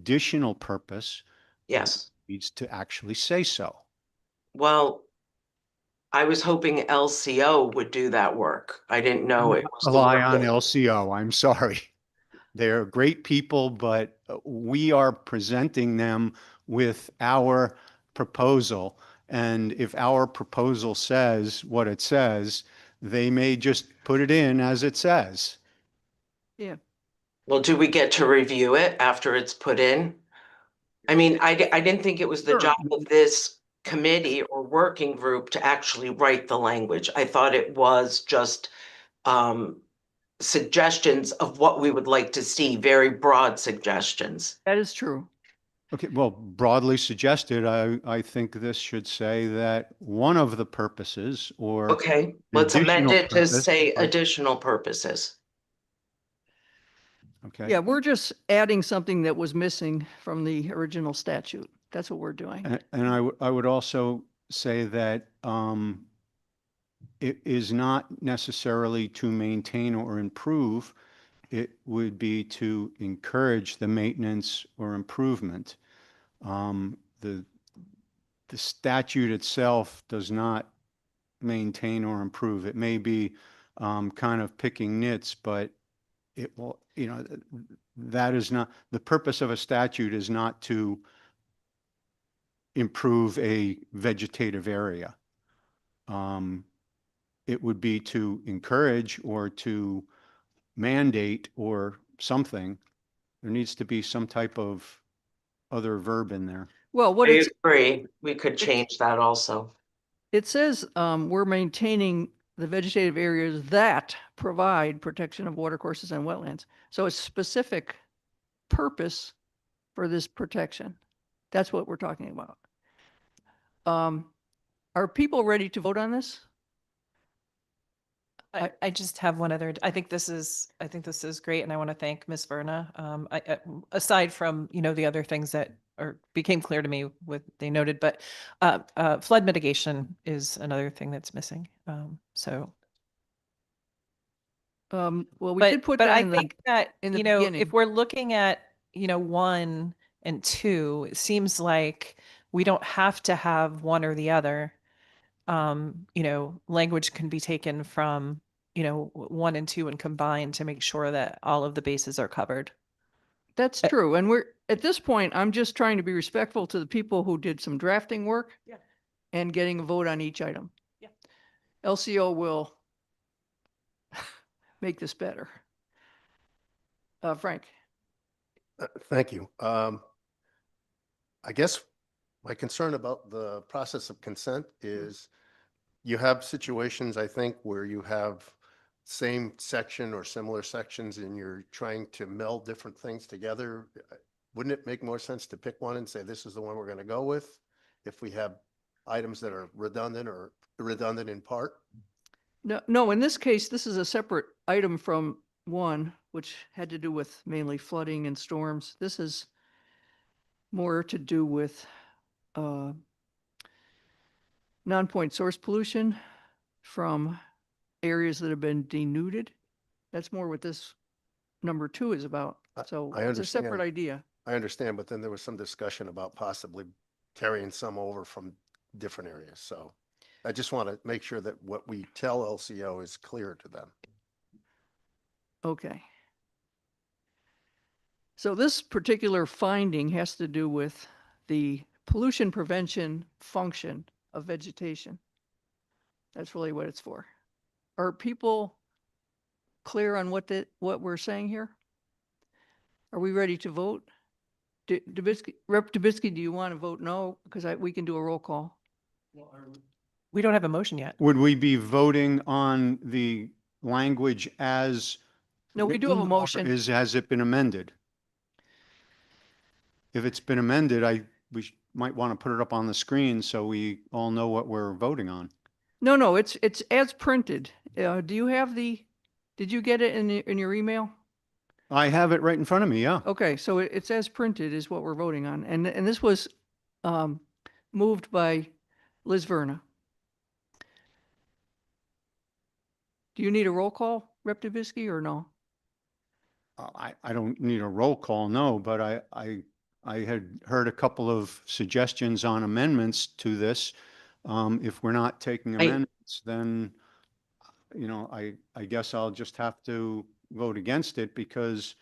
additional purpose, Yes. needs to actually say so. Well, I was hoping LCO would do that work. I didn't know it was the Rely work on that, LCO. I'm sorry. They're great people, but we are presenting them with our proposal. And if our proposal says what it says, they may just put it in as it says. Yeah. well, do we get to review it after it's put in? I mean, I didn't think it was the Sure. job of this committee or working group to actually write the language. I thought it was just suggestions of what we would like to see, very broad suggestions. That is true. Okay, well, broadly suggested, I think this should say that one of the purposes or Okay, let's amend additional it to purpose, say but- additional purposes. okay. Yeah, we're just adding something that was missing from the original statute. That's what we're doing. And I would also say that it is not necessarily to maintain or improve. It would be to encourage the maintenance or improvement. The statute itself does not maintain or improve. It may be kind of picking nits, but it will, that is not, the purpose of a statute is not to improve a vegetative area. It would be to encourage or to mandate or something. There needs to be some type of other verb in there. Well, what I agree. We could change that also. it says, we're maintaining the vegetative areas that provide protection of watercourses and wetlands. So it's specific purpose for this protection. That's what we're talking about. Are people ready to vote on this? I just have one other, I think this is great. And I want to thank Ms. Verna. Aside from, the other things that became clear to me with they noted, but flood mitigation is another thing that's missing. Well, we did put that I in think that, in the beginning. if we're looking at, 1 and 2, it seems like we don't have to have one or the other. Language can be taken from, 1 and 2 and combined to make sure that all of the bases are covered. That's true. And we're at this point, I'm just trying to be respectful to the people who did some drafting work. Yeah. And getting a vote on each item. Yeah. LCO will make this better. Frank. Thank you. I guess my concern about the process of consent is you have situations, I think, where you have same section or similar sections and you're trying to meld different things together. Wouldn't it make more sense to pick one and say, this is the one we're going to go with if we have items that are redundant or redundant in part? No, in this case, this is a separate item from 1, which had to do with mainly flooding and storms. This is more to do with non-point source pollution from areas that have been denuded. That's more what this number 2 is about. So it's a separate idea. I understand, but then there was some discussion about possibly carrying some over from different areas. So I just want to make sure that what we tell LCO is clear to them. Okay. So this particular finding has to do with the pollution prevention function of vegetation. That's really what it's for. Are people clear on what we're saying here? Are we ready to vote? Rep. Dubitsky, do you want to vote no? Because we can do a roll call. We don't have a motion yet. Would we be voting on the language as? No, we do have a motion. Has it been amended? If it's been amended, we might want to put it up on the screen so we all know what we're voting on. No, it's as printed. Do you have did you get it in your email? I have it right in front of me, yeah. Okay, so it's as printed is what we're voting on. And this was moved by Liz Verna. Do you need a roll call, Rep. Dubitsky, or no? I don't need a roll call, no, but I I had heard a couple of suggestions on amendments to this. If we're not taking amendments, then, I guess I'll just have to vote against it because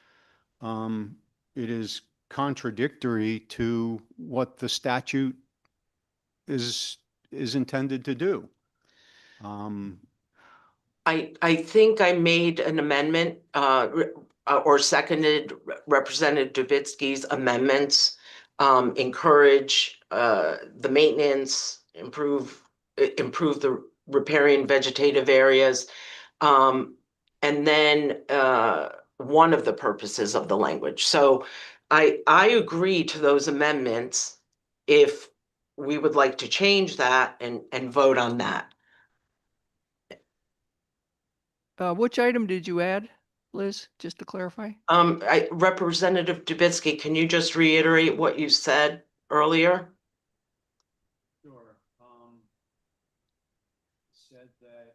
it is contradictory to what the statute is, is intended to do. I think I made an amendment, or seconded Representative Dubitsky's amendments. Encourage, the maintenance, improve the riparian vegetative areas. And then, one of the purposes of the language. So I agree to those amendments if we would like to change that and vote on that. Which item did you add, Liz, just to clarify? Representative Dubitsky, can you just reiterate what you said earlier? Sure. Said that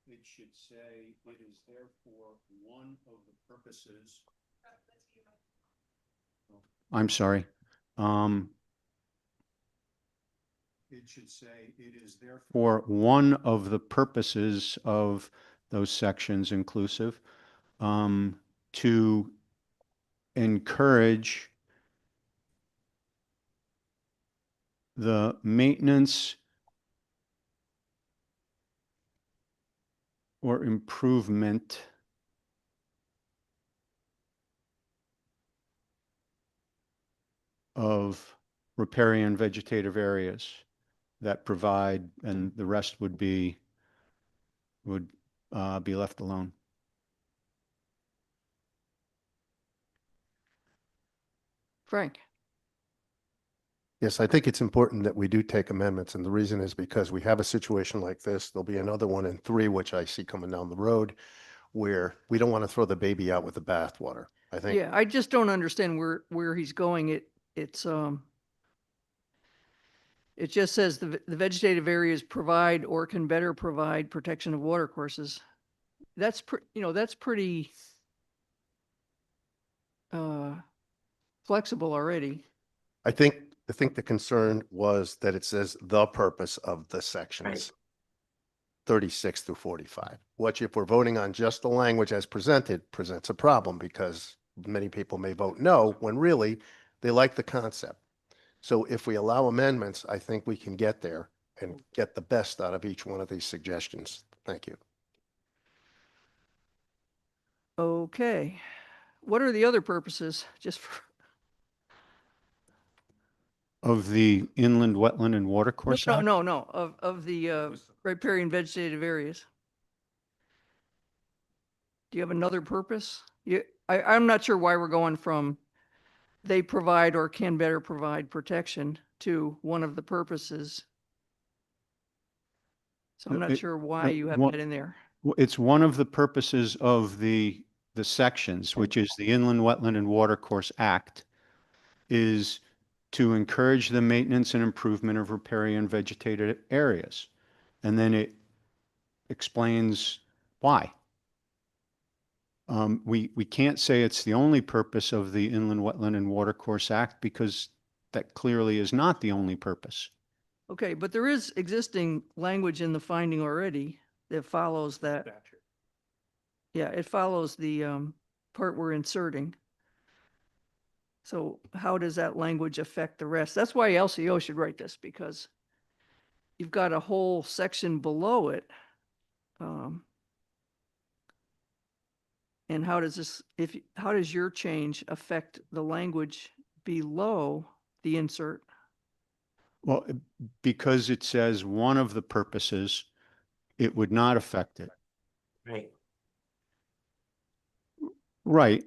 it should say it is therefore one of the purposes. I'm sorry. It should say it is therefore one of the purposes of those sections inclusive, to encourage the maintenance or improvement of riparian vegetative areas that provide, and the rest would be left alone. Frank? Yes, I think it's important that we do take amendments, and the reason is because we have a situation like this. There'll be another one in 3, which I see coming down the road, where we don't want to throw the baby out with the bathwater. I think. Yeah, I just don't understand where he's going. It just says the vegetative areas provide or can better provide protection of water courses. That's pretty flexible already. I think the concern was that it says the purpose of the sections. Right. 36 through 45, which if we're voting on just the language as presented, presents a problem because many people may vote no when really they like the concept. So if we allow amendments, I think we can get there and get the best out of each one of these suggestions. Thank you. Okay. What are the other purposes? Just for, Of the inland wetland and watercourse Act? no, of the riparian vegetative areas. Do you have another purpose? I'm not sure why we're going from they provide or can better provide protection to one of the purposes. So I'm not sure why you have that in there. It's one of the purposes of the sections, which is the Inland Wetland and Watercourse Act, is to encourage the maintenance and improvement of riparian vegetated areas. And then it explains why. We can't say it's the only purpose of the Inland Wetland and Watercourse Act because that clearly is not the only purpose. Okay, but there is existing language in the finding already that follows that. Yeah, it follows the part we're inserting. So how does that language affect the rest? That's why LCO should write this, because you've got a whole section below it. And how does how does your change affect the language below the insert? Well, because it says one of the purposes, it would not affect it. Right. Right.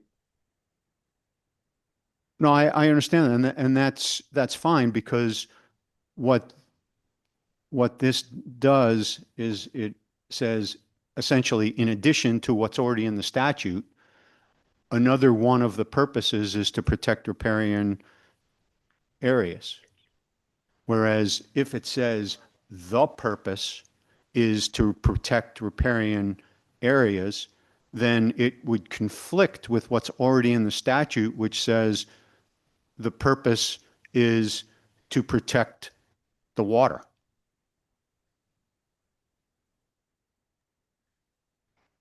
No, I understand that, and that's fine because what this does is it says essentially, in addition to what's already in the statute, another one of the purposes is to protect riparian areas. Whereas if it says the purpose is to protect riparian areas, then it would conflict with what's already in the statute, which says the purpose is to protect the water.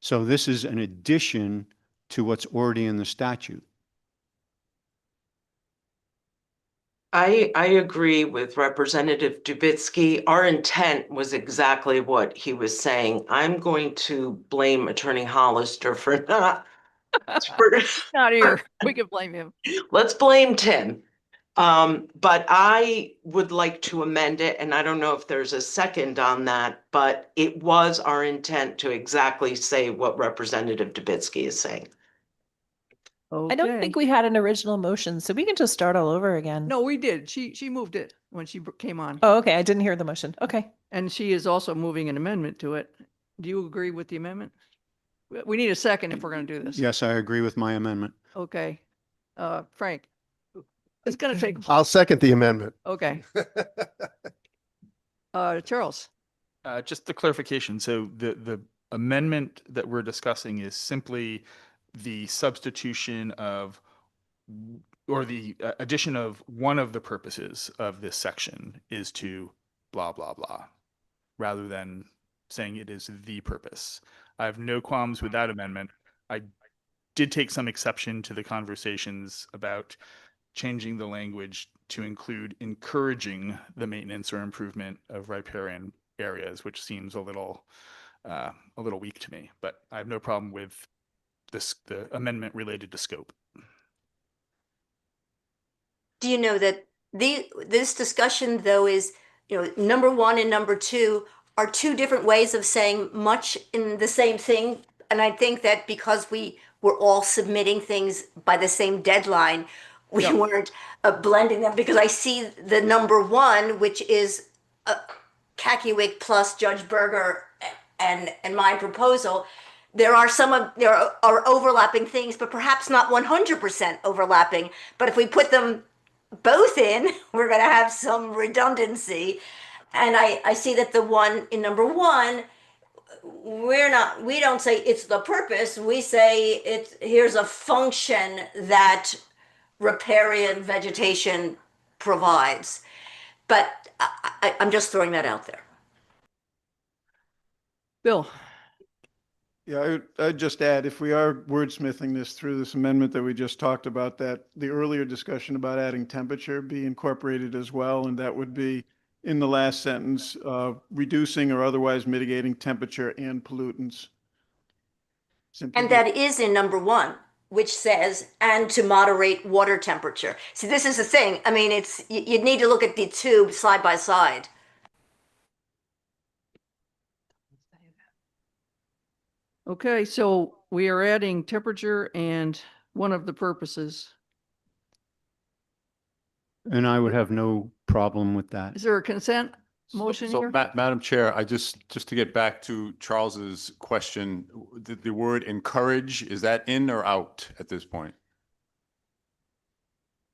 So this is an addition to what's already in the statute. I agree with Representative Dubitsky. Our intent was exactly what he was saying. I'm going to blame Attorney Hollister for not. for- Not here. We can blame him. Let's blame Tim. But I would like to amend it, and I don't know if there's a second on that, but it was our intent to exactly say what Representative Dubitsky is saying. I don't think Okay. we had an original motion, so we can just start all over again. No, we did. She moved it when she came on. Oh, okay. I didn't hear the motion. Okay. And she is also moving an amendment to it. Do you agree with the amendment? We need a second if we're going to do this. Yes, I agree with my amendment. Okay. Frank, it's going to take, I'll second the amendment. okay. Charles, Just the clarification. So the amendment that we're discussing is simply the substitution of, or the addition of one of the purposes of this section is to blah, blah, blah, rather than saying it is the purpose. I have no qualms with that amendment. I did take some exception to the conversations about changing the language to include encouraging the maintenance or improvement of riparian areas, which seems a little weak to me, but I have no problem with the amendment related to scope. Do you know that this discussion though is, number one and number two are two different ways of saying much in the same thing. And I think that because we were all submitting things by the same deadline, we weren't blending them, because I see the number one, which is Kakiewicz plus Judge Berger and my proposal. There are overlapping things, but perhaps not 100% overlapping. But if we put them both in, we're going to have some redundancy. And I see that the one in number one, we don't say it's the purpose. We say here's a function that riparian vegetation provides. But I'm just throwing that out there. Bill, Yeah, I'd just add, if we are wordsmithing this through this amendment that we just talked about, that the earlier discussion about adding temperature be incorporated as well, and that would be in the last sentence, reducing or otherwise mitigating temperature and pollutants. Simply And that is in number one, which says, and to moderate water temperature. See, this is the thing. I mean, you need to look at the two side by side. okay, so we are adding temperature and one of the purposes. And I would have no problem with that. Is there a consent motion So, here? Madam Chair, just to get back to Charles's question, the word encourage, is that in or out at this point?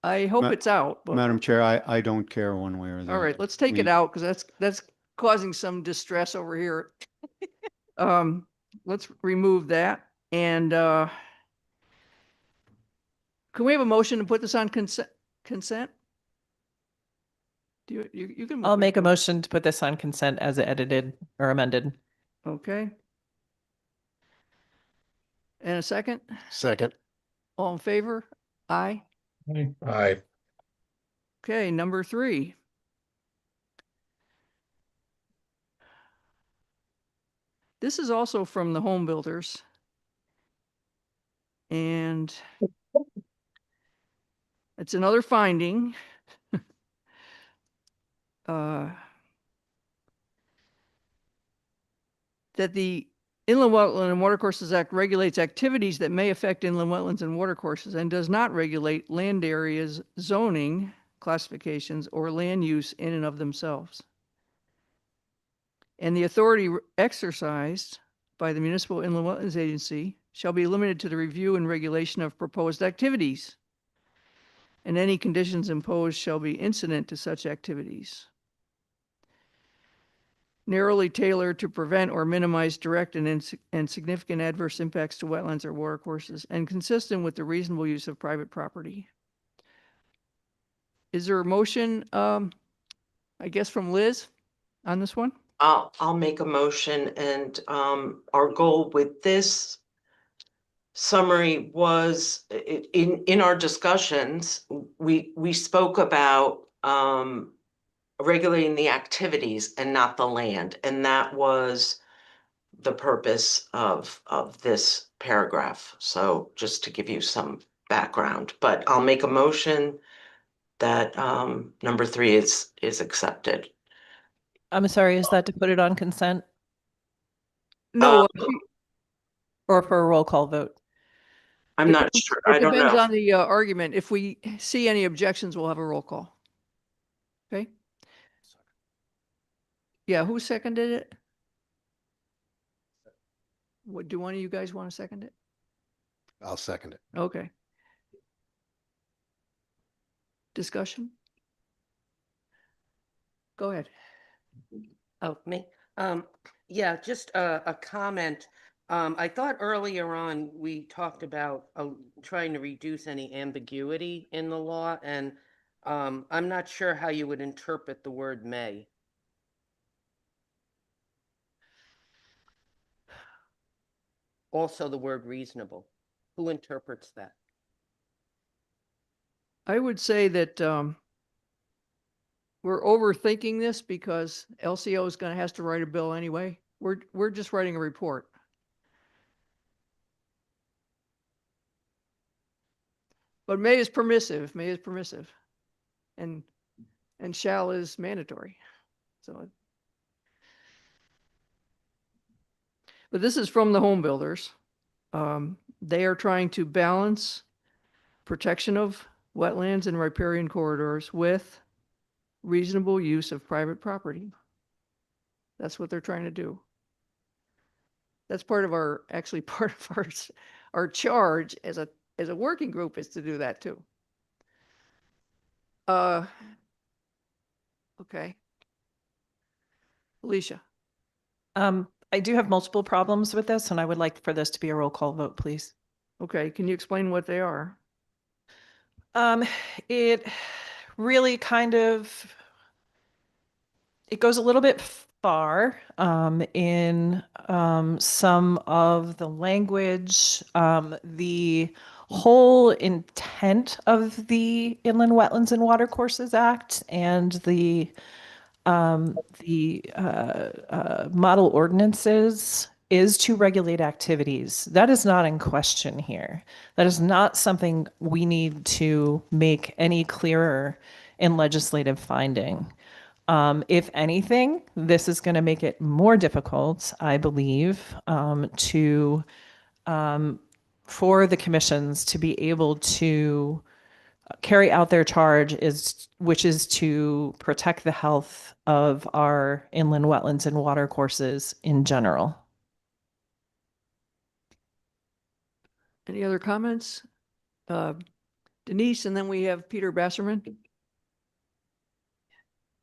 I hope Ma- it's out. But Madam Chair, I don't care one way or the other. all right, let's take it We- out because that's causing some distress over here. Let's remove that. And can we have a motion to put this on consent? Do you can. I'll move it. make a motion to put this on consent as edited or amended. Okay. And a second? Second. All in favor? Aye. Aye. Okay, number 3. This is also from the home builders. And it's another finding. That the Inland Wetland and Watercourses Act regulates activities that may affect inland wetlands and watercourses and does not regulate land areas, zoning classifications, or land use in and of themselves. And the authority exercised by the Municipal Inland Wetlands Agency shall be limited to the review and regulation of proposed activities. And any conditions imposed shall be incident to such activities. Narrowly tailored to prevent or minimize direct and significant adverse impacts to wetlands or watercourses, and consistent with the reasonable use of private property. Is there a motion, I guess from Liz on this one? I'll make a motion and our goal with this summary was in our discussions, we spoke about regulating the activities and not the land, and that was the purpose of this paragraph. So just to give you some background, but I'll make a motion that number 3 is accepted. I'm sorry, is that to put it on consent No, or for a roll call vote? I'm not sure. I it don't depends know. on the argument. If we see any objections, we'll have a roll call. Okay? Yeah, who seconded it? What, do one of you guys want to second it? I'll second it. Okay. Discussion? Go ahead. Oh, me? Yeah, just a comment. I thought earlier on, we talked about trying to reduce any ambiguity in the law, and I'm not sure how you would interpret the word may. Also, the word reasonable. Who interprets that? I would say that we're overthinking this because LCO is going to has to write a bill anyway. We're just writing a report. But may is permissive. May is permissive, and shall is mandatory. So, but this is from the home builders. They are trying to balance protection of wetlands and riparian corridors with reasonable use of private property. That's what they're trying to do. That's part of our, actually part of our charge as a working group is to do that too. Okay. Alicia. I do have multiple problems with this, and I would like for this to be a roll call vote, please. Okay, can you explain what they are? It really kind of, it goes a little bit far in some of the language. The whole intent of the Inland Wetlands and Watercourses Act and the model ordinances is to regulate activities. That is not in question here. That is not something we need to make any clearer in legislative finding. If anything, this is going to make it more difficult, I believe, for the commissions to be able to carry out their charge, which is to protect the health of our inland wetlands and watercourses in general. Any other comments? Denise, and then we have Peter Basserman.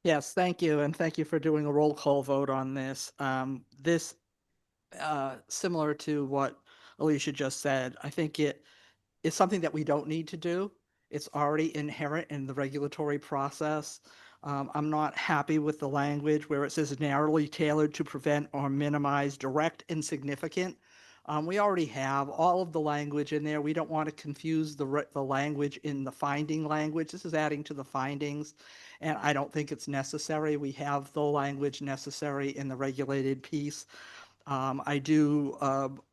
Yes, thank you. And thank you for doing a roll call vote on this. Similar to what Alicia just said, I think it is something that we don't need to do. It's already inherent in the regulatory process. I'm not happy with the language where it says narrowly tailored to prevent or minimize direct and significant. We already have all of the language in there. We don't want to confuse the language in the finding language. This is adding to the findings, and I don't think it's necessary. We have the language necessary in the regulated piece. I do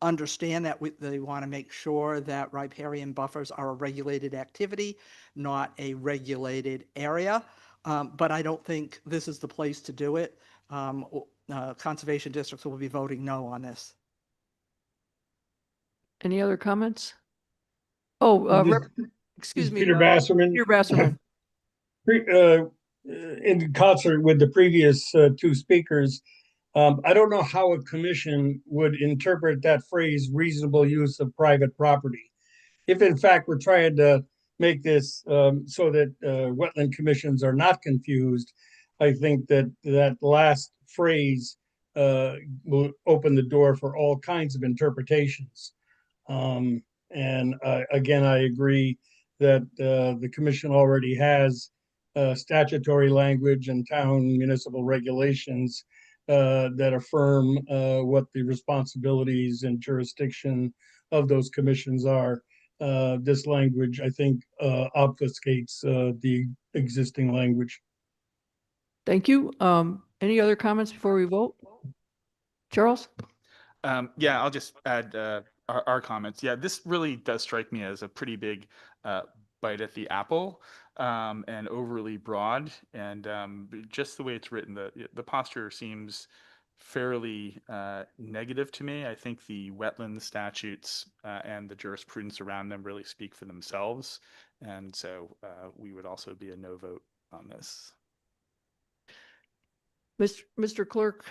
understand that they want to make sure that riparian buffers are a regulated activity, not a regulated area. But I don't think this is the place to do it. Conservation districts will be voting no on this. Any other comments? Oh, excuse me. Peter Basserman. Peter Basserman. In concert with the previous two speakers, I don't know how a commission would interpret that phrase reasonable use of private property. If in fact we're trying to make this so that wetland commissions are not confused, I think that that last phrase will open the door for all kinds of interpretations. And again, I agree that the commission already has statutory language and town municipal regulations that affirm what the responsibilities and jurisdiction of those commissions are. This language, I think, obfuscates the existing language. Thank you. Any other comments before we vote? Charles? Yeah, I'll just add our comments. Yeah, this really does strike me as a pretty big bite at the apple and overly broad. And just the way it's written, the posture seems fairly negative to me. I think the wetland statutes and the jurisprudence around them really speak for themselves. And so we would also be a no vote on this. Mr. Clerk?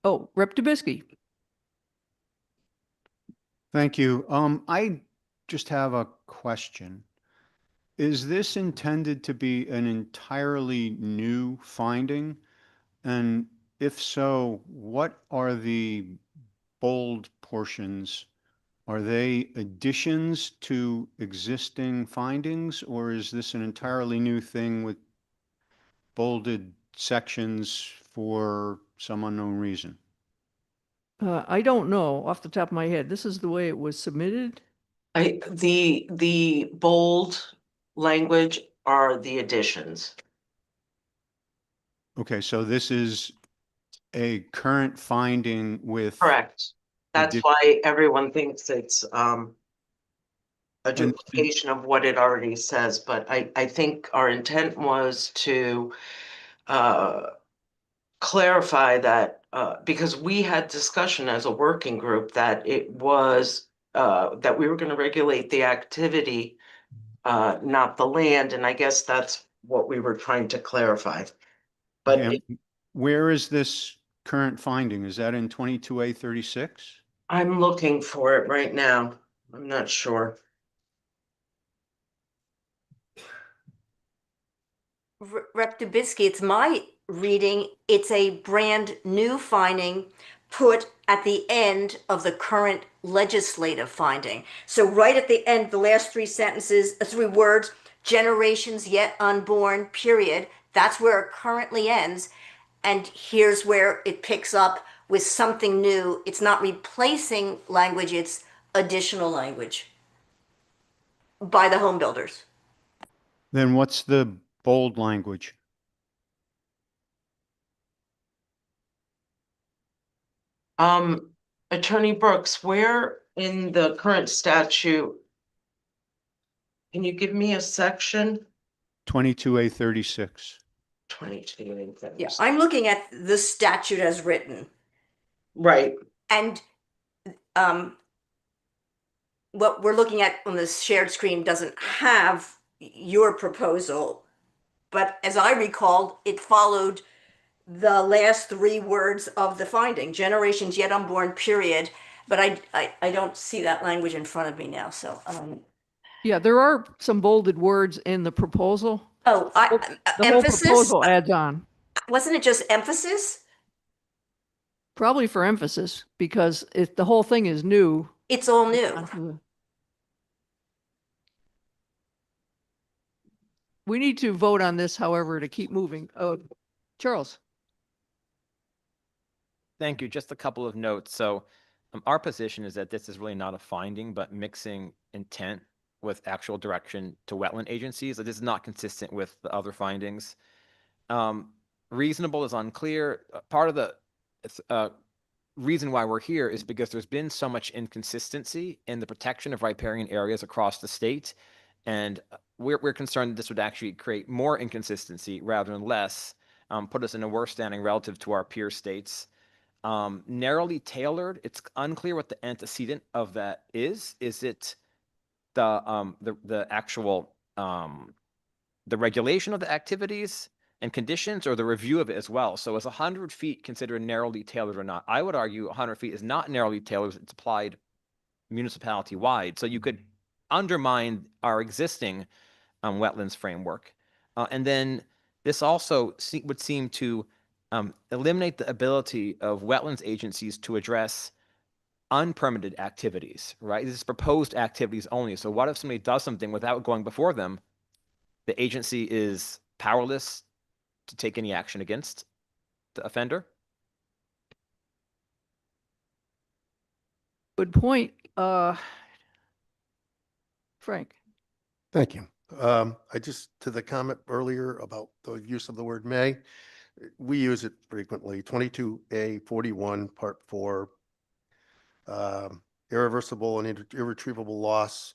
Oh, Rep. Dubisky. Thank you. I just have a question. Is this intended to be an entirely new finding? And if so, what are the bold portions? Are they additions to existing findings, or is this an entirely new thing with bolded sections for some unknown reason? I don't know off the top of my head. This is the way it was submitted. The bold language are the additions. Okay, so this is a current finding with. Correct. That's addition- why everyone thinks it's a And- duplication of what it already says, but I think our intent was to clarify that because we had discussion as a working group that it was that we were going to regulate the activity, not the land, and I guess that's what we were trying to clarify. But And where is this current finding? Is that in 22A36? I'm looking for it right now. I'm not sure. Rep. Dubisky, it's my reading, it's a brand new finding put at the end of the current legislative finding. So right at the end, the last three sentences, three words, generations yet unborn, period. That's where it currently ends. And here's where it picks up with something new. It's not replacing language, it's additional language by the home builders. Then what's the bold language? Attorney Brooks, where in the current statute, can you give me a section? 22A36. 22. Yeah, I'm looking at the statute as written. Right. And what we're looking at on the shared screen doesn't have your proposal, but as I recalled, it followed the last three words of the finding, generations yet unborn, period. But I don't see that language in front of me now, so. Yeah, there are some bolded words in the proposal. Oh, The whole emphasis? proposal adds on, Wasn't it just emphasis? probably for emphasis, because if the whole thing is new. It's all new. We need to vote on this, however, to keep moving. Charles? Thank you. Just a couple of notes. So our position is that this is really not a finding, but mixing intent with actual direction to wetland agencies. This is not consistent with the other findings. Reasonable is unclear. Part of the reason why we're here is because there's been so much inconsistency in the protection of riparian areas across the state. And we're concerned that this would actually create more inconsistency rather than less, put us in a worse standing relative to our peer states. Narrowly tailored, it's unclear what the antecedent of that is. Is it the actual the regulation of the activities and conditions, or the review of it as well? So is 100 feet considered narrowly tailored or not? I would argue 100 feet is not narrowly tailored. It's applied municipality wide. So you could undermine our existing wetlands framework. And then this also would seem to eliminate the ability of wetlands agencies to address unpermitted activities, right? This is proposed activities only. So what if somebody does something without going before them the agency is powerless to take any action against the offender. Good point. Frank, Thank you. I just, to the comment earlier about the use of the word may, we use it frequently. 22A 41 Part 4, irreversible and irretrievable loss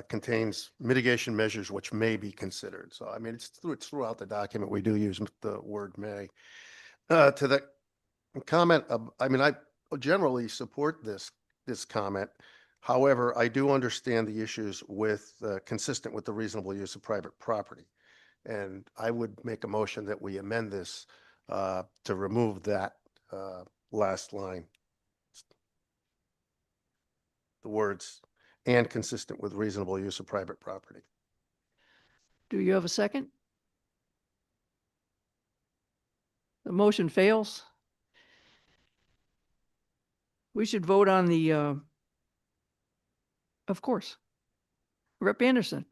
contains mitigation measures which may be considered. So, I mean, it's throughout the document. We do use the word may. To the comment, I mean, I generally support this comment. However, I do understand the issues with consistent with the reasonable use of private property. And I would make a motion that we amend this to remove that last line. The words "and consistent with reasonable use of private property." do you have a second? The motion fails. We should vote on the, of course. Rep. Anderson.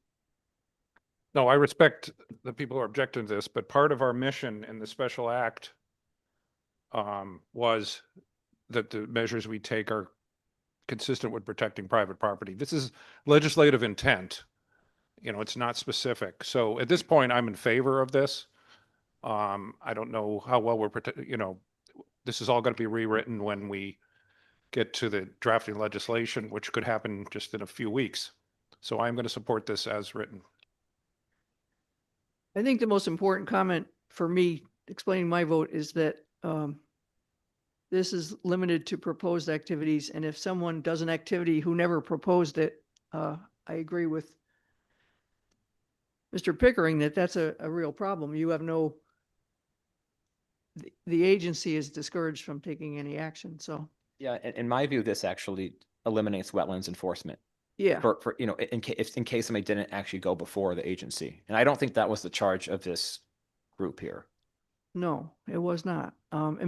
No, I respect the people who are objecting to this, but part of our mission in the special act was that the measures we take are consistent with protecting private property. This is legislative intent. You know, it's not specific. So at this point, I'm in favor of this. I don't know how well you know, this is all going to be rewritten when we get to the drafting legislation, which could happen just in a few weeks. So I'm going to support this as written. I think the most important comment for me explaining my vote is that this is limited to proposed activities. And if someone does an activity who never proposed it, I agree with Mr. Pickering that that's a real problem. You have no, the agency is discouraged from taking any action. So, Yeah, in my view, this actually eliminates wetlands enforcement. yeah. For you know, in case somebody didn't actually go before the agency. And I don't think that was the charge of this group here. No, it was not. It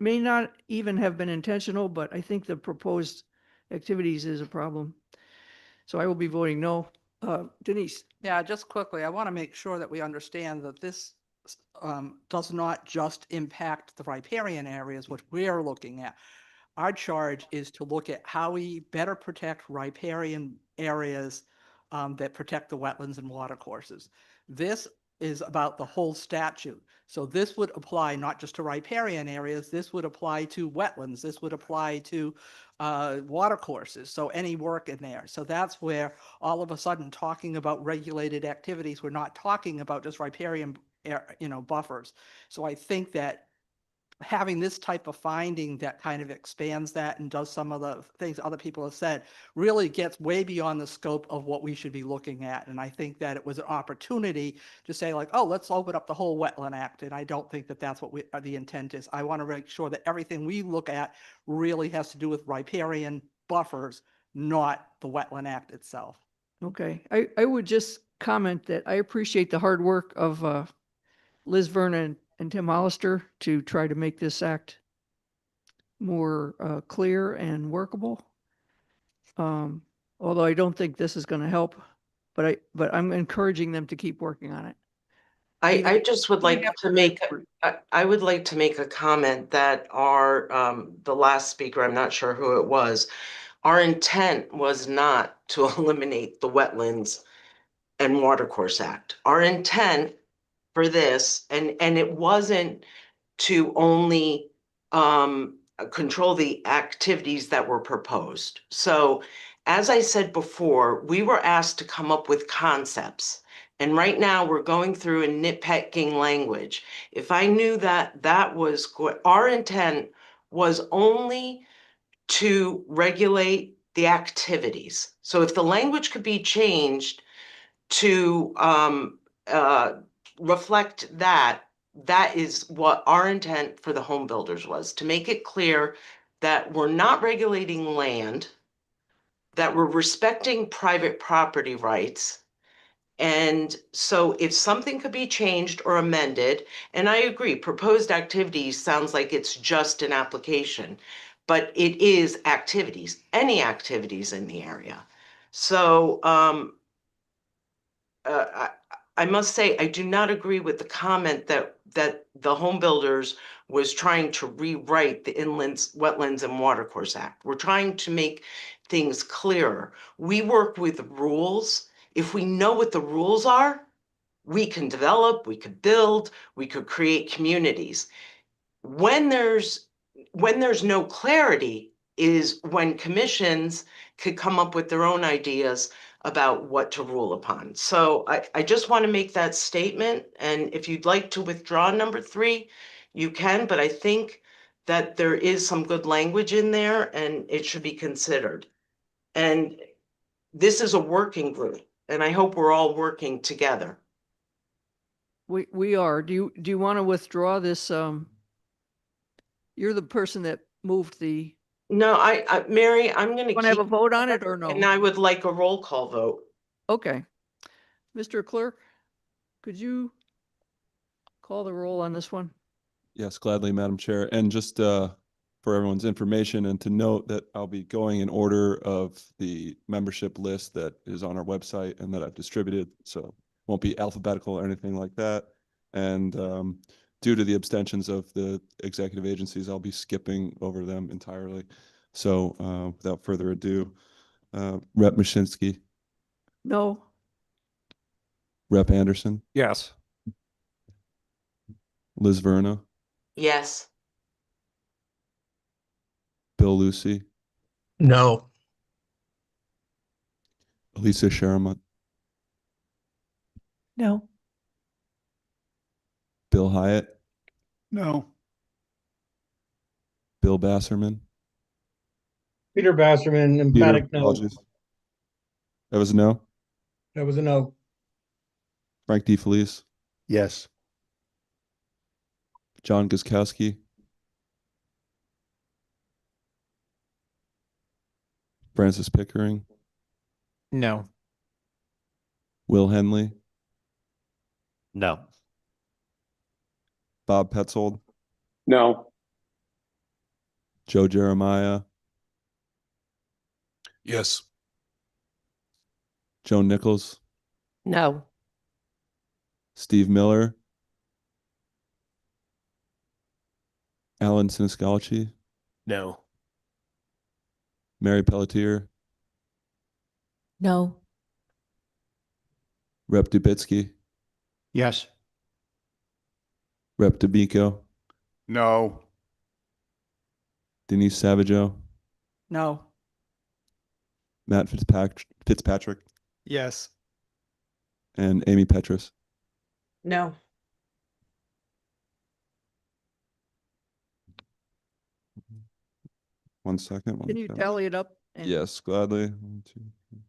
may not even have been intentional, but I think the proposed activities is a problem. So I will be voting no. Denise, Yeah, just quickly, I want to make sure that we understand that this does not just impact the riparian areas, which we're looking at. Our charge is to look at how we better protect riparian areas that protect the wetlands and watercourses. This is about the whole statute. So this would apply not just to riparian areas, this would apply to wetlands, this would apply to watercourses, so any work in there. So that's where all of a sudden talking about regulated activities, we're not talking about just riparian buffers. So I think that having this type of finding that kind of expands that and does some of the things other people have said really gets way beyond the scope of what we should be looking at. And I think that it was an opportunity to say like, oh, let's open up the whole Wetland Act. And I don't think that that's what the intent is. I want to make sure that everything we look at really has to do with riparian buffers, not the Wetland Act itself. okay. I would just comment that I appreciate the hard work of Liz Vernon and Tim Hollister to try to make this act more clear and workable. Although I don't think this is going to help, but I'm encouraging them to keep working on it. I just would like to make, I would like to make a comment that the last speaker, I'm not sure who it was, our intent was not to eliminate the Wetlands and Watercourse Act. Our intent for this, and it wasn't to only control the activities that were proposed. So as I said before, we were asked to come up with concepts. And right now we're going through and nitpicking language. If I knew that that was our intent was only to regulate the activities. So if the language could be changed to reflect that, that is what our intent for the home builders was, to make it clear that we're not regulating land, that we're respecting private property rights. And so if something could be changed or amended, and I agree, proposed activities sounds like it's just an application, but it is activities, any activities in the area. So I must say, I do not agree with the comment that the home builders was trying to rewrite the Inlands, Wetlands and Watercourse Act. We're trying to make things clearer. We work with rules. If we know what the rules are, we can develop, we could build, we could create communities. When there's no clarity is when commissions could come up with their own ideas about what to rule upon. So I just want to make that statement. And if you'd like to withdraw number 3, you can, but I think that there is some good language in there and it should be considered. And this is a working group, and I hope we're all working together. We are. Do you want to withdraw this? You're the person that moved the, No, Mary, I'm going to want to have a keep, vote on it or and no? I would like a roll call vote. Okay. Mr. Clerk, could you call the roll on this one? Yes, gladly, Madam Chair. And just for everyone's information and to note that I'll be going in order of the membership list that is on our website and that I've distributed. So won't be alphabetical or anything like that. And due to the abstentions of the executive agencies, I'll be skipping over them entirely. So without further ado, Rep. Mashinsky, No. Rep. Anderson, Yes. Liz Verna, Yes. Bill Lucy, No. Elisa Sharamut, No. Bill Hyatt, No. Bill Basserman. Peter Basserman, Peter, emphatic no. apologies. That was a no. That was a no. Frank DeFelice, Yes. John Guzkowski, Francis Pickering, No. Will Henley, No. Bob Petzold, No. Joe Jeremiah, Yes. Joan Nichols, No. Steve Miller, Alan Siniscalchi, No. Mary Pelletier, No. Rep. Dubitsky, Yes. Rep. D'Amico, No. Denise Savageau, No. Matt Fitzpatrick, Yes. and Amy Petrus. No. One second. Can you tally it up? And Yes, gladly. 1, 2, 3.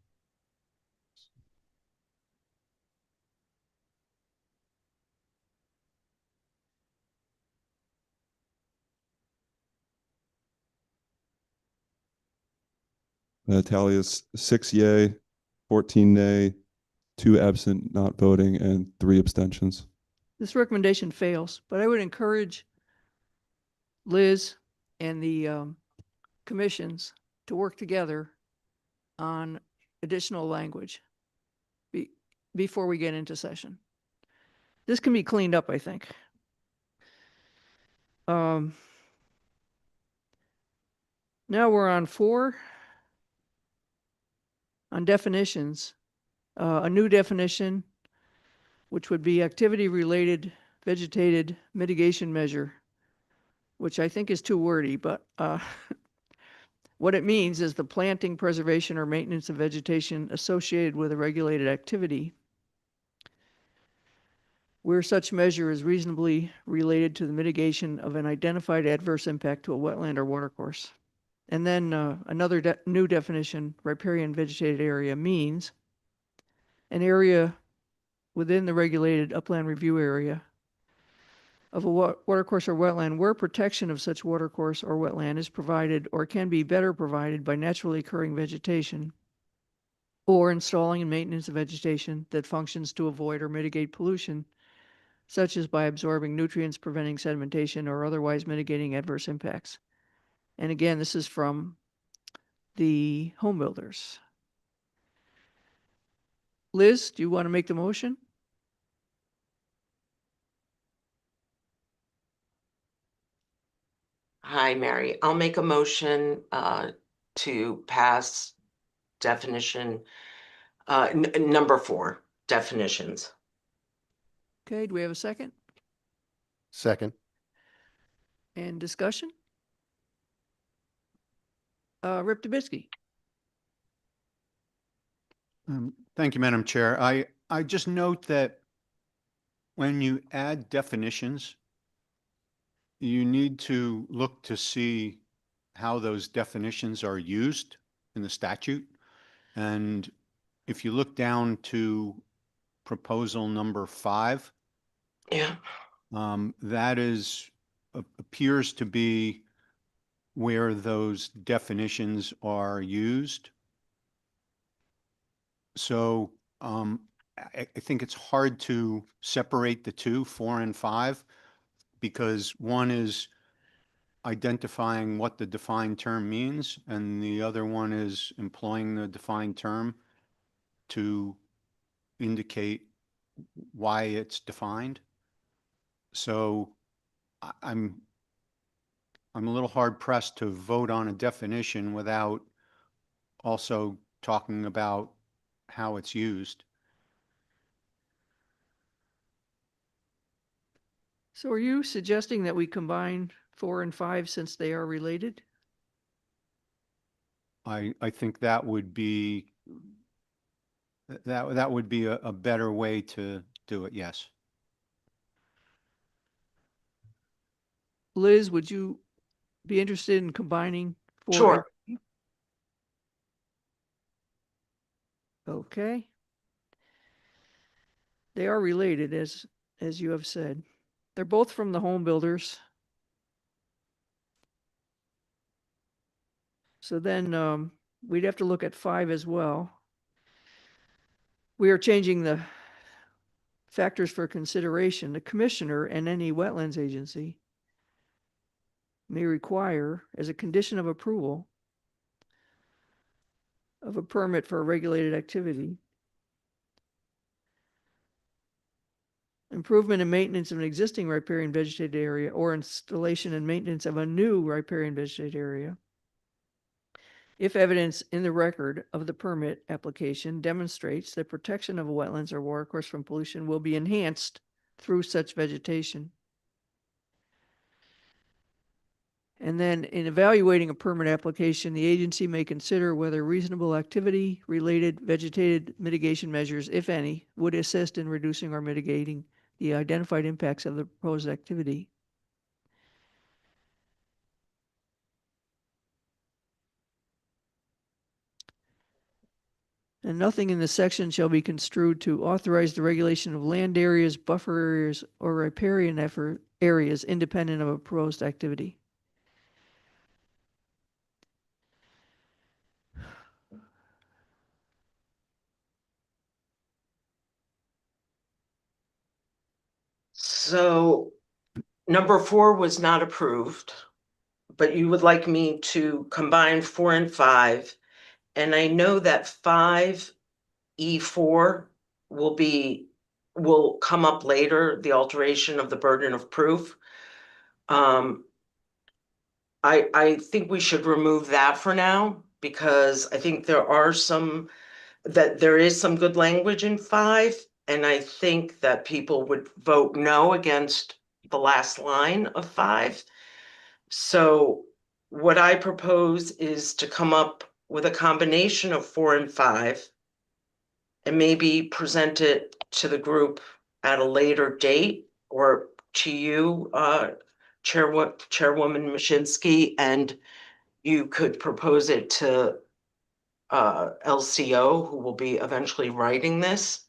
The tally is 6 yay, 14 nay, 2 absent, not voting, and 3 abstentions. this recommendation fails, but I would encourage Liz and the commissions to work together on additional language before we get into session. This can be cleaned up, I think. Now we're on 4. On definitions, a new definition, which would be activity-related vegetated mitigation measure, which I think is too wordy, but what it means is the planting, preservation, or maintenance of vegetation associated with a regulated activity where such measure is reasonably related to the mitigation of an identified adverse impact to a wetland or watercourse. And then another new definition, riparian vegetated area, means an area within the regulated upland review area of a watercourse or wetland where protection of such watercourse or wetland is provided or can be better provided by naturally occurring vegetation or installing and maintenance of vegetation that functions to avoid or mitigate pollution, such as by absorbing nutrients, preventing sedimentation, or otherwise mitigating adverse impacts. And again, this is from the home builders. Liz, do you want to make the motion? Hi, Mary. I'll make a motion to pass definition, number 4, definitions. Okay, do we have a second? Second. And discussion? Rip Dubitsky. Thank you, Madam Chair. I just note that when you add definitions, you need to look to see how those definitions are used in the statute. And if you look down to proposal number 5, Yeah. that appears to be where those definitions are used. So I think it's hard to separate the two, 4 and 5, because one is identifying what the defined term means, and the other one is employing the defined term to indicate why it's defined. So I'm a little hard pressed to vote on a definition without also talking about how it's used. So are you suggesting that we combine 4 and 5 since they are related? I think that would be that would be a better way to do it, yes. Liz, would you be interested in combining 4 Sure. and 5? Okay. They are related, as you have said. They're both from the home builders. So then we'd have to look at 5 as well. We are changing the factors for consideration. The commissioner and any wetlands agency may require, as a condition of approval of a permit for a regulated activity, improvement and maintenance of an existing riparian vegetated area or installation and maintenance of a new riparian vegetated area, if evidence in the record of the permit application demonstrates that protection of wetlands or watercourse from pollution will be enhanced through such vegetation. And then in evaluating a permit application, the agency may consider whether reasonable activity-related vegetated mitigation measures, if any, would assist in reducing or mitigating the identified impacts of the proposed activity. And nothing in this section shall be construed to authorize the regulation of land areas, buffer areas, or riparian areas independent of a proposed activity. So number 4 was not approved, but you would like me to combine 4 and 5. And I know that 5E4 will come up later, the alteration of the burden of proof. I think we should remove that for now, because I think there is some good language in 5, and I think that people would vote no against the last line of 5. So what I propose is to come up with a combination of 4 and 5 and maybe present it to the group at a later date, or to you, Chairwoman Mashinsky, and you could propose it to LCO, who will be eventually writing this.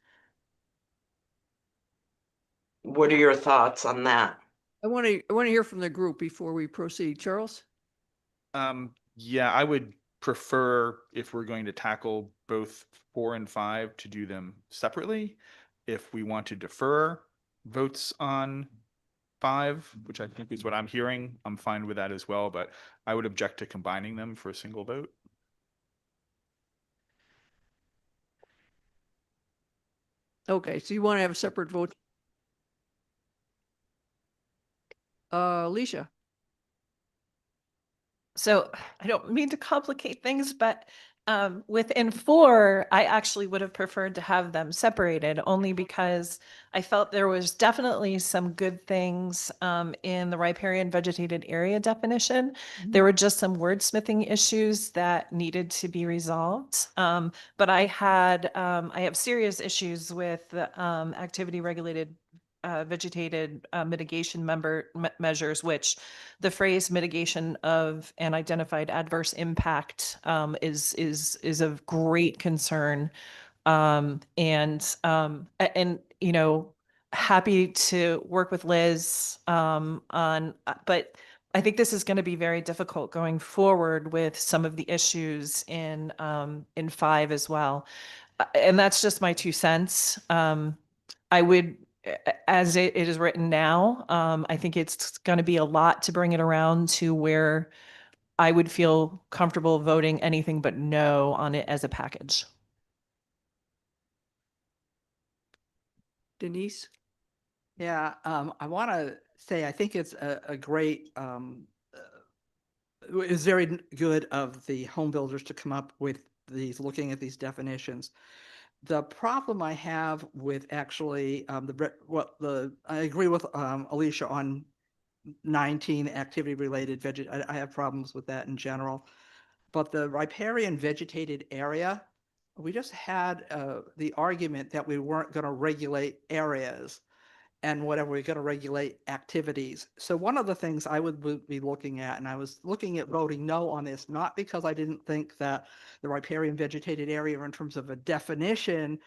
What are your thoughts on that? I want to hear from the group before we proceed. Charles? Yeah, I would prefer, if we're going to tackle both 4 and 5, to do them separately. If we want to defer votes on 5, which I think is what I'm hearing, I'm fine with that as well, but I would object to combining them for a single vote. Okay, so you want to have a separate vote? Alicia? So I don't mean to complicate things, but within 4, I actually would have preferred to have them separated only because I felt there was definitely some good things in the riparian vegetated area definition. There were just some wordsmithing issues that needed to be resolved. But I have serious issues with the activity regulated vegetated mitigation measures, which the phrase mitigation of an identified adverse impact is of great concern. And you know, happy to work with Liz on, but I think this is going to be very difficult going forward with some of the issues in 5 as well. And that's just my 2 cents. I would, as it is written now, I think it's going to be a lot to bring it around to where I would feel comfortable voting anything but no on it as a package. Denise? Yeah, I want to say, I think it's a great, it was very good of the home builders to come up with these, looking at these definitions. The problem I have with actually, I agree with Alicia on 19 activity related I have problems with that in general. But the riparian vegetated area, we just had the argument that we weren't going to regulate areas and whatever, we're going to regulate activities. So one of the things I would be looking at, and I was looking at voting no on this, not because I didn't think that the riparian vegetated area in terms of a definition,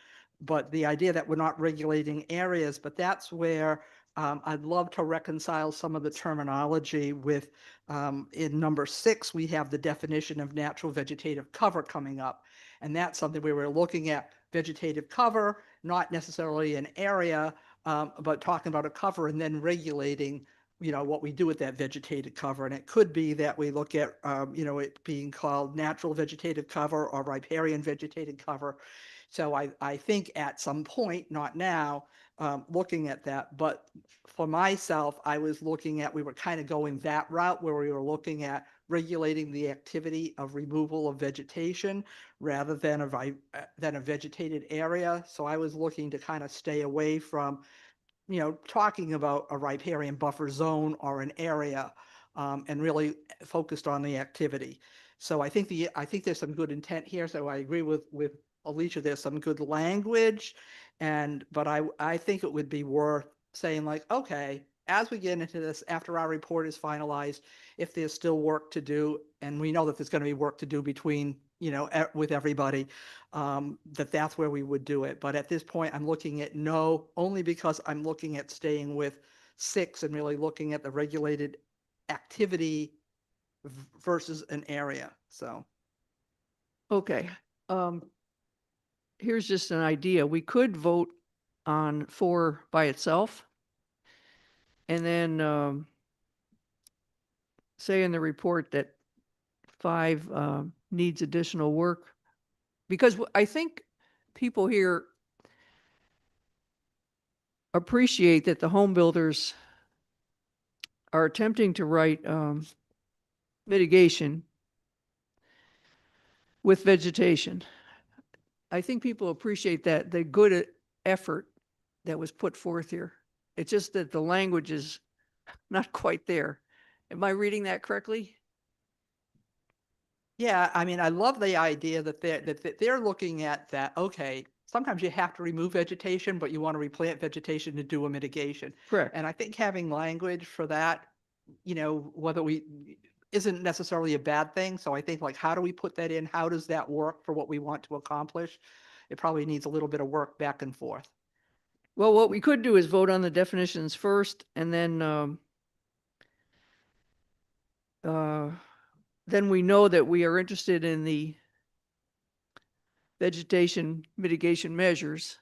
but the idea that we're not regulating areas, but that's where I'd love to reconcile some of the terminology with, in number 6, we have the definition of natural vegetative cover coming up. And that's something we were looking at vegetative cover, not necessarily an area, but talking about a cover and then regulating, what we do with that vegetative cover. And it could be that we look at, it being called natural vegetative cover or riparian vegetative cover. So I think at some point, not now, looking at that, but for myself, I was looking at, we were kind of going that route where we were looking at regulating the activity of removal of vegetation rather than a vegetated area. So I was looking to kind of stay away from, talking about a riparian buffer zone or an area, and really focused on the activity. So I think there's some good intent here. So I agree with Alicia, there's some good language, but I think it would be worth saying, like, okay, as we get into this, after our report is finalized, if there's still work to do, and we know that there's going to be work to do between, with everybody, that's where we would do it. But at this point, I'm looking at no, only because I'm looking at staying with 6 and really looking at the regulated activity versus an area. So. Okay. Here's just an idea. We could vote on 4 by itself. And then say in the report that 5 needs additional work. Because I think people here appreciate that the home builders are attempting to write mitigation with vegetation. I think people appreciate that, the good effort that was put forth here. It's just that the language is not quite there. Am I reading that correctly? Yeah, I mean, I love the idea that they're looking at that, okay, sometimes you have to remove vegetation, but you want to replant vegetation to do a mitigation. Correct. And I think having language for that, whether isn't necessarily a bad thing. So I think, like, how do we put that in? How does that work for what we want to accomplish? It probably needs a little bit of work back and forth. Well, what we could do is vote on the definitions first, and then we know that we are interested in the vegetation mitigation measures.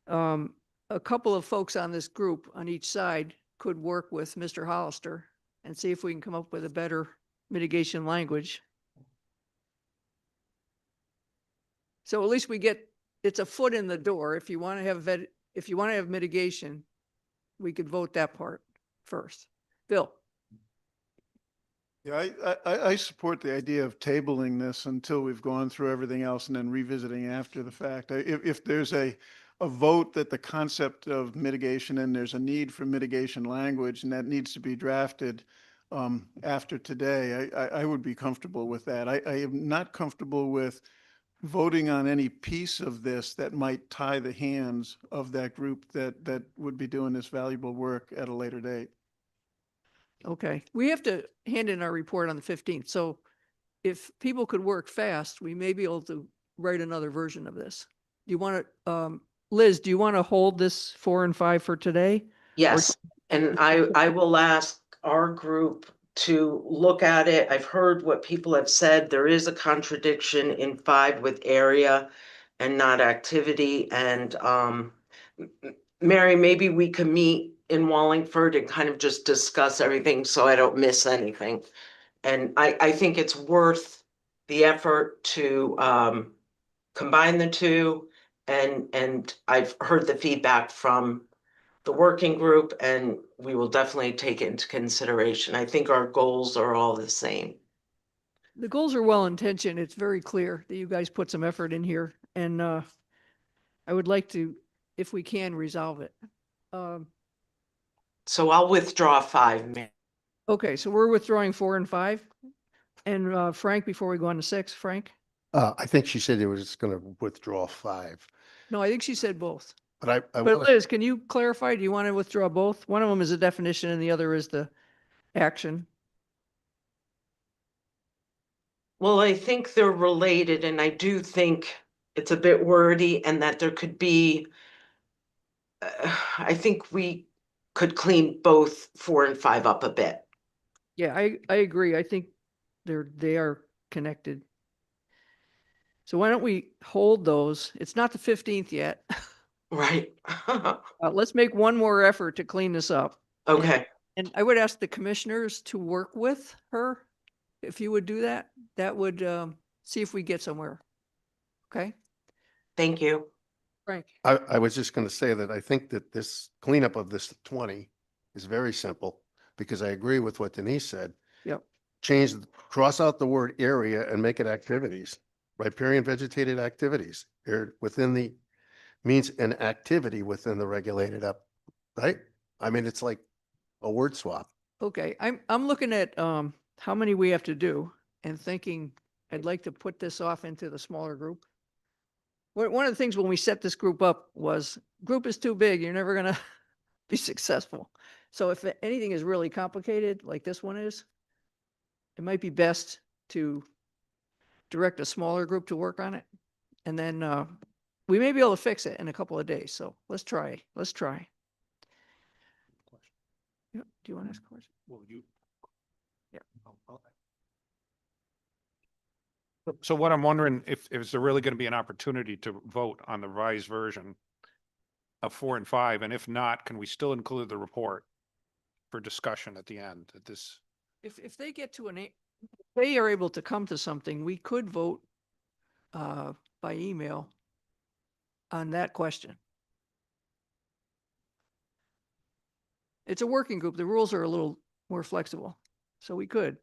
A couple of folks on this group on each side could work with Mr. Hollister and see if we can come up with a better mitigation language. So at least it's a foot in the door. If you want to have mitigation, we could vote that part first. Bill. Yeah, I support the idea of tabling this until we've gone through everything else and then revisiting after the fact. If there's a vote that the concept of mitigation and there's a need for mitigation language and that needs to be drafted after today, I would be comfortable with that. I am not comfortable with voting on any piece of this that might tie the hands of that group that would be doing this valuable work at a later date. Okay, we have to hand in our report on the 15th. So if people could work fast, we may be able to write another version of this. Do you want to, Liz, do you want to hold this 4 and 5 for today? Yes, and I will ask our group to look at it. I've heard what people have said. There is a contradiction in 5 with area and not activity. And Mary, maybe we can meet in Wallingford and kind of just discuss everything so I don't miss anything. And I think it's worth the effort to combine the two. And I've heard the feedback from the working group, and we will definitely take it into consideration. I think our goals are all the same. The goals are well intentioned. It's very clear that you guys put some effort in here, and I would like to, if we can, resolve it. So I'll withdraw 5. Okay, so we're withdrawing 4 and 5. And Frank, before we go on to 6, Frank? I think she said it was going to withdraw 5, No, I think she said both. but I But want Liz, can you clarify? Do you want to withdraw both? One of them is a definition and the other is the action. Well, I think they're related, and I do think it's a bit wordy and that there could be, I think we could clean both 4 and 5 up a bit. Yeah, I agree. I think they are connected. So why don't we hold those? It's not the 15th yet. Right. Let's make one more effort to clean this up. Okay, And I would ask the commissioners to work with her. If you would do that, that would see if we get somewhere. Okay, thank you. Frank? I was just going to say that I think that this cleanup of this 20 is very simple because I agree with what Denise said. Yep. Cross out the word area and make it activities, riparian vegetated activities. Within the, means an activity within the regulated up, right? I mean, it's like a word swap. Okay, I'm looking at how many we have to do and thinking I'd like to put this off into the smaller group. One of the things when we set this group up was group is too big, you're never gonna be successful. So if anything is really complicated, like this one is, it might be best to direct a smaller group to work on it. And then we may be able to fix it in a couple of days. So let's try. Yeah, do you want to ask a question? Well, you. Yeah. So what I'm wondering, if is there really going to be an opportunity to vote on the revised version of 4 and 5? And if not, can we still include the report for discussion at the end at this? If they get to if they are able to come to something, we could vote by email on that question. It's a working group. The rules are a little more flexible, so we could.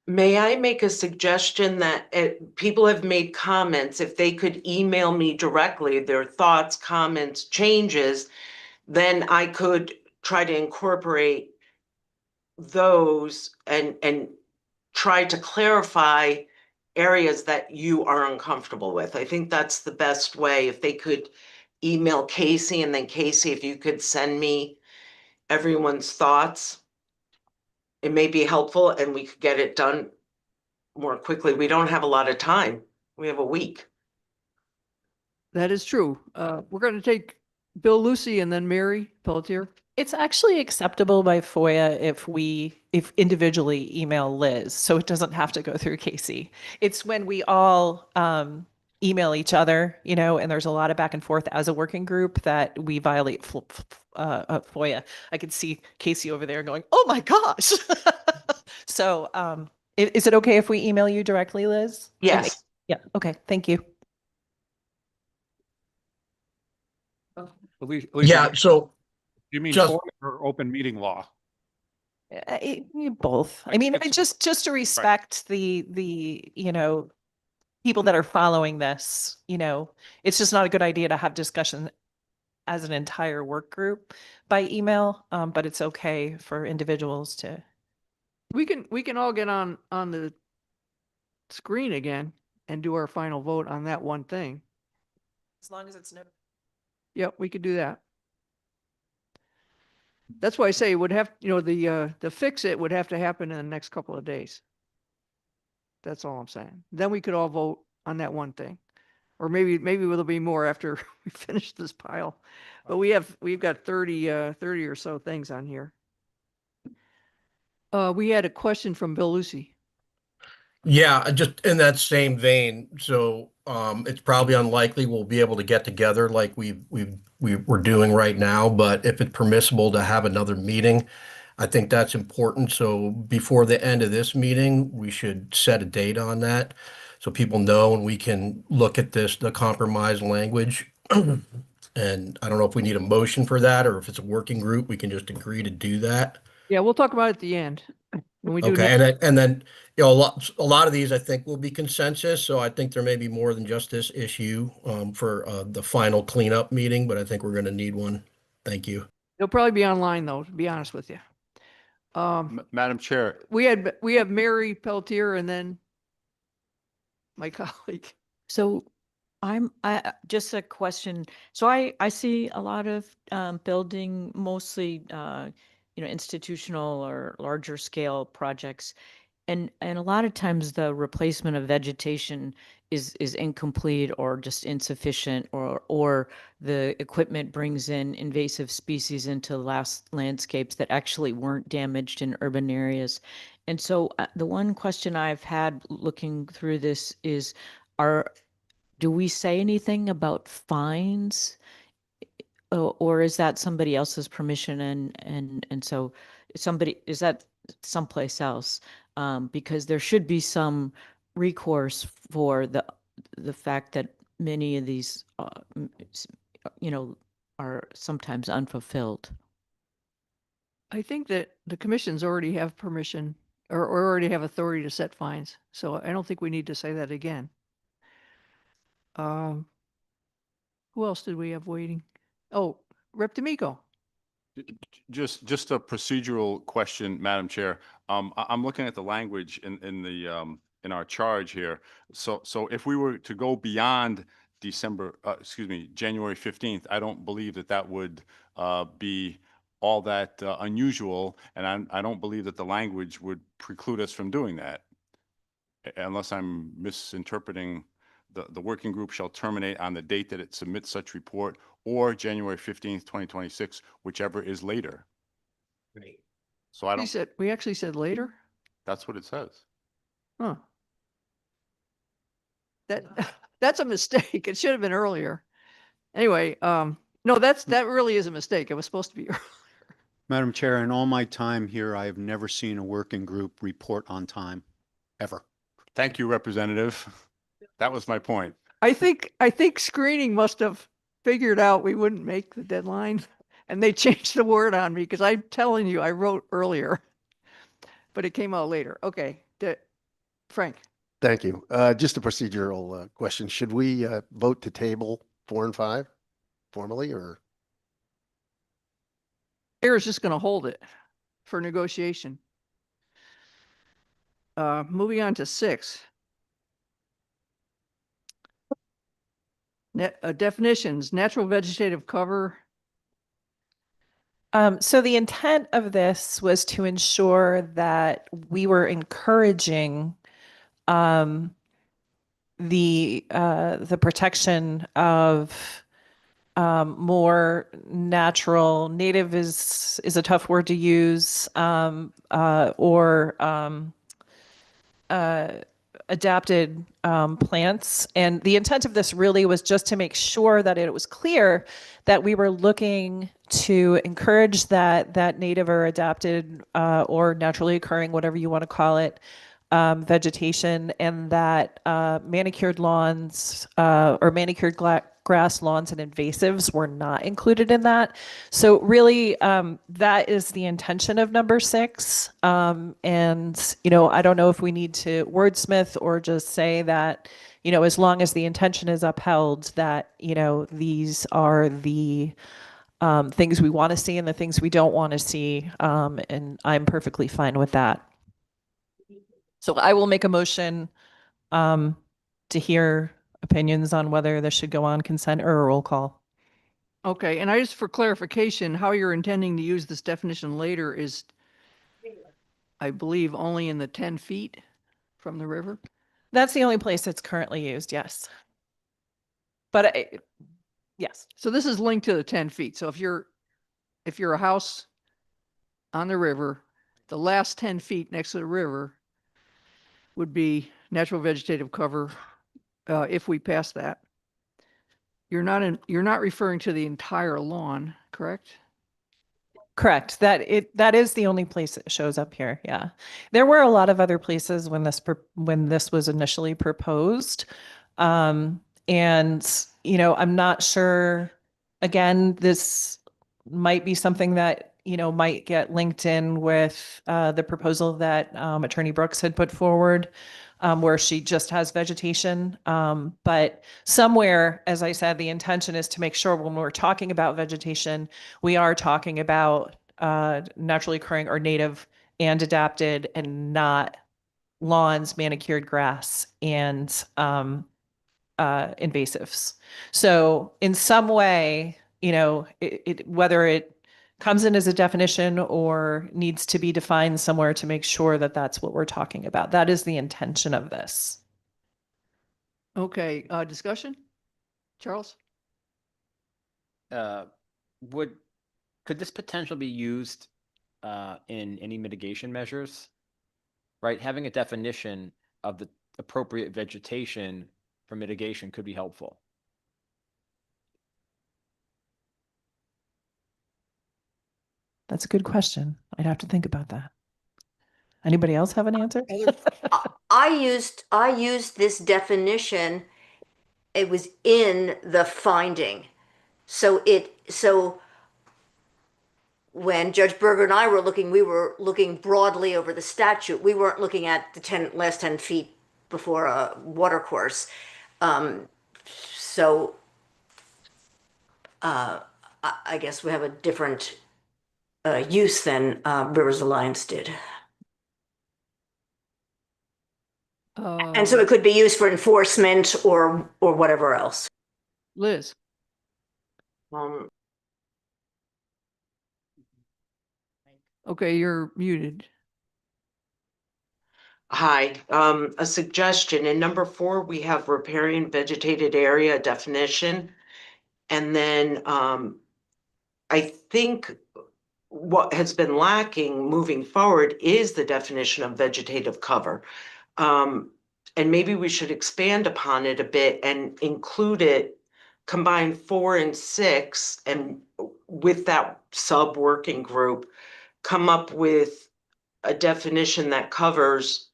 May I make a suggestion that people have made comments, if they could email me directly their thoughts, comments, changes, then I could try to incorporate those and try to clarify areas that you are uncomfortable with. I think that's the best way. If they could email Casey, and then Casey, if you could send me everyone's thoughts, it may be helpful and we could get it done more quickly. We don't have a lot of time. We have a week. That is true. We're going to take Bill Lucy and then Mary Pelletier. It's actually acceptable by FOIA if individually email Liz, so it doesn't have to go through Casey. It's when we all email each other, and there's a lot of back and forth as a working group that we violate FOIA. I could see Casey over there going, "Oh my gosh!" So, is it okay if we email you directly, Liz? Yes. Yeah. Okay. Thank you. At least Yeah, so you mean just- FOIA or open meeting law? Both. I mean, just to respect the, people that are following this, it's just not a good idea to have discussion as an entire work group by email, but it's okay for individuals to. We can all get on the screen again and do our final vote on that one thing. As long as it's no. Yep, we could do that. That's why I say it would have, the fix it would have to happen in the next couple of days. That's all I'm saying. Then we could all vote on that one thing. Or maybe there'll be more after we finish this pile. But we've got 30 or so things on here. We had a question from Bill Lucy. Yeah, just in that same vein. So it's probably unlikely we'll be able to get together like we're doing right now. But if it's permissible to have another meeting, I think that's important. So before the end of this meeting, we should set a date on that so people know and we can look at the compromise language. And I don't know if we need a motion for that or if it's a working group, we can just agree to do that. Yeah, we'll talk about it at the end when we do. Okay, and then a lot of these I think will be consensus. So I think there may be more than just this issue for the final cleanup meeting, but I think we're going to need one. Thank you. It'll probably be online though, to be honest with you. Madam Chair, We have Mary Pelletier and then my colleague. So I just a question. So I see a lot of building, mostly institutional or larger scale projects. And a lot of times the replacement of vegetation is incomplete or just insufficient, or the equipment brings in invasive species into landscapes that actually weren't damaged in urban areas. And so the one question I've had looking through this is, do we say anything about fines? Or is that somebody else's permission and so is that someplace else? Because there should be some recourse for the fact that many of these are sometimes unfulfilled. I think that the commissions already have permission or already have authority to set fines. So I don't think we need to say that again. Who else did we have waiting? Oh, Rep. D'Amico. just a procedural question, Madam Chair. I'm looking at the language in our charge here. So if we were to go beyond January 15th, I don't believe that would be all that unusual, and I don't believe that the language would preclude us from doing that, unless I'm misinterpreting. The working group shall terminate on the date that it submits such report, or January 15th, 2026, whichever is later. Right. So I don't. We actually said later? That's what it says. Huh. That's a mistake. It should have been earlier. Anyway, no, that really is a mistake. It was supposed to be earlier. Madam Chair, in all my time here, I have never seen a working group report on time, ever. Thank you, Representative. That was my point. I think screening must have figured out we wouldn't make the deadline, and they changed the word on me because I'm telling you, I wrote earlier, but it came out later. Okay, Frank. Thank you. Just a procedural question. Should we vote to table 4 and 5 formally, or? Chair is just going to hold it for negotiation. Moving on to 6. Definitions, natural vegetative cover. So the intent of this was to ensure that we were encouraging the protection of more natural, native is a tough word to use, or adapted plants. And the intent of this really was just to make sure that it was clear that we were looking to encourage that native or adapted or naturally occurring, whatever you want to call it, vegetation, and that manicured lawns or manicured grass, lawns, and invasives were not included in that. So really, that is the intention of number 6. And, I don't know if we need to wordsmith or just say that, as long as the intention is upheld, that, these are the things we want to see and the things we don't want to see. And I'm perfectly fine with that. So I will make a motion to hear opinions on whether this should go on consent or a roll call. Okay, and I just for clarification, how you're intending to use this definition later is, I believe, only in the 10 feet from the river? That's the only place it's currently used, yes. But yes. So this is linked to the 10 feet. So if you're a house on the river, the last 10 feet next to the river would be natural vegetative cover if we pass that. You're not referring to the entire lawn, correct? Correct. That is the only place it shows up here. Yeah. There were a lot of other places when this was initially proposed. And I'm not sure, again, this might be something that, might get linked in with the proposal that Attorney Brooks had put forward, where she just has vegetation. But somewhere, as I said, the intention is to make sure when we're talking about vegetation, we are talking about naturally occurring or native and adapted, and not lawns, manicured grass, and invasives. So in some way, whether it comes in as a definition or needs to be defined somewhere to make sure that that's what we're talking about. That is the intention of this. Okay, discussion? Charles? Could this potential be used in any mitigation measures? Right, having a definition of the appropriate vegetation for mitigation could be helpful. That's a good question. I'd have to think about that. Anybody else have an answer? I used this definition. It was in the finding. So when Judge Berger and I were looking, we were looking broadly over the statute. We weren't looking at the last 10 feet before a watercourse. So I guess we have a different use than Rivers Alliance did. And so it could be used for enforcement or whatever else. Liz? Okay, you're muted. Hi, a suggestion. In number 4, we have riparian vegetated area definition. And then I think what has been lacking moving forward is the definition of vegetative cover. And maybe we should expand upon it a bit and include it, combine 4 and 6, and with that sub working group, come up with a definition that covers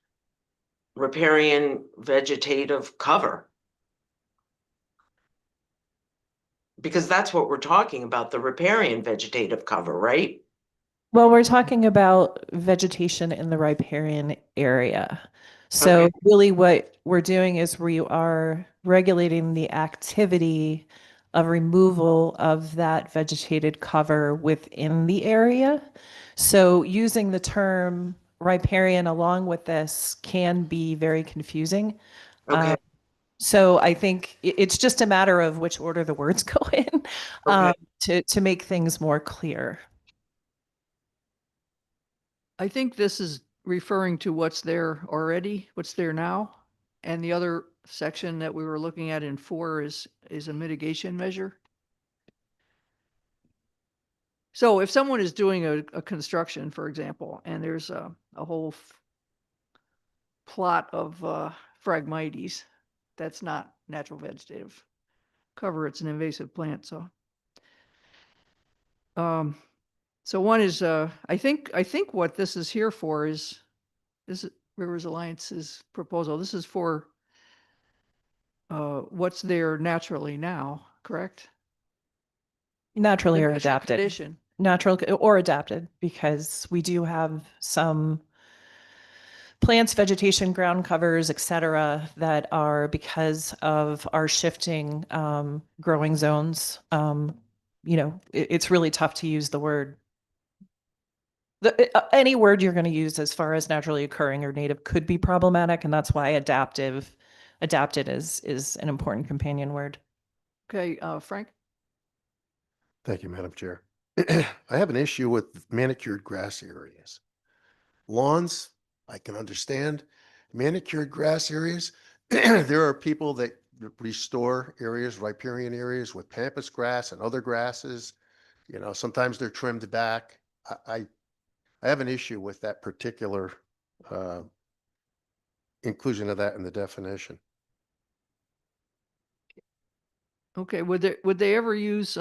riparian vegetative cover. Because that's what we're talking about, the riparian vegetative cover, right? Well, we're talking about vegetation in the riparian area. So Okay. really what we're doing is we are regulating the activity of removal of that vegetated cover within the area. So using the term riparian along with this can be very confusing. Okay. So I think it's just a matter of which order the words go in to make things more clear. I think this is referring to what's there already, what's there now. And the other section that we were looking at in 4 is a mitigation measure. So if someone is doing a construction, for example, and there's a whole plot of Phragmites, that's not natural vegetative cover, it's an invasive plant. So one is I think what this is here for is Rivers Alliance's proposal. This is for what's there naturally now, correct? Naturally The or natural adapted. condition. Natural or adapted, because we do have some plants, vegetation, ground covers, et cetera, that are, because of our shifting growing zones, it's really tough to use the word. Any word you're going to use as far as naturally occurring or native could be problematic, and that's why adapted is an important companion word. Okay, Frank? Thank you, Madam Chair. I have an issue with manicured grass areas. Lawns, I can understand. Manicured grass areas, there are people that restore areas, riparian areas with pampas grass and other grasses. You know, sometimes they're trimmed back. I have an issue with that particular inclusion of that in the definition. Okay, would they ever use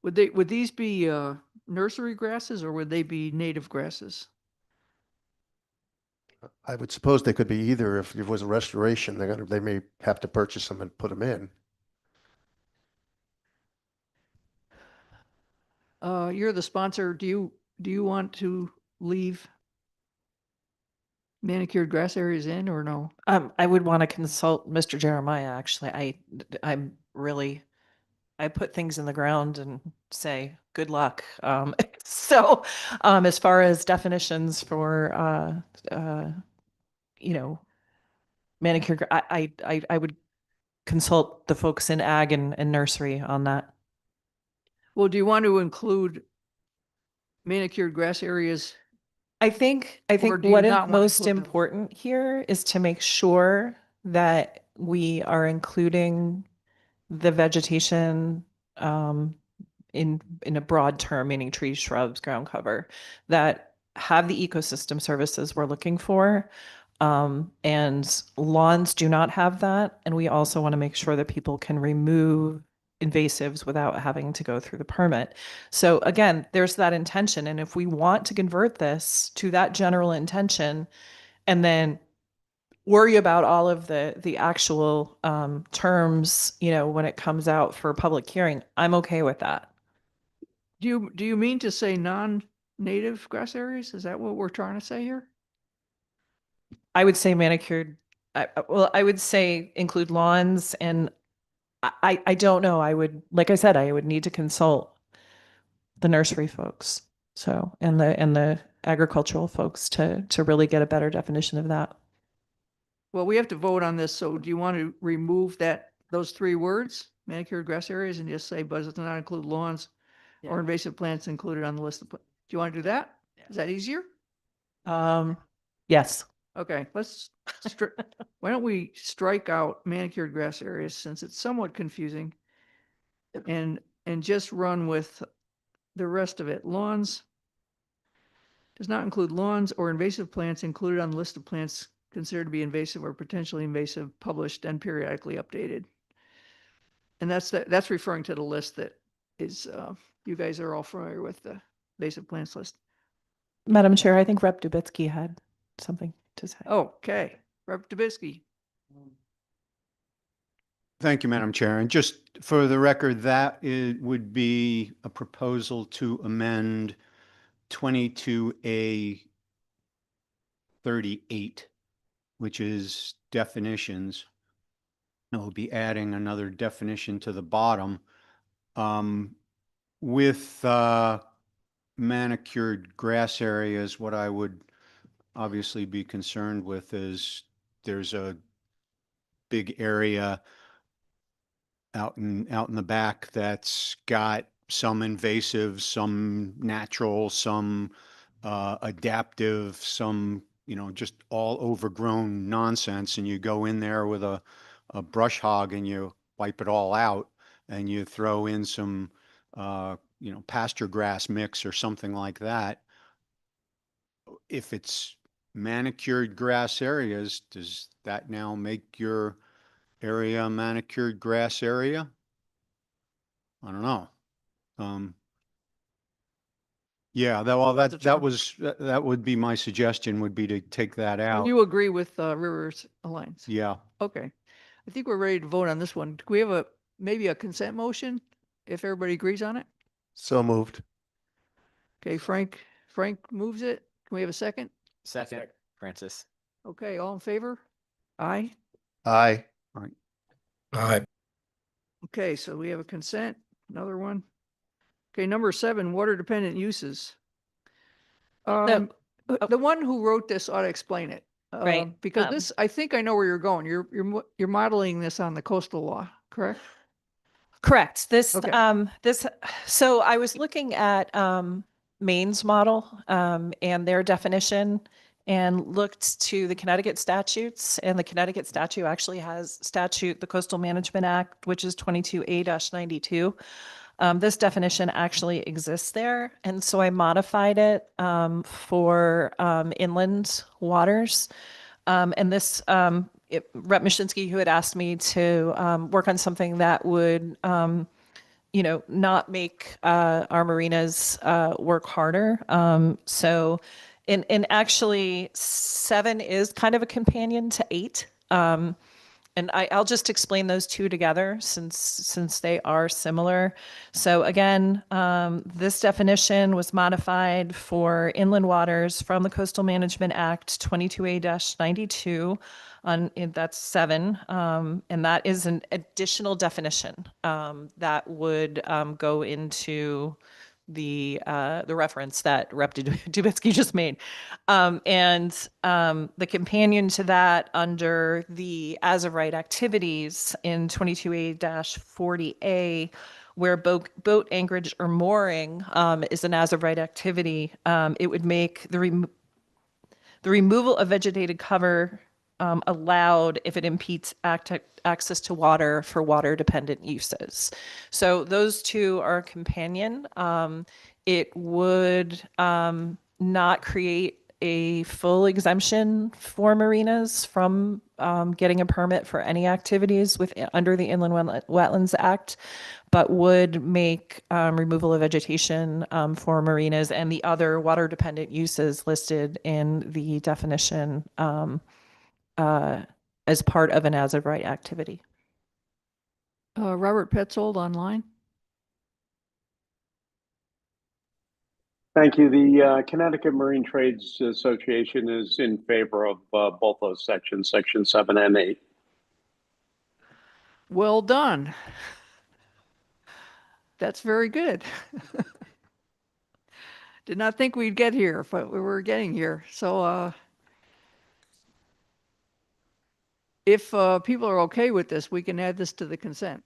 would these be nursery grasses or would they be native grasses? I would suppose they could be either. If it was a restoration, they may have to purchase them and put them in. You're the sponsor. Do you want to leave manicured grass areas in or no? I would want to consult Mr. Jeremiah, actually. I'm really, I put things in the ground and say, good luck. So as far as definitions for, manicured, I would consult the folks in ag and nursery on that. Well, do you want to include manicured grass areas? I think do you what is not want to most include them? important here is to make sure that we are including the vegetation in a broad term, meaning trees, shrubs, ground cover, that have the ecosystem services we're looking for. And lawns do not have that. And we also want to make sure that people can remove invasives without having to go through the permit. So again, there's that intention. And if we want to convert this to that general intention and then worry about all of the actual terms, when it comes out for public hearing, I'm okay with that. Do you mean to say non-native grass areas? Is that what we're trying to say here? I would say manicured. I would say include lawns, and I don't know. Like I said, I would need to consult the nursery folks, so and the agricultural folks to really get a better definition of that. Well, we have to vote on this. So do you want to remove those three words, manicured grass areas, and just say, but does not include lawns or invasive plants included on the list of? Do you want to do that? Is that easier? Yes. Okay, why don't we strike out manicured grass areas since it's somewhat confusing and just run with the rest of it. Lawns does not include lawns or invasive plants included on the list of plants considered to be invasive or potentially invasive, published and periodically updated. And that's referring to the list that is, you guys are all familiar with the invasive plants list. Madam Chair, I think Rep. Dubitsky had something to say. Okay, Rep. Dubitsky. Thank you, Madam Chair. And just for the record, that it would be a proposal to amend 22A 38, which is definitions. And we'll be adding another definition to the bottom. With manicured grass areas, what I would obviously be concerned with is there's a big area out in the back that's got some invasive, some natural, some adaptive, some just all overgrown nonsense, and you go in there with a brush hog and you wipe it all out, and you throw in some pasture grass mix or something like that. If it's manicured grass areas, does that now make your area a manicured grass area? I don't know. Yeah, well, the that term. was, that would be my suggestion, would be to take that And out. you agree with Rivers Alliance? Yeah. Okay. I think we're ready to vote on this one. Do we have maybe a consent motion if everybody agrees on it? So moved. Okay, Frank moves it. Can we have a second? Second, Francis. Okay, all in favor? Aye. Aye. All right. All right. Okay, so we have a consent, another one. Okay, number 7, water dependent uses. The one who wrote this ought to explain it. Right, Because this, I think I know where you're going. You're modeling this on the coastal law, correct? Correct. This, Okay. so I was looking at Maine's model and their definition and looked to the Connecticut statutes, and the Connecticut statute actually has the Coastal Management Act, which is 22A-92. This definition actually exists there, and so I modified it for inland waters. And this, Rep. Mashinsky, who had asked me to work on something that would, not make our marinas work harder. So, and actually, 7 is kind of a companion to 8. And I'll just explain those two together since they are similar. So again, this definition was modified for inland waters from the Coastal Management Act 22A-92. That's 7, and that is an additional definition that would go into the reference that Rep. Dubitsky just made. And the companion to that under the as of right activities in 22A-40A, where boat anchorage or mooring is an as of right activity, it would make the removal of vegetated cover allowed if it impedes access to water for water dependent uses. So those two are a companion. It would not create a full exemption for marinas from getting a permit for any activities under the Inland Wetlands Act, but would make removal of vegetation for marinas and the other water dependent uses listed in the definition as part of an as of right activity. Robert Petzold online. Thank you. The Connecticut Marine Trades Association is in favor of both those sections, section 7 and 8. Well done. That's very good. Did not think we'd get here, but we were getting here. So if people are okay with this, we can add this to the consent.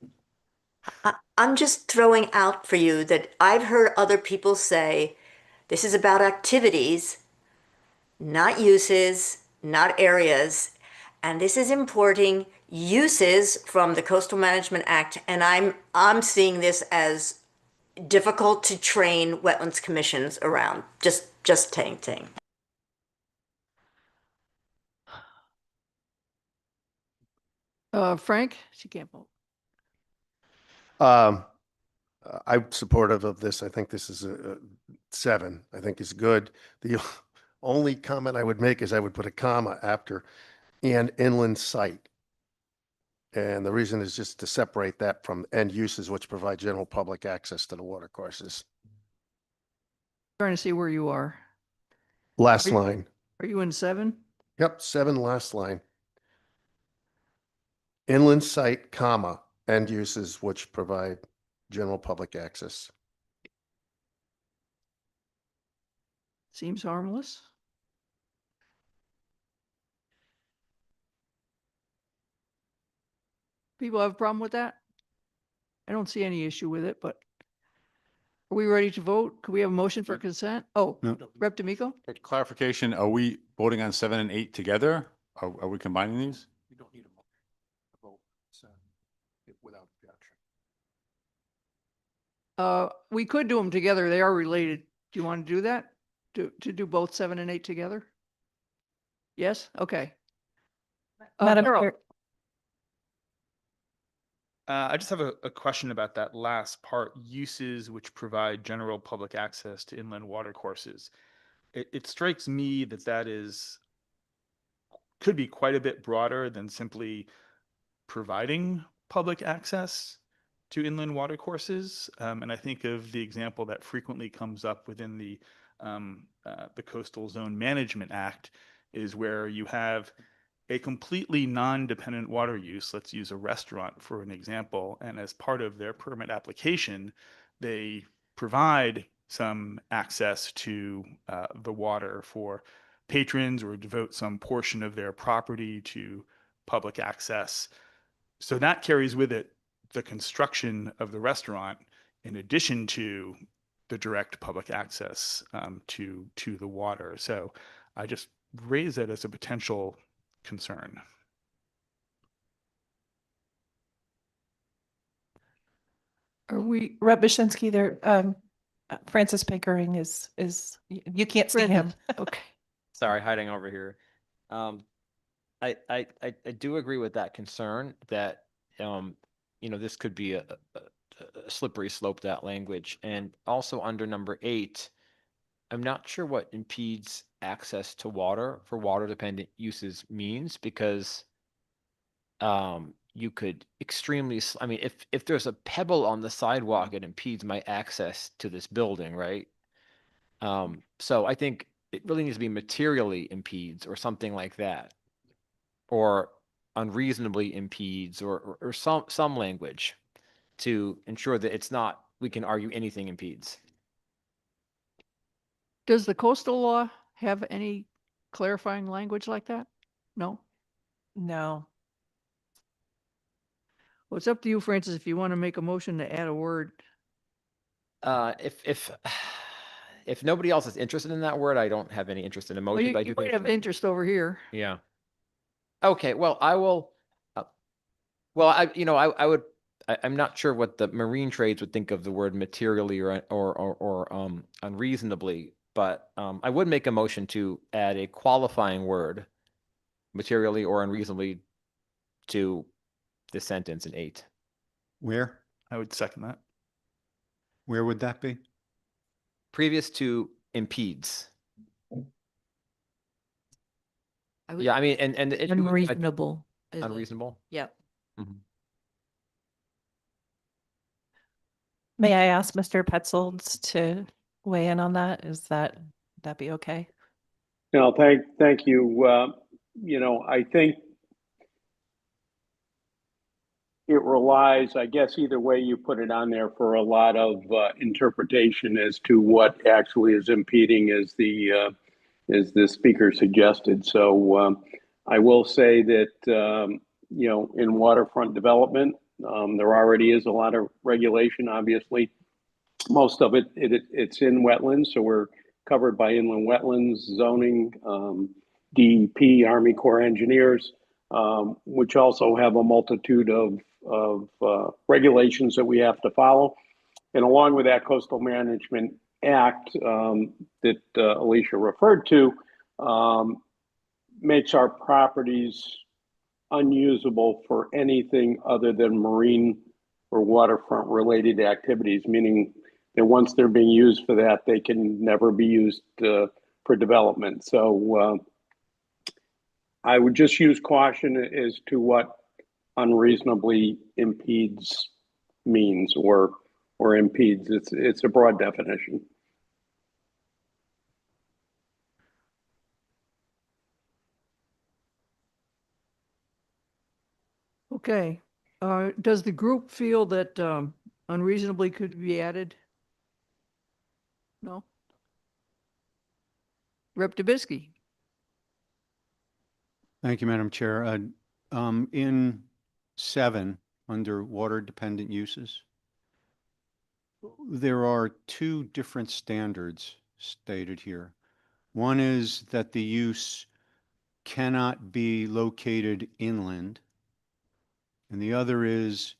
I'm just throwing out for you that I've heard other people say this is about activities, not uses, not areas, and this is importing uses from the Coastal Management Act, and I'm seeing this as difficult to train wetlands commissions around. Just saying. Frank, she can't vote. I'm supportive of this. I think this is a 7. I think is good. The only comment I would make is I would put a comma after and inland site. And the reason is just to separate that from end uses, which provide general public access to the water courses. Trying to see where you are. Last line. Are you in 7? Yep, 7, last line. Inland site, comma, end uses which provide general public access. Seems harmless. People have a problem with that? I don't see any issue with it, but are we ready to vote? Could we have a motion for consent? Oh, No. Rep. D'Amico? Clarification, are we voting on 7 and 8 together? Are we combining these? You don't need a vote without objection. We could do them together. They are related. Do you want to do that? To do both 7 and 8 together? Yes? Okay. Madam Carol. Chair, I just have a question about that last part, uses which provide general public access to inland water courses. It strikes me that could be quite a bit broader than simply providing public access to inland water courses. And I think of the example that frequently comes up within the Coastal Zone Management Act is where you have a completely non-dependent water use. Let's use a restaurant for an example. And as part of their permit application, they provide some access to the water for patrons or devote some portion of their property to public access. So that carries with it the construction of the restaurant in addition to the direct public access to the water. So I just raise it as a potential concern. Are we, Rep. Bashinsky, there, Francis Pickering you can't see him. okay. Sorry, hiding over here. I do agree with that concern that, this could be a slippery slope, that language. And also under number 8, I'm not sure what impedes access to water for water dependent uses means, because you could I mean, if there's a pebble on the sidewalk, it impedes my access to this building, right? So I think it really needs to be materially impedes or something like that, or unreasonably impedes, or some language to ensure that it's not, we can argue anything impedes. Does the coastal law have any clarifying language like that? No? No. Well, it's up to you, Francis, if you want to make a motion to add a word. If if nobody else is interested in that word, I don't have any interest in Well, emotion, but I do you think might have interest over here. yeah. Okay, well, I will, well, I would, I'm not sure what the marine trades would think of the word materially or unreasonably, but I would make a motion to add a qualifying word, materially or unreasonably, to this sentence in 8. Where? I would second that. Where would that be? Previous to impedes. I would- Yeah, I mean, and it Unreasonable. is it? unreasonable. Yep. Mhm. May I ask Mr. Petzold to weigh in on that? That be okay? No, thank you. I think it relies, I guess, either way you put it on there, for a lot of interpretation as to what actually is impeding, as the speaker suggested. So I will say that in waterfront development, there already is a lot of regulation. Obviously, most of it's in wetlands, so we're covered by inland wetlands zoning, DEP, Army Corps of Engineers, which also have a multitude of regulations that we have to follow. And along with that Coastal Management Act that Alicia referred to, makes our properties unusable for anything other than marine or waterfront related activities, meaning that once they're being used for that, they can never be used for development. So I would just use caution as to what unreasonably impedes means, or impedes. It's a broad definition. Okay. Does the group feel that unreasonably could be added? No? Rep. Dubisky? Thank you, Madam Chair. In 7, under water dependent uses, there are 2 different standards stated here. One is that the use cannot be located inland, and the other is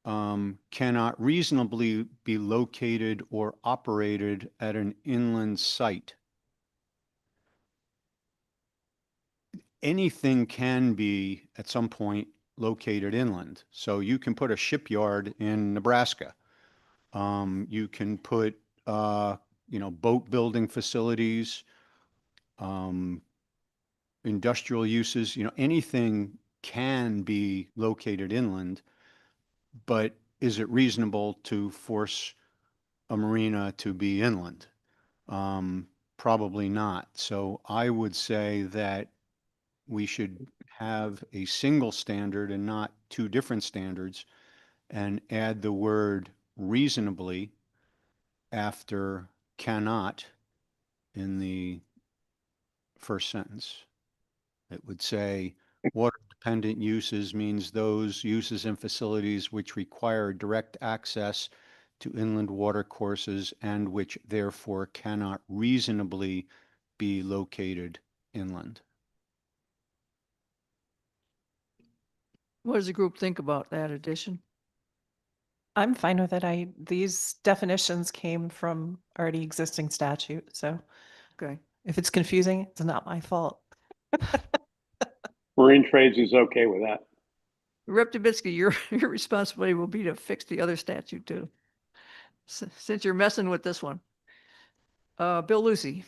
cannot reasonably be located or operated at an inland site. Anything can be, at some point, located inland. So you can put a shipyard in Nebraska. You can put, boat building facilities, industrial uses, anything can be located inland, but is it reasonable to force a marina to be inland? Probably not. So I would say that we should have a single standard and not two different standards, and add the word reasonably after cannot in the first sentence. It would say water dependent uses means those uses and facilities which require direct access to inland water courses and which therefore cannot reasonably be located inland. What does the group think about that addition? I'm fine with it. These definitions came from already existing statute, so Okay. if it's confusing, it's not my fault. Marine Trades is okay with that. Rep. Dubitsky, your responsibility will be to fix the other statute too, since you're messing with this one. Bill Lucy.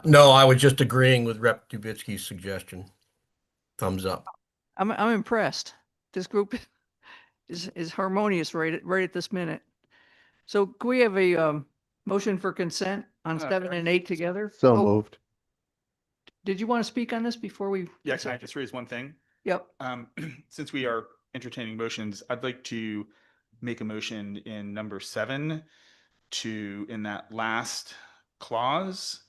No, I was just agreeing with Rep. Dubitsky's suggestion. Thumbs up. I'm impressed. This group is harmonious right at this minute. So can we have a motion for consent on 7 and 8 together? So Oh, moved. did you want to speak on this before we? Yeah, can I just raise one thing? Yep. Since we are entertaining motions, I'd like to make a motion in number 7 to, in that last clause,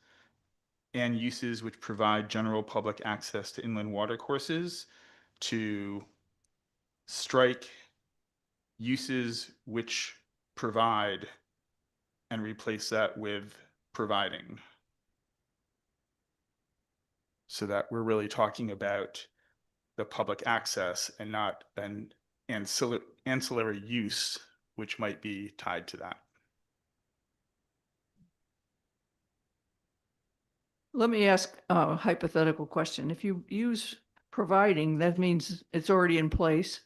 and uses which provide general public access to inland water courses, to strike uses which provide and replace that with providing. So that we're really talking about the public access and not an ancillary use which might be tied to that. Let me ask a hypothetical question. If you use providing, that means it's already in place.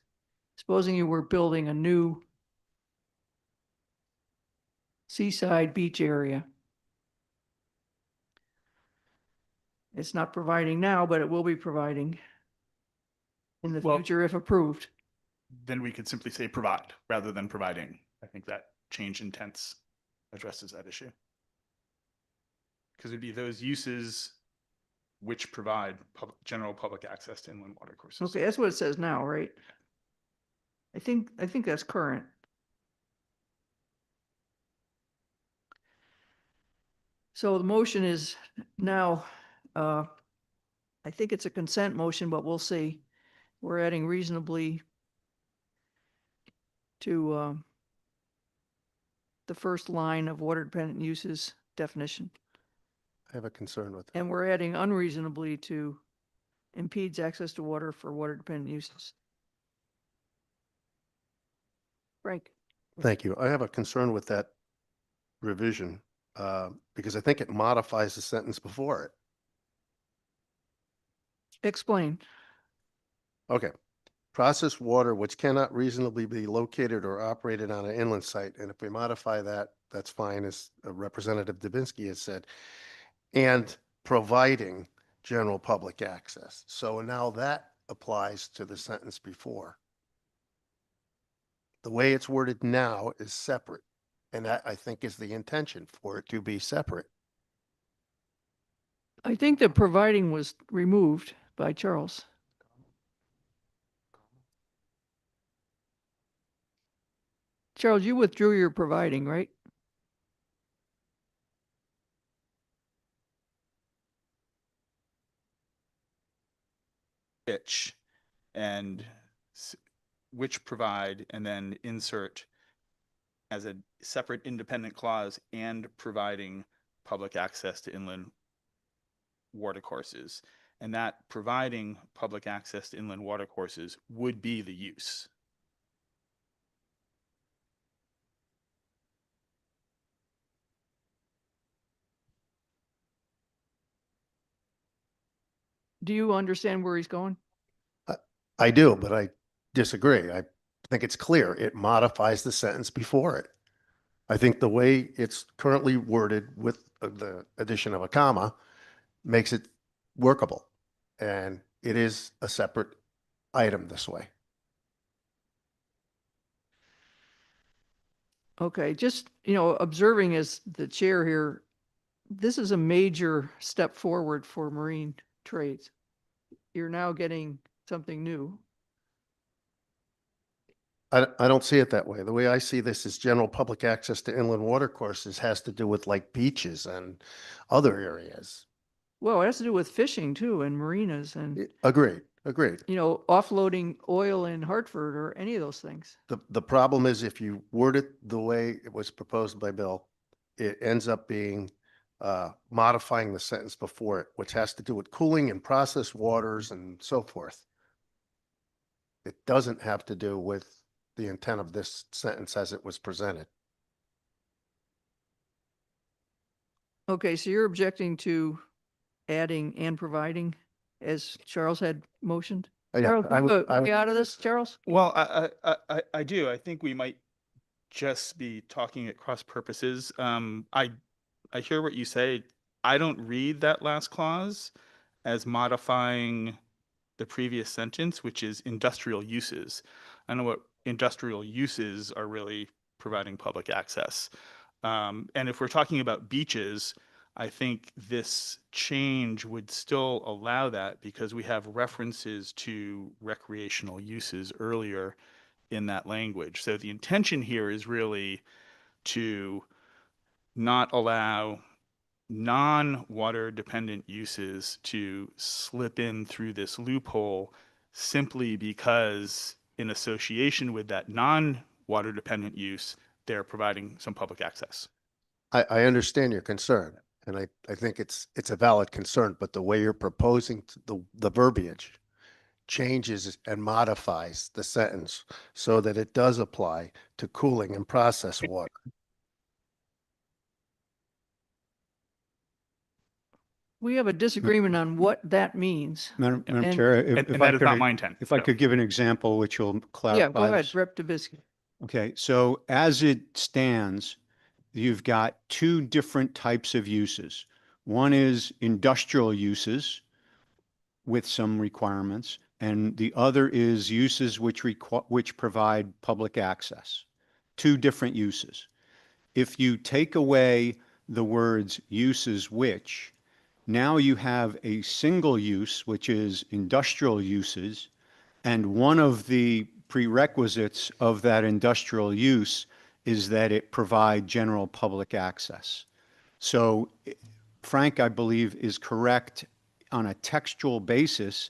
Supposing you were building a new seaside beach area. It's not providing now, but it will be providing in the future if approved. Then we could simply say provide rather than providing. I think that change in tense addresses that issue. Because it'd be those uses which provide general public access to inland water courses. Okay, that's what it says now, right? I think that's current. So the motion is now, I think it's a consent motion, but we'll see. We're adding reasonably to the first line of water dependent uses definition. I have a concern with that. And we're adding unreasonably to impedes access to water for water dependent uses. Frank. Thank you. I have a concern with that revision because I think it modifies the sentence before it. Explain. Okay. Processed water which cannot reasonably be located or operated on an inland site. And if we modify that, that's fine, as Representative Dubinsky has said, and providing general public access. So now that applies to the sentence before. The way it's worded now is separate. And that, I think, is the intention for it to be separate. I think the providing was removed by Charles. Charles, you withdrew your providing, right? Which and which provide, and then insert as a separate independent clause and providing public access to inland water courses. And that providing public access to inland water courses would be the use. Do you understand where he's going? I do, but I disagree. I think it's clear. It modifies the sentence before it. I think the way it's currently worded with the addition of a comma makes it workable. And it is a separate item this way. Okay, just, observing as the chair here, this is a major step forward for marine trades. You're now getting something new. I don't see it that way. The way I see this is general public access to inland water courses has to do with like beaches and other areas. Well, it has to do with fishing too, and marinas and, Agreed, agreed. offloading oil in Hartford or any of those things. The problem is if you word it the way it was proposed by Bill, it ends up being modifying the sentence before it, which has to do with cooling and processed waters and so forth. It doesn't have to do with the intent of this sentence as it was presented. Okay, so you're objecting to adding and providing as Charles had motioned? Yeah, Charles, I you would- a way out of this, Charles? Well, I do. I think we might just be talking at cross purposes. I hear what you say. I don't read that last clause as modifying the previous sentence, which is industrial uses. I know what industrial uses are really providing public access. And if we're talking about beaches, I think this change would still allow that because we have references to recreational uses earlier in that language. So the intention here is really to not allow non-water dependent uses to slip in through this loophole simply because in association with that non-water dependent use, they're providing some public access. I understand your concern, and I think it's a valid concern, but the way you're proposing the verbiage changes and modifies the sentence so that it does apply to cooling and processed water. We have a disagreement on what that means. Madam And- Chair, And if that I is could, not my intent. if I So- could give an example which will clarify. Yeah, go ahead, this. Rep. Dubisky. Okay, so as it stands, you've got two different types of uses. One is industrial uses with some requirements, and the other is uses which provide public access. Two different uses. If you take away the words uses which, now you have a single use, which is industrial uses, and one of the prerequisites of that industrial use is that it provide general public access. So Frank, I believe, is correct on a textual basis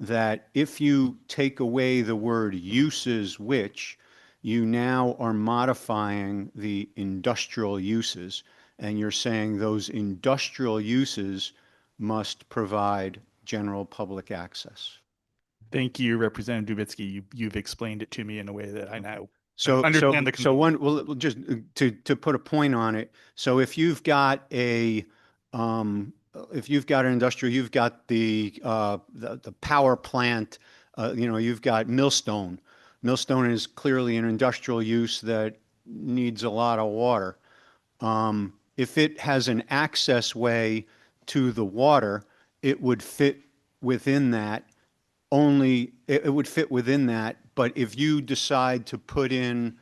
that if you take away the word uses which, you now are modifying the industrial uses, and you're saying those industrial uses must provide general public access. Thank you, Representative Dubitsky. You've explained it to me in a way that I now So, understand the. well, just to put a point on it. So if you've got if you've got an industrial, you've got the power plant, you've got Millstone. Millstone is clearly an industrial use that needs a lot of water. If it has an access way to the water, it would fit within that. It would fit within that, but if you decide to put in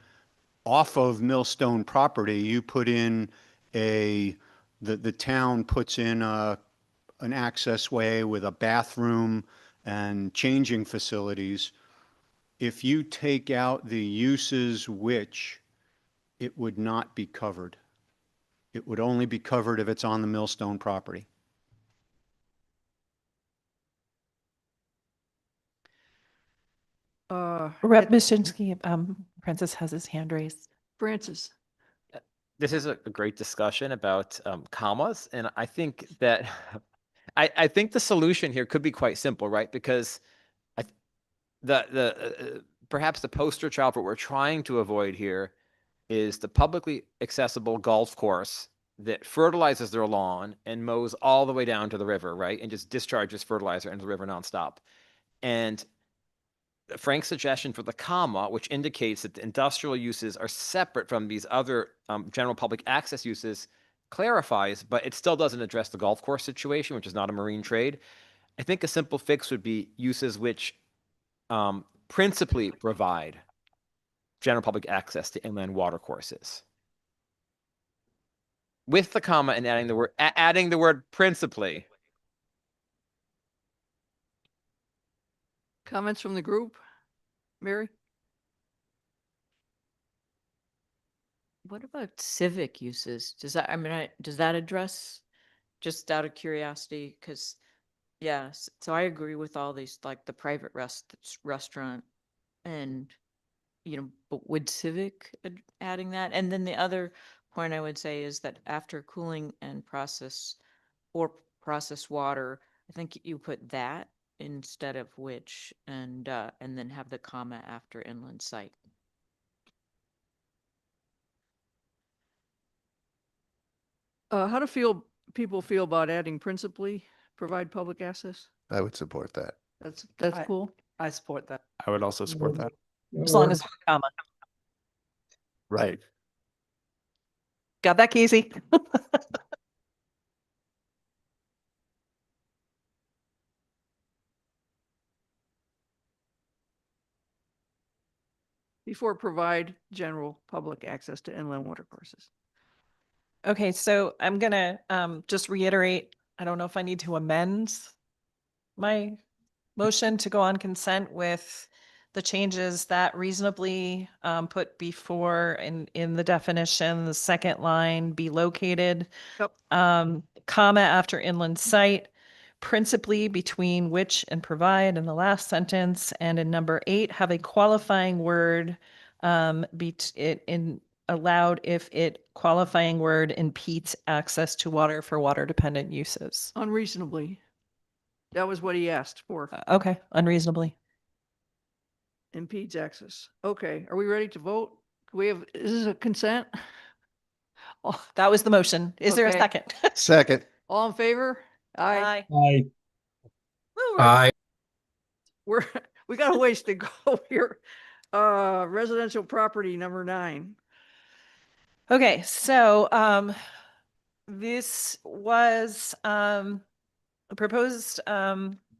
off of Millstone property, you put in the town puts in an access way with a bathroom and changing facilities. If you take out the uses which, it would not be covered. It would only be covered if it's on the Millstone property. Rep. Mishinsky, Francis has his hand raised. Francis. This is a great discussion about commas, and I think that I think the solution here could be quite simple, right? Because perhaps the poster child what we're trying to avoid here is the publicly accessible golf course that fertilizes their lawn and mows all the way down to the river, right? And just discharges fertilizer into the river nonstop. And Frank's suggestion for the comma, which indicates that the industrial uses are separate from these other general public access uses, clarifies, but it still doesn't address the golf course situation, which is not a marine trade. I think a simple fix would be uses which principally provide general public access to inland water courses. With the comma and adding the word principally. Comments from the group? Mary? What about civic uses? Does that, I mean, does that address, just out of curiosity? Because, yes, so I agree with all these, like the private restaurant and, you know, but would civic adding that? And then the other point I would say is that after cooling and process water, I think you put that instead of which, and then have the comma after inland site. How do people feel about adding principally provide public access? I would support that. That's cool. I support that. I would also support that. As long as comma. Right. Got that, Casey? Before provide general public access to inland water courses. Okay, so I'm gonna just reiterate, I don't know if I need to amend my motion to go on consent with the changes that reasonably put before in the definition, the second line, be located. Yep. Comma after inland site, principally between which and provide in the last sentence, and in number 8, have a qualifying word allowed if it qualifying word impedes access to water for water dependent uses. Unreasonably. That was what he asked for. Okay, unreasonably. Impedes access. Okay, are we ready to vote? Is this a consent? Oh, that was the motion. Is there a Okay. second? Second. All in favor? Aye. Aye. Aye. We got a ways to go here. Residential property number 9. Okay, so this was proposed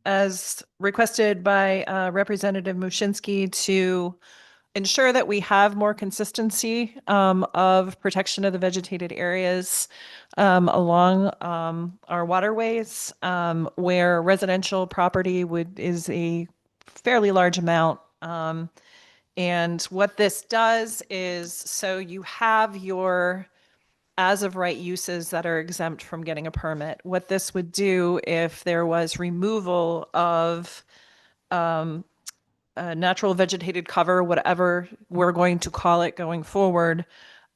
as requested by Representative Mushinsky to ensure that we have more consistency of protection of the vegetated areas along our waterways, where residential property is a fairly large amount. And what this does is, so you have your as of right uses that are exempt from getting a permit. What this would do if there was removal of natural vegetated cover, whatever we're going to call it going forward,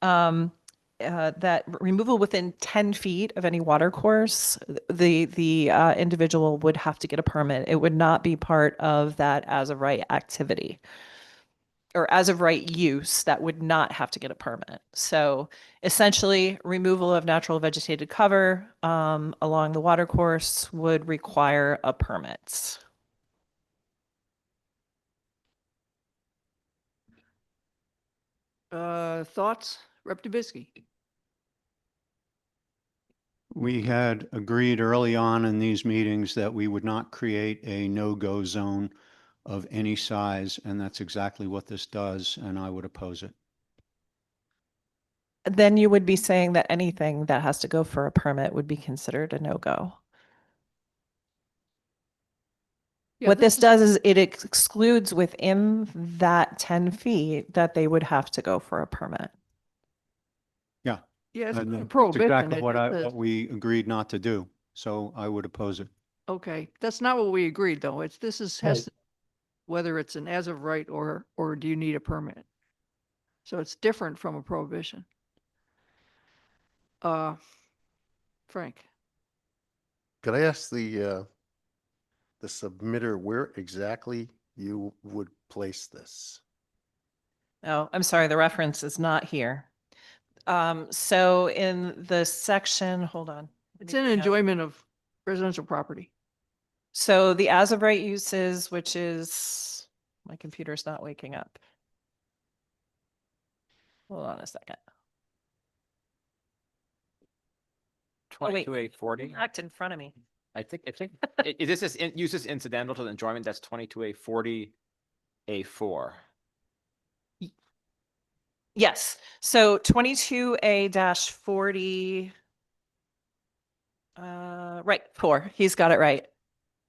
that removal within 10 feet of any water course, the individual would have to get a permit. It would not be part of that as of right activity or as of right use that would not have to get a permit. So essentially, removal of natural vegetated cover along the water course would require a permit. Thoughts? Rep. Dubitsky. We had agreed early on in these meetings that we would not create a no-go zone of any size, and that's exactly what this does, and I would oppose it. Then you would be saying that anything that has to go for a permit would be considered a no-go. Yeah, What this does is it excludes within that 10 feet that they would have to go for a permit. Yeah. Yeah, it's And a that's prohibition. exactly It what is what we agreed not to do, so I would oppose it. Okay, that's not what we agreed, though. Whether it's an as of right or do you need a permit? So it's different from a prohibition. Frank. Could I ask the submitter where exactly you would place this? Oh, I'm sorry, the reference is not here. So in the section, hold on. It's in enjoyment of residential property. So the as of right uses, which is My computer's not waking up. Hold on a second. Oh, wait. 22A40. Act in front of me. I think, is this uses incidental to the enjoyment? That's 22A40A4. Yes. So 22A-40. Right, 4. He's got it right.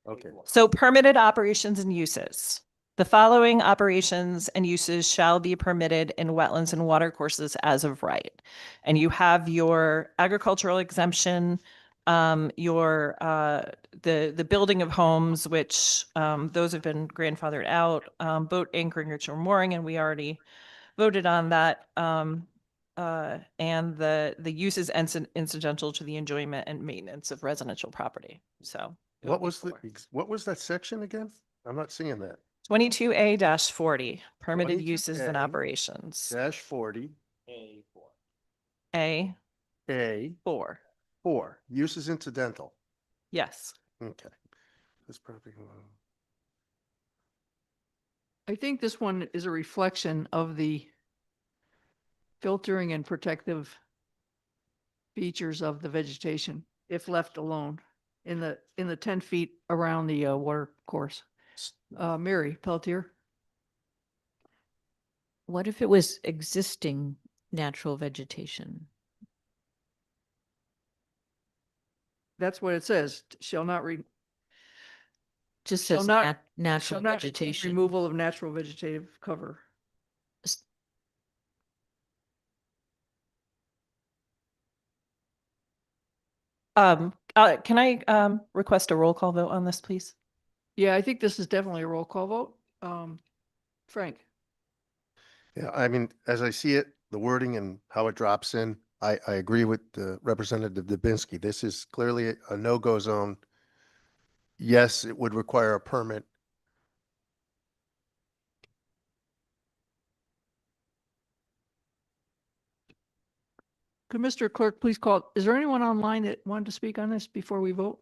Okay. So permitted operations and uses. The following operations and uses shall be permitted in wetlands and watercourses as of right. And you have your agricultural exemption, your the building of homes, which those have been grandfathered out, boat anchoring or mooring, and we already voted on that. And the uses incidental to the enjoyment and maintenance of residential property. So What was that section again? I'm not seeing that. 22A-40, permitted uses and 22A operations. -40 A4. A4, uses incidental. Yes. Okay. This property. I think this one is a reflection of the filtering and protective features of the vegetation, if left alone, in the 10 feet around the water course. Mary Pelletier. What if it was existing natural vegetation? That's what it says. Shall not Just shall says not nat- natural shall not vegetation. removal of natural vegetative cover. Can I request a roll call vote on this, please? Yeah, I think this is definitely a roll call vote. Frank. Yeah, I mean, as I see it, the wording and how it drops in, I agree with Representative Dubinsky. This is clearly a no-go zone. Yes, it would require a permit. Could Mr. Clerk please call, is there anyone online that wanted to speak on this before we vote?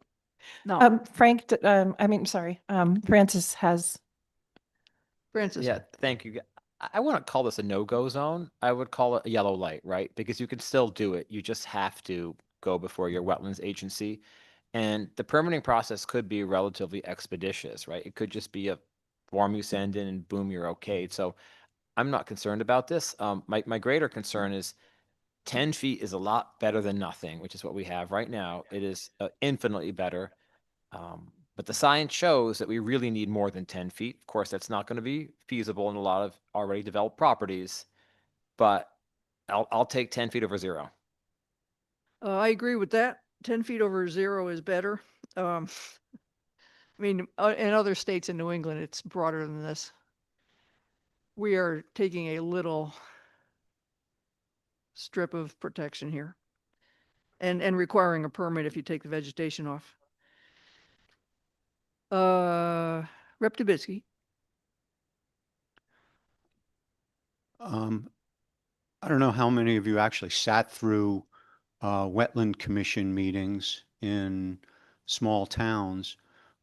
No. Frank, Francis has. Francis. Yeah, thank you. I wouldn't call this a no-go zone. I would call it a yellow light, right? Because you can still do it. You just have to go before your wetlands agency. And the permitting process could be relatively expeditious, right? It could just be a form you send in and boom, you're okay. So I'm not concerned about this. My greater concern is 10 feet is a lot better than nothing, which is what we have right now. It is infinitely better. But the science shows that we really need more than 10 feet. Of course, that's not going to be feasible in a lot of already developed properties, but I'll take 10 feet over 0. I agree with that. 10 feet over 0 is better. I mean, in other states in New England, it's broader than this. We are taking a little strip of protection here and requiring a permit if you take the vegetation off. Rep. Dubinsky. I don't know how many of you actually sat through wetland commission meetings in small towns,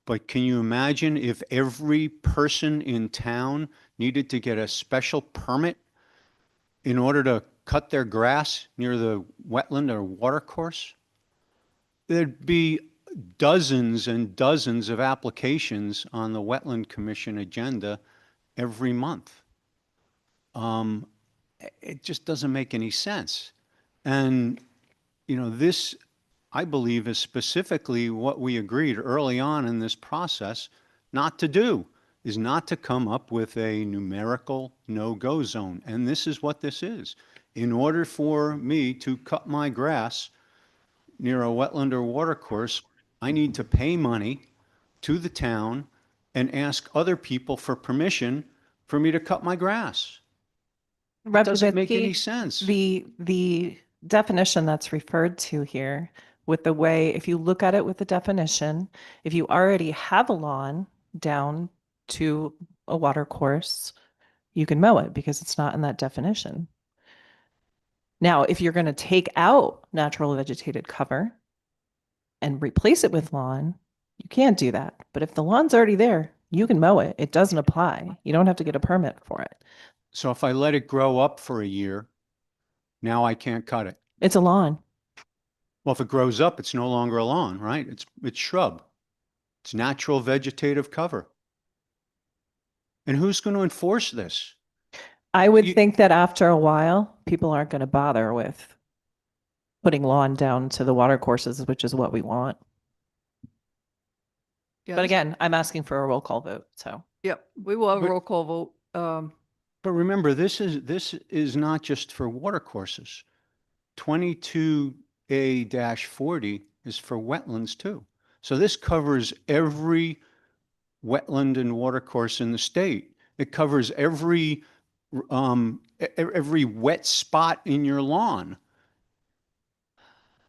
but can you imagine if every person in town needed to get a special permit in order to cut their grass near the wetland or watercourse? There'd be dozens and dozens of applications on the Wetland Commission agenda every month. It just doesn't make any sense. And, you know, this, I believe, is specifically what we agreed early on in this process not to do, is not to come up with a numerical no-go zone. And this is what this is. In order for me to cut my grass near a wetland or watercourse, I need to pay money to the town and ask other people for permission for me to cut my grass. It doesn't make any sense. The definition that's referred to here with the way, if you look at it with the definition, if you already have a lawn down to a water course, you can mow it because it's not in that definition. Now, if you're going to take out natural vegetated cover and replace it with lawn, you can't do that. But if the lawn's already there, you can mow it. It doesn't apply. You don't have to get a permit for it. So if I let it grow up for a year, now I can't cut it. It's a lawn. Well, if it grows up, it's no longer a lawn, right? It's shrub. It's natural vegetative cover. And who's going to enforce this? I would You- think that after a while, people aren't going to bother with putting lawn down to the water courses, which is what we want. Yeah, But this- again, I'm asking for a roll call vote, so. Yep, we will have a But- roll call vote. But remember, this is not just for water courses. 22A-40 is for wetlands too. So this covers every wetland and water course in the state. It covers every wet spot in your lawn.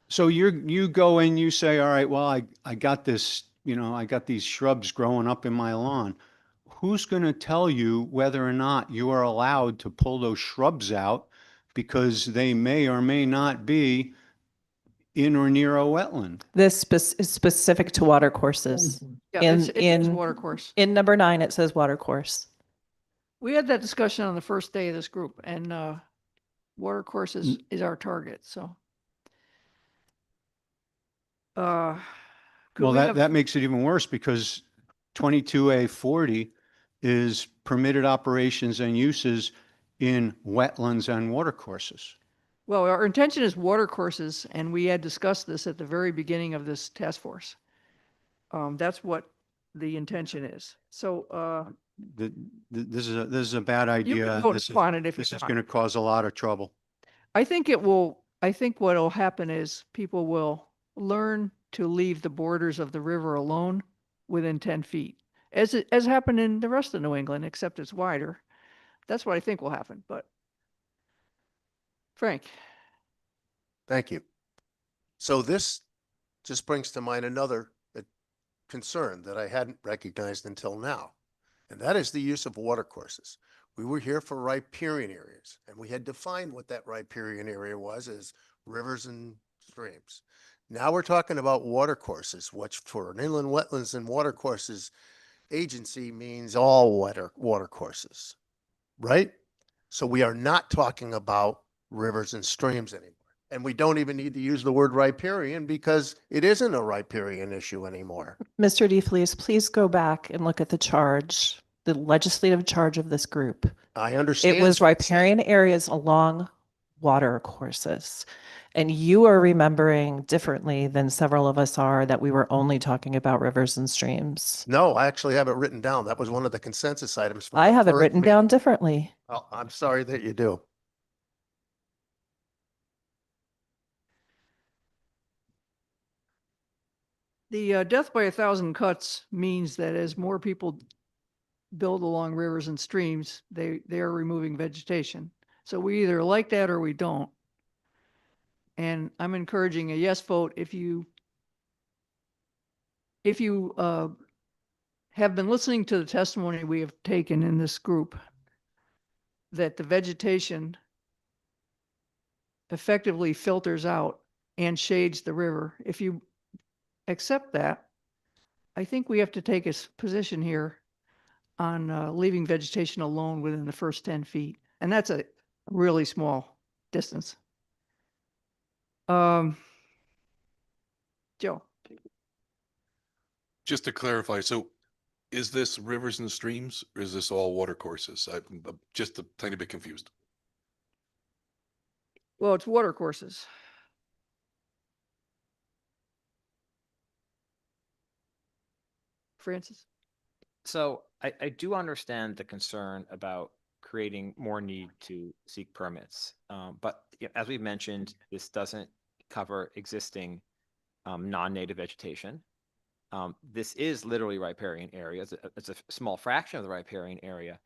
So you go and you say, all right, well, I got this, I got these shrubs growing up in my lawn. Who's going to tell you whether or not you are allowed to pull those shrubs out because they may or may not be in or near a wetland? This is specific to water courses. Yeah, In, it is in, water course. in number 9, it says water course. We had that discussion on the first day of this group, and water courses is our target, so. Could Well, we that, have- that makes it even worse because 22A-40 is permitted operations and uses in wetlands and water courses. Well, our intention is water courses, and we had discussed this at the very beginning of this task force. That's what the intention is. So This is a bad you idea. can vote This is- upon it if you This is want. going to cause a lot of trouble. I think what will happen is people will learn to leave the borders of the river alone within 10 feet, as happened in the rest of New England, except it's wider. That's what I think will happen, but Frank. Thank you. So this just brings to mind another concern that I hadn't recognized until now, and that is the use of water courses. We were here for riparian areas, and we had defined what that riparian area was as rivers and streams. Now we're talking about water courses, which for an inland wetlands and water courses agency means all water courses, right? So we are not talking about rivers and streams anymore. And we don't even need to use the word riparian because it isn't a riparian issue anymore. Mr. DeFelice, please go back and look at the charge, the legislative charge of this group. I understand. It was riparian areas along water courses. And you are remembering differently than several of us are that we were only talking about rivers and streams. No, I actually have it written down. That was one of the consensus items. from I the have it first written meeting. down differently. Well, I'm sorry that you do. The death by 1,000 cuts means that as more people build along rivers and streams, they are removing vegetation. So we either like that or we don't. And I'm encouraging a yes vote if you have been listening to the testimony we have taken in this group, that the vegetation effectively filters out and shades the river. If you accept that, I think we have to take a position here on leaving vegetation alone within the first 10 feet. And that's a really small distance. Joe. Just to clarify, so is this rivers and streams or is this all water courses? I'm just a tiny bit confused. Well, it's water courses. Francis? So I do understand the concern about creating more need to seek permits. But as we've mentioned, this doesn't cover existing non-native vegetation. This is literally riparian areas. It's a small fraction of the riparian area.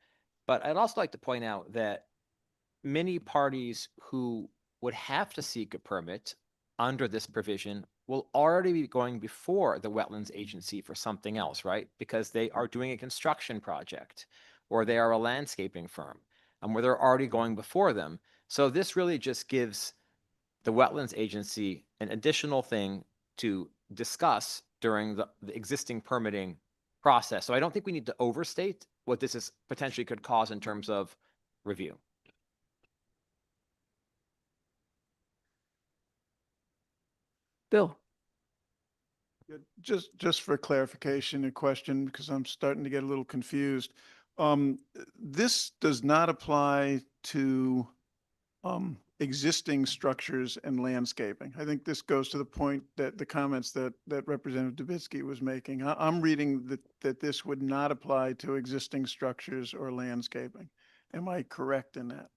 But I'd also like to point out that many parties who would have to seek a permit under this provision will already be going before the wetlands agency for something else, right? Because they are doing a construction project or they are a landscaping firm where they're already going before them. So this really just gives the wetlands agency an additional thing to discuss during the existing permitting process. So I don't think we need to overstate what this is potentially could cause in terms of review. Bill, Just for clarification, a question, because I'm starting to get a little confused. This does not apply to existing structures and landscaping. I think this goes to the point that the comments that Representative Dubitsky was making. I'm reading that this would not apply to existing structures or landscaping. Am I correct in that?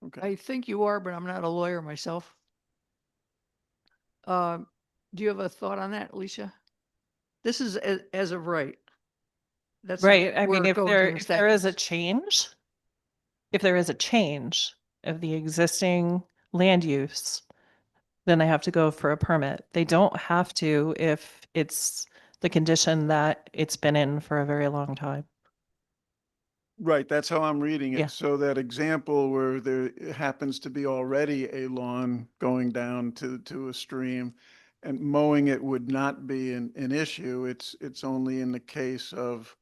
Okay. I think you are, but I'm not a lawyer myself. Do you have a thought on that, Alicia? This is as of right. That's Right. I where mean, it if goes there in the if there is a statutes. change, if there is a change of the existing land use, then they have to go for a permit. They don't have to if it's the condition that it's been in for a very long time. Right, that's how I'm reading Yeah. it. So that example where there happens to be already a lawn going down to a stream and mowing it would not be an issue. It's only in the case of,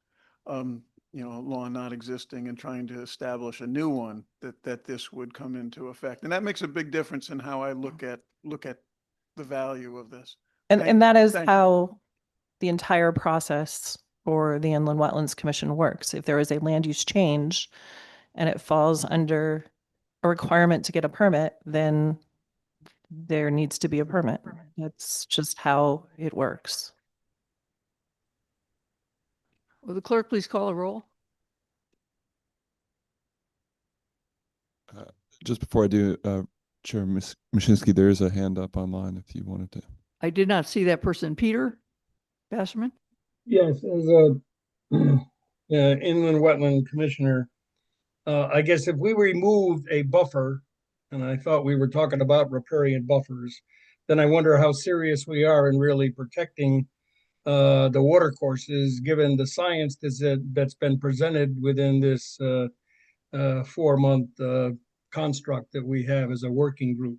lawn not existing and trying to establish a new one that this would come into effect. And that makes a big difference in how I look at the value of this. And that is thank you. how the entire process for the Inland Wetlands Commission works. If there is a land use change and it falls under a requirement to get a permit, then there needs to be a permit. That's just how it works. Will the clerk please call a roll? Just before I do, Chair Mashinsky, there is a hand up online if you wanted to. I did not see that person. Peter Basserman? Yes, as a inland wetland commissioner, I guess if we removed a buffer, and I thought we were talking about riparian buffers, then I wonder how serious we are in really protecting the watercourses, given the science that's been presented within this 4-month construct that we have as a working group.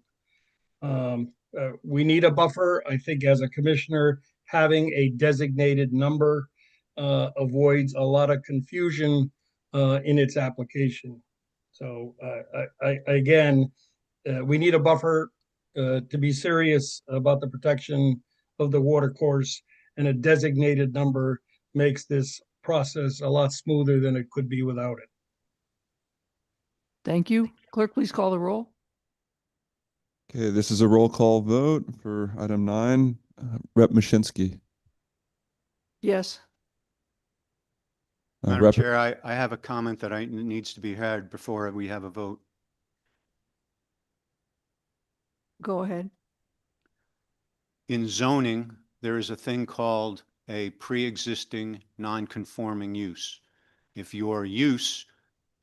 We need a buffer. I think as a commissioner, having a designated number avoids a lot of confusion in its application. So again, we need a buffer to be serious about the protection of the watercourse, and a designated number makes this process a lot smoother than it could be without it. Thank you. Clerk, please call the roll. Okay, this is a roll call vote for item 9. Rep Mashinsky. Yes. Madam Chair, I have a comment that needs to be heard before we have a vote. Go ahead. In zoning, there is a thing called a pre-existing non-conforming use. If your use,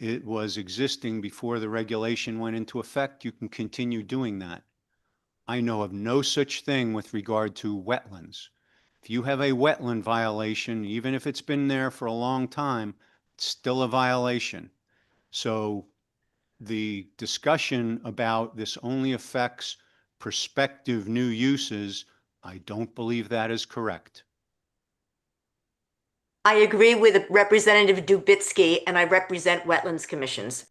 it was existing before the regulation went into effect, you can continue doing that. I know of no such thing with regard to wetlands. If you have a wetland violation, even if it's been there for a long time, it's still a violation. So the discussion about this only affects prospective new uses, I don't believe that is correct. I agree with Representative Dubitsky, and I represent wetlands commissions.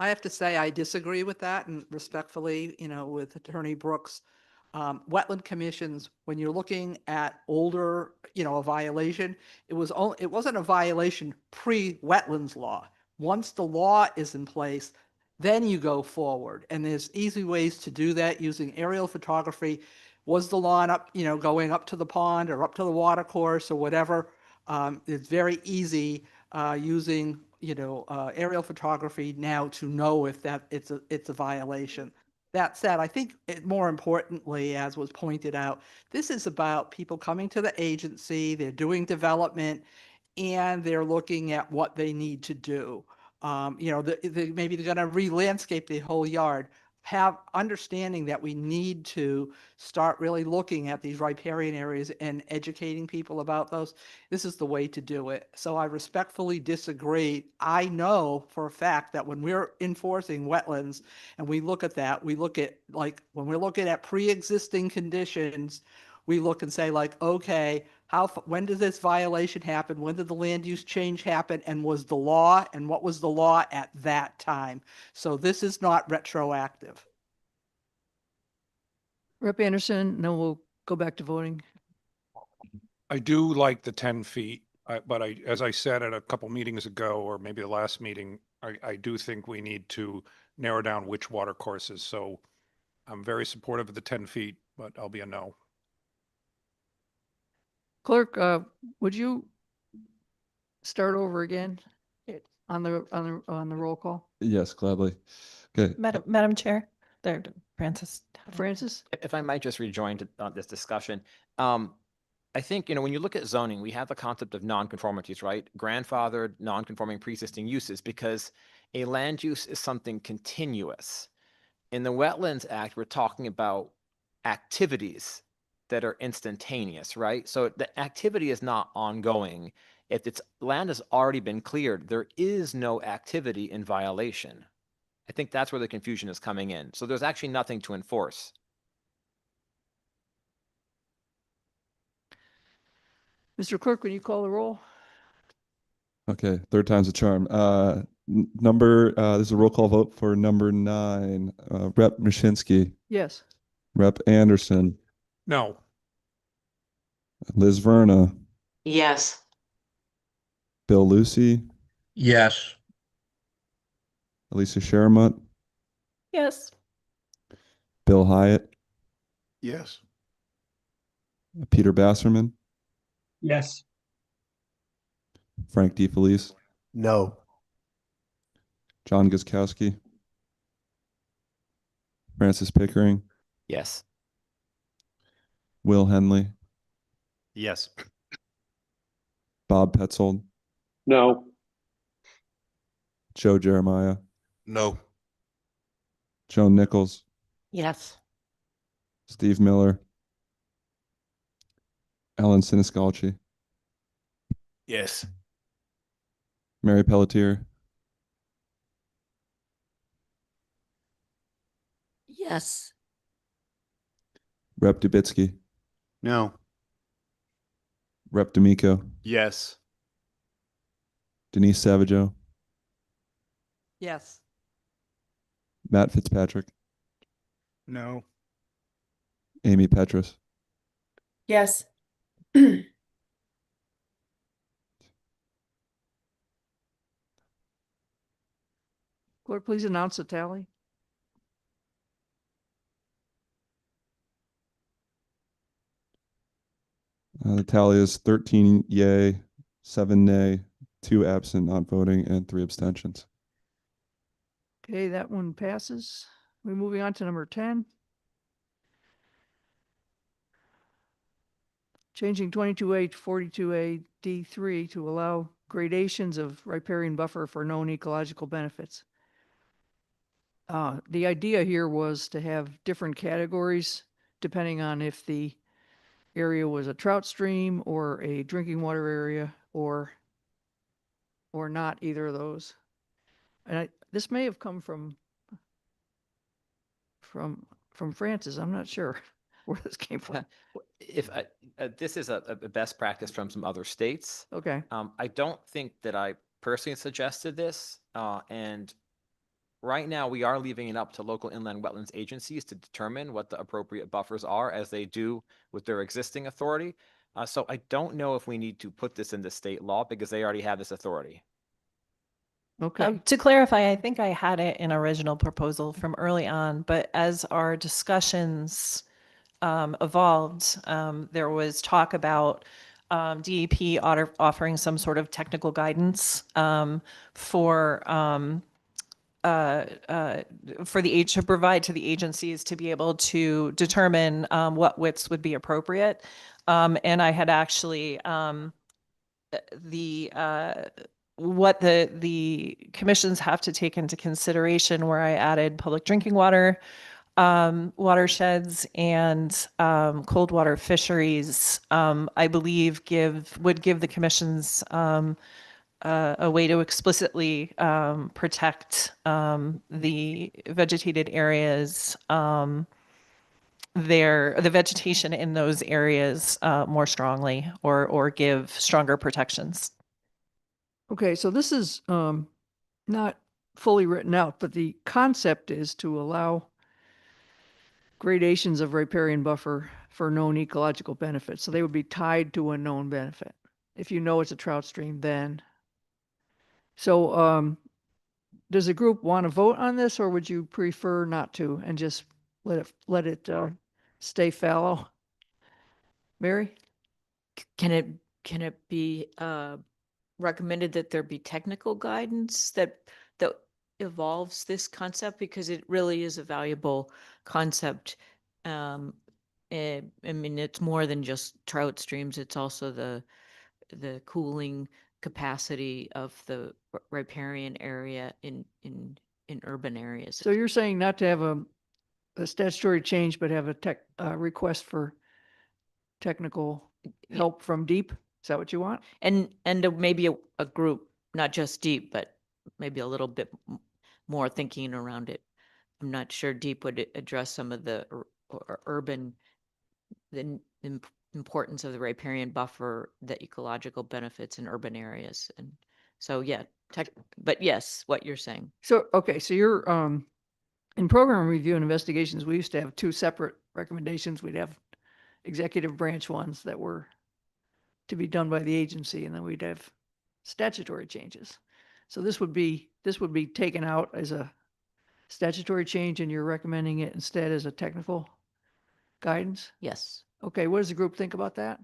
I have to say, I disagree with that, and respectfully, with Attorney Brooks, wetland commissions, when you're looking at older, a violation, it wasn't a violation pre-wetlands law. Once the law is in place, then you go forward, and there's easy ways to do that using aerial photography. Was the lawn up, going up to the pond or up to the water course or whatever? It's very easy using aerial photography now to know if that it's a violation. That said, I think more importantly, as was pointed out, this is about people coming to the agency, they're doing development, and they're looking at what they need to do. Maybe they're going to re-landscape the whole yard. Have understanding that we need to start really looking at these riparian areas and educating people about those. This is the way to do it. So I respectfully disagree. I know for a fact that when we're enforcing wetlands and we look at that, we look at, like, when we're looking at pre-existing conditions, we look and say like, okay, when did this violation happen? When did the land use change happen? And was the law, and what was the law at that time? So this is not retroactive. Rep. Anderson, then we'll go back to voting. I do like the 10 feet, but as I said at a couple meetings ago, or maybe the last meeting, I do think we need to narrow down which water courses. So I'm very supportive of the 10 feet, but I'll be a no. Clerk, would you start over again on the roll call? Yes, gladly. Okay. Madam Chair, there, Francis. Francis? If I might just rejoin this discussion, I think, when you look at zoning, we have the concept of nonconformities, right? Grandfathered, nonconforming pre-existing uses, because a land use is something continuous. In the Wetlands Act, we're talking about activities that are instantaneous, right? So the activity is not ongoing. If its land has already been cleared, there is no activity in violation. I think that's where the confusion is coming in. So there's actually nothing to enforce. Mr. Clerk, when you call the roll? Okay, third time's a charm. This is a roll call vote for number 9. Rep. Mashinsky, Yes. Rep. Anderson, No. Liz Verna, Yes. Bill Lucy, Yes. Elisa Sharamut, Yes. Bill Hyatt, Yes. Peter Basserman, Yes. Frank DeFelice, No. John Guzkowski, Francis Pickering, Yes. Will Henley, Yes. Bob Petzold, No. Joe Jeremiah, No. Joan Nichols, Yes. Steve Miller, Alan Siniscalchi, Yes. Mary Pelletier, Yes. Rep. Dubitsky, No. Rep. D'Amico, Yes. Denise Savageau, Yes. Matt Fitzpatrick, No. Amy Petrus. Yes. Clerk, please announce the tally. The tally is 13 yay, 7 nay, 2 absent, not voting, and 3 abstentions. Okay, that one passes. We're moving on to number 10. Changing 22A to 42A D3 to allow gradations of riparian buffer for known ecological benefits. The idea here was to have different categories depending on if the area was a trout stream or a drinking water area or not either of those. And this may have come from Francis. I'm not sure where this came from. If this is a best practice from some other states. Okay. I don't think that I personally suggested this, and right now we are leaving it up to local inland wetlands agencies to determine what the appropriate buffers are, as they do with their existing authority. So I don't know if we need to put this into state law because they already have this authority. Okay. To clarify, I think I had it in original proposal from early on, but as our discussions evolved, there was talk about DEP offering some sort of technical guidance for to provide to the agencies to be able to determine what widths would be appropriate. And I had actually what the commissions have to take into consideration, where I added public drinking water, watersheds, and cold water fisheries, I believe would give the commissions a way to explicitly protect the vegetated areas the vegetation in those areas more strongly, or give stronger protections. Okay, so this is not fully written out, but the concept is to allow gradations of riparian buffer for known ecological benefits. So they would be tied to a known benefit. If you know it's a trout stream, then. So does the group want to vote on this, or would you prefer not to and just let it stay fallow? Mary? Can it be recommended that there be technical guidance that evolves this concept, because it really is a valuable concept. I mean, it's more than just trout streams. It's also the cooling capacity of the riparian area in urban areas. So you're saying not to have a statutory change, but have a request for technical help from DEEP? Is that what you want? And maybe a group, not just DEEP, but maybe a little bit more thinking around it. I'm not sure DEEP would address some of the urban, importance of the riparian buffer, the ecological benefits in urban areas. And so, yeah, but yes, what you're saying. So, okay, so you're, in program review and investigations, we used to have two separate recommendations. We'd have executive branch ones that were to be done by the agency, and then we'd have statutory changes. So this would be taken out as a statutory change, and you're recommending it instead as a technical guidance? Yes. Okay, what does the group think about that?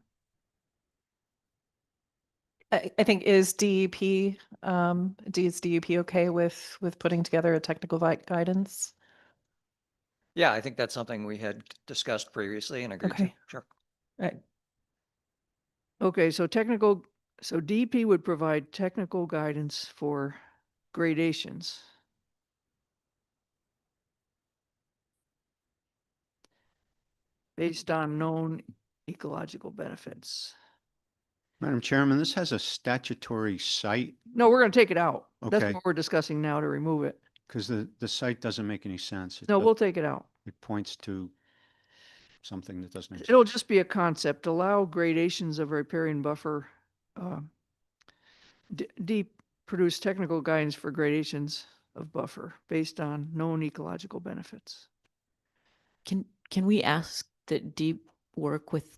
I think is DEP okay with putting together a technical guidance? Yeah, I think that's something we had discussed previously and agreed to. Okay. Sure. Right. Okay, so DEP would provide technical guidance for gradations. Based on known ecological benefits. Madam Chairman, this has a statutory site No, we're going to take it out. That's Okay. what we're discussing now, to remove it. because the site doesn't make any sense. No, we'll take it out. It points to something that doesn't exist. It'll just be a concept. Allow gradations of riparian buffer. DEEP produce technical guidance for gradations of buffer based on known ecological benefits. Can we ask that DEEP work with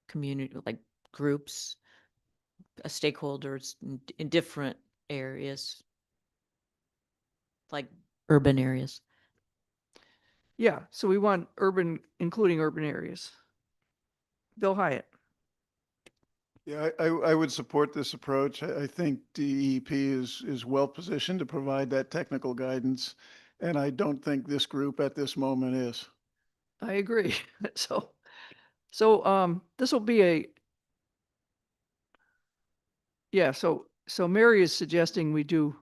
community, like groups, stakeholders in different areas, like urban areas? Yeah, so we want including urban areas. Bill Hyatt. Yeah, I would support this approach. I think DEP is well positioned to provide that technical guidance, and I don't think this group at this moment is. I agree. So this will be so Mary is suggesting we do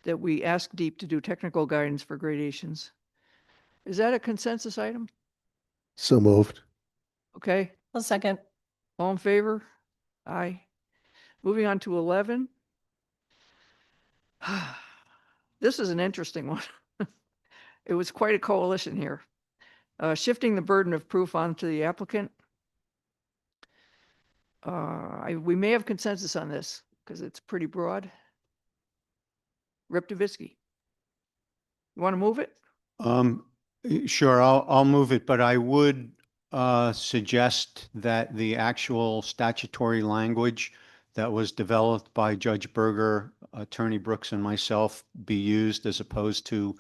that we ask DEEP to do technical guidance for gradations. Is that a consensus item? So moved. Okay, A second. all in favor? Aye. Moving on to 11. This is an interesting one. It was quite a coalition here. Shifting the burden of proof onto the applicant. We may have consensus on this because it's pretty broad. Rip Davitsky. You want to move it? Sure, I'll move it, but I would suggest that the actual statutory language that was developed by Judge Berger, Attorney Brooks, and myself be used as opposed to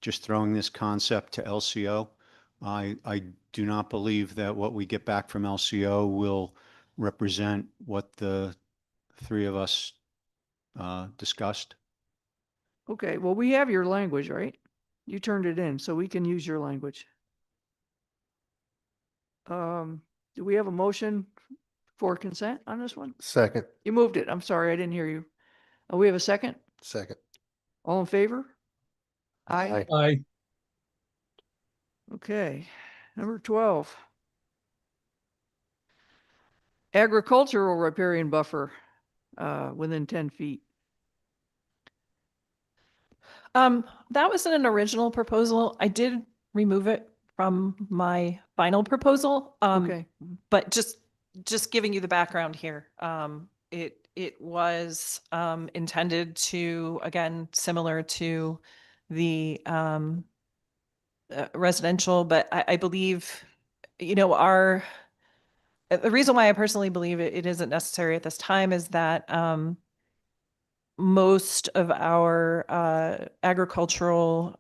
just throwing this concept to LCO. I do not believe that what we get back from LCO will represent what the three of us discussed. Okay, well, we have your language, right? You turned it in, so we can use your language. Do we have a motion for consent on this one? Second. You moved it. I'm sorry, I didn't hear you. We have a second? Second. All in favor? Aye. Aye. Okay, number 12. Agricultural riparian buffer within 10 feet. That was an original proposal. I did remove it from my final proposal. Okay. But just giving you the background here, it was intended to, again, similar to the residential, but I believe, the reason why I personally believe it isn't necessary at this time is that most of our agricultural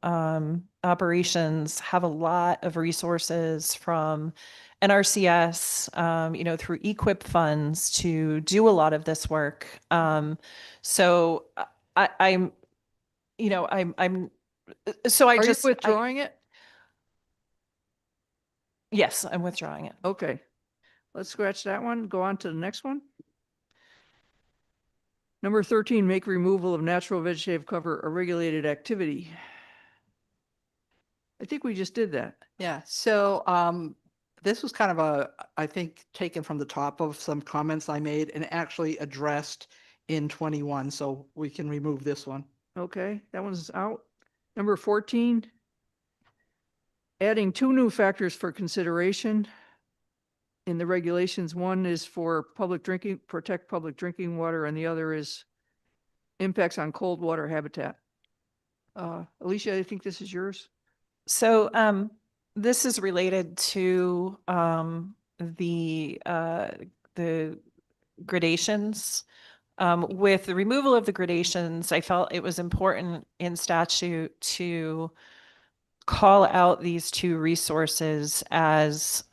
operations have a lot of resources from NRCS, through equip funds to do a lot of this work. So I'm, so I Are just you withdrawing it? Yes, I'm withdrawing it. Okay. Let's scratch that one. Go on to the next one. Number 13, make removal of natural vegetative cover a regulated activity. I think we just did that. Yeah, so this was kind of I think, taken from the top of some comments I made and actually addressed in 21, so we can remove this one. Okay, that one's out. Number 14, adding 2 new factors for consideration in the regulations. One is for protect public drinking water, and the other is impacts on cold water habitat. Alicia, I think this is yours. So this is related to the gradations. With the removal of the gradations, I felt it was important in statute to call out these 2 resources as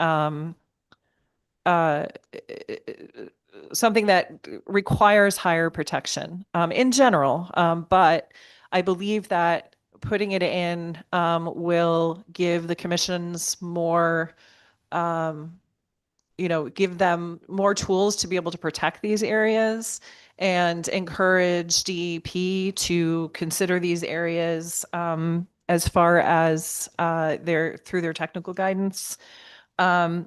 something that requires higher protection in general. But I believe that putting it in will give the commissions more, give them more tools to be able to protect these areas and encourage DEP to consider these areas as far as through their technical guidance. And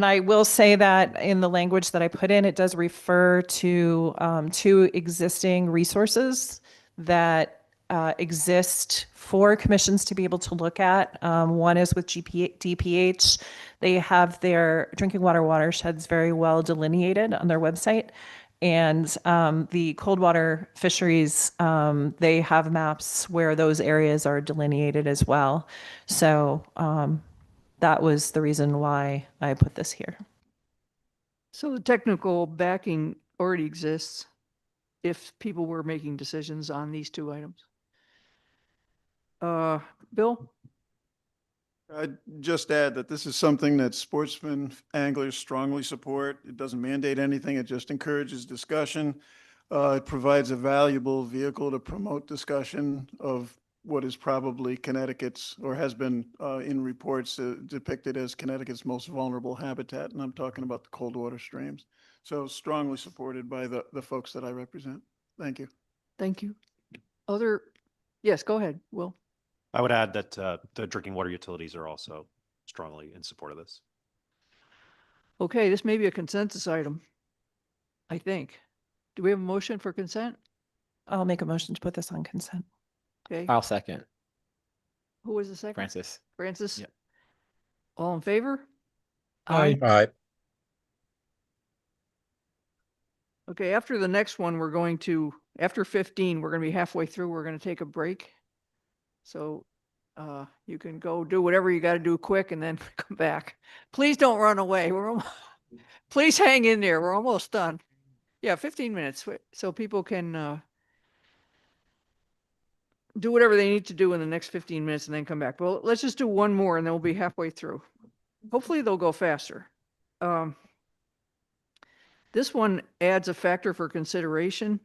I will say that in the language that I put in, it does refer to 2 existing resources that exist for commissions to be able to look at. One is with DPH. They have their drinking water watersheds very well delineated on their website. And the cold water fisheries, they have maps where those areas are delineated as well. So that was the reason why I put this here. So the technical backing already exists if people were making decisions on these 2 items. Bill? I'd just add that this is something that sportsmen, anglers strongly support. It doesn't mandate anything. It just encourages discussion. It provides a valuable vehicle to promote discussion of what is probably Connecticut's, or has been in reports depicted as Connecticut's most vulnerable habitat. And I'm talking about the cold water streams. So strongly supported by the folks that I represent. Thank you. Thank you. Yes, go ahead, Will. I would add that the drinking water utilities are also strongly in support of this. Okay, this may be a consensus item, I think. Do we have a motion for consent? I'll make a motion to put this on consent. Okay. I'll second. Who was the second? Francis. Francis? Yep. All in favor? Aye. Aye. Okay, after the next one, after 15, we're going to be halfway through. We're going to take a break. So you can go do whatever you got to do quick and then come back. Please don't run away. Please hang in there. We're almost done. Yeah, 15 minutes. So people can do whatever they need to do in the next 15 minutes and then come back. Well, let's just do one more and then we'll be halfway through. Hopefully they'll go faster. This one adds a factor for consideration.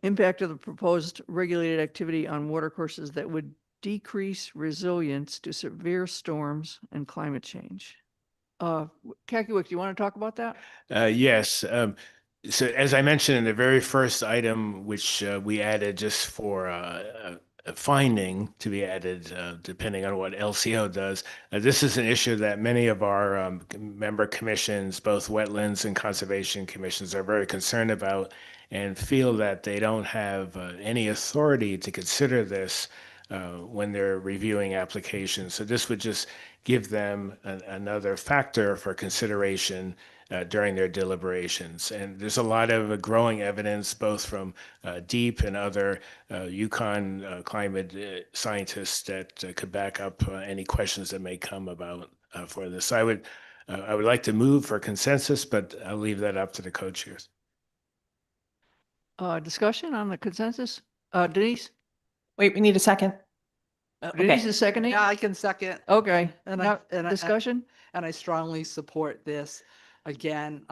Impact of the proposed regulated activity on watercourses that would decrease resilience to severe storms and climate change. Kakiwik, do you want to talk about that? Yes. So as I mentioned in the very first item, which we added just for finding to be added, depending on what LCO does. This is an issue that many of our member commissions, both wetlands and conservation commissions, are very concerned about and feel that they don't have any authority to consider this when they're reviewing applications. So this would just give them another factor for consideration during their deliberations. And there's a lot of growing evidence, both from DEEP and other Yukon climate scientists, that could back up any questions that may come about for this. I would like to move for consensus, but I'll leave that up to the co-chairs. Discussion on the consensus? Denise? Wait, we need a second. Denise is seconding? Yeah, I can second. Okay. And Now, I discussion? and I strongly support this. Again,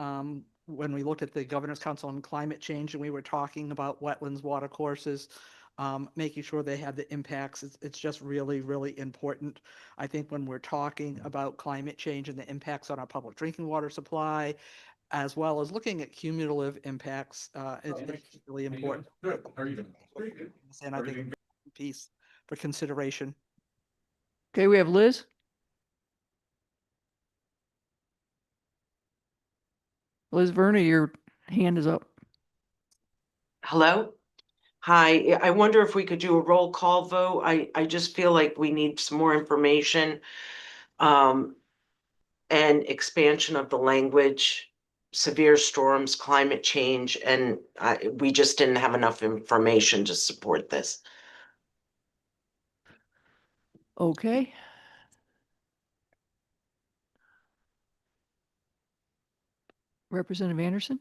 when we looked at the Governor's Council on Climate Change and we were talking about wetlands, water courses, making sure they have the impacts, it's just really, really important. I think when we're talking about climate change and the impacts on our public drinking water supply, as well as looking at cumulative impacts, it's really important. And I think piece for consideration. Okay, we have Liz. Liz Verna, your hand is up. Hello? Hi, I wonder if we could do a roll call vote. I just feel like we need some more information and expansion of the language, severe storms, climate change, and we just didn't have enough information to support this. Okay. Representative Anderson?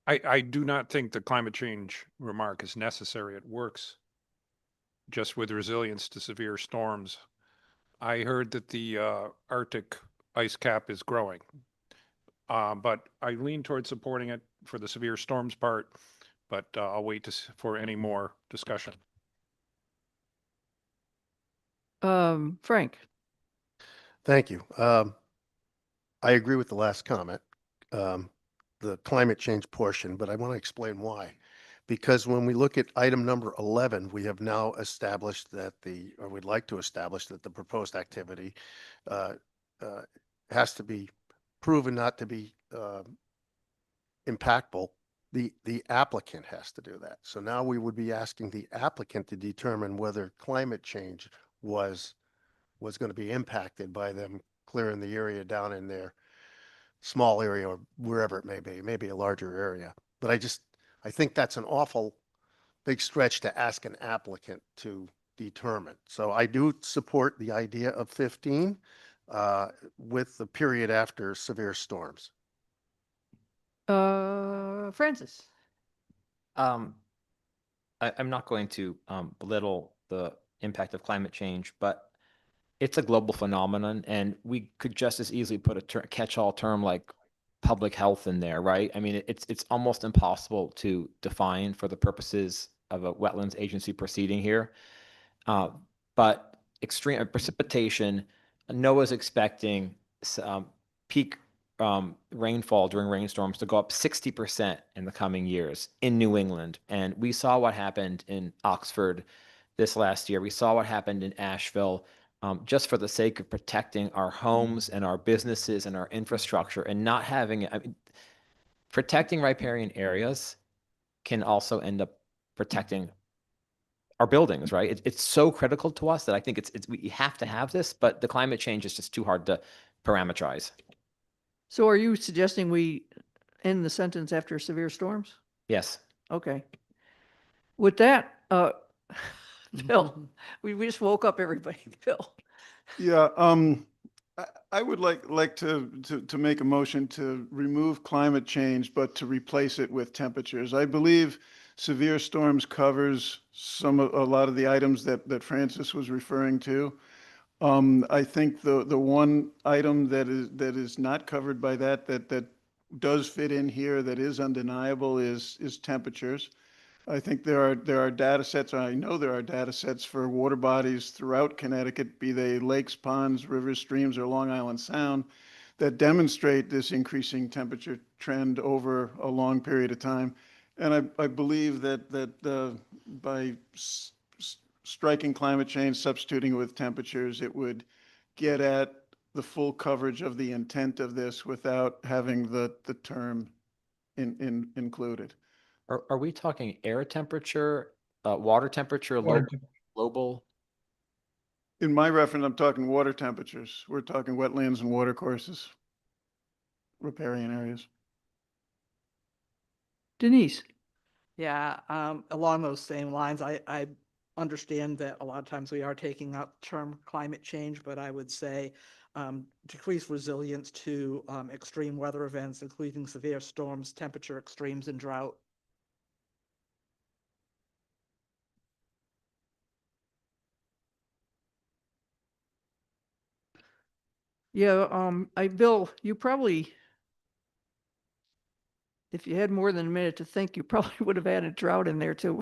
I do not think the climate change remark is necessary. It works just with resilience to severe storms. I heard that the Arctic ice cap is growing, but I lean towards supporting it for the severe storms part, but I'll wait for any more discussion. Frank? Thank you. I agree with the last comment, the climate change portion, but I want to explain why. Because when we look at item number 11, we have now established that or we'd like to establish that the proposed activity has to be proven not to be impactful. The applicant has to do that. So now we would be asking the applicant to determine whether climate change was going to be impacted by them clearing the area down in their small area or wherever it may be, maybe a larger area. But I think that's an awful big stretch to ask an applicant to determine. So I do support the idea of 15 with the period after severe storms. Francis? I'm not going to belittle the impact of climate change, but it's a global phenomenon, and we could just as easily put a catch-all term like public health in there, right? I mean, it's almost impossible to define for the purposes of a wetlands agency proceeding here. But extreme precipitation, NOAA's expecting peak rainfall during rainstorms to go up 60% in the coming years in New England. And we saw what happened in Oxford this last year. We saw what happened in Asheville. Just for the sake of protecting our homes and our businesses and our infrastructure and not having, I mean, protecting riparian areas can also end up protecting our buildings, right? It's so critical to us that I think we have to have this, but the climate change is just too hard to parameterize. So are you suggesting we end the sentence after severe storms? Yes. Okay. With that, Bill, we just woke up everybody. Bill. Yeah, I would like to make a motion to remove climate change, but to replace it with temperatures. I believe severe storms covers a lot of the items that Francis was referring to. I think the one item that is not covered by that does fit in here, that is undeniable, is temperatures. I think there are data sets, I know there are data sets for water bodies throughout Connecticut, be they lakes, ponds, rivers, streams, or Long Island Sound, that demonstrate this increasing temperature trend over a long period of time. And I believe that by striking climate change, substituting it with temperatures, it would get at the full coverage of the intent of this without having the term included. Are we talking air temperature, water temperature, Water temperature. global? In my reference, I'm talking water temperatures. We're talking wetlands and watercourses, riparian areas. Denise? Yeah, along those same lines, I understand that a lot of times we are taking out the term climate change, but I would say decrease resilience to extreme weather events, including severe storms, temperature extremes, and drought. Yeah, Bill, you probably, if you had more than a minute to think, you probably would have added drought in there too.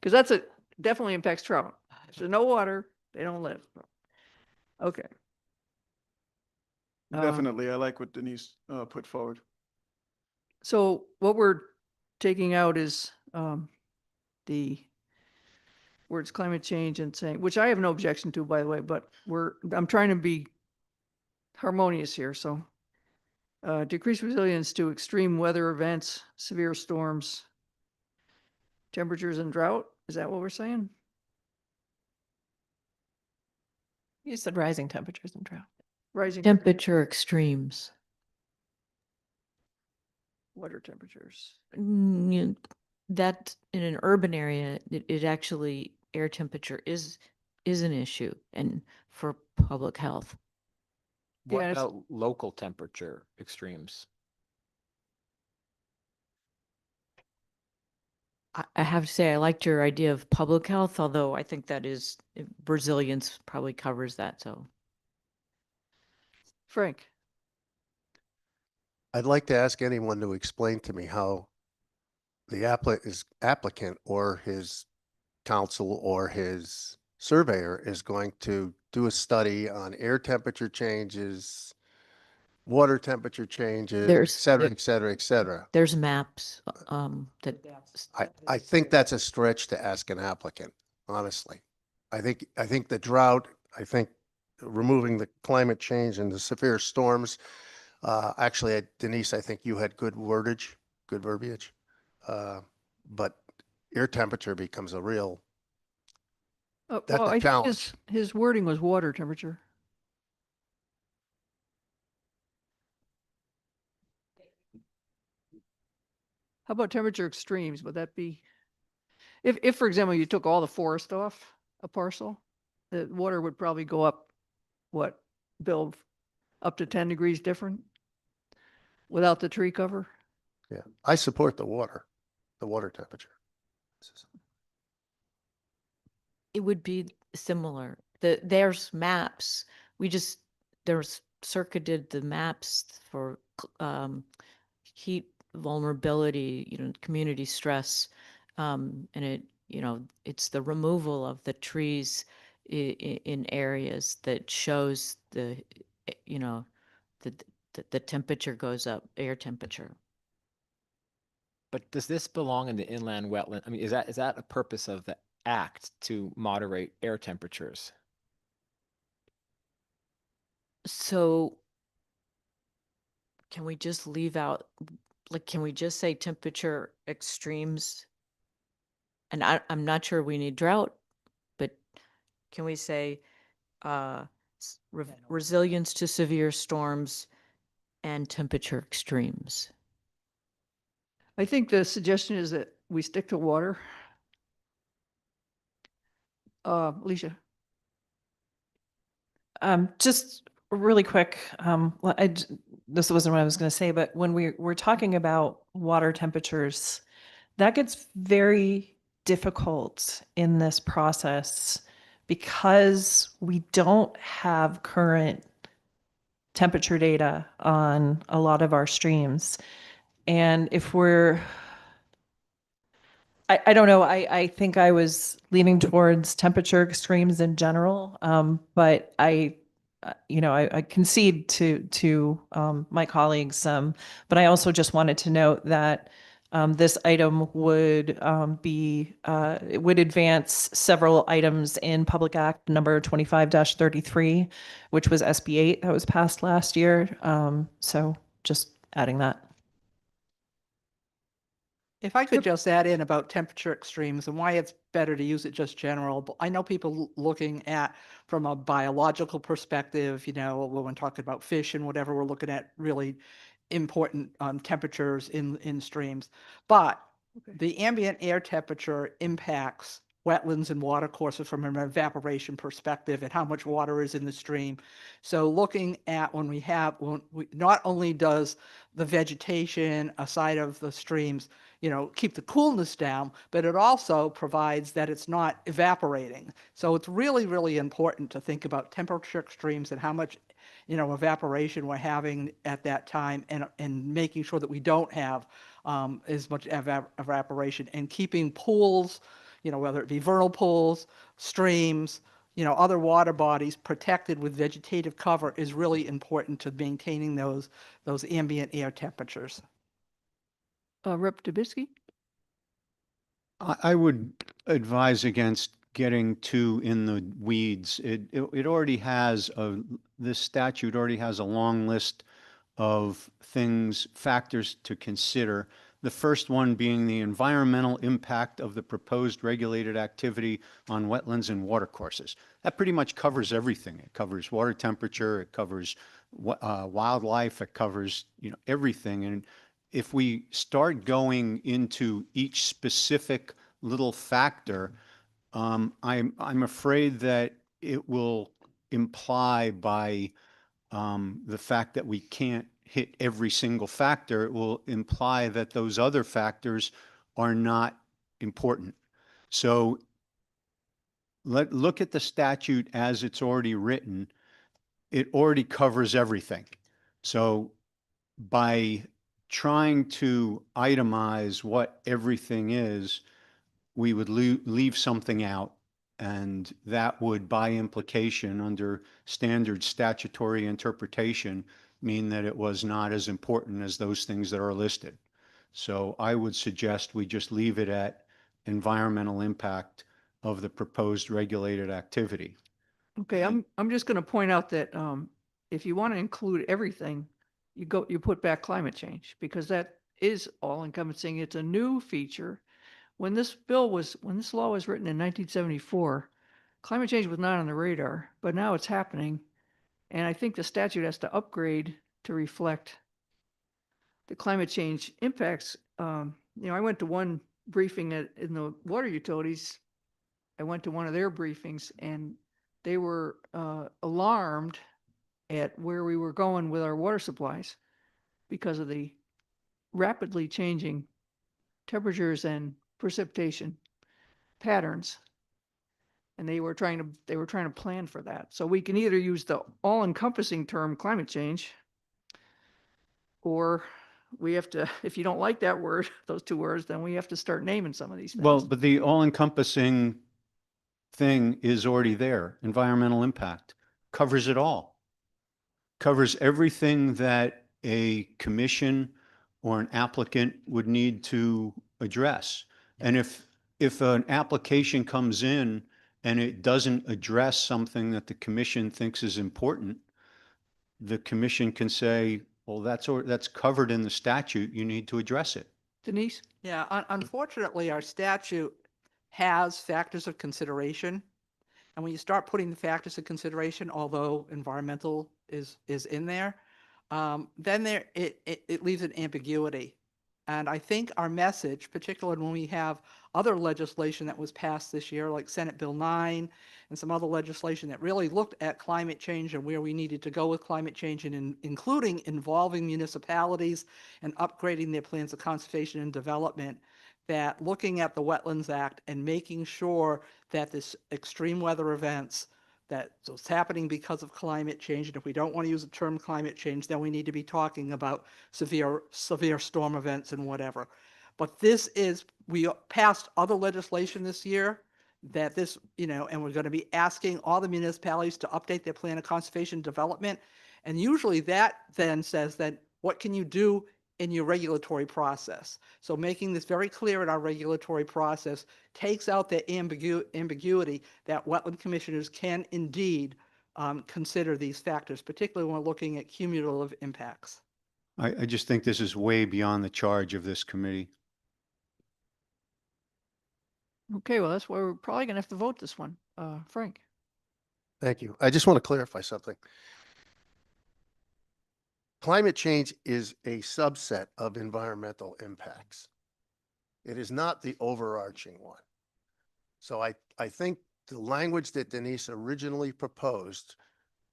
Because definitely impacts trout. If there's no water, they don't live. Okay. Definitely, I like what Denise put forward. So what we're taking out is the words climate change and saying, which I have no objection to, by the way, but I'm trying to be harmonious here. So decrease resilience to extreme weather events, severe storms, temperatures and drought. Is that what we're saying? You said rising temperatures and drought. Rising Temperature extremes. water temperatures. That in an urban area, it actually, air temperature is an issue and for public health. What Yeah, about local temperature extremes? I have to say, I liked your idea of public health, although I think that is, resilience probably covers that, so. Frank? I'd like to ask anyone to explain to me how the applicant or his counsel or his surveyor is going to do a study on air temperature changes, water temperature changes, et There's- cetera, et cetera, et cetera. There's maps, that. I think that's a stretch to ask an applicant, honestly. I think the drought, I think removing the climate change and the severe storms, actually, Denise, I think you had good wordage, good verbiage. But air temperature becomes a real, that's Well, a I think challenge. his wording was water temperature. How about temperature extremes? Would that be, if for example, you took all the forest off a parcel, the water would probably go up, what, Bill, up to 10 degrees different without the tree cover? Yeah, I support the water temperature. It would be similar. There's maps. There's circuited the maps for heat vulnerability, community stress. And it's the removal of the trees in areas that shows the temperature goes up, air temperature. But does this belong in the inland wetland? I mean, is that a purpose of the act to moderate air temperatures? So can we just leave out, can we just say temperature extremes? And I'm not sure we need drought, but can we say resilience to severe storms and temperature extremes? I think the suggestion is that we stick to water. Alicia? Just really quick, this wasn't what I was going to say, but when we're talking about water temperatures, that gets very difficult in this process because we don't have current temperature data on a lot of our streams. And if I don't know, I think I was leaning towards temperature extremes in general, but I concede to my colleagues, but I also just wanted to note that This item would it would advance several items in Public Act number 25-33, which was SB 8 that was passed last year. So just adding that. If I could just add in about temperature extremes and why it's better to use it just general, but I know people looking at from a biological perspective, you know, when talking about fish and whatever, we're looking at really important temperatures in streams. But the ambient air temperature impacts wetlands and water courses from an evaporation perspective and how much water is in the stream. So looking at when we not only does the vegetation aside of the streams, you know, keep the coolness down, but it also provides that it's not evaporating. So it's really, really important to think about temperature extremes and how much, you know, evaporation we're having at that time, and making sure that we don't have as much evaporation, and keeping pools, you know, whether it be vernal pools, streams, you know, other water bodies protected with vegetative cover is really important to maintaining those ambient air temperatures. Rep. Dubitsky? I would advise against getting too in the weeds. It already has this statute already has a long list of factors to consider. The first one being the environmental impact of the proposed regulated activity on wetlands and watercourses. That pretty much covers everything. It covers water temperature, it covers wildlife, it covers, you know, everything. And if we start going into each specific little factor, I'm afraid that it will imply by the fact that we can't hit every single factor, it will imply that those other factors are not important. So look at the statute as it's already written. It already covers everything. So by trying to itemize what everything is, we would leave something out, and that would, by implication, under standard statutory interpretation, mean that it was not as important as those things that are listed. So I would suggest we just leave it at environmental impact of the proposed regulated activity. Okay, I'm just going to point out that if you want to include everything, you put back climate change, because that is all encompassing. It's a new feature. When this law was written in 1974, climate change was not on the radar, but now it's happening. And I think the statute has to upgrade to reflect the climate change impacts. You know, I went to one briefing in the water utilities. I went to one of their briefings, and they were alarmed at where we were going with our water supplies because of the rapidly changing temperatures and precipitation patterns. And they were trying to plan for that. So we can either use the all-encompassing term climate change, or we have to, if you don't like that word, those two words, then we have to start naming some of these things. Well, but the all-encompassing thing is already there. Environmental impact covers it all. Covers everything that a commission or an applicant would need to address. And if an application comes in and it doesn't address something that the commission thinks is important, the commission can say, well, that's covered in the statute. You need to address it. Denise? Yeah, unfortunately, our statute has factors of consideration. And when you start putting the factors of consideration, although environmental is in there, then it leaves an ambiguity. And I think our message, particularly when we have other legislation that was passed this year, like Senate Bill 9 and some other legislation that really looked at climate change and where we needed to go with climate change, and including involving municipalities and upgrading their plans of conservation and development, that looking at the Wetlands Act and making sure that this extreme weather events that's happening because of climate change, and if we don't want to use the term climate change, then we need to be talking about severe storm events and whatever. But we passed other legislation this year that this, you know, and we're going to be asking all the municipalities to update their plan of conservation development. And usually that then says that what can you do in your regulatory process. So making this very clear in our regulatory process takes out the ambiguity that wetland commissioners can indeed consider these factors, particularly when looking at cumulative impacts. I just think this is way beyond the charge of this committee. Okay, well, that's why we're probably gonna have to vote this one. Frank? Thank you. I just want to clarify something. Climate change is a subset of environmental impacts. It is not the overarching one. So I think the language that Denise originally proposed,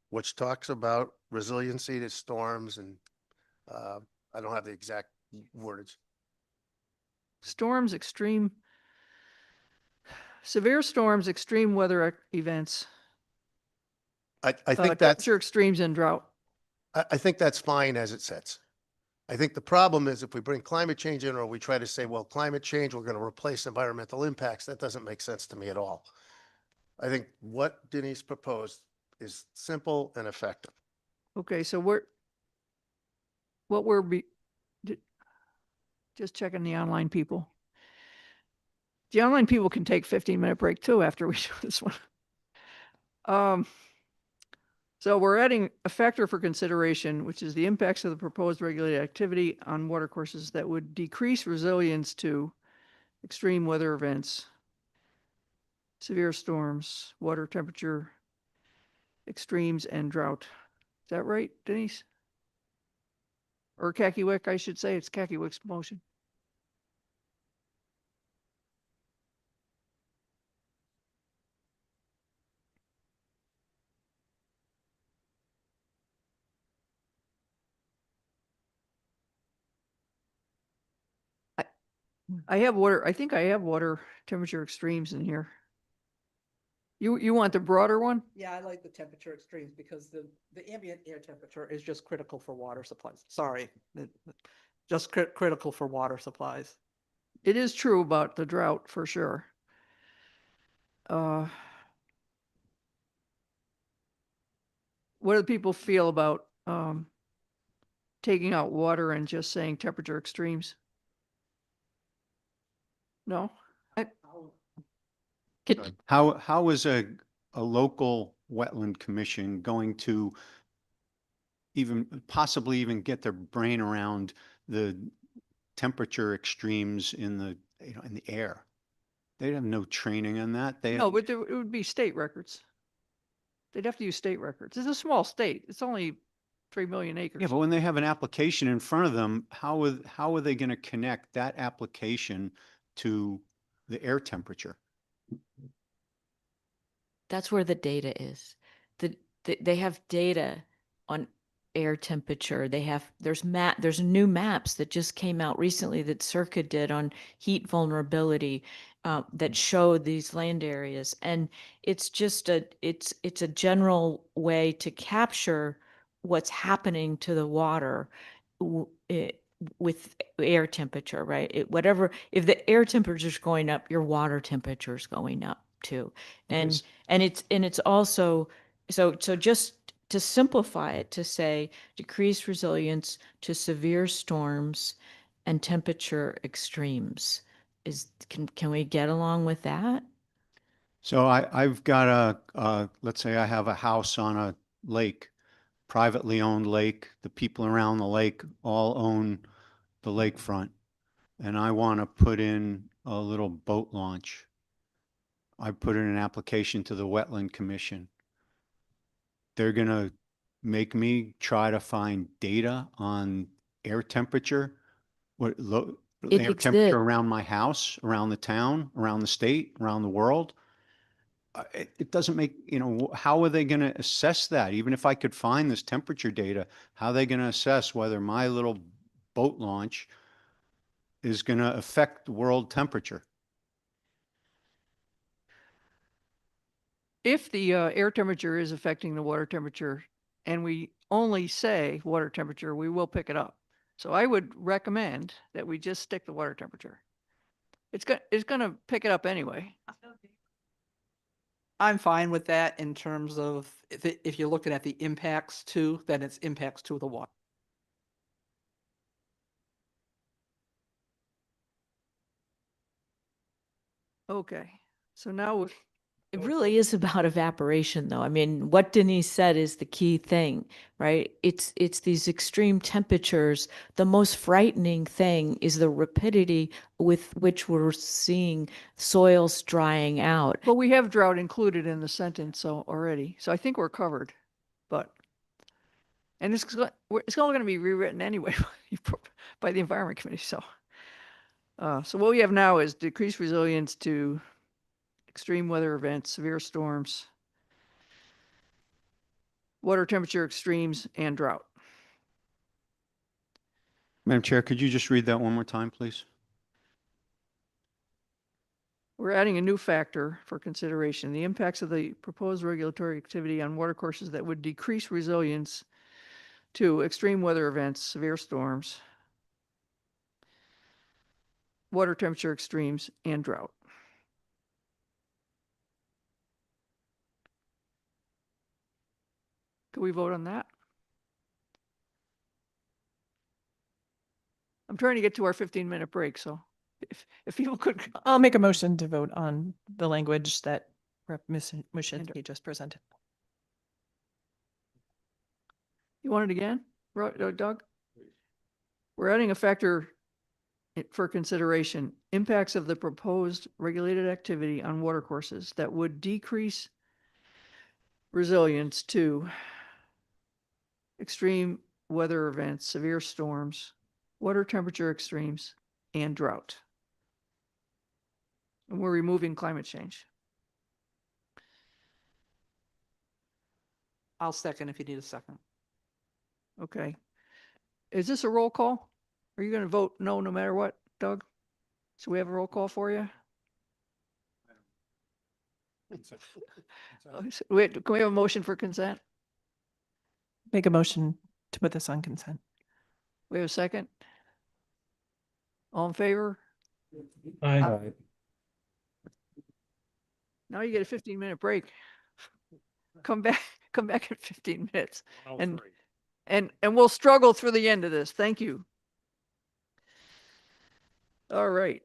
which talks about resiliency to storms and I don't have the exact words. Storms, severe storms, extreme weather events. I think that's temperature extremes and drought. I think that's fine as it sits. I think the problem is if we bring climate change in or we try to say, well, climate change, we're going to replace environmental impacts, that doesn't make sense to me at all. I think what Denise proposed is simple and effective. Okay, so just checking the online people. The online people can take 15-minute break too after we do this one. So we're adding a factor for consideration, which is the impacts of the proposed regulated activity on watercourses that would decrease resilience to extreme weather events, severe storms, water temperature extremes, and drought. Is that right, Denise? Or Kakiwick, I should say. It's Kakiwick's motion. I have water. I think I have water temperature extremes in here. You want the broader one? Yeah, I like the temperature extremes because the ambient air temperature is just critical for water supplies. Sorry, just critical for water supplies. It is true about the drought for sure. What do people feel about taking out water and just saying temperature extremes? No? How is a local wetland commission going to possibly even get their brain around the temperature extremes in the air? They'd have no training on that. No, but it would be state records. They'd have to use state records. It's a small state. It's only 3 million acres. Yeah, but when they have an application in front of them, how are they going to connect that application to the air temperature? That's where the data is. They have data on air temperature. There's new maps that just came out recently that Circa did on heat vulnerability that show these land areas, and it's just it's a general way to capture what's happening to the water with air temperature, right? If the air temperature is going up, your water temperature is going up too. And it's also so just to simplify it, to say decreased resilience to severe storms and temperature extremes. Can we get along with that? So I've got let's say I have a house on a lake, privately owned lake. The people around the lake all own the lakefront, and I want to put in a little boat launch. I put in an application to the Wetland Commission. They're going to make me try to find data on air temperature, air temperature around my house, around the town, around the state, around the world. It doesn't make, how are they going to assess that? Even if I could find this temperature data, how are they going to assess whether my little boat launch is going to affect the world temperature? If the air temperature is affecting the water temperature and we only say water temperature, we will pick it up. So I would recommend that we just stick to water temperature. It's going to pick it up anyway. I'm fine with that in terms of if you're looking at the impacts to, then it's impacts to the water. Okay, so now It really is about evaporation, though. I mean, what Denise said is the key thing, right? It's these extreme temperatures. The most frightening thing is the rapidity with which we're seeing soils drying out. but we have drought included in the sentence so already, so I think we're covered. But and it's only going to be rewritten anyway by the Environment Committee. So, so what we have now is decreased resilience to extreme weather events, severe storms, water temperature extremes, and drought. Madam Chair, could you just read that one more time, please? We're adding a new factor for consideration, the impacts of the proposed regulatory activity on watercourses that would decrease resilience to extreme weather events, severe storms, water temperature extremes, and drought. Can we vote on that? I'm trying to get to our 15-minute break, so if people could. I'll make a motion to vote on the language that Rep. Mushinsky just presented. You want it again, Doug? We're adding a factor for consideration, impacts of the proposed regulated activity on watercourses that would decrease resilience to extreme weather events, severe storms, water temperature extremes, and drought. And we're removing climate change. I'll second if you need a second. Okay. Is this a roll call? Are you going to vote no matter what, Doug? So we have a roll call for you? Wait, can we have a motion for consent? Make a motion to put this on consent. We have a second? All in favor? Aye. Now you get a 15-minute break. Come back in 15 minutes. And we'll struggle through the end of this. Thank you. All right.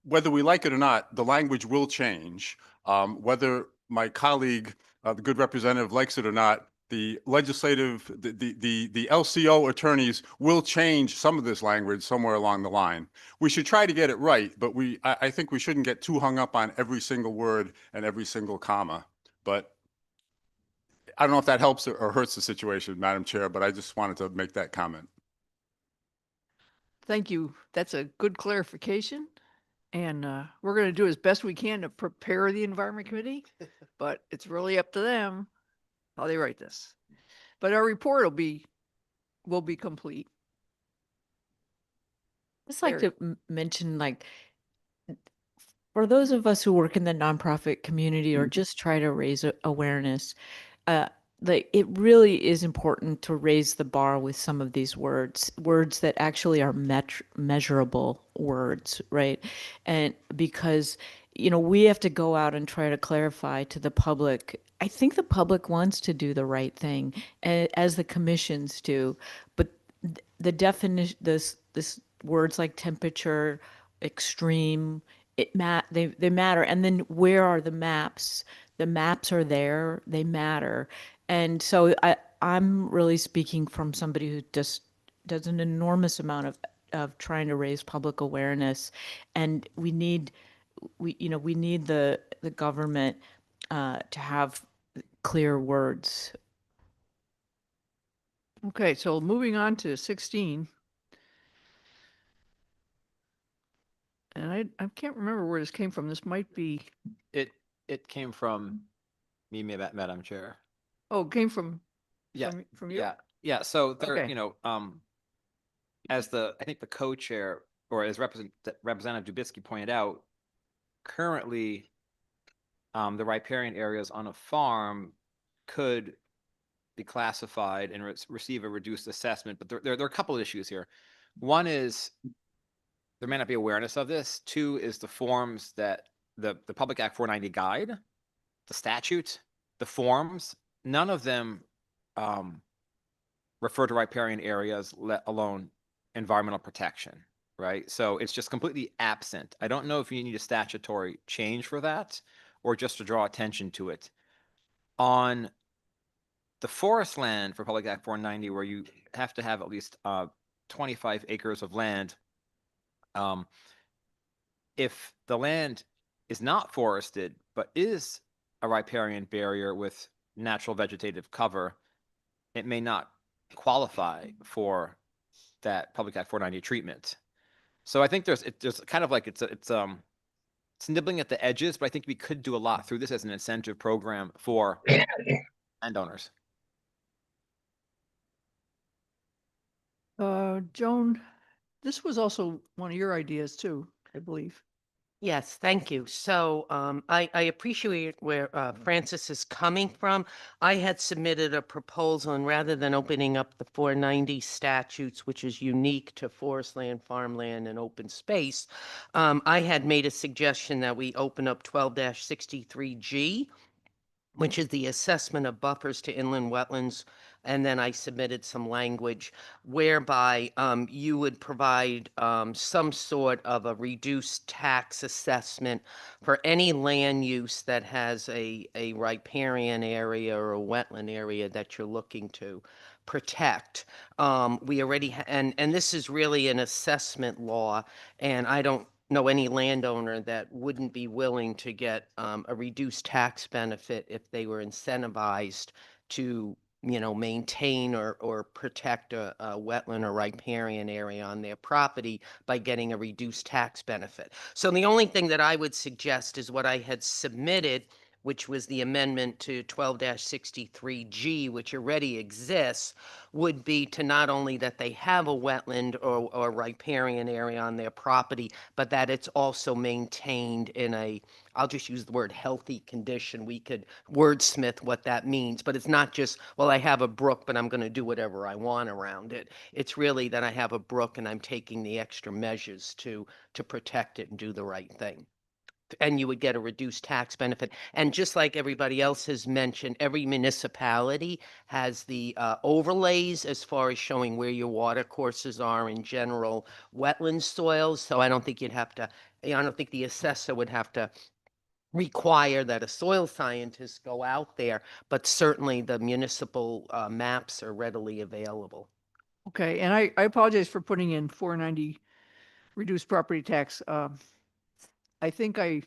whether we like it or not, the language will change. Whether my colleague, the good representative, likes it or not, the legislative, the LCO attorneys will change some of this language somewhere along the line. We should try to get it right, but I think we shouldn't get too hung up on every single word and every single comma. But I don't know if that helps or hurts the situation, Madam Chair, but I just wanted to make that comment. Thank you. That's a good clarification. And we're going to do as best we can to prepare the Environment Committee, but it's really up to them how they write this. But our report will be complete. Just like to mention, like, for those of us who work in the nonprofit community or just try to raise awareness, like, it really is important to raise the bar with some of these words that actually are measurable words, right? And because, you know, we have to go out and try to clarify to the public. I think the public wants to do the right thing, as the commissions do, but the definition, this words like temperature, extreme, they matter. And then where are the maps? The maps are there, they matter. And so I'm really speaking from somebody who just does an enormous amount of trying to raise public awareness. And we need the government to have clear words. Okay, so moving on to 16. And I can't remember where this came from. This might be. It came from me, Madam Chair. Oh, it came from. Yeah. From you. Yeah. Yeah. So there, Okay. you know, as I think the co-chair, or as Representative Dubitsky pointed out, currently, the riparian areas on a farm could be classified and receive a reduced assessment. But there are a couple of issues here. One is there may not be awareness of this. Two is the forms that the Public Act 490 guide, the statute, the forms, none of them refer to riparian areas, let alone environmental protection, right? So it's just completely absent. I don't know if you need a statutory change for that or just to draw attention to it. On the forest land for Public Act 490, where you have to have at least 25 acres of land, if the land is not forested, but is a riparian barrier with natural vegetative cover, it may not qualify for that Public Act 490 treatment. So I think there's kind of like it's nibbling at the edges, but I think we could do a lot through this as an incentive program for landowners. Joan, this was also one of your ideas too, I believe. Yes, thank you. So I appreciate where Francis is coming from. I had submitted a proposal, and rather than opening up the 490 statutes, which is unique to forest land, farmland, and open space, I had made a suggestion that we open up 12-63G, which is the assessment of buffers to inland wetlands. And then I submitted some language whereby you would provide some sort of a reduced tax assessment for any land use that has a riparian area or a wetland area that you're looking to protect. We already, and this is really an assessment law, and I don't know any landowner that wouldn't be willing to get a reduced tax benefit if they were incentivized to, you know, maintain or protect a wetland or riparian area on their property by getting a reduced tax benefit. So the only thing that I would suggest is what I had submitted, which was the amendment to 12-63G, which already exists, would be to not only that they have a wetland or riparian area on their property, but that it's also maintained in a, I'll just use the word healthy condition. We could wordsmith what that means, but it's not just, well, I have a brook, but I'm going to do whatever I want around it. It's really that I have a brook and I'm taking the extra measures to protect it and do the right thing. And you would get a reduced tax benefit. And just like everybody else has mentioned, every municipality has the overlays as far as showing where your water courses are in general wetland soils. So I don't think you'd have to I don't think the assessor would have to require that a soil scientist go out there, but certainly the municipal maps are readily available. Okay, and I apologize for putting in 490 reduced property tax. I think I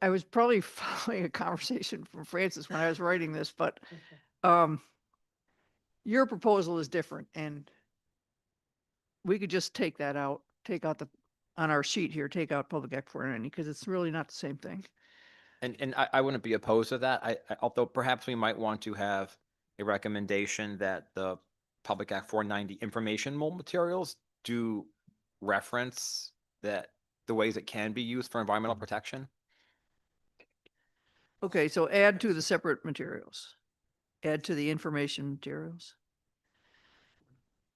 was probably following a conversation from Francis when I was writing this, but your proposal is different, and we could just take that out, take out on our sheet here, take out Public Act 490, because it's really not the same thing. And I wouldn't be opposed to that. Although perhaps we might want to have a recommendation that the Public Act 490 informational materials do reference that the ways it can be used for environmental protection. Okay, so add to the separate materials, add to the information materials.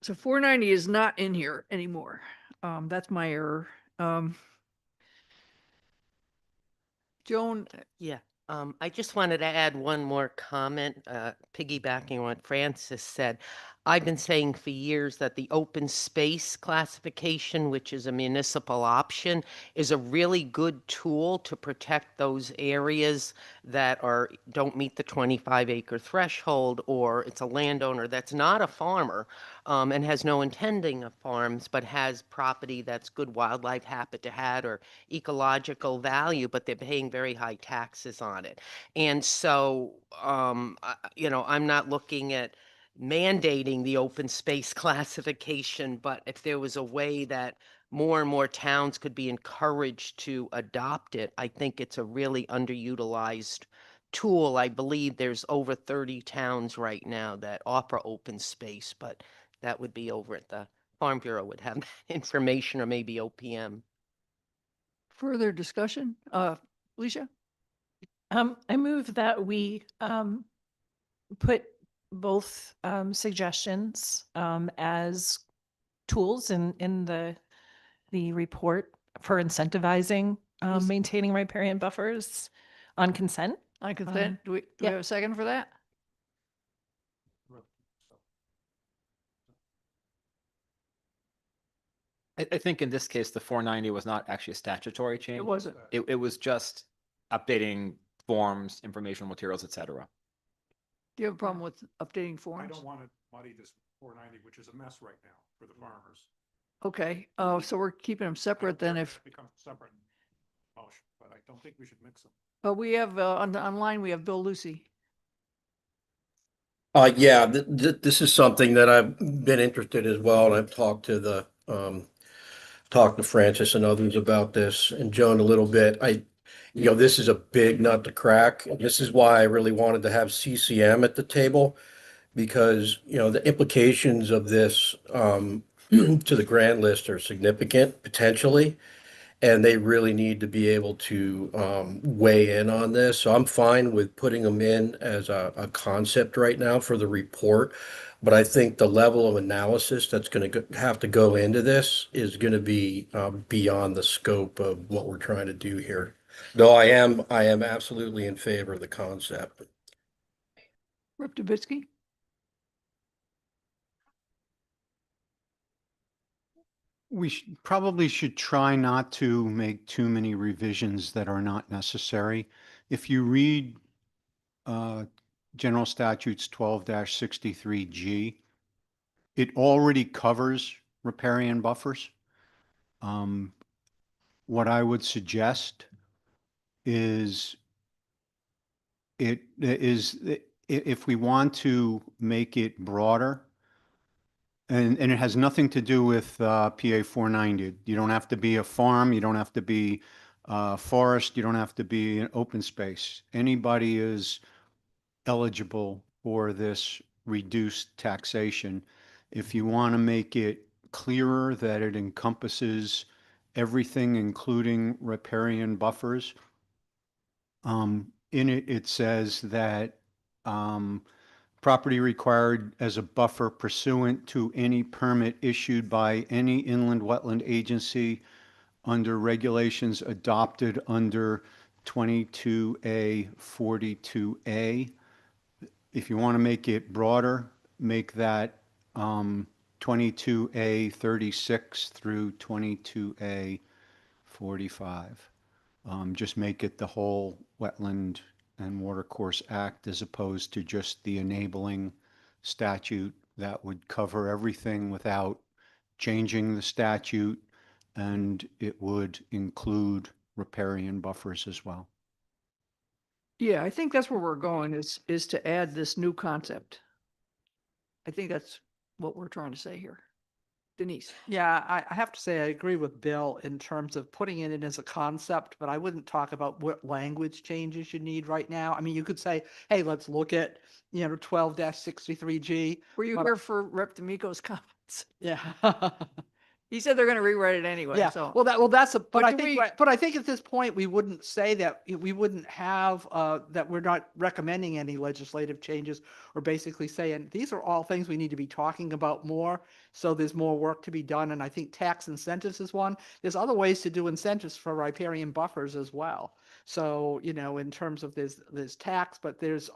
So 490 is not in here anymore. That's my error. Joan, Yeah, I just wanted to add one more comment, piggybacking on what Francis said. I've been saying for years that the open space classification, which is a municipal option, is a really good tool to protect those areas that don't meet the 25-acre threshold, or it's a landowner that's not a farmer and has no intending of farms, but has property that's good wildlife habitat or ecological value, but they're paying very high taxes on it. And so, I'm not looking at mandating the open space classification, but if there was a way that more and more towns could be encouraged to adopt it, I think it's a really underutilized tool. I believe there's over 30 towns right now that offer open space, but that would be over at the Farm Bureau would have that information, or maybe OPM. further discussion? Alicia? I move that we put both suggestions as tools in the report for incentivizing maintaining riparian buffers on consent. On consent, do we yeah. have a second for that? I think in this case, the 490 was not actually a statutory change. It wasn't. It was just updating forms, informational materials, etc. Do you have a problem with updating forms? I don't want to muddy this 490, which is a mess right now for the farmers. Okay, so we're keeping them separate then if, Become separate motion, but I don't think we should mix them. we have, online, we have Bill Lucy. Yeah, this is something that I've been interested as well, and I've talked to talked to Francis and others about this, and Joan a little bit. This is a big nut to crack. This is why I really wanted to have CCM at the table, because, the implications of this to the grant list are significant potentially, and they really need to be able to weigh in on this. So I'm fine with putting them in as a concept right now for the report. But I think the level of analysis that's going to have to go into this is going to be beyond the scope of what we're trying to do here. Though I am absolutely in favor of the concept. Rip Dubitsky? We probably should try not to make too many revisions that are not necessary. If you read General Statutes 12-63G, it already covers riparian buffers. What I would suggest is if we want to make it broader, and it has nothing to do with PA 490. You don't have to be a farm. You don't have to be forest. You don't have to be an open space. Anybody is eligible for this reduced taxation. If you want to make it clearer that it encompasses everything, including riparian buffers, in it, it says that property required as a buffer pursuant to any permit issued by any inland wetland agency under regulations adopted under 22A 42A. If you want to make it broader, make that 22A 36 through 22A 45. Just make it the whole Wetland and Watercourse Act as opposed to just the enabling statute that would cover everything without changing the statute, and it would include riparian buffers as well. Yeah, I think that's where we're going is to add this new concept. I think that's what we're trying to say here. Denise. Yeah, I have to say I agree with Bill in terms of putting it in as a concept, but I wouldn't talk about what language changes you need right now. I mean, you could say, hey, let's look at, 12-63G. Were you but- here for Rep. D'Amico's comments? Yeah. He said they're going to rewrite it anyway, Yeah, so. that's a, but But I do think, we- but I think at this point, we wouldn't say that, we wouldn't have, that we're not recommending any legislative changes, or basically saying, these are all things we need to be talking about more, so there's more work to be done, and I think tax incentives is one. There's other ways to do incentives for riparian buffers as well. So, in terms of there's tax, but there's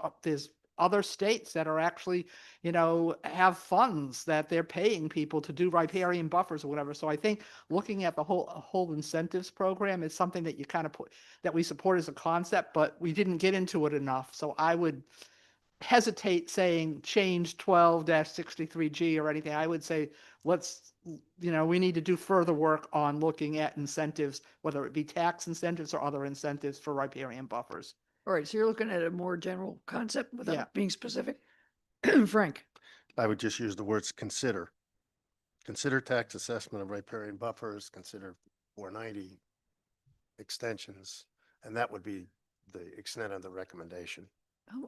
other states that are actually, have funds that they're paying people to do riparian buffers or whatever. So I think looking at the whole incentives program is something that you kind of that we support as a concept, but we didn't get into it enough. So I would hesitate saying change 12-63G or anything. I would say let's, we need to do further work on looking at incentives, whether it be tax incentives or other incentives for riparian buffers. All right, so you're looking at a more general concept without Yeah. being specific? Frank? I would just use the words consider. Consider tax assessment of riparian buffers, consider 490 extensions, and that would be the extent of the recommendation.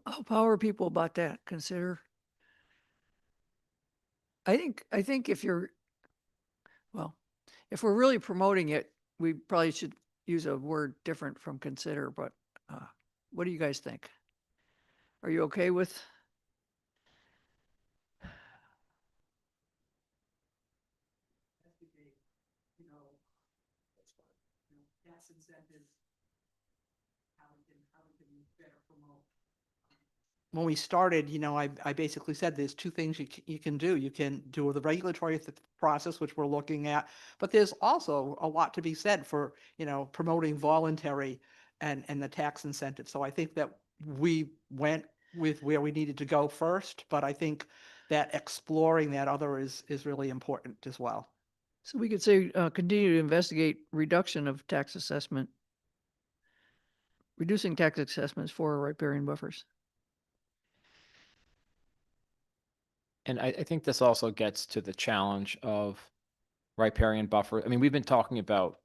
How power people about that? Consider. I think if you're, well, if we're really promoting it, we probably should use a word different from consider, but what do you guys think? Are you okay with? Tax incentives, how we can better promote. When we started, I basically said there's two things you can do. You can do the regulatory process, which we're looking at, but there's also a lot to be said for, promoting voluntary and the tax incentive. So I think that we went with where we needed to go first, but I think that exploring that other is really important as well. So we could say continue to investigate reduction of tax assessment, reducing tax assessments for riparian buffers. And I think this also gets to the challenge of riparian buffer. I mean, we've been talking about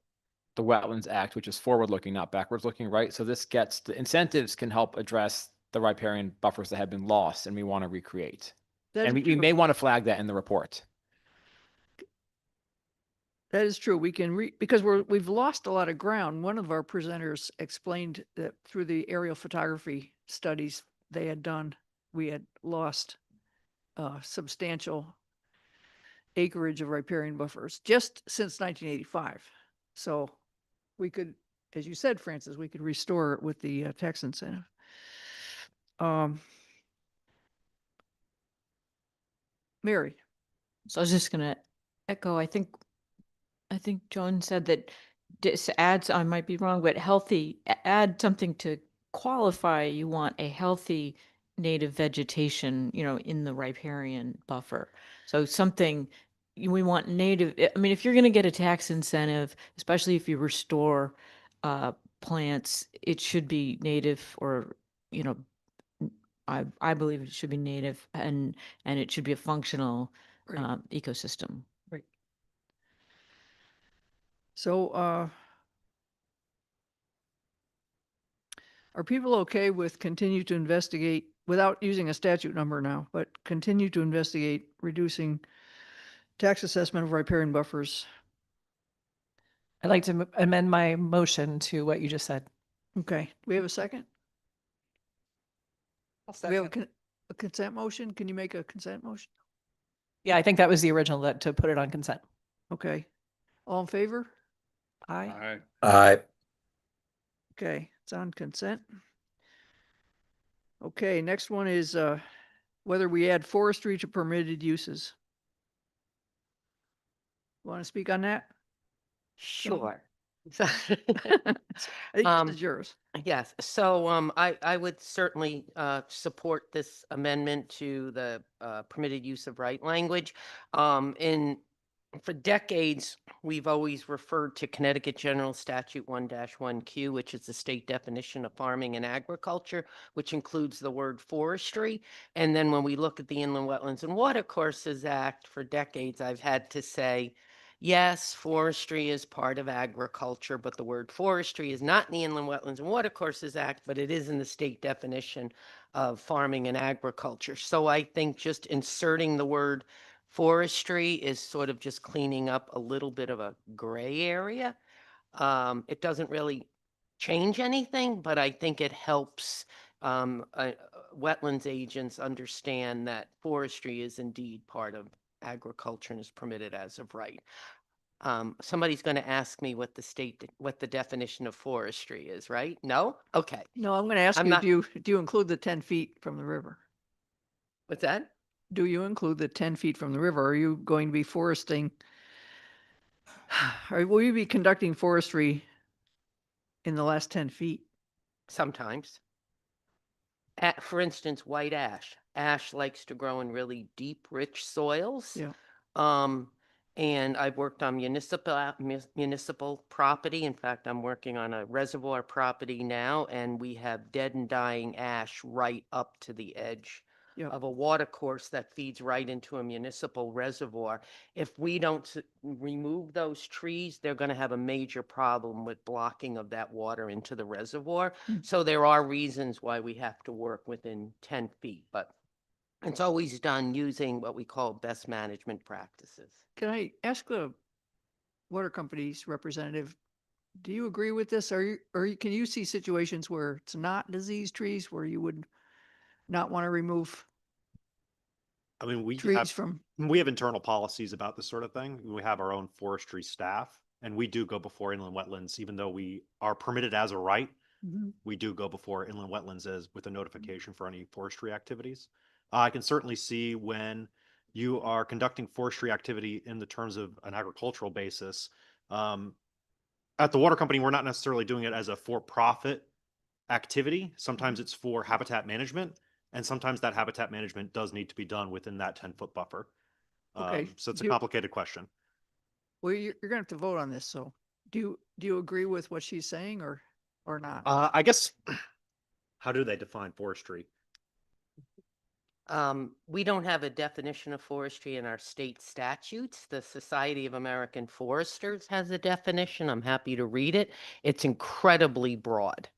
the Wetlands Act, which is forward-looking, not backwards-looking, right? So this gets, the incentives can help address the riparian buffers that have been lost and we want to recreate. That And is we true. may want to flag that in the report. That is true. We can because we've lost a lot of ground. One of our presenters explained that through the aerial photography studies they had done, we had lost substantial acreage of riparian buffers just since 1985. So we could, as you said, Francis, we could restore it with the tax incentive. Mary. So I was just going to echo, I think Joan said that this adds, I might be wrong, but healthy, add something to qualify. You want a healthy native vegetation, in the riparian buffer. So something we want native. I mean, if you're going to get a tax incentive, especially if you restore plants, it should be native or, I believe it should be native and it should be a functional Right. ecosystem. Right. So, are people okay with continue to investigate without using a statute number now, but continue to investigate reducing tax assessment of riparian buffers? I'd like to amend my motion to what you just said. Okay. Do we have a second? I'll Do we have a consent motion? Can you make a consent motion? Yeah, I think that was the original, that to put it on consent. Okay. All in favor? Aye. Aye. Aye. Okay, it's on consent. Okay, next one is whether we add forestry to permitted uses. Want to speak on that? Sure. I think Um, this is yours. Yes, so I would certainly support this amendment to the permitted use of right language. In For decades, we've always referred to Connecticut General Statute 1-1Q, which is the state definition of farming and agriculture, which includes the word forestry. And then when we look at the Inland Wetlands and Watercourses Act, for decades, I've had to say, yes, forestry is part of agriculture, but the word forestry is not in the Inland Wetlands and Watercourses Act, but it is in the state definition of farming and agriculture. So I think just inserting the word forestry is sort of just cleaning up a little bit of a gray area. It doesn't really change anything, but I think it helps wetlands agents understand that forestry is indeed part of agriculture and is permitted as of right. Somebody's going to ask me what the definition of forestry is, right? No? Okay. No, I'm going to ask I'm you, not- do you include the 10 feet from the river? What's that? Do you include the 10 feet from the river? Are you going to be foresting? Or will you be conducting forestry in the last 10 feet? Sometimes. For instance, white ash. Ash likes to grow in really deep, rich soils. Yeah. And I've worked on municipal property. In fact, I'm working on a reservoir property now, and we have dead and dying ash right up to the edge Yep. of a water course that feeds right into a municipal reservoir. If we don't remove those trees, they're going to have a major problem with blocking of that water into the reservoir. So there are reasons why we have to work within 10 feet, but it's always done using what we call best management practices. Can I ask the water company's representative, do you agree with this? Can you see situations where it's not disease trees where you would not want to remove I mean, trees from? we have internal policies about this sort of thing. We have our own forestry staff, and we do go before inland wetlands, even though we are permitted as a right. Mhm. We do go before inland wetlands as with a notification for any forestry activities. I can certainly see when you are conducting forestry activity in the terms of an agricultural basis. At the water company, we're not necessarily doing it as a for-profit activity. Sometimes it's for habitat management, and sometimes that habitat management does need to be done within that 10-foot buffer. Okay. So it's a Do- complicated question. Well, you're going to have to vote on this. So do you agree with what she's saying or not? I guess, how do they define forestry? We don't have a definition of forestry in our state statutes. The Society of American Foresters has a definition. I'm happy to read it. It's incredibly broad.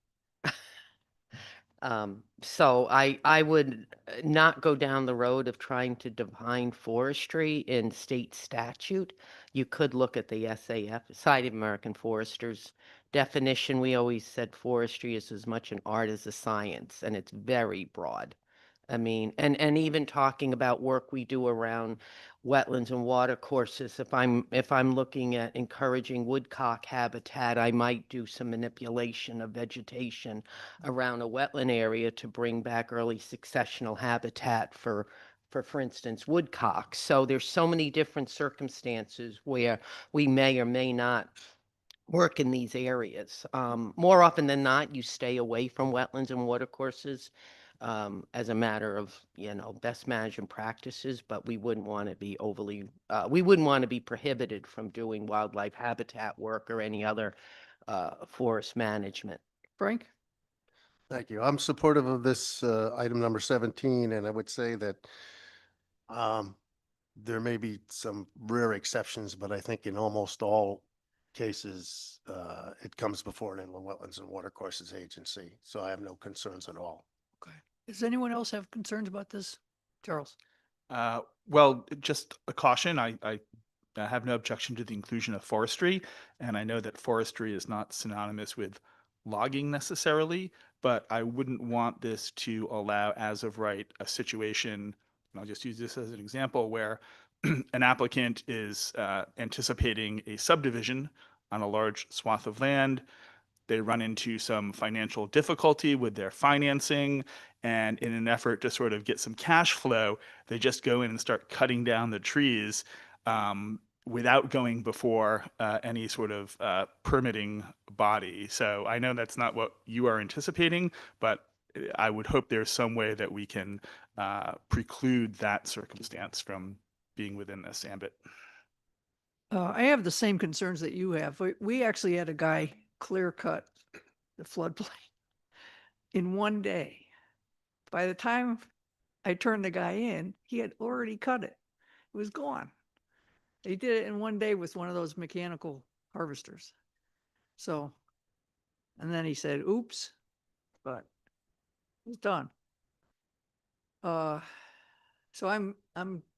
So I would not go down the road of trying to define forestry in state statute. You could look at the SAF, Society of American Foresters definition. We always said forestry is as much an art as a science, and it's very broad. I mean, and even talking about work we do around wetlands and water courses, if I'm looking at encouraging woodcock habitat, I might do some manipulation of vegetation around a wetland area to bring back early successional habitat for instance, woodcock. So there's so many different circumstances where we may or may not work in these areas. More often than not, you stay away from wetlands and watercourses as a matter of, best management practices, but we wouldn't want to be we wouldn't want to be prohibited from doing wildlife habitat work or any other forest management. Frank? Thank you. I'm supportive of this item number 17, and I would say that there may be some rare exceptions, but I think in almost all cases, it comes before an inland wetlands and watercourses agency. So I have no concerns at all. Okay. Does anyone else have concerns about this? Charles? Well, just a caution, I have no objection to the inclusion of forestry, and I know that forestry is not synonymous with logging necessarily, but I wouldn't want this to allow as of right a situation, and I'll just use this as an example, where an applicant is anticipating a subdivision on a large swath of land. They run into some financial difficulty with their financing, and in an effort to sort of get some cash flow, they just go in and start cutting down the trees. without going before any sort of permitting body. So I know that's not what you are anticipating, but I would hope there's some way that we can preclude that circumstance from being within this ambit. I have the same concerns that you have. We actually had a guy clear cut the floodplain in one day. By the time I turned the guy in, he had already cut it. It was gone. He did it in one day with one of those mechanical harvesters. So, and then he said, oops, but it was done. So I'm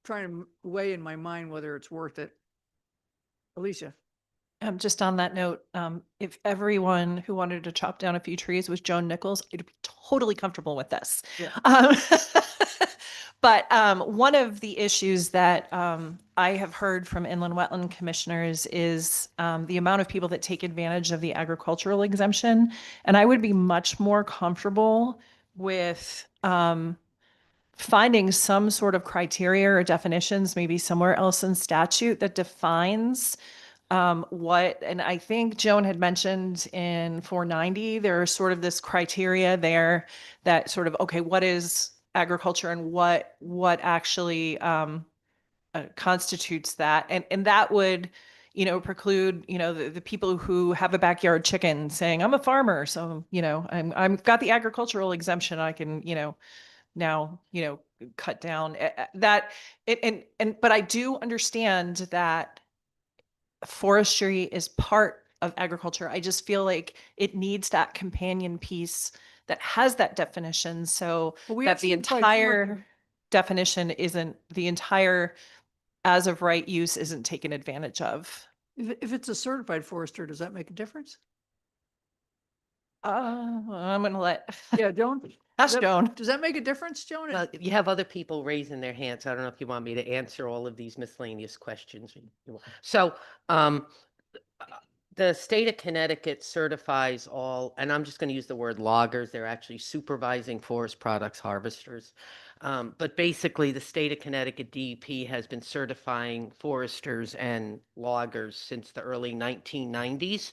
trying to weigh in my mind whether it's worth it. Alicia. Just on that note, if everyone who wanted to chop down a few trees was Joan Nichols, I'd be totally comfortable with this. Yeah. But one of the issues that I have heard from inland wetland commissioners is the amount of people that take advantage of the agricultural exemption. And I would be much more comfortable with finding some sort of criteria or definitions, maybe somewhere else in statute that defines what, and I think Joan had mentioned in 490, there's sort of this criteria there that sort of, okay, what is agriculture and what actually constitutes that? And that would, preclude, the people who have a backyard chicken saying, I'm a farmer, so, I've got the agricultural exemption, I can, now, cut down that, but I do understand that forestry is part of agriculture. I just feel like it needs that companion piece that has that definition, so that the entire definition isn't, the entire as of right use isn't taken advantage of. If it's a certified forester, does that make a difference? I'm gonna let Yeah, Joan. ask Joan. Does that make a difference, Joan? Well, you have other people raising their hands. I don't know if you want me to answer all of these miscellaneous questions. So, the state of Connecticut certifies all, and I'm just going to use the word loggers. They're actually supervising forest products harvesters. But basically, the state of Connecticut DEP has been certifying foresters and loggers since the early 1990s.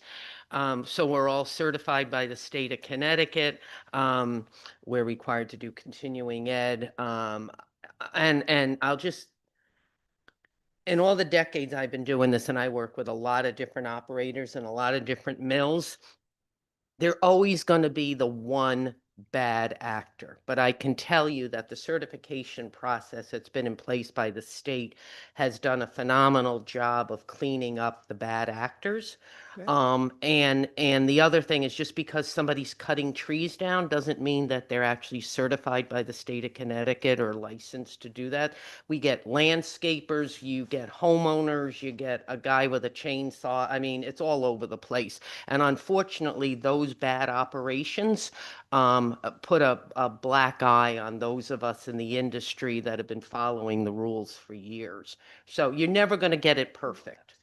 So we're all certified by the state of Connecticut. We're required to do continuing ed. And I'll just, in all the decades I've been doing this, and I work with a lot of different operators and a lot of different mills, they're always going to be the one bad actor. But I can tell you that the certification process that's been in place by the state has done a phenomenal job of cleaning up the bad actors. Okay. And the other thing is, just because somebody's cutting trees down doesn't mean that they're actually certified by the state of Connecticut or licensed to do that. We get landscapers, you get homeowners, you get a guy with a chainsaw. I mean, it's all over the place. And unfortunately, those bad operations put a black eye on those of us in the industry that have been following the rules for years. So you're never going to get it perfect.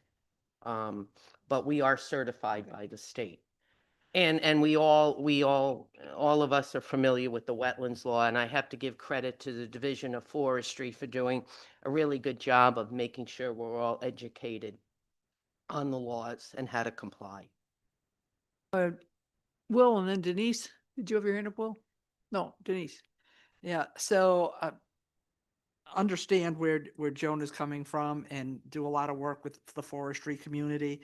But we are certified by the state. And we all of us are familiar with the wetlands law, and I have to give credit to the Division of Forestry for doing a really good job of making sure we're all educated on the laws and how to comply. Will, and then Denise. Did you have your hand up, Will? No, Denise. Yeah, so understand where Joan is coming from and do a lot of work with the forestry community.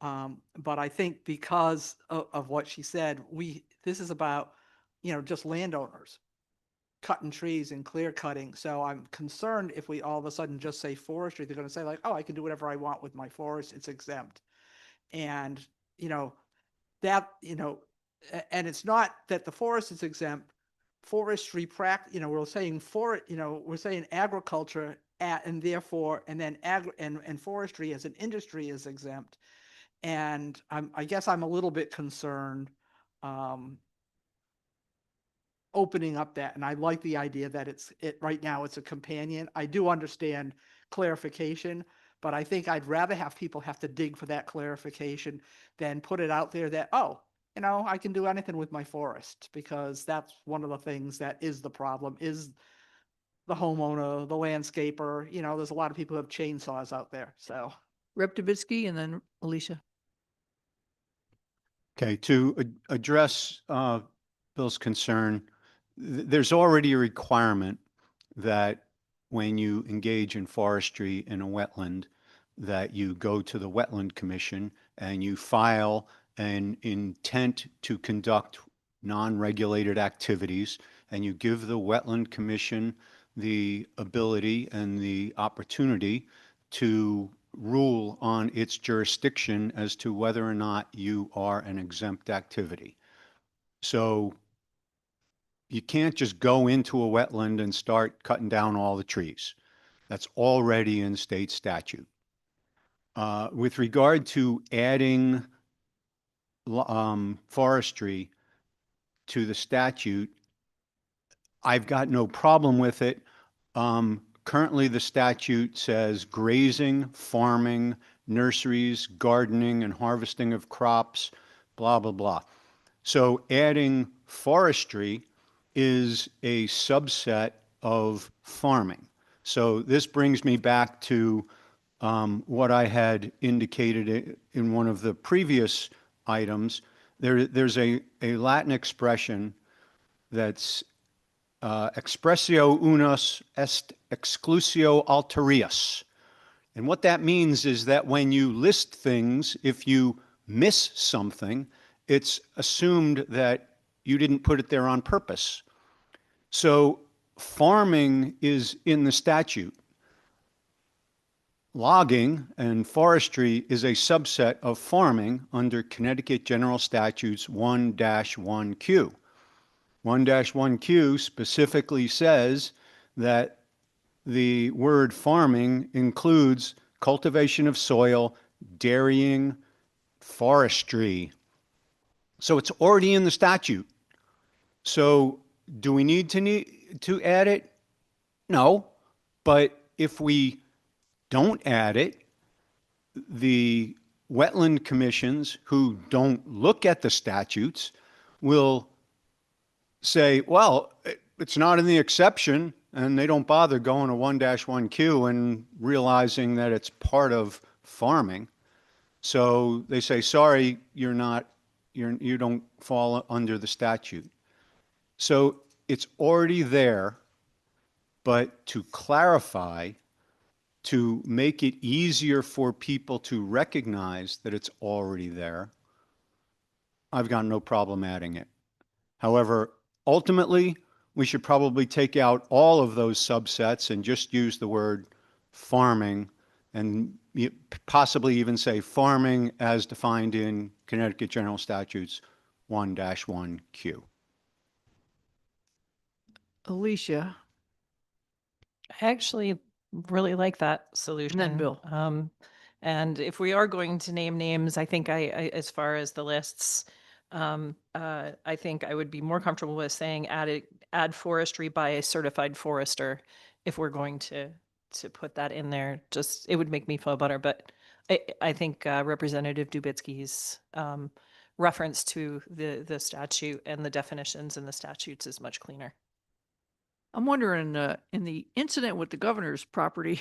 But I think because of what she said, this is about, just landowners cutting trees and clear cutting. So I'm concerned if we all of a sudden just say forestry, they're going to say like, oh, I can do whatever I want with my forest. It's exempt. And, that, and it's not that the forest is exempt. Forestry we're saying we're saying agriculture and therefore, and then and forestry as an industry is exempt. And I guess I'm a little bit concerned opening up that. And I like the idea that right now it's a companion. I do understand clarification, but I think I'd rather have people have to dig for that clarification than put it out there that, oh, I can do anything with my forest, because that's one of the things that is the problem, is the homeowner, the landscaper. There's a lot of people who have chainsaws out there. So Rep. Dubitsky and then Alicia. Okay, to address Bill's concern, there's already a requirement that when you engage in forestry in a wetland, that you go to the Wetland Commission and you file an intent to conduct non-regulated activities, and you give the Wetland Commission the ability and the opportunity to rule on its jurisdiction as to whether or not you are an exempt activity. So you can't just go into a wetland and start cutting down all the trees. That's already in state statute. With regard to adding forestry to the statute, I've got no problem with it. Currently, the statute says grazing, farming, nurseries, gardening, and harvesting of crops, blah, blah, blah. So adding forestry is a subset of farming. So this brings me back to what I had indicated in one of the previous items. There's a Latin expression that's expressio unus est exclusio alterius. And what that means is that when you list things, if you miss something, it's assumed that you didn't put it there on purpose. So farming is in the statute. Logging and forestry is a subset of farming under Connecticut General Statutes 1-1Q. 1-1Q specifically says that the word farming includes cultivation of soil, dairying, forestry. So it's already in the statute. So do we need to add it? No. But if we don't add it, the wetland commissions who don't look at the statutes will say, well, it's not in the exception, and they don't bother going to 1-1Q and realizing that it's part of farming. So they say, sorry, you don't fall under the statute. So it's already there, but to clarify, to make it easier for people to recognize that it's already there, I've got no problem adding it. However, ultimately, we should probably take out all of those subsets and just use the word farming, and possibly even say farming as defined in Connecticut General Statutes 1-1Q. Alicia. I actually really like that solution. And then Bill. And if we are going to name names, I think as far as the lists, I think I would be more comfortable with saying add forestry by a certified forester if we're going to put that in there. Just, it would make me feel better. But I think Representative Dubitsky's reference to the statute and the definitions in the statutes is much cleaner. I'm wondering, in the incident with the governor's property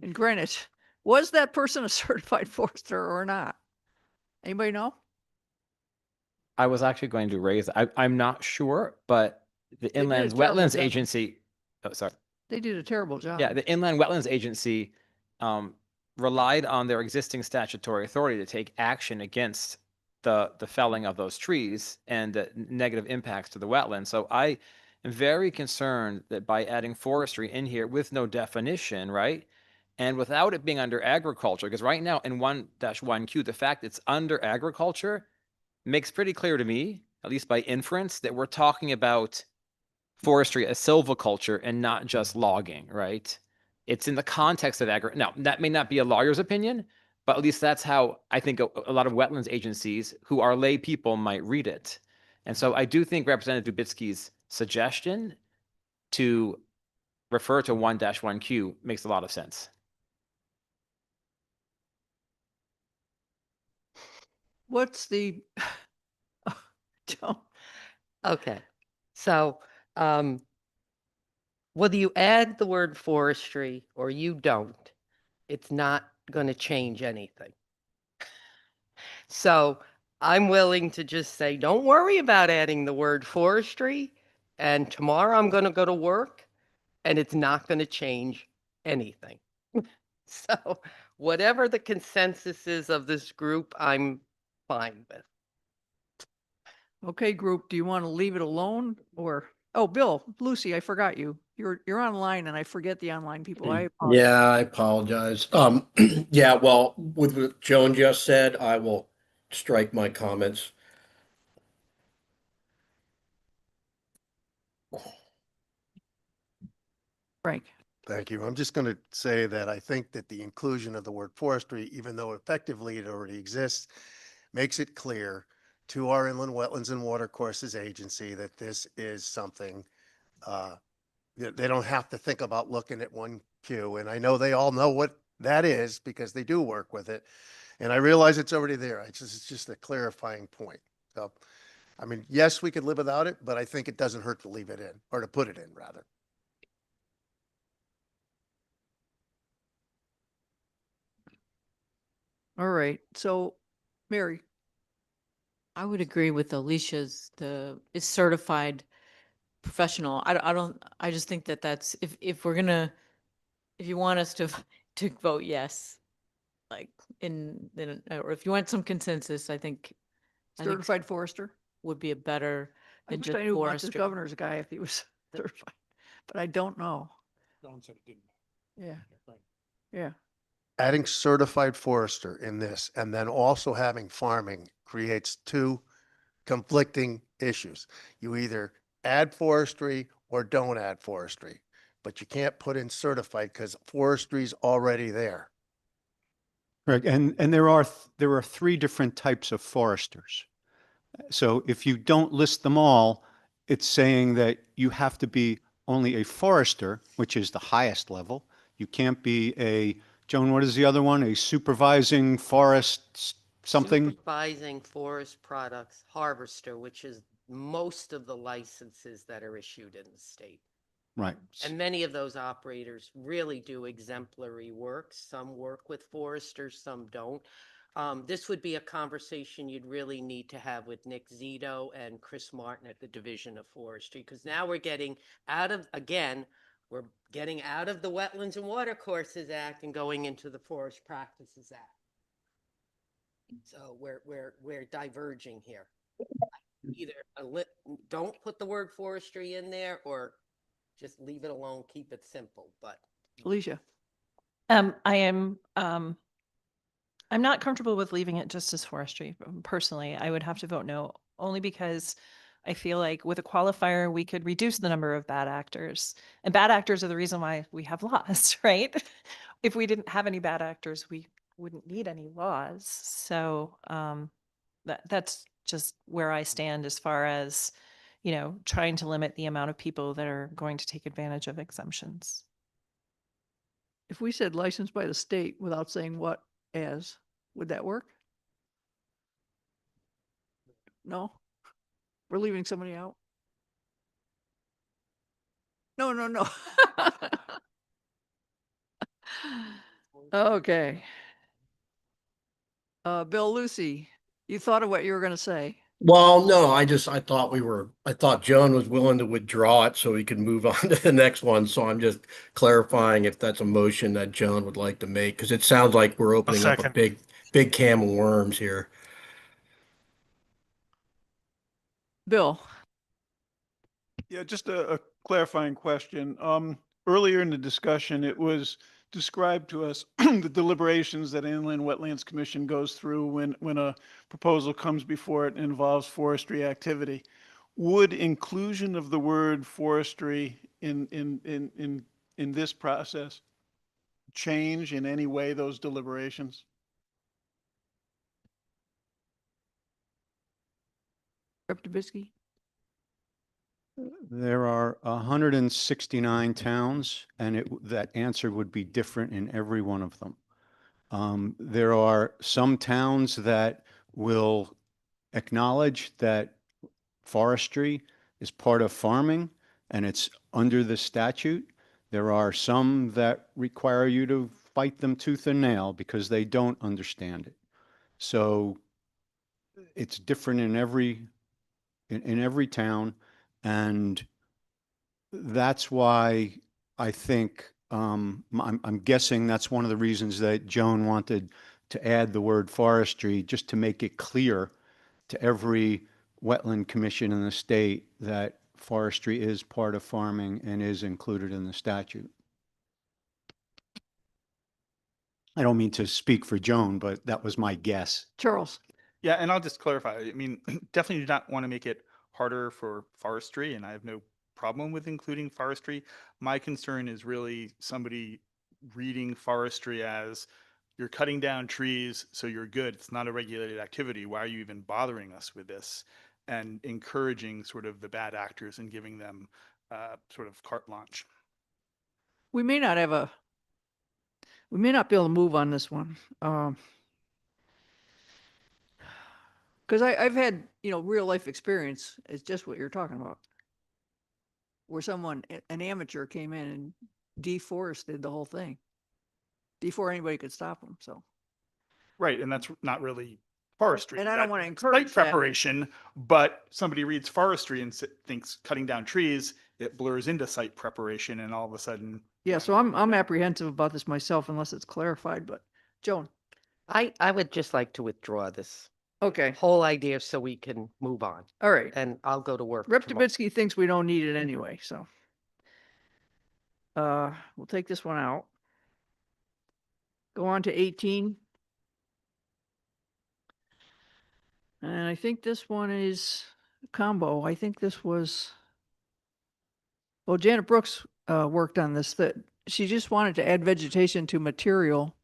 in Greenwich, was that person a certified forester or not? Anybody know? I was actually going to raise, I'm not sure, but the did a Inland terrible Wetlands job. Agency, oh, sorry. They did a terrible job. Yeah, the Inland Wetlands Agency relied on their existing statutory authority to take action against the felling of those trees and the negative impacts to the wetland. So I am very concerned that by adding forestry in here with no definition, right? And without it being under agriculture, because right now in 1-1Q, the fact it's under agriculture makes pretty clear to me, at least by inference, that we're talking about forestry as silviculture and not just logging, right? It's in the context of Now, that may not be a lawyer's opinion, but at least that's how I think a lot of wetlands agencies who are lay people might read it. And so I do think Representative Dubitsky's suggestion to refer to 1-1Q makes a lot of sense. What's the, Joe? Okay, so, whether you add the word forestry or you don't, it's not going to change anything. So I'm willing to just say, don't worry about adding the word forestry. And tomorrow I'm going to go to work and it's not going to change anything. So whatever the consensus is of this group, I'm fine with. Okay, group, do you want to leave it alone or, oh, Bill, Lucy, I forgot you. You're online and I forget the online people. I apologize. Yeah, I apologize. Yeah, well, with what Joan just said, I will strike my comments. Frank. Thank you. I'm just going to say that I think that the inclusion of the word forestry, even though effectively it already exists, makes it clear to our Inland Wetlands and Watercourses Agency that this is something that they don't have to think about looking at 1Q. And I know they all know what that is because they do work with it. And I realize it's already there. It's just a clarifying point. So, I mean, yes, we could live without it, but I think it doesn't hurt to leave it in, or to put it in rather. All right, so Mary. I would agree with Alicia's, it's certified professional. I just think that that's, if we're gonna, if you want us to, to vote yes, like then, or if you want some consensus, I think Certified forester? would be a better I than wish just I knew about this forestry. governor's guy if he was certified, but I don't know. Dawn said it didn't. Yeah. Yeah. Adding certified forester in this and then also having farming creates two conflicting issues. You either add forestry or don't add forestry, but you can't put in certified because forestry's already there. Right, and there are three different types of foresters. So if you don't list them all, it's saying that you have to be only a forester, which is the highest level. You can't be a, Joan, what is the other one? A supervising forest something? Supervising forest products harvester, which is most of the licenses that are issued in the state. Right. And many of those operators really do exemplary work. Some work with foresters, some don't. This would be a conversation you'd really need to have with Nick Zito and Chris Martin at the Division of Forestry, because now we're getting out of, again, we're getting out of the Wetlands and Watercourses Act and going into the Forest Practices Act. So we're diverging here. Either don't put the word forestry in there or just leave it alone, keep it simple, but. Alicia. I'm not comfortable with leaving it just as forestry. Personally, I would have to vote no, only because I feel like with a qualifier, we could reduce the number of bad actors. And bad actors are the reason why we have laws, right? If we didn't have any bad actors, we wouldn't need any laws. So that's just where I stand as far as, trying to limit the amount of people that are going to take advantage of exemptions. If we said licensed by the state without saying what as, would that work? No? We're leaving somebody out? No, no, no. Okay. Bill, Lucy, you thought of what you were going to say. Well, no, I thought Joan was willing to withdraw it so we could move on to the next one. So I'm just clarifying if that's a motion that Joan would like to make, because it sounds like we're opening up a big can of worms here. Bill. Yeah, just a clarifying question. Earlier in the discussion, it was described to us the deliberations that Inland Wetlands Commission goes through when a proposal comes before it and involves forestry activity. Would inclusion of the word forestry in this process change in any way those deliberations? Rep. Dubitsky? There are 169 towns, and that answer would be different in every one of them. There are some towns that will acknowledge that forestry is part of farming and it's under the statute. There are some that require you to fight them tooth and nail because they don't understand it. So it's different in every town, and that's why I think I'm guessing that's one of the reasons that Joan wanted to add the word forestry, just to make it clear to every wetland commission in the state that forestry is part of farming and is included in the statute. I don't mean to speak for Joan, but that was my guess. Charles. Yeah, and I'll just clarify. I mean, definitely do not want to make it harder for forestry, and I have no problem with including forestry. My concern is really somebody reading forestry as you're cutting down trees, so you're good. It's not a regulated activity. Why are you even bothering us with this? And encouraging sort of the bad actors and giving them sort of carte blanche. We may not be able to move on this one. Because I've had, real life experience. It's just what you're talking about. Where an amateur came in and deforested the whole thing before anybody could stop them. So. Right, and that's not really forestry. And I don't That's want to encourage site that. preparation, but somebody reads forestry and thinks cutting down trees, it blurs into site preparation, and all of a sudden. Yeah, so I'm apprehensive about this myself unless it's clarified, but Joan. I would just like to withdraw this Okay. whole idea so we can move on. All right. And I'll go to work. Rep tomorrow. Dubitsky thinks we don't need it anyway, so. We'll take this one out. Go on to 18. And I think this one is combo. I think this was, well, Janet Brooks worked on this, that she just wanted to add vegetation to material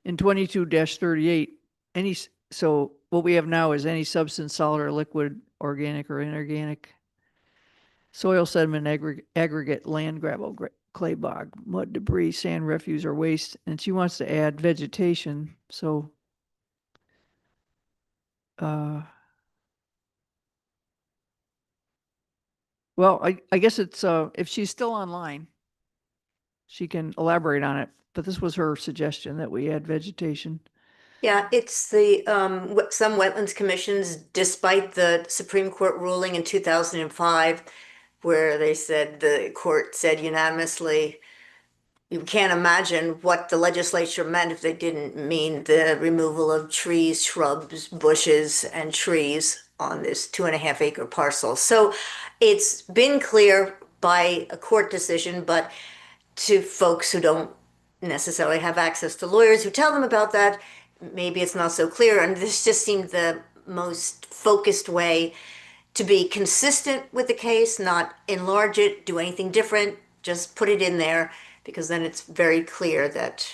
in 22-38. So what we have now is any substance, solid or liquid, organic or inorganic, soil, sediment, aggregate, land, gravel, clay bog, mud, debris, sand, refuse, or waste. And she wants to add vegetation. So, well, I guess it's, if she's still online, she can elaborate on it. But this was her suggestion, that we add vegetation. Yeah, it's the some wetlands commissions, despite the Supreme Court ruling in 2005, where the court said unanimously, you can't imagine what the legislature meant if they didn't mean the removal of trees, shrubs, bushes, and trees on this 2.5 acre parcel. So it's been clear by a court decision, but to folks who don't necessarily have access to lawyers who tell them about that, maybe it's not so clear. And this just seemed the most focused way to be consistent with the case, not enlarge it, do anything different, just put it in there, because then it's very clear that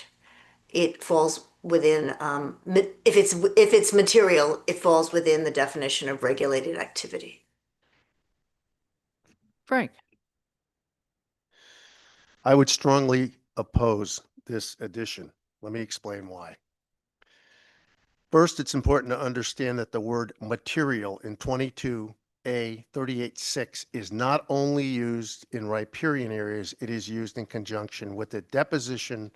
it falls within, if it's material, it falls within the definition of regulated activity. Frank. I would strongly oppose this addition. Let me explain why. First, it's important to understand that the word material in 22A 38.6 is not only used in riparian areas, it is used in conjunction with the deposition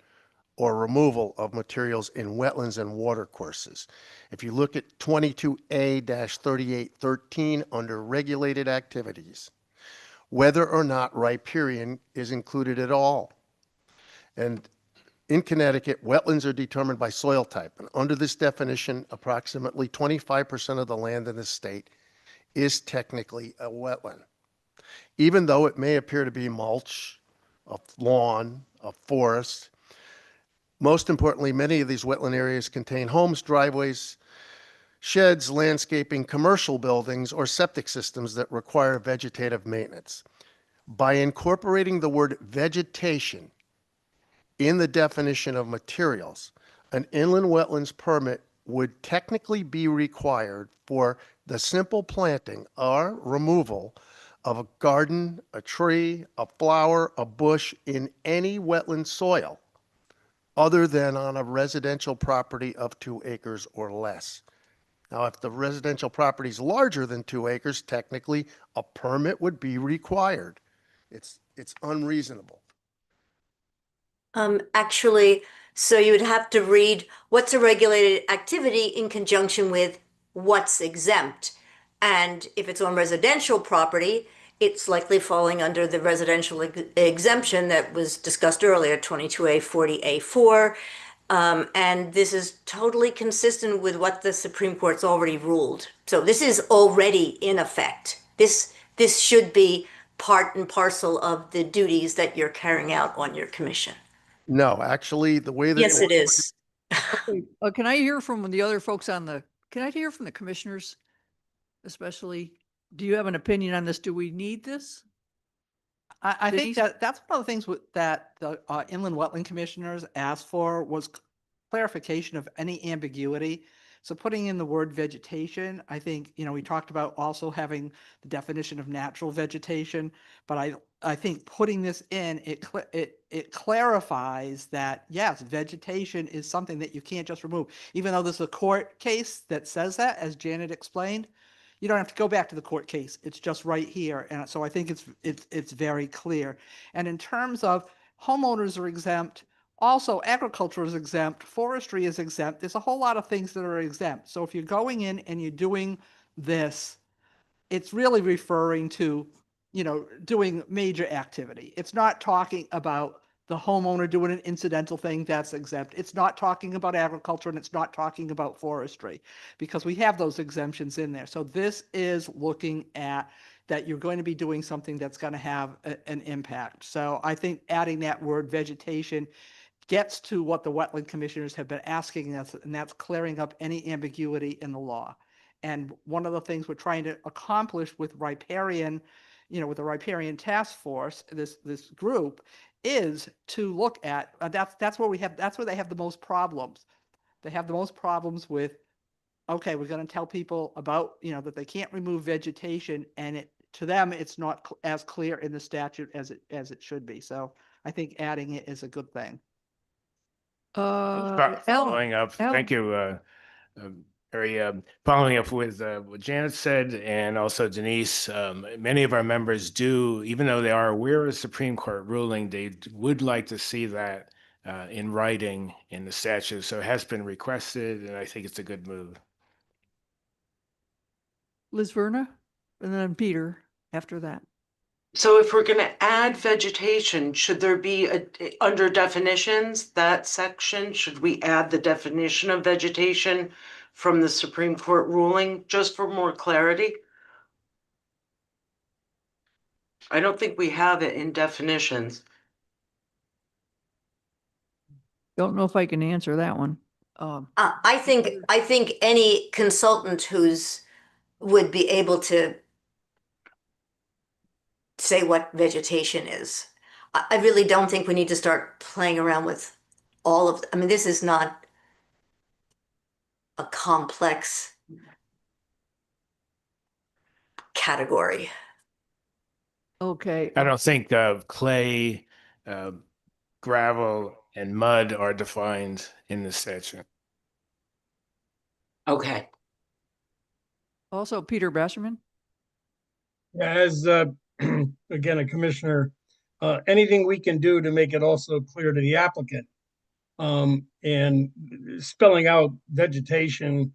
or removal of materials in wetlands and watercourses. If you look at 22A-3813 under regulated activities, whether or not riparian is included at all. And in Connecticut, wetlands are determined by soil type. And under this definition, approximately 25% of the land in the state is technically a wetland. Even though it may appear to be mulch, a lawn, a forest, most importantly, many of these wetland areas contain homes, driveways, sheds, landscaping, commercial buildings, or septic systems that require vegetative maintenance. By incorporating the word vegetation in the definition of materials, an inland wetlands permit would technically be required for the simple planting or removal of a garden, a tree, a flower, a bush in any wetland soil other than on a residential property of 2 acres or less. Now, if the residential property is larger than 2 acres, technically a permit would be required. It's unreasonable. Actually, so you would have to read what's a regulated activity in conjunction with what's exempt. And if it's on residential property, it's likely falling under the residential exemption that was discussed earlier, 22A, 40A4. And this is totally consistent with what the Supreme Court's already ruled. So this is already in effect. This should be part and parcel of the duties that you're carrying out on your commission. No, actually, the way that. Yes, it is. Can I hear from the other folks can I hear from the commissioners especially? Do you have an opinion on this? Do we need this? I think Denise? that's one of the things that the inland wetland commissioners asked for was clarification of any ambiguity. So putting in the word vegetation, I think, we talked about also having the definition of natural vegetation, but I think putting this in, it clarifies that, yes, vegetation is something that you can't just remove. Even though there's a court case that says that, as Janet explained, you don't have to go back to the court case. It's just right here. And so I think it's very clear. And in terms of homeowners are exempt, also agriculture is exempt, forestry is exempt. There's a whole lot of things that are exempt. So if you're going in and you're doing this, it's really referring to, doing major activity. It's not talking about the homeowner doing an incidental thing that's exempt. It's not talking about agriculture, and it's not talking about forestry, because we have those exemptions in there. So this is looking at that you're going to be doing something that's going to have an impact. So I think adding that word vegetation gets to what the wetland commissioners have been asking us, and that's clearing up any ambiguity in the law. And one of the things we're trying to accomplish with Riparian, with the Riparian Task Force, this group, is to look at that's where they have the most problems. They have the most problems with, okay, we're going to tell people about, that they can't remove vegetation, and to them it's not as clear in the statute as it should be. So I think adding it is a good thing. Following up, thank you, Harry. Following up with what Janet said, and also Denise, many of our members do, even though they are aware of the Supreme Court ruling, they would like to see that in writing in the statute. So it has been requested, and I think it's a good move. Liz Verna, and then Peter after that. So if we're going to add vegetation, should there be under definitions, that section, should we add the definition of vegetation from the Supreme Court ruling, just for more clarity? I don't think we have it in definitions. Don't know if I can answer that one. I think any consultant would be able to say what vegetation is. I really don't think we need to start playing around with I mean, this is not a complex category. Okay. I don't think clay, gravel, and mud are defined in the statute. Okay. Also, Peter Basserman. As again, a commissioner, anything we can do to make it also clear to the applicant, and spelling out vegetation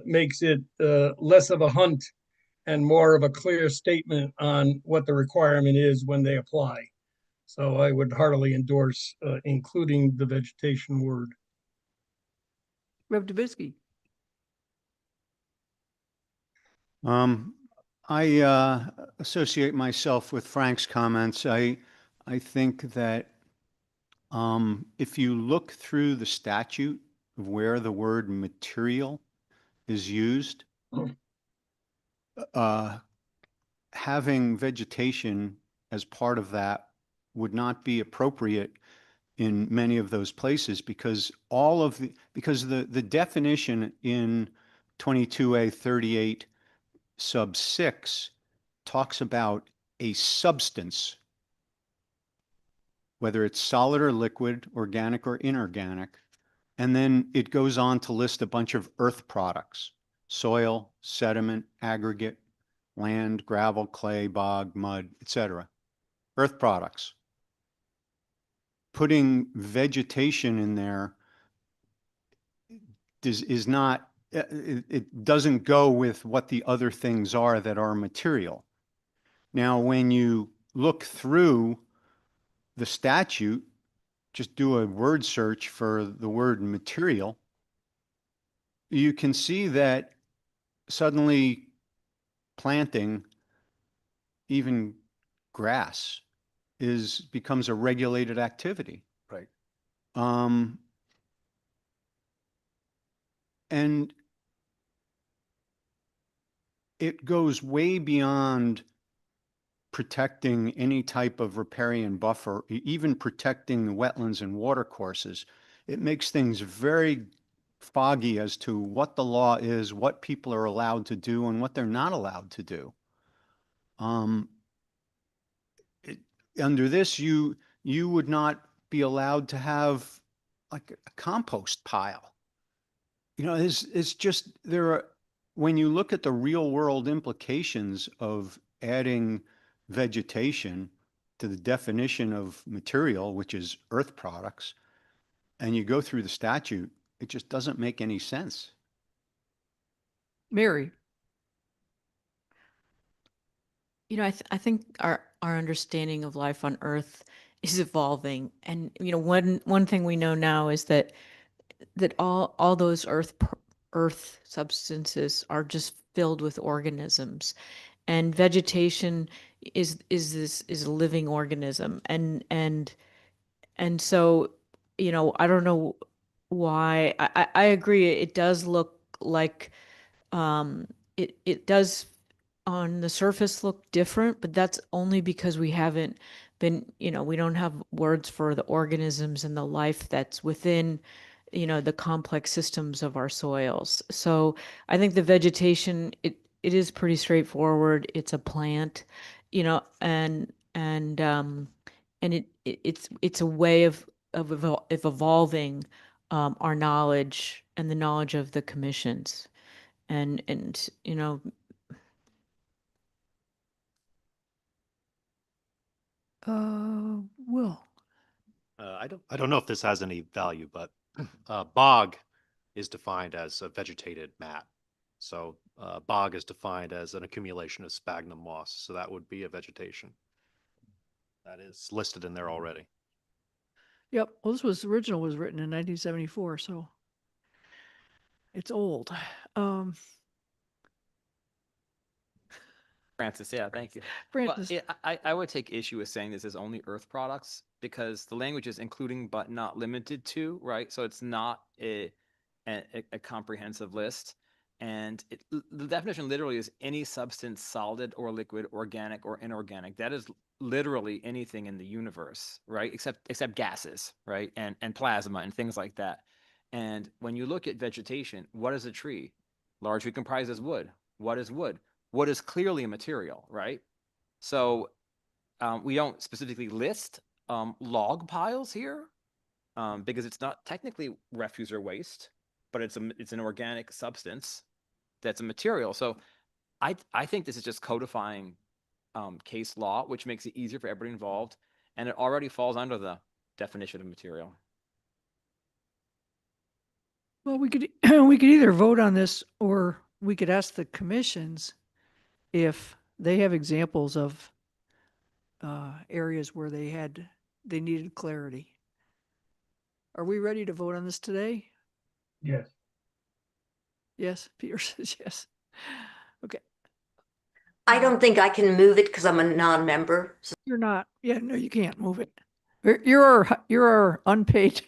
makes it less of a hunt and more of a clear statement on what the requirement is when they apply. So I would heartily endorse including the vegetation word. Rev. Dubitsky. I associate myself with Frank's comments. I think that if you look through the statute of where the word material is used, having vegetation as part of that would not be appropriate in many of those places, because the definition in 22A 38 sub 6 talks about a substance, whether it's solid or liquid, organic or inorganic, and then it goes on to list a bunch of earth products: soil, sediment, aggregate, land, gravel, clay, bog, mud, etc. Earth products. putting vegetation in there is not, it doesn't go with what the other things are that are material. Now, when you look through the statute, just do a word search for the word material, you can see that suddenly planting even grass becomes a regulated activity. Right. And it goes way beyond protecting any type of riparian buffer, even protecting the wetlands and watercourses. It makes things very foggy as to what the law is, what people are allowed to do, and what they're not allowed to do. Under this, you would not be allowed to have like a compost pile. You know, it's just when you look at the real world implications of adding vegetation to the definition of material, which is earth products, and you go through the statute, it just doesn't make any sense. Mary. I think our understanding of life on Earth is evolving, and one thing we know now is that all those Earth substances are just filled with organisms, and vegetation is a living organism, and so I don't know why. I agree. It does look like it does on the surface look different, but that's only because we haven't been, we don't have words for the organisms and the life that's within, the complex systems of our soils. So I think the vegetation, it is pretty straightforward. It's a plant, and it's a way of evolving our knowledge and the knowledge of the commissions. And Will. I don't know if this has any value, but bog is defined as a vegetated mat. So bog is defined as an accumulation of sphagnum moss. So that would be a vegetation. That is listed in there already. Yep. Well, original was written in 1974, so it's old. Francis, yeah, thank you. Francis. But I would take issue with saying this is only earth products because the language is including but not limited to, right? So it's not a comprehensive list. And the definition literally is any substance, solid or liquid, organic or inorganic. That is literally anything in the universe, right? Except gases, right? And plasma and things like that. And when you look at vegetation, what is a tree? Largely comprises wood. What is wood? Wood is clearly a material, right? So we don't specifically list log piles here because it's not technically refuse or waste, but it's an organic substance that's a material. So I think this is just codifying case law, which makes it easier for everybody involved, and it already falls under the definition of material. Well, we could we could either vote on this or we could ask the commissions if they have examples of areas where they needed clarity. Are we ready to vote on this today? Yes. Yes, Peter says yes. Okay. I don't think I can move it because I'm a non-member. You're not. Yeah, no, you can't move it. You're our unpaid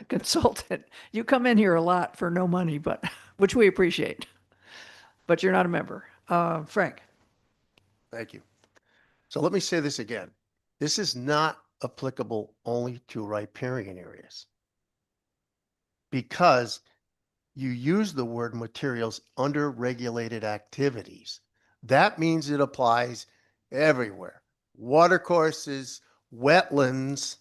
consultant. You come in here a lot for no money, but which we appreciate. But you're not a member. Frank. Thank you. So let me say this again. This is not applicable only to riparian areas because you use the word materials under regulated activities. That means it applies everywhere. Watercourses, wetlands,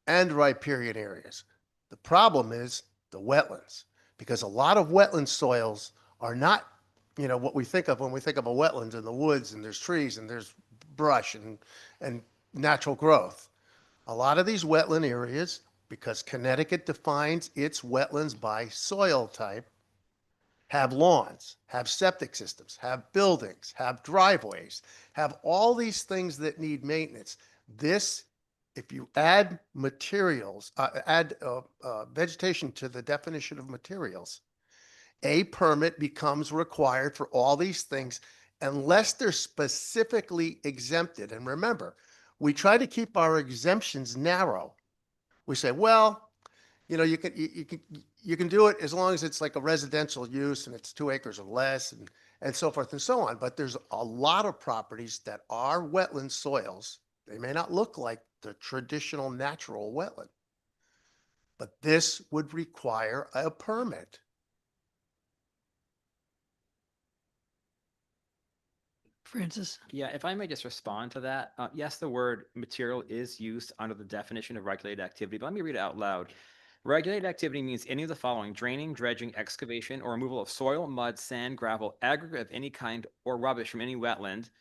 and riparian areas. The problem is the wetlands, because a lot of wetland soils are not, what we think of when we think of a wetlands in the woods, and there's trees and there's brush and natural growth. A lot of these wetland areas, because Connecticut defines its wetlands by soil type, have lawns, have septic systems, have buildings, have driveways, have all these things that need maintenance. This, if you add materials, add vegetation to the definition of materials, a permit becomes required for all these things unless they're specifically exempted. And remember, we try to keep our exemptions narrow. We say, well, you know, you can do it as long as it's like a residential use and it's 2 acres or less and so forth and so on. But there's a lot of properties that are wetland soils. They may not look like the traditional natural wetland, but this would require a permit. Francis? Yeah, if I may just respond to that. Yes, the word material is used under the definition of regulated activity, but let me read it out loud. Regulated activity means any of the following: draining, dredging, excavation, or removal of soil, mud, sand, gravel, aggregate of any kind, or rubbish from any wetland,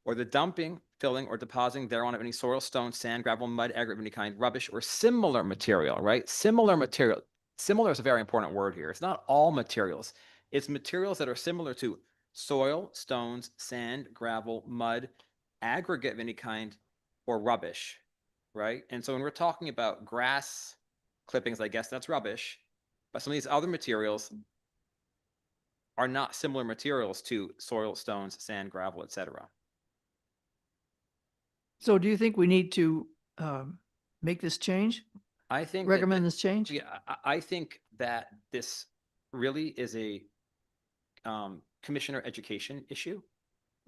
or the dumping, filling, or depositing thereon of any soil, stone, sand, gravel, mud, aggregate of any kind, rubbish, or similar material, right? Similar material. Similar is a very important word here. It's not all materials. It's materials that are similar to soil, stones, sand, gravel, mud, aggregate of any kind, or rubbish, right? And so when we're talking about grass clippings, I guess that's rubbish, but some of these other materials are not similar materials to soil, stones, sand, gravel, etc. So do you think we need to make this change? I think Recommend this change? Yeah, I think that this really is a commissioner education issue.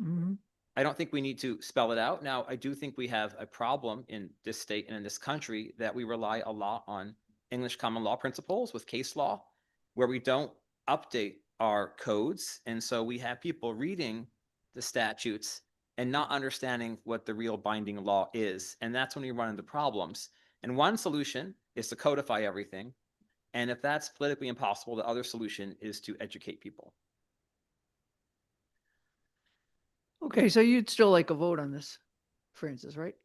Mhm. I don't think we need to spell it out. Now, I do think we have a problem in this state and in this country that we rely a lot on English common law principles with case law, where we don't update our codes. And so we have people reading the statutes and not understanding what the real binding law is. And that's when we run into problems. And one solution is to codify everything. And if that's politically impossible, the other solution is to educate people. Okay, so you'd still like a vote on this, Francis, right?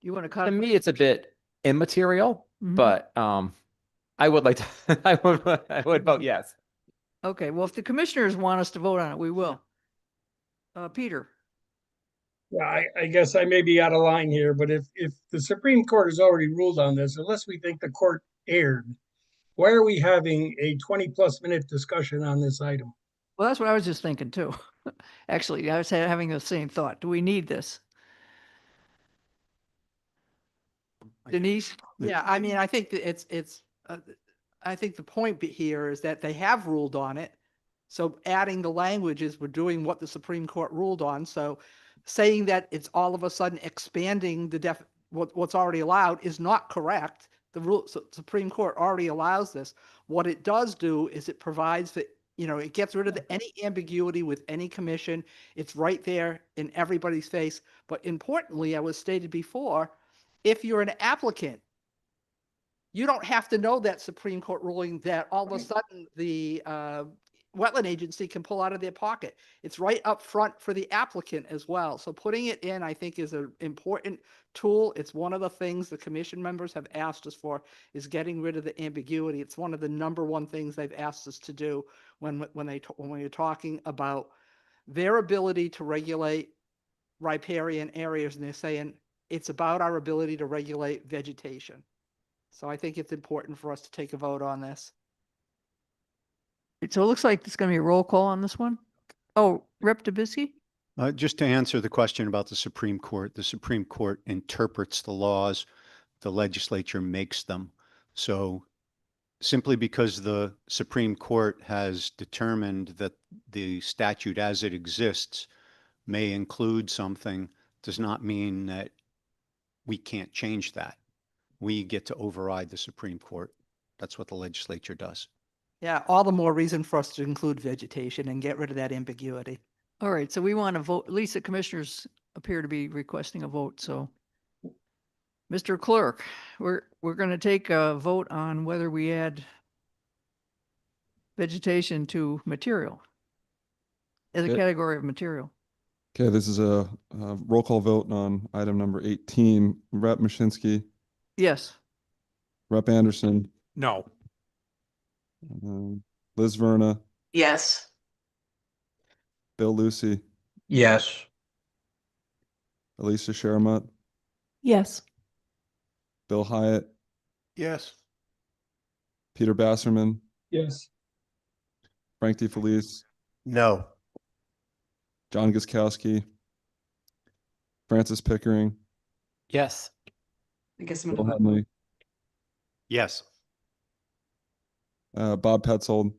You want to cut? To me, it's a bit immaterial, Mhm. but I would like to, I would vote yes. Okay, well, if the commissioners want us to vote on it, we will. Peter? Yeah, I guess I may be out of line here, but if the Supreme Court has already ruled on this, unless we think the court erred, why are we having a 20+ minute discussion on this item? Well, that's what I was just thinking too. Actually, I was having the same thought. Do we need this? Denise? Yeah, I mean, I think that I think the point here is that they have ruled on it. So adding the language is we're doing what the Supreme Court ruled on. So saying that it's all of a sudden expanding the what's already allowed is not correct. The Supreme Court already allows this. What it does do is it provides that, you know, it gets rid of any ambiguity with any commission. It's right there in everybody's face. But importantly, as was stated before, if you're an applicant, you don't have to know that Supreme Court ruling that all of a sudden the wetland agency can pull out of their pocket. It's right up front for the applicant as well. So putting it in, I think, is an important tool. It's one of the things the commission members have asked us for, is getting rid of the ambiguity. It's one of the #1 things they've asked us to do when you're talking about their ability to regulate riparian areas, and they're saying it's about our ability to regulate vegetation. So I think it's important for us to take a vote on this. So it looks like it's going to be a roll call on this one. Oh, Rep. Dubisky? Just to answer the question about the Supreme Court interprets the laws, the legislature makes them. So simply because the Supreme Court has determined that the statute as it exists may include something does not mean that we can't change that. We get to override the Supreme Court. That's what the legislature does. Yeah, all the more reason for us to include vegetation and get rid of that ambiguity. All right, so we want to vote, at least the commissioners appear to be requesting a vote, so. Mr. Clerk, we're going to take a vote on whether we add vegetation to material as a Okay. category of material. Okay, this is a roll call vote on item number 18. Rep. Mashinsky, Yes. Rep. Anderson, No. Liz Verna, Yes. Bill Lucy, Yes. Alicia Sharamut, Yes. Bill Hyatt, Yes. Peter Basserman, Yes. Frank DeFelice, No. John Guzkowski, Francis Pickering, Yes. I guess Bill Henley, Yes. Bob Petzold,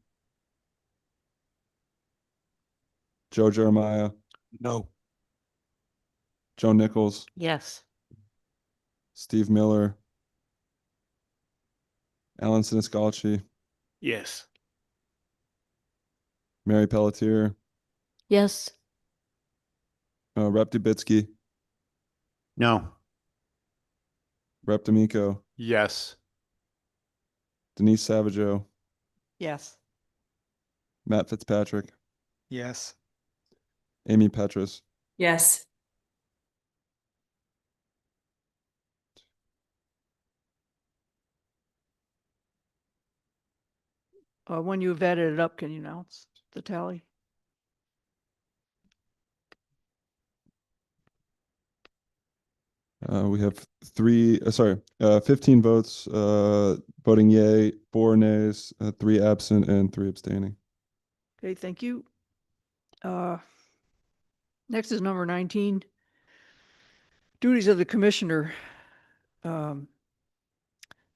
Joe Jeremiah, No. Joe Nichols, Yes. Steve Miller, Alan Siniscalchi, Yes. Mary Pelletier, Yes. Rep. Dubitsky, No. Rep. D'Amico, Yes. Denise Savageau, Yes. Matt Fitzpatrick, Yes. Amy Petrus. Yes. When you've added it up, can you announce the tally? We have 15 votes, voting yay, 4 nays, 3 absent, and 3 abstaining. Okay, thank you. Next is number 19. Duties of the commissioner. And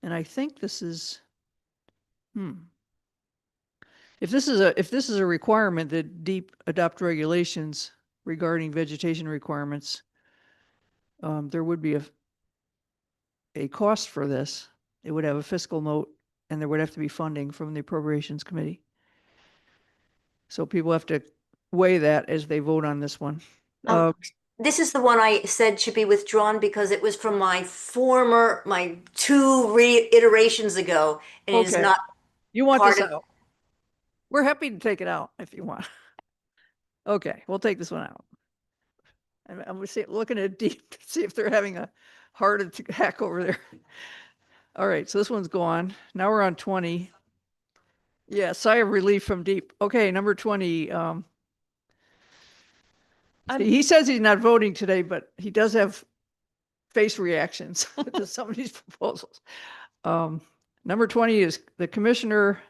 I think this is, if this is a requirement that DEEP adopt regulations regarding vegetation requirements, there would be a cost for this. It would have a fiscal note, and there would have to be funding from the appropriations committee. So people have to weigh that as they vote on this one. This is the one I said should be withdrawn because it was from my 2 reiterations ago, and it is Okay. not You want part this of. out? We're happy to take it out if you want. Okay, we'll take this one out. I'm looking at Deep to see if they're having a heart attack over there. All right, so this one's gone. Now we're on 20. Yeah, sigh of relief from Deep. Okay, number 20. He says he's not voting today, but he does have face reactions to some of these proposals. Number 20 is the commissioner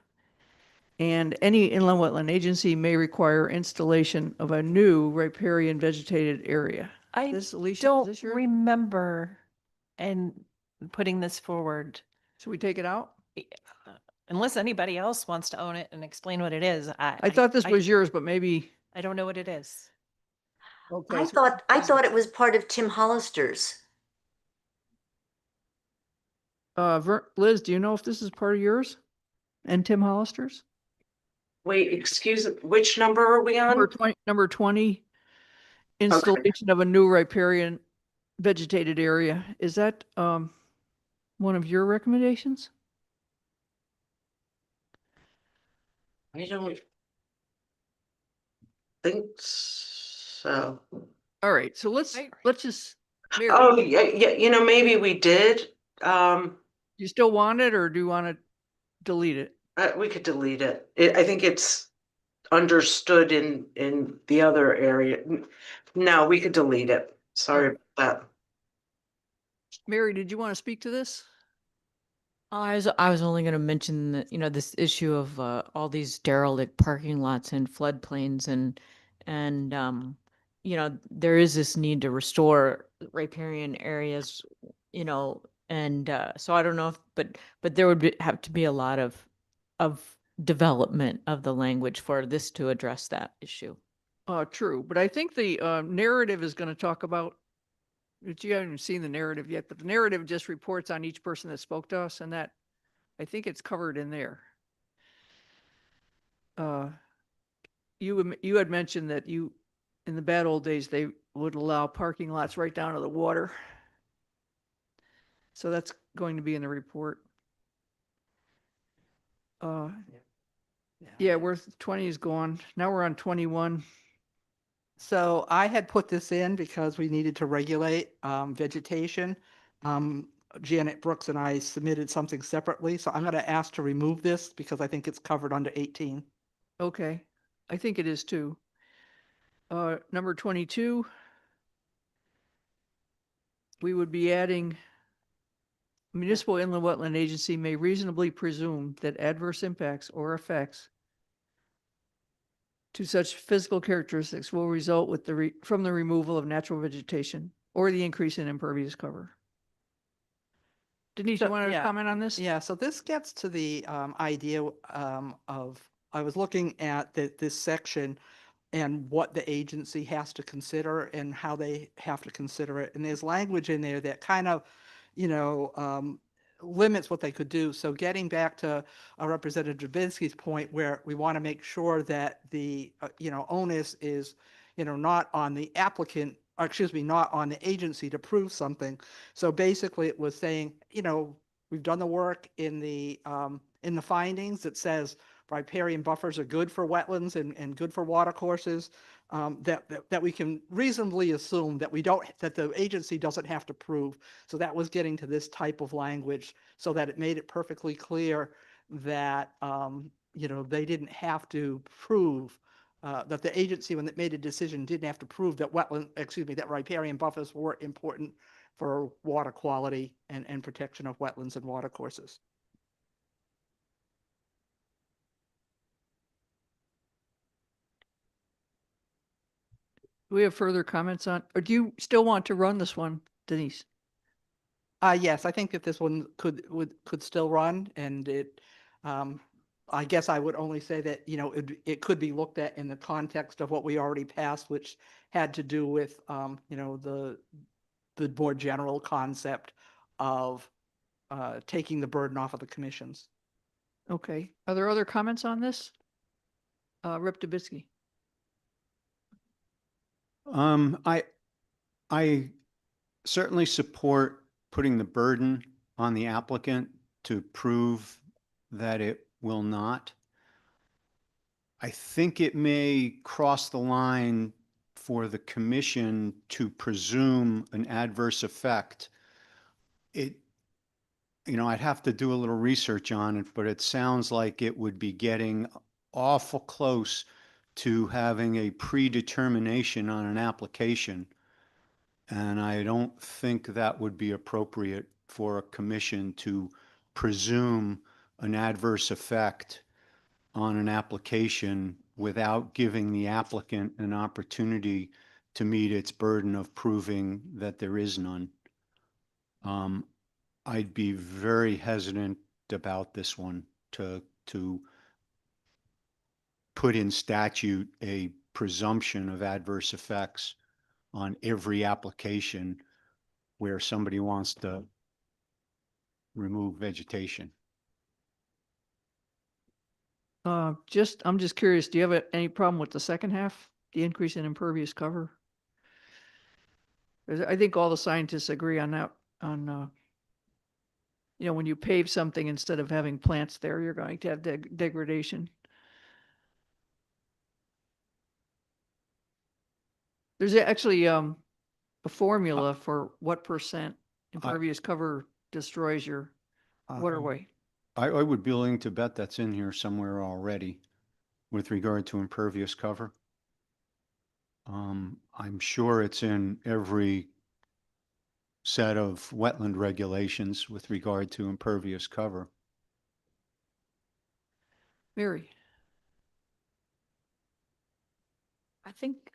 and any inland wetland agency may require installation of a new riparian vegetated area. I Alicia, don't remember and putting this forward. Should we take it out? Unless anybody else wants to own it and explain what it is. I thought this was yours, but maybe. I don't know what it is. Okay. I thought it was part of Tim Hollister's. Liz, do you know if this is part of yours and Tim Hollister's? Wait, excuse me, which number are we on? Number 20, installation of a new riparian vegetated area. Is that one of your recommendations? I don't think so. All right, so let's just. Mary, Oh, yeah, maybe we did. you still want it, or do you want to delete it? We could delete it. I think it's understood in the other area. No, we could delete it. Sorry about that. Mary, did you want to speak to this? I was only going to mention that, this issue of all these derelict parking lots in floodplains and there is this need to restore riparian areas, and so I don't know but there would have to be a lot of development of the language for this to address that issue. True, but I think the narrative is going to talk about, but you haven't seen the narrative yet, but the narrative just reports on each person that spoke to us, and that I think it's covered in there. You had mentioned that in the bad old days, they would allow parking lots right down to the water. So that's going to be in the report. Yeah, 20 is gone. Now we're on 21. So I had put this in because we needed to regulate vegetation. Janet Brooks and I submitted something separately, so I'm going to ask to remove this because I think it's covered under 18. Okay, I think it is too. Number 22, we would be adding municipal inland wetland agency may reasonably presume that adverse impacts or effects to such physical characteristics will result with from the removal of natural vegetation or the increase in impervious cover. Denise, you want to comment on this? Yeah, so this gets to the idea of, I was looking at this section and what the agency has to consider and how they have to consider it. And there's language in there that kind of, you know, limits what they could do. So getting back to Representative Dubinsky's point, where we want to make sure that the, you know, onus is, you know, not on the applicant, or excuse me, not on the agency to prove something. So basically it was saying, you know, we've done the work in the findings that says riparian buffers are good for wetlands and good for water courses, that we can reasonably assume that that the agency doesn't have to prove. So that was getting to this type of language so that it made it perfectly clear that, you know, they didn't have to prove that the agency, when it made a decision, didn't have to prove that that riparian buffers were important for water quality and protection of wetlands and water courses. Do we have further comments on, or do you still want to run this one, Denise? Yes, I think that this one could still run, and I guess I would only say that, you know, it could be looked at in the context of what we already passed, which had to do with, you know, the more general concept of taking the burden off of the commissions. Okay. Are there other comments on this? Rep. Dubinsky. I certainly support putting the burden on the applicant to prove that it will not. I think it may cross the line for the commission to presume an adverse effect. You know, I'd have to do a little research on it, but it sounds like it would be getting awful close to having a predetermination on an application. And I don't think that would be appropriate for a commission to presume an adverse effect on an application without giving the applicant an opportunity to meet its burden of proving that there is none. I'd be very hesitant about this one to put in statute a presumption of adverse effects on every application where somebody wants to remove vegetation. I'm just curious, do you have any problem with the second half, the increase in impervious cover? I think all the scientists agree on that, you know, when you pave something instead of having plants there, you're going to have degradation. There's actually a formula for what percent impervious cover destroys your waterway. I would be willing to bet that's in here somewhere already with regard to impervious cover. I'm sure it's in every set of wetland regulations with regard to impervious cover. Mary. I think,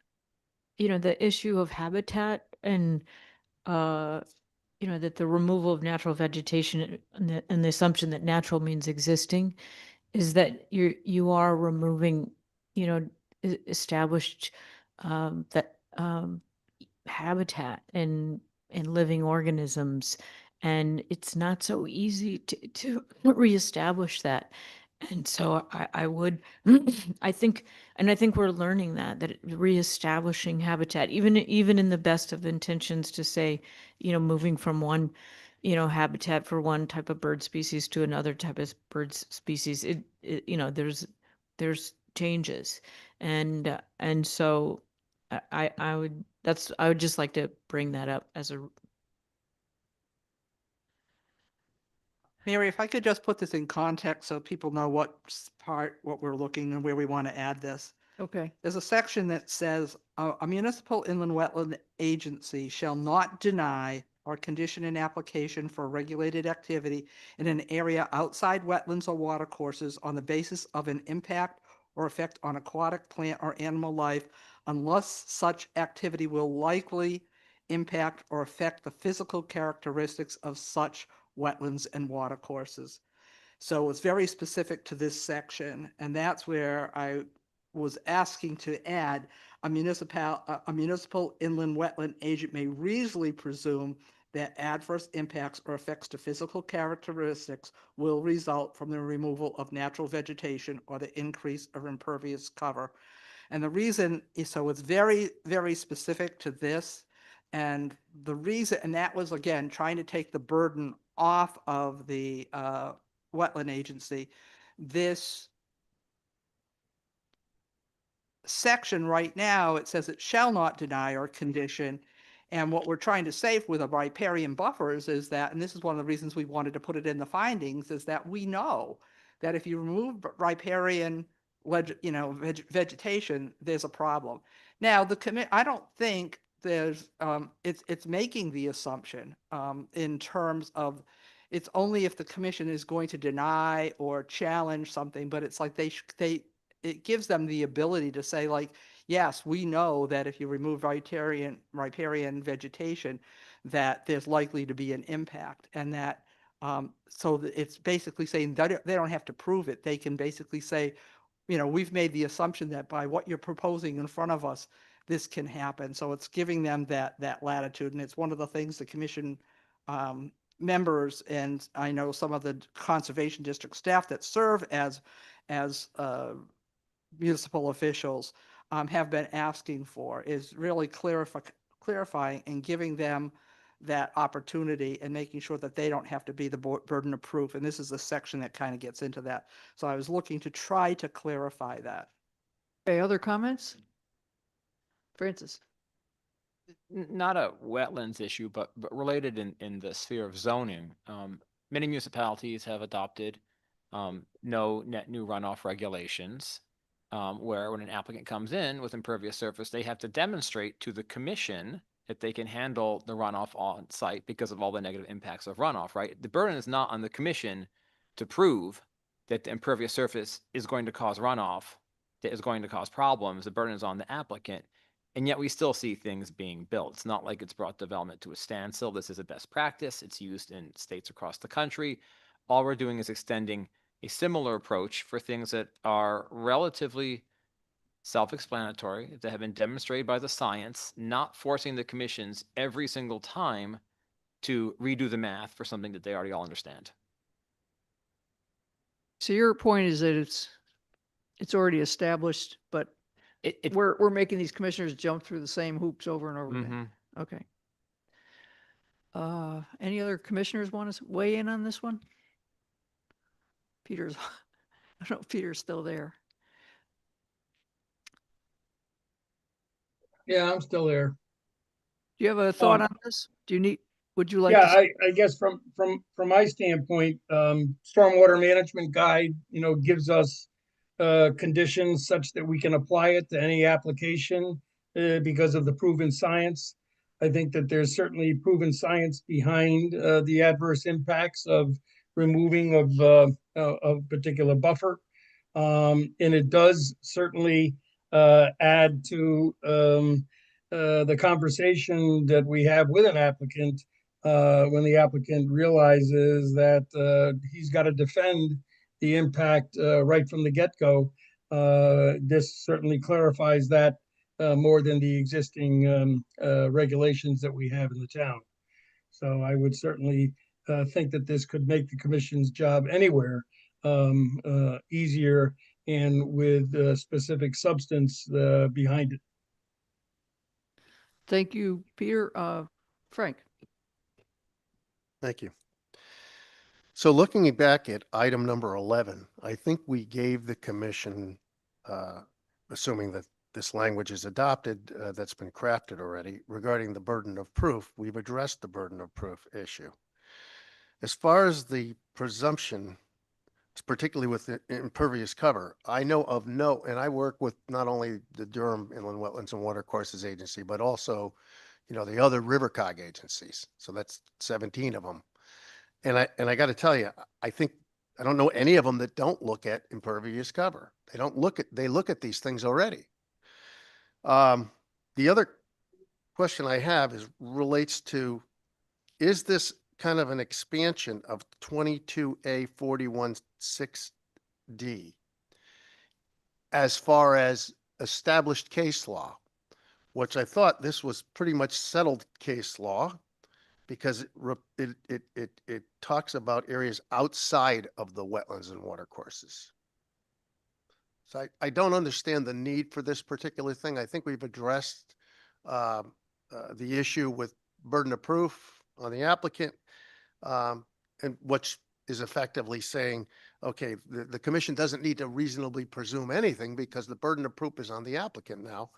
you know, the issue of habitat and, you know, that the removal of natural vegetation and the assumption that natural means existing is that you are removing, you know, established that habitat and living organisms, and it's not so easy to reestablish that. And so I would, I think we're learning that reestablishing habitat, even in the best of intentions, to say, you know, moving from one, you know, habitat for one type of bird species to another type of bird species, it you know, there's changes, and so I would just like to bring that up as a Mary, if I could just put this in context so people know what we're looking and where we want to add this. Okay. There's a section that says a municipal inland wetland agency shall not deny or condition an application for a regulated activity in an area outside wetlands or watercourses on the basis of an impact or effect on aquatic, plant, or animal life unless such activity will likely impact or affect the physical characteristics of such wetlands and watercourses. So it's very specific to this section, and that's where I was asking to add a municipal inland wetland agent may reasonably presume that adverse impacts or effects to physical characteristics will result from the removal of natural vegetation or the increase of impervious cover. And the reason is, so it's very, very specific to this. And the reason, and that was, again, trying to take the burden off of the wetland agency. This section right now, it says it shall not deny or condition. And what we're trying to say with the riparian buffers is that, and this is one of the reasons we wanted to put it in the findings, is that we know that if you remove riparian vegetation, there's a problem. Now, I don't think there's, it's making the assumption in terms of it's only if the commission is going to deny or challenge something, but it's like it gives them the ability to say, like, yes, we know that if you remove riparian vegetation, that there's likely to be an impact, and that it's basically saying that they don't have to prove it. They can basically say, we've made the assumption that by what you're proposing in front of us, this can happen. So it's giving them that latitude, and it's one of the things the commission members, and I know some of the conservation district staff that serve as municipal officials have been asking for, is really clarifying and giving them that opportunity and making sure that they don't have to be the burden of proof. And this is the section that kind of gets into that. So I was looking to try to clarify that. Okay, other comments? Francis? Not a wetlands issue, but related in the sphere of zoning. Many municipalities have adopted no net new runoff regulations, where when an applicant comes in with impervious surface, they have to demonstrate to the commission that they can handle the runoff on site because of all the negative impacts of runoff, right? The burden is not on the commission to prove that the impervious surface is going to cause runoff, that is going to cause problems. The burden is on the applicant. And yet we still see things being built. It's not like it's brought development to a standstill. This is a best practice. It's used in states across the country. All we're doing is extending a similar approach for things that are relatively self-explanatory, that have been demonstrated by the science, not forcing the commissions every single time to redo the math for something that they already all understand. So your point is that it's already established, but we're making these commissioners jump through the same hoops over and over again. Okay. Any other commissioners want to weigh in on this one? Peter's, I don't know if Peter's still there. Yeah, I'm still there. Do you have a thought on this? Would you like Yeah, to? I guess from my standpoint, stormwater management guide, gives us conditions such that we can apply it to any application because of the proven science. I think that there's certainly proven science behind the adverse impacts of removing of a particular buffer. And it does certainly add to the conversation that we have with an applicant when the applicant realizes that he's got to defend the impact right from the get-go. This certainly clarifies that more than the existing regulations that we have in the town. So I would certainly think that this could make the commission's job anywhere easier and with specific substance behind it. Thank you, Peter. Frank? Thank you. So looking back at item number 11, I think we gave the commission, assuming that this language is adopted, that's been crafted already, regarding the burden of proof, we've addressed the burden of proof issue. As far as the presumption, particularly with the impervious cover. I know of no, and I work with not only the Durham Inland Wetlands and Watercourses Agency, but also, the other river cog agencies. So that's 17 of them. And I got to tell you, I think, I don't know any of them that don't look at impervious cover. They look at these things already. The other question I have relates to, is this kind of an expansion of 22A 41(6)D as far as established case law, which I thought this was pretty much settled case law, because it talks about areas outside of the wetlands and watercourses. So I don't understand the need for this particular thing. I think we've addressed the issue with burden of proof on the applicant, and which is effectively saying, okay, the commission doesn't need to reasonably presume anything because the burden of proof is on the applicant now.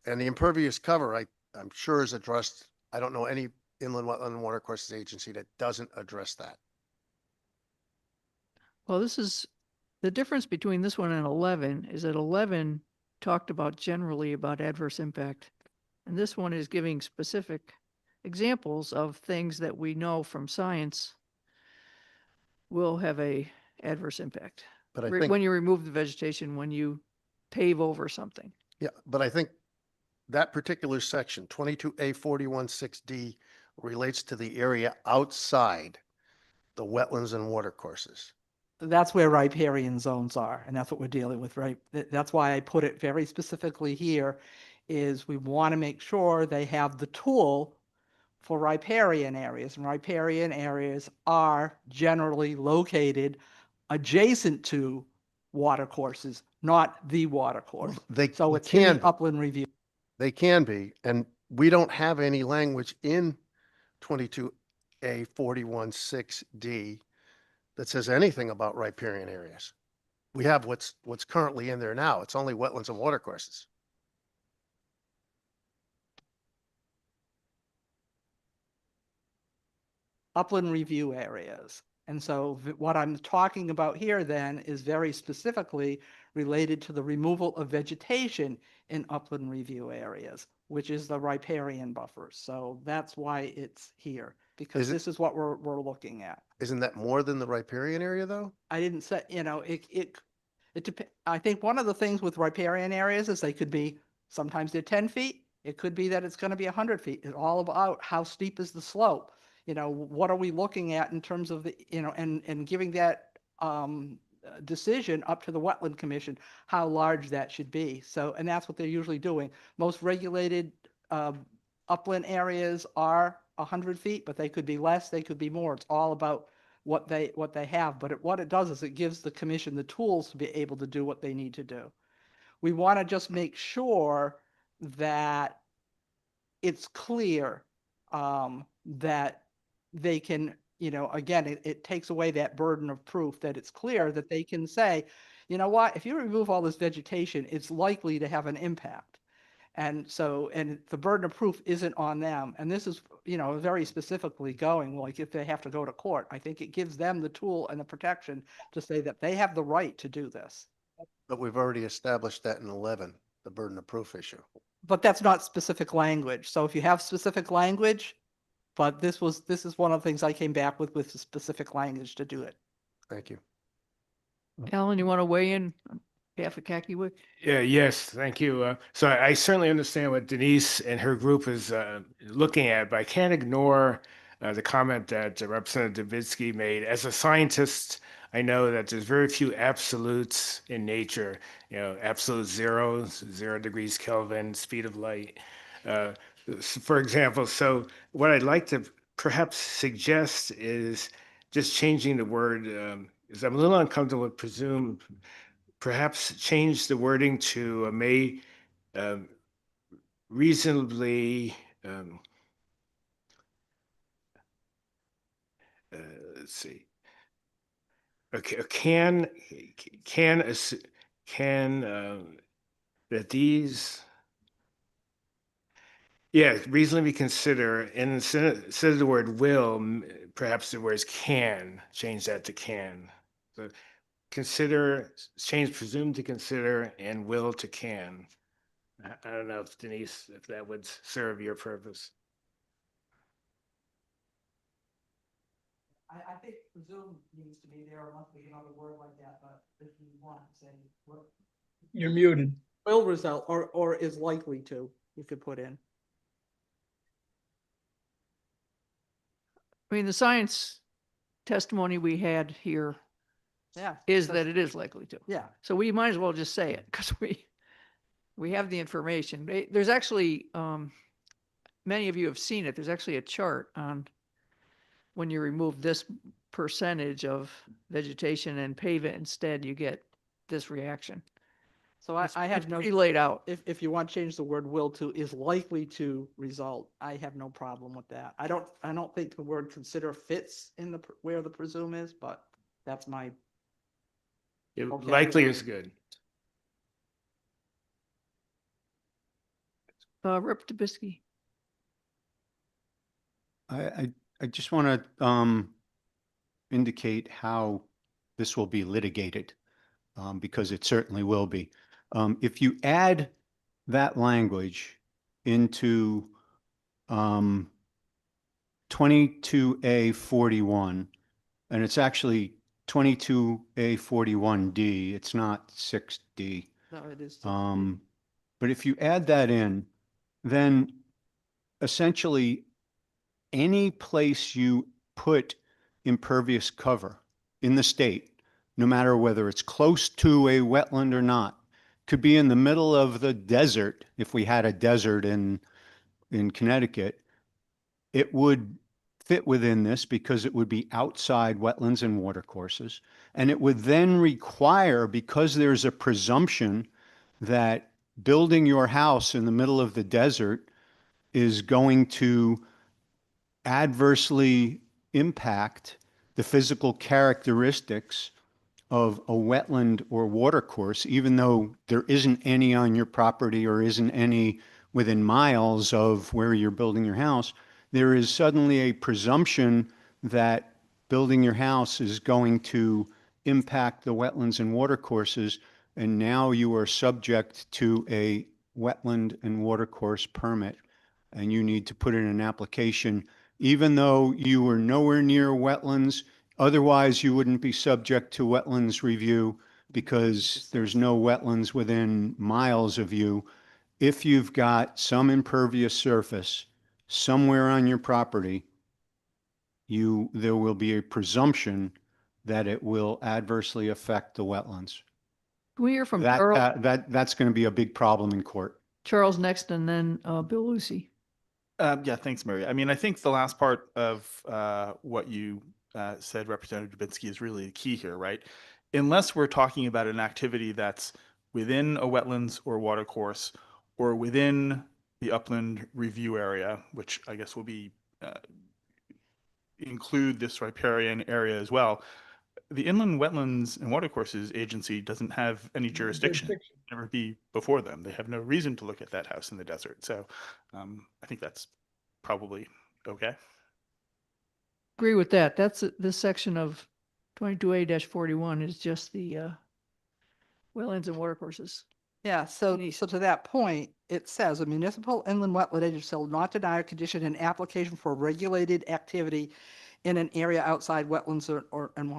And the impervious cover, I'm sure is addressed. I don't know any inland wetland and watercourses agency that doesn't address that. Well, this is, the difference between this one and 11 is that 11 talked about generally about adverse impact. And this one is giving specific examples of things that we know from science will have a adverse impact. But I think, When you remove the vegetation, when you pave over something. yeah, but I think that particular section, 22A 41(6)D, relates to the area outside the wetlands and watercourses. That's where riparian zones are, and that's what we're dealing with, right? That's why I put it very specifically here, is we want to make sure they have the tool for riparian areas, and riparian areas are generally located adjacent to watercourses, not the watercourse. So it's in the upland review. They can be, and we don't have any language in 22A 41(6)D that says anything about riparian areas. We have what's currently in there now. It's only wetlands and watercourses. Upland review areas. And so what I'm talking about here then is very specifically related to the removal of vegetation in upland review areas, which is the riparian buffers. So that's why it's here, because this is what we're looking at. Isn't that more than the riparian area though? I didn't say, I think one of the things with riparian areas is they could be, sometimes they're 10 feet. It could be that it's going to be 100 feet. It's all about how steep is the slope. What are we looking at in terms of the, and giving that decision up to the Wetland Commission, how large that should be. So, and that's what they're usually doing. Most regulated upland areas are 100 feet, but they could be less, they could be more. It's all about what they have. But what it does is it gives the commission the tools to be able to do what they need to do. We want to just make sure that it's clear that they can, again, it takes away that burden of proof, that it's clear that they can say, you know what, if you remove all this vegetation, it's likely to have an impact. And so, and the burden of proof isn't on them. And this is, very specifically going, like if they have to go to court, I think it gives them the tool and the protection to say that they have the right to do this. But we've already established that in 11, the burden of proof issue. But that's not specific language. So if you have specific language, but this is one of the things I came back with the specific language to do it. Thank you. Alan, you want to weigh in on behalf of Kakiewicz? Yeah, yes, thank you. So I certainly understand what Denise and her group is looking at, but I can't ignore the comment that Representative Davidsky made. As a scientist, I know that there's very few absolutes in nature. Absolute 0 degrees Kelvin, speed of light. For example, so what I'd like to perhaps suggest is just changing the word, is I'm a little uncomfortable with presume, perhaps change the wording to may reasonably, let's see, okay, can that these, yeah, reasonably consider, and instead of the word will, perhaps the words can, change that to can. So consider, change presumed to consider and will to can. I don't know if Denise, if that would serve your purpose. I think presume needs to be there unless we have a word like that, but if you want to say You're muted. will result or is likely to, you could put in. I mean, the science testimony we had here Yeah. is that it is likely to. Yeah. So we might as well just say it because we have the information. There's actually, many of you have seen it. There's actually a chart on when you remove this percentage of vegetation and pave it instead, you get this reaction. So I It's have no. pretty laid out. If you want to change the word will to is likely to result, I have no problem with that. I don't think the word consider fits in the where the presume is, but that's my. Okay. Likely is good. Rep. Dubisky. I just want to indicate how this will be litigated, because it certainly will be. If you add that language into 22A41, and it's actually 22A41D, it's not 6D. No, it is. But if you add that in, then essentially any place you put impervious cover in the state, no matter whether it's close to a wetland or not, could be in the middle of the desert. If we had a desert in Connecticut, it would fit within this because it would be outside wetlands and watercourses. And it would then require, because there's a presumption that building your house in the middle of the desert is going to adversely impact the physical characteristics of a wetland or watercourse, even though there isn't any on your property or isn't any within miles of where you're building your house, there is suddenly a presumption that building your house is going to impact the wetlands and watercourses, and now you are subject to a wetland and watercourse permit, and you need to put in an application, even though you were nowhere near wetlands. Otherwise, you wouldn't be subject to wetlands review because there's no wetlands within miles of you. If you've got some impervious surface somewhere on your property, there will be a presumption that it will adversely affect the wetlands. Can we hear from Charles? That's going to be a big problem in court. Charles next, and then Bill Lucy. Yeah, thanks, Mary. I mean, I think the last part of what you said, Representative Dubinsky, is really the key here, right? Unless we're talking about an activity that's within a wetlands or watercourse or within the upland review area, which I guess will be include this riparian area as well, the Inland Wetlands and Watercourses Agency doesn't have any jurisdiction. Never be before them. They have no reason to look at that house in the desert. So I think that's probably okay. Agree with that. That's this section of 22A-41 is just the wetlands and watercourses. Yeah, so to that point, it says a municipal inland wetland agency shall not deny or condition an application for regulated activity in an area outside wetlands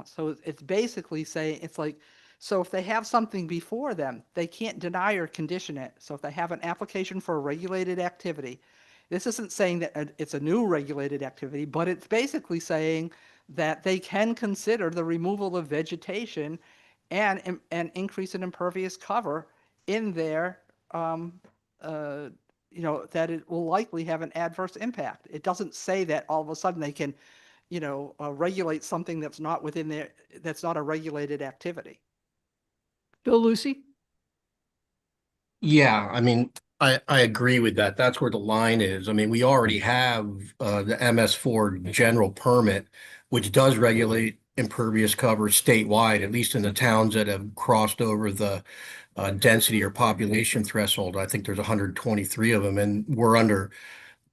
so it's basically saying, it's like, so if they have something before them, they can't deny or condition it. So if they have an application for a regulated activity, this isn't saying that it's a new regulated activity, but it's basically saying that they can consider the removal of vegetation and an increase in impervious cover in there, that it will likely have an adverse impact. It doesn't say that all of a sudden they can, regulate something that's not within there, that's not a regulated activity. Bill Lucy? Yeah, I mean, I agree with that. That's where the line is. I mean, we already have the MS4 general permit, which does regulate impervious cover statewide, at least in the towns that have crossed over the density or population threshold. I think there's 123 of them, and we're under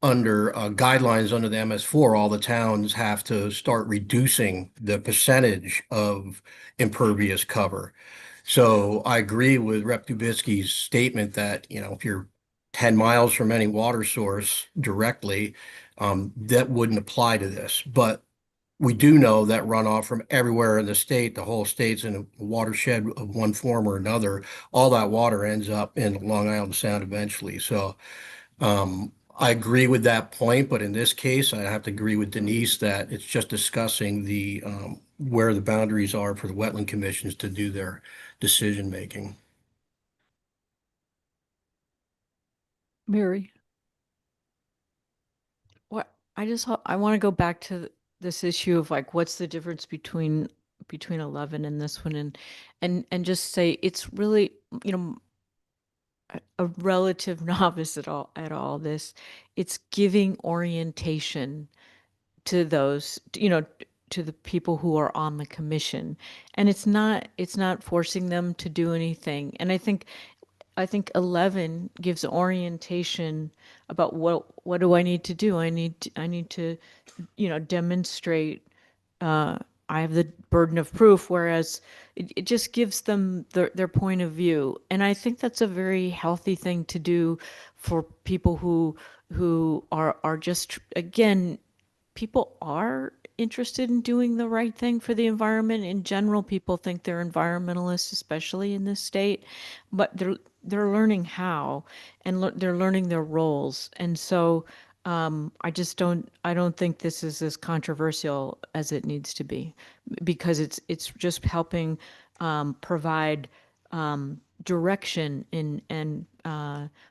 under guidelines under the MS4, all the towns have to start reducing the percentage of impervious cover. So I agree with Rep. Dubitsky's statement that, if you're 10 miles from any water source directly, that wouldn't apply to this. But we do know that runoff from everywhere in the state, the whole state's in a watershed of one form or another. All that water ends up in Long Island Sound eventually. So I agree with that point, but in this case, I have to agree with Denise that it's just discussing the where the boundaries are for the wetland commissions to do their decision making. Mary? What I want to go back to this issue of like what's the difference between 11 and this one, and just say it's really, a relative novice at all this. It's giving orientation to those, to the people who are on the commission, and it's not forcing them to do anything. And I think 11 gives orientation about what do I need to do. I need to demonstrate I have the burden of proof, whereas it just gives them their point of view. And I think that's a very healthy thing to do for people who are just, again, people are interested in doing the right thing for the environment. In general, people think they're environmentalists, especially in this state, but they're learning how, and they're learning their roles. And so I don't think this is as controversial as it needs to be, because it's just helping provide direction and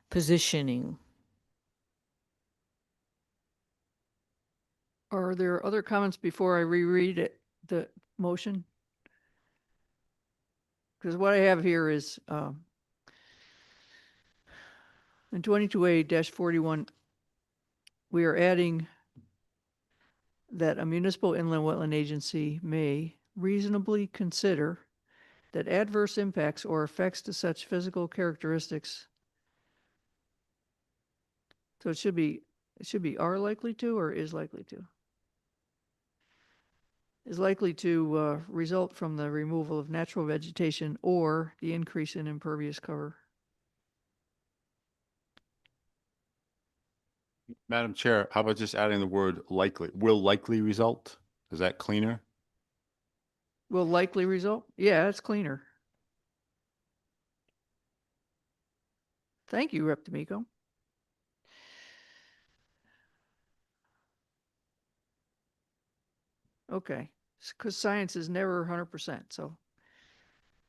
positioning. Are there other comments before I reread it, the motion? Because what I have here is in 22A-41, we are adding that a municipal inland wetland agency may reasonably consider that adverse impacts or effects to such physical characteristics. So it should be are likely to or is likely to? Is likely to result from the removal of natural vegetation or the increase in impervious cover. Madam Chair, how about just adding the word likely, will likely result? Is that cleaner? Will likely result? Yeah, it's cleaner. Thank you, Rep. D'Amico. Okay, because science is never 100%, so,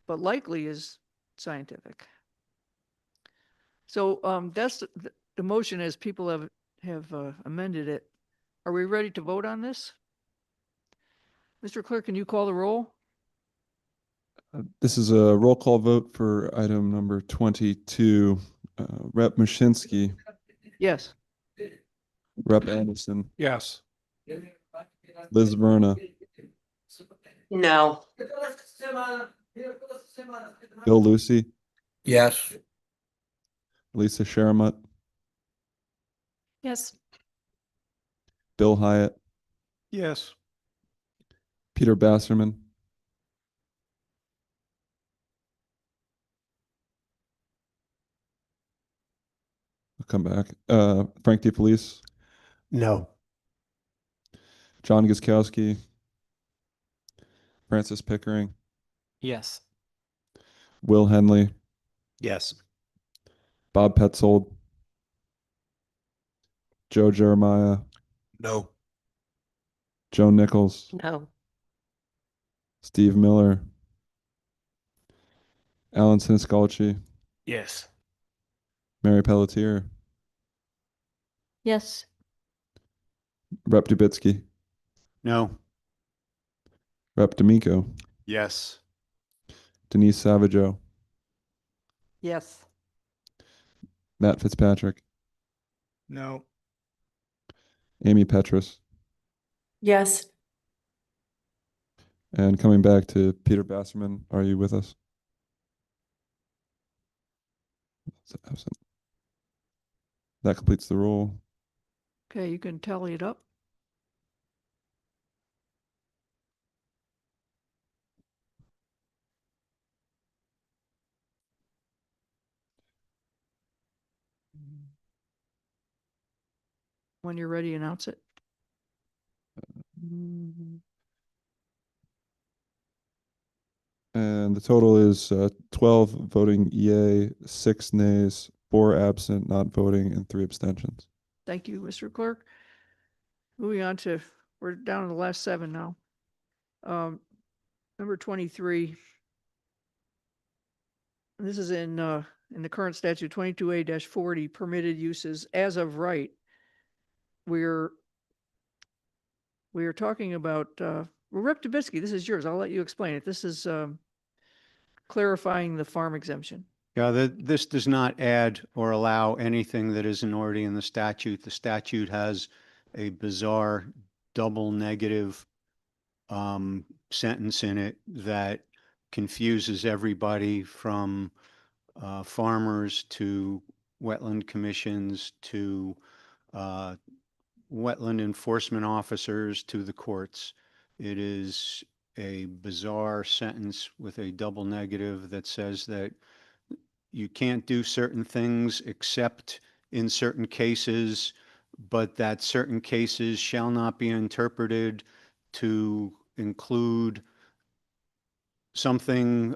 but likely is scientific. So that's the motion as people have amended it. Are we ready to vote on this? Mr. Clerk, can you call the roll? This is a roll call vote for item number 22. Rep. Mushinsky, Yes. Rep. Anderson, Yes. Liz Verna, No. Bill Lucy, Yes. Lisa Sharamut, Yes. Bill Hyatt, Yes. Peter Basserman, I'll come back. Frank DeFelice, No. John Guzkowski, Francis Pickering, Yes. Will Henley, Yes. Bob Petzold, Joe Jeremiah, No. Joe Nichols, No. Steve Miller, Alan Siniscalchi, Yes. Mary Pelletier, Yes. Rep. Dubitsky, No. Rep. D'Amico, Yes. Denise Savageau, Yes. Matt Fitzpatrick, No. Amy Petrus, Yes. and coming back to Peter Basserman, are you with us? Absent. That completes the roll. Okay, you can tally it up. When you're ready, announce it. And the total is 12 voting yay, 6 nays, 4 absent, not voting, and 3 abstentions. Thank you, Mr. Clerk. Moving on to, we're down to the last 7 now. Number 23. This is in the current statute 22A-40 permitted uses as of right. We're talking about, well, Rep. Dubitsky, this is yours. I'll let you explain it. This is clarifying the farm exemption. Yeah, this does not add or allow anything that isn't already in the statute. The statute has a bizarre double negative sentence in it that confuses everybody from farmers to wetland commissions to wetland enforcement officers to the courts. It is a bizarre sentence with a double negative that says that you can't do certain things except in certain cases, but that certain cases shall not be interpreted to include something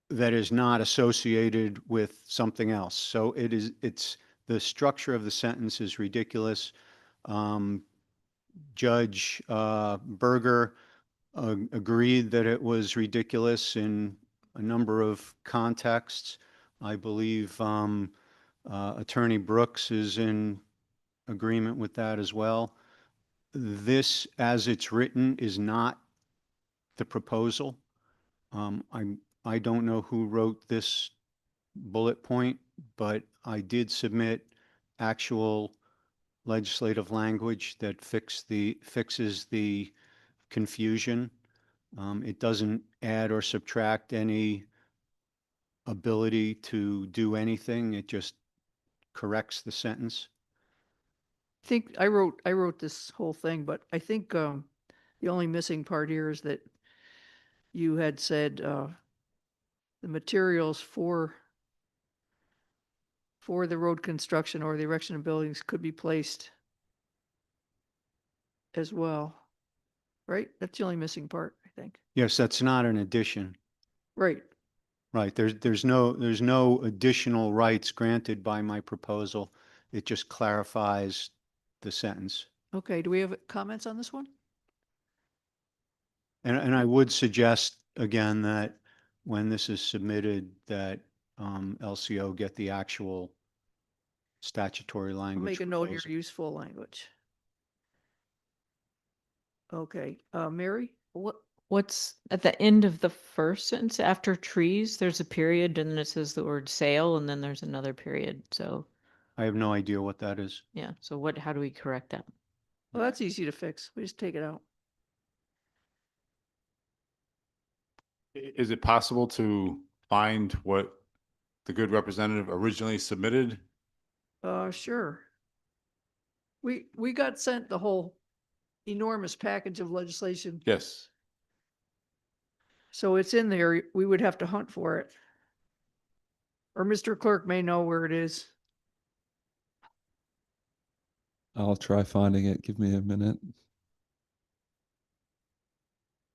that is not associated with something else. So the structure of the sentence is ridiculous. Judge Berger agreed that it was ridiculous in a number of contexts. I believe Attorney Brooks is in agreement with that as well. This, as it's written, is not the proposal. I don't know who wrote this bullet point, but I did submit actual legislative language that fixes the confusion. It doesn't add or subtract any ability to do anything. It just corrects the sentence. I think I wrote this whole thing, but I think the only missing part here is that you had said the materials for the road construction or the erection of buildings could be placed as well, right? That's the only missing part, I think. Yes, that's not an addition. Right. Right. There's no additional rights granted by my proposal. It just clarifies the sentence. Okay, do we have comments on this one? And I would suggest again that when this is submitted, that LCO get the actual statutory I'll language. make a note here, proposal. useful language. Okay, Mary? What's at the end of the first sentence after trees, there's a period and then it says the word sale and then there's another period. So, I have no idea what that is. yeah. So how do we correct that? Well, that's easy to fix. We just take it out. Is it possible to find what the good representative originally submitted? Sure. We got sent the whole enormous package of legislation. Yes. So it's in there. We would have to hunt for it. Or Mr. Clerk may know where it is. I'll try finding it. Give me a minute.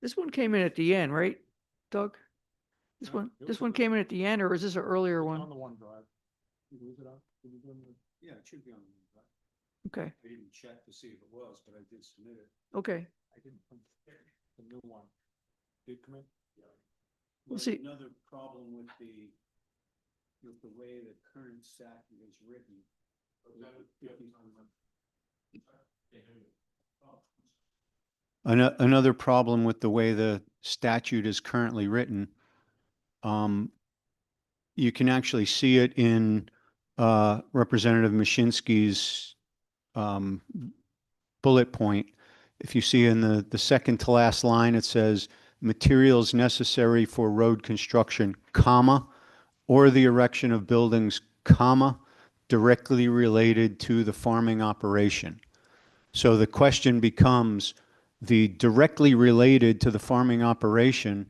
This one came in at the end, right, Doug? This one came in at the end, or is this an earlier one? On the OneDrive. You lose it on? Yeah, it should be on the OneDrive. Okay, I didn't check to see if it was, but I did submit it. okay. I didn't, the new one. Did come in? Yeah. We'll see. Another problem with the way the current statute is written. Another problem with the way the statute is currently written, you can actually see it in Representative Mashinsky's bullet point. If you see in the second to last line, it says materials necessary for road construction, comma, or the erection of buildings, comma, directly related to the farming operation. So the question becomes, the directly related to the farming operation,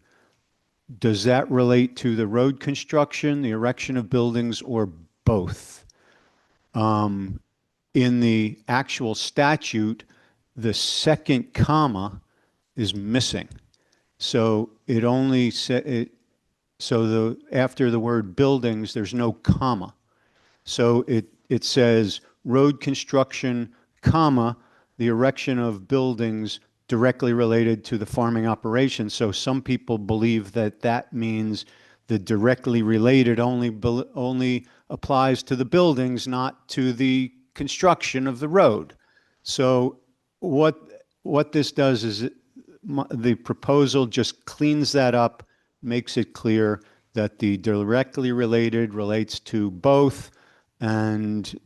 does that relate to the road construction, the erection of buildings, or both? In the actual statute, the second comma is missing. So it only said, so after the word buildings, there's no comma. So it says road construction, comma, the erection of buildings directly related to the farming operation. So some people believe that that means the directly related only applies to the buildings, not to the construction of the road. So what this does is the proposal just cleans that up, makes it clear that the directly related relates to both, and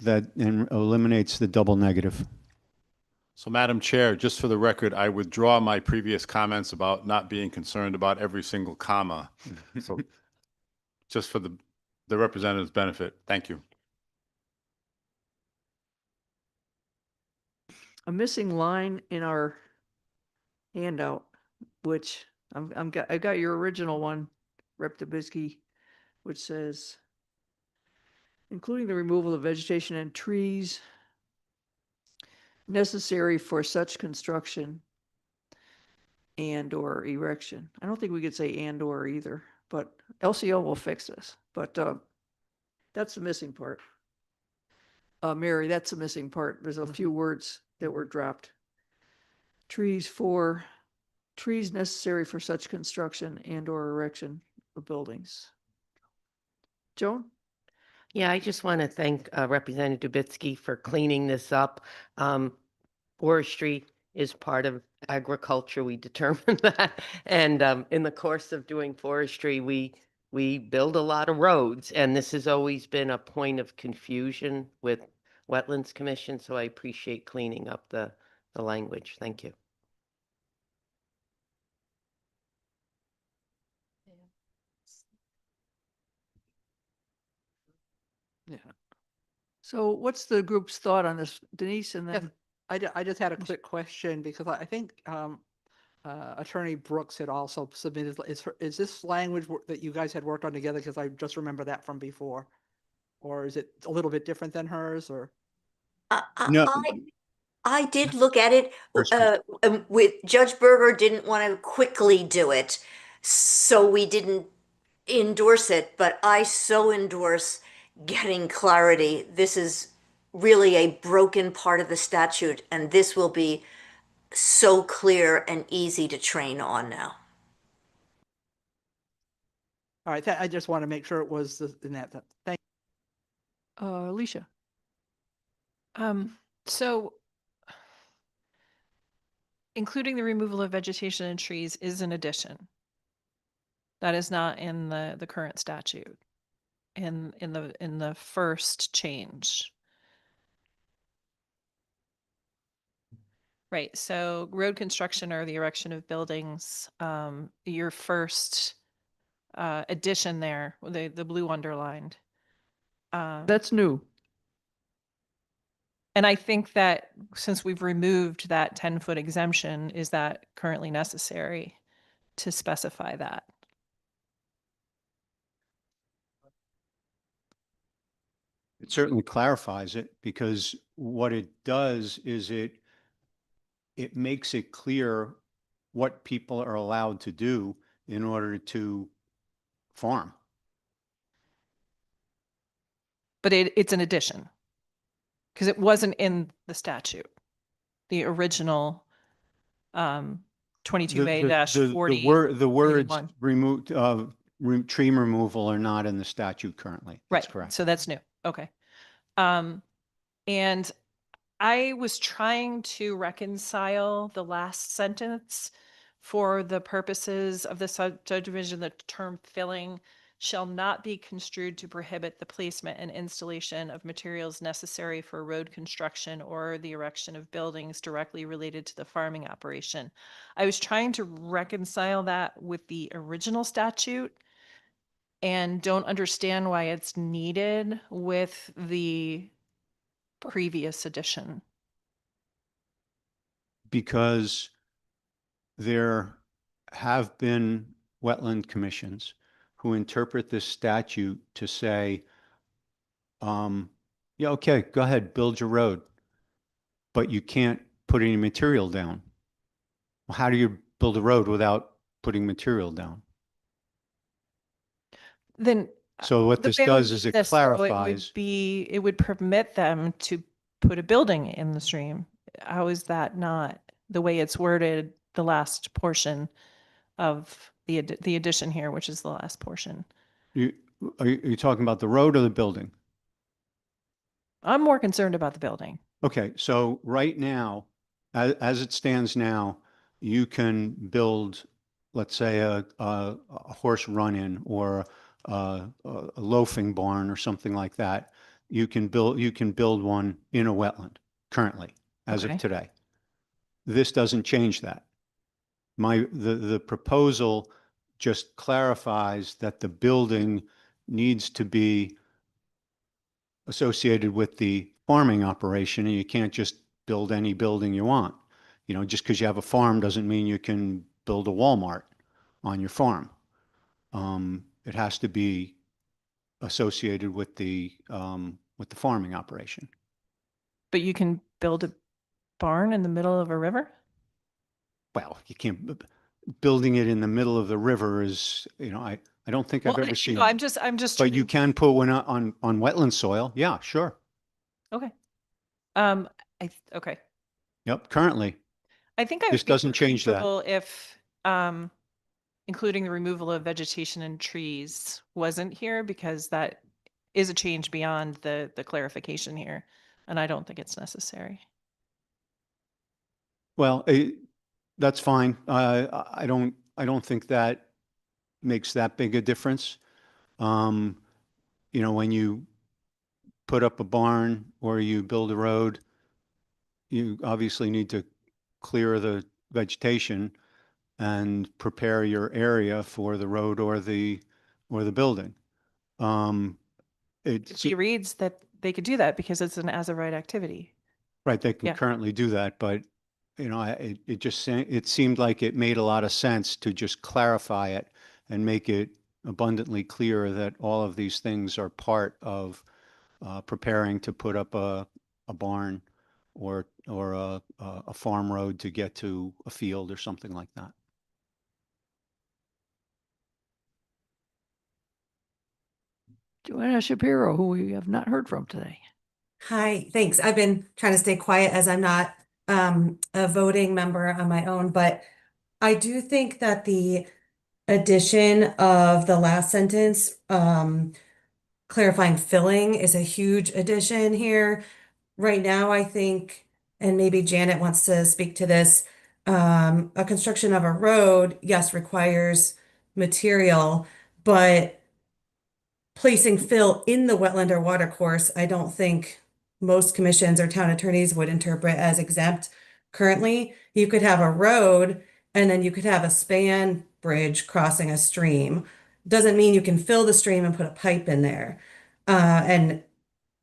eliminates the double negative. So Madam Chair, just for the record, I withdraw my previous comments about not being concerned about every single comma. So just for the representative's benefit, thank you. A missing line in our handout, which I got your original one, Rep. Dubitsky, which says, including the removal of vegetation and trees necessary for such construction and or erection. I don't think we could say and or either, but LCO will fix this. But that's the missing part. Mary, that's the missing part. There's a few words that were dropped. Trees necessary for such construction and or erection of buildings. Joan? Yeah, I just want to thank Representative Dubitsky for cleaning this up. Forestry is part of agriculture. We determined that. And in the course of doing forestry, we build a lot of roads. And this has always been a point of confusion with Wetlands Commission. So I appreciate cleaning up the language. Thank you. Yeah. So what's the group's thought on this, Denise? And Yeah, then I just had a quick question because I think Attorney Brooks had also submitted, is this language that you guys had worked on together? Because I just remember that from before. Or is it a little bit different than hers, or? No. I did look at it, with Judge Berger didn't want to quickly do it, so we didn't endorse it, but I so endorse getting clarity. This is really a broken part of the statute, and this will be so clear and easy to train on now. All right, I just want to make sure it was in that. Thank Alicia. So including the removal of vegetation and trees is an addition. That is not in the current statute. In the first change. Right. So road construction or the erection of buildings, your first addition there, the blue underlined. That's new. And I think that since we've removed that 10-foot exemption, is that currently necessary to specify that? It certainly clarifies it, because what it does is it makes it clear what people are allowed to do in order to farm. But it's an addition because it wasn't in the statute, the original 22A-40. The words removed, tree removal are not in the statute currently. That's Right. correct. So that's new. Okay. And I was trying to reconcile the last sentence for the purposes of the subdivision. The term filling shall not be construed to prohibit the placement and installation of materials necessary for road construction or the erection of buildings directly related to the farming operation. I was trying to reconcile that with the original statute and don't understand why it's needed with the previous edition. Because there have been wetland commissions who interpret this statute to say, yeah, okay, go ahead, build your road, but you can't put any material down. Well, how do you build a road without putting material down? Then So what the this way I would does is read it this, though, clarifies. it would permit them to put a building in the stream. How is that not the way it's worded, the last portion of the addition here, which is the last portion? You, are you talking about the road or the building? I'm more concerned about the building. Okay, so right now, as it stands now, you can build, let's say, a horse run-in or a loafing barn or something like that. You can build one in a wetland currently, as of Okay. today. This doesn't change that. The proposal just clarifies that the building needs to be associated with the farming operation, and you can't just build any building you want. You know, just because you have a farm doesn't mean you can build a Walmart on your farm. It has to be associated with the farming operation. But you can build a barn in the middle of a river? Well, you can't, building it in the middle of the river is, you know, I don't think I've ever seen. No, I'm just But you can put one on wetland soil. Yeah, sure. okay. Okay. Yep, currently. I think I This would be doesn't change that. comfortable if including the removal of vegetation and trees wasn't here, because that is a change beyond the clarification here, and I don't think it's necessary. Well, that's fine. I don't think that makes that big a difference. You know, when you put up a barn or you build a road, you obviously need to clear the vegetation and prepare your area for the road or the building. She reads that they could do that because it's an as of right activity. Right, they can Yeah. currently do that, but you know, it seemed like it made a lot of sense to just clarify it and make it abundantly clear that all of these things are part of preparing to put up a barn or a farm road to get to a field or something like that. Joanna Shapiro, who we have not heard from today. Hi, thanks. I've been trying to stay quiet as I'm not a voting member on my own, but I do think that the addition of the last sentence, clarifying filling, is a huge addition here. Right now, I think, and maybe Janet wants to speak to this, a construction of a road, yes, requires material, but placing fill in the wetland or water course, I don't think most commissions or town attorneys would interpret as exempt. Currently, you could have a road and then you could have a span bridge crossing a stream. Doesn't mean you can fill the stream and put a pipe in there. And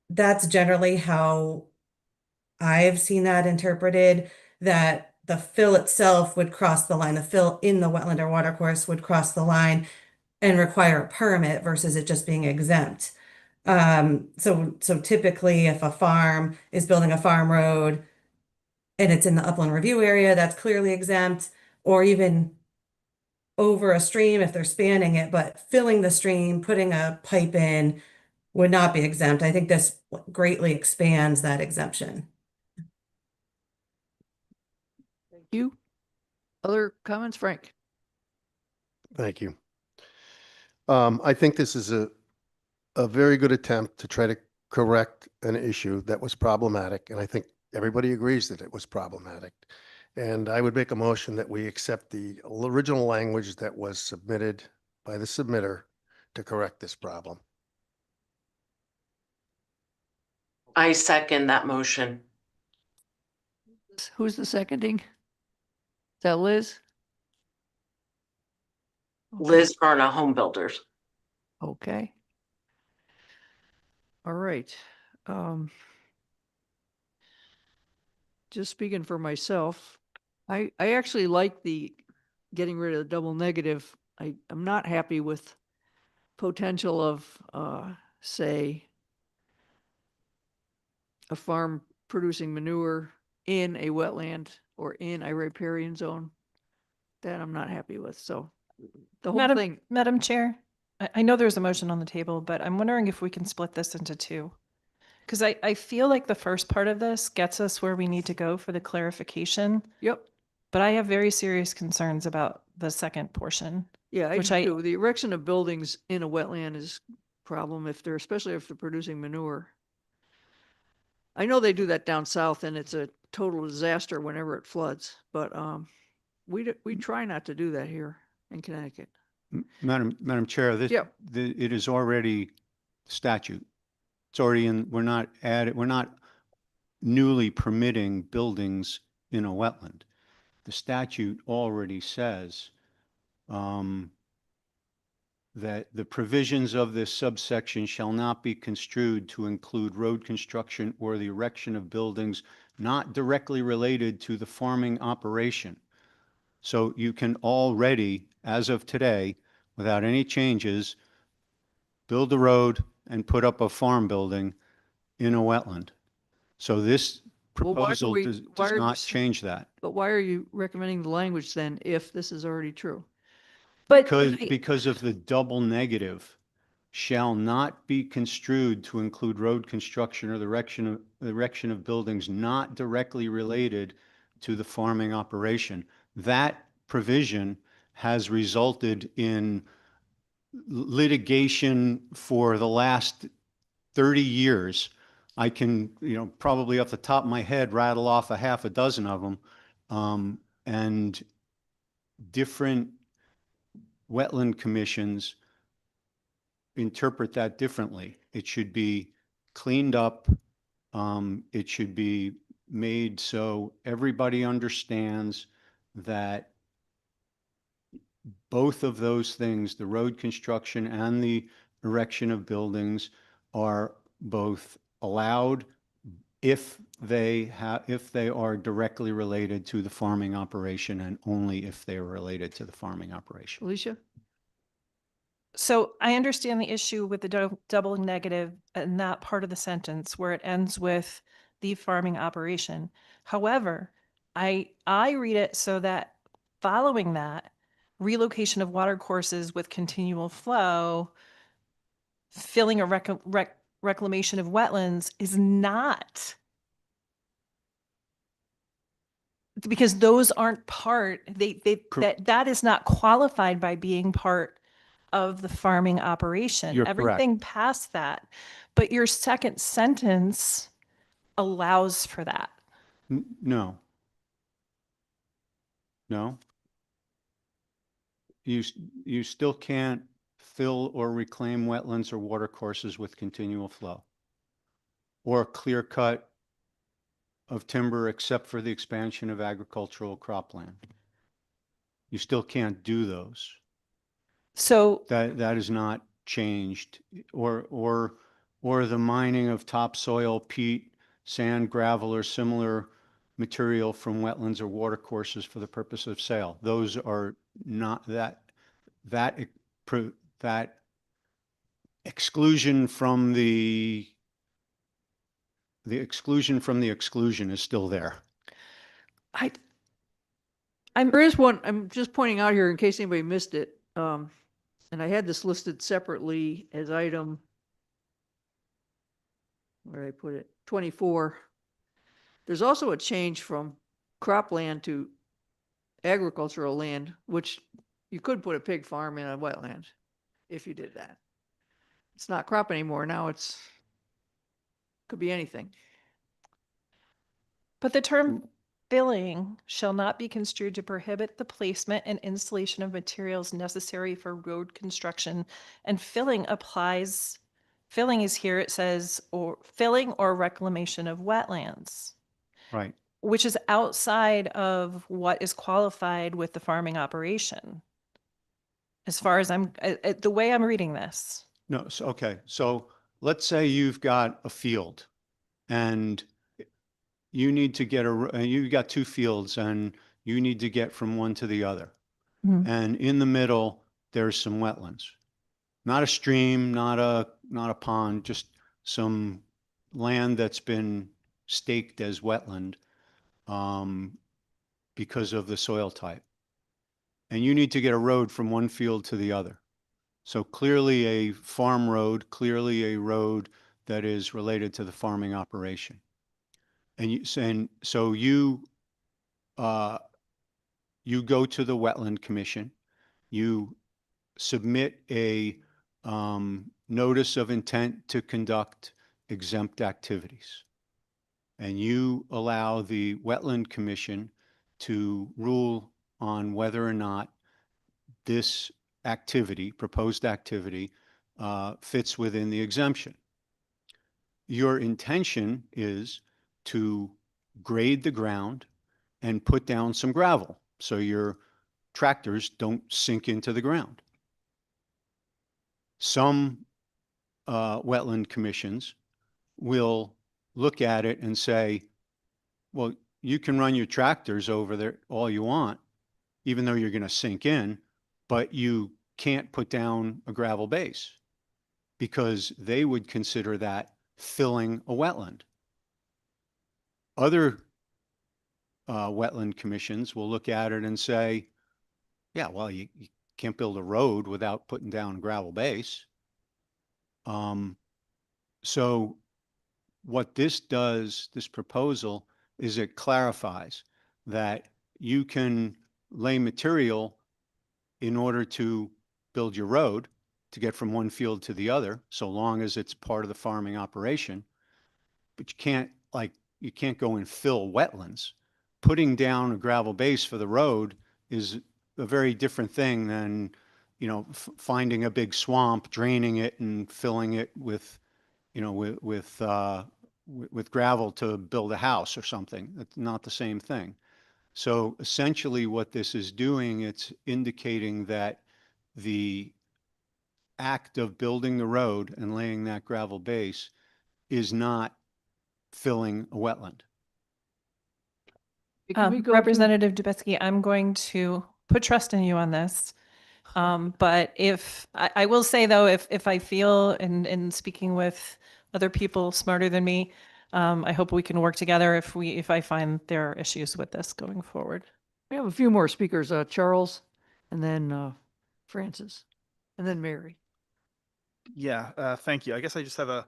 that's generally how I've seen that interpreted, that the fill itself would cross the line, the fill in the wetland or water course would cross the line and require a permit versus it just being exempt. So typically if a farm is building a farm road and it's in the upland review area, that's clearly exempt, or even over a stream if they're spanning it, but filling the stream, putting a pipe in would not be exempt. I think this greatly expands that exemption. Thank you. Other comments, Frank? Thank you. I think this is a very good attempt to try to correct an issue that was problematic, and I think everybody agrees that it was problematic. And I would make a motion that we accept the original language that was submitted by the submitter to correct this problem. I second that motion. Who's the seconding? Is that Liz? Liz Verna, Home Builders. Okay. All right. Um, just speaking for myself, I actually like the getting rid of the double negative. I'm not happy with potential of, say, a farm producing manure in a wetland or in a riparian zone. That I'm not happy with. So the whole thing. Madam Chair, I know there's a motion on the table, but I'm wondering if we can split this into two. Because I feel like the first part of this gets us where we need to go for the clarification. Yep. But I have very serious concerns about the second portion. Yeah, I which do too. The erection of buildings in a wetland is a problem if they're, especially if they're producing manure. I know they do that down south and it's a total disaster whenever it floods, but we try not to do that here in Connecticut. Madam Chair, Yeah. it is already statute. It's already in, we're not newly permitting buildings in a wetland. The statute already says that the provisions of this subsection shall not be construed to include road construction or the erection of buildings not directly related to the farming operation. So you can already, as of today, without any changes, build a road and put up a farm building in a wetland. So this Well, why do proposal we- does why are not you- change that. But why are you recommending the language then if this is already true? Because of the double negative, shall not be construed to include road construction or the erection of buildings not directly related to the farming operation. That provision has resulted in litigation for the last 30 years. I can, probably off the top of my head, rattle off a half a dozen of them. And different wetland commissions interpret that differently. It should be cleaned up. It should be made so everybody understands that both of those things, the road construction and the erection of buildings, are both allowed if they are directly related to the farming operation and only if they are related to the farming operation. Alicia? So I understand the issue with the double negative in that part of the sentence where it ends with the farming operation. However, I read it so that following that, relocation of water courses with continual flow, filling a reclamation of wetlands is not, because those aren't part, that is not qualified by being part of the farming operation. You're correct. Everything past that. But your second sentence allows for that. No. No. You still can't fill or reclaim wetlands or water courses with continual flow or clear cut of timber except for the expansion of agricultural cropland. You still can't do those. So that is not changed, or the mining of topsoil, peat, sand, gravel, or similar material from wetlands or water courses for the purpose of sale. Those are not that exclusion from the exclusion is still there. There is one, I'm just pointing out here in case anybody missed it. And I had this listed separately as item, where did I put it? 24. There's also a change from cropland to agricultural land, which you could put a pig farm in a wetland if you did that. It's not crop anymore. Now could be anything. But the term filling shall not be construed to prohibit the placement and installation of materials necessary for road construction. And filling applies, filling is here, it says, or filling or reclamation of wetlands. Right. Which is outside of what is qualified with the farming operation. As far as the way I'm reading this. No, so, okay, so let's say you've got a field and you need to get you've got two fields and you need to get from one to the other. Mhm. And in the middle, there's some wetlands. Not a stream, not a pond, just some land that's been staked as wetland um, because of the soil type. And you need to get a road from one field to the other. So clearly a farm road, clearly a road that is related to the farming operation. And so uh, you go to the Wetland Commission, you submit a notice of intent to conduct exempt activities. And you allow the Wetland Commission to rule on whether or not this activity, proposed activity, fits within the exemption. Your intention is to grade the ground and put down some gravel so your tractors don't sink into the ground. Some wetland commissions will look at it and say, well, you can run your tractors over there all you want, even though you're going to sink in, but you can't put down a gravel base because they would consider that filling a wetland. Other wetland commissions will look at it and say, yeah, well, you can't build a road without putting down a gravel base. So what this does, this proposal, is it clarifies that you can lay material in order to build your road to get from one field to the other, so long as it's part of the farming operation. But you can't go and fill wetlands. Putting down a gravel base for the road is a very different thing than, finding a big swamp, draining it and filling it with, with gravel to build a house or something. It's not the same thing. So essentially what this is doing, it's indicating that the act of building the road and laying that gravel base is not filling a wetland. Can we go to- Representative Dubetsky, I'm going to put trust in you on this. But if I will say though, if I feel in speaking with other people smarter than me, I hope we can work together if I find there are issues with this going forward. We have a few more speakers, Charles, and then Francis, and then Mary. Yeah, thank you. I guess I just have a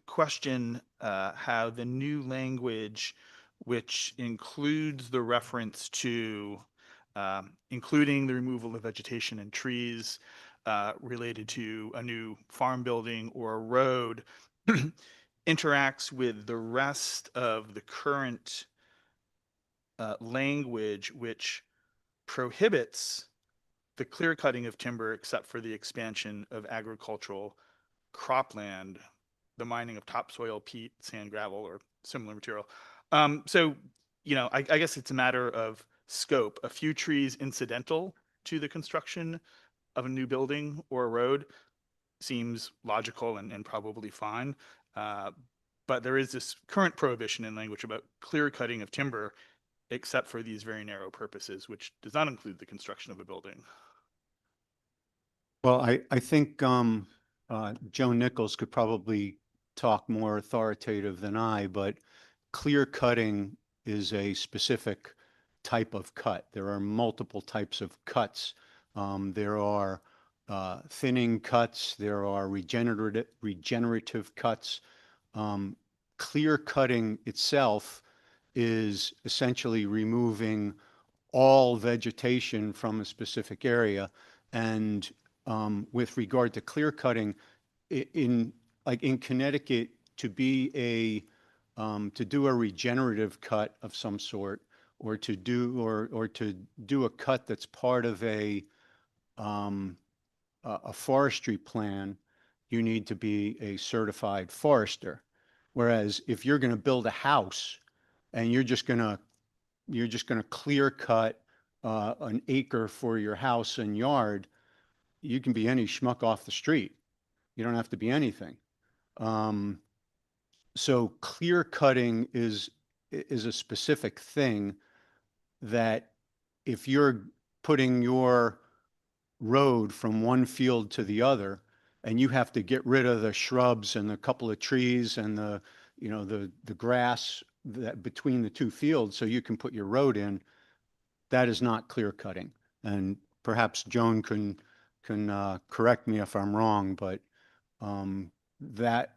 question, how the new language, which includes the reference to including the removal of vegetation and trees related to a new farm building or a road, interacts with the rest of the current language, which prohibits the clear cutting of timber except for the expansion of agricultural cropland, the mining of topsoil, peat, sand, gravel, or similar material. So, I guess it's a matter of scope. A few trees incidental to the construction of a new building or a road seems logical and probably fine. But there is this current prohibition in language about clear cutting of timber except for these very narrow purposes, which does not include the construction of a building. Well, I think Joe Nichols could probably talk more authoritative than I, but clear cutting is a specific type of cut. There are multiple types of cuts. There are thinning cuts. There are regenerative cuts. Clear cutting itself is essentially removing all vegetation from a specific area. And with regard to clear cutting, in Connecticut, to do a regenerative cut of some sort, or to do a cut that's part of a forestry plan, you need to be a certified forester. Whereas if you're going to build a house and you're just going to clear cut an acre for your house and yard, you can be any schmuck off the street. You don't have to be anything. So clear cutting is a specific thing that if you're putting your road from one field to the other and you have to get rid of the shrubs and a couple of trees and the grass that between the two fields so you can put your road in, that is not clear cutting. And perhaps Joan can correct me if I'm wrong, but that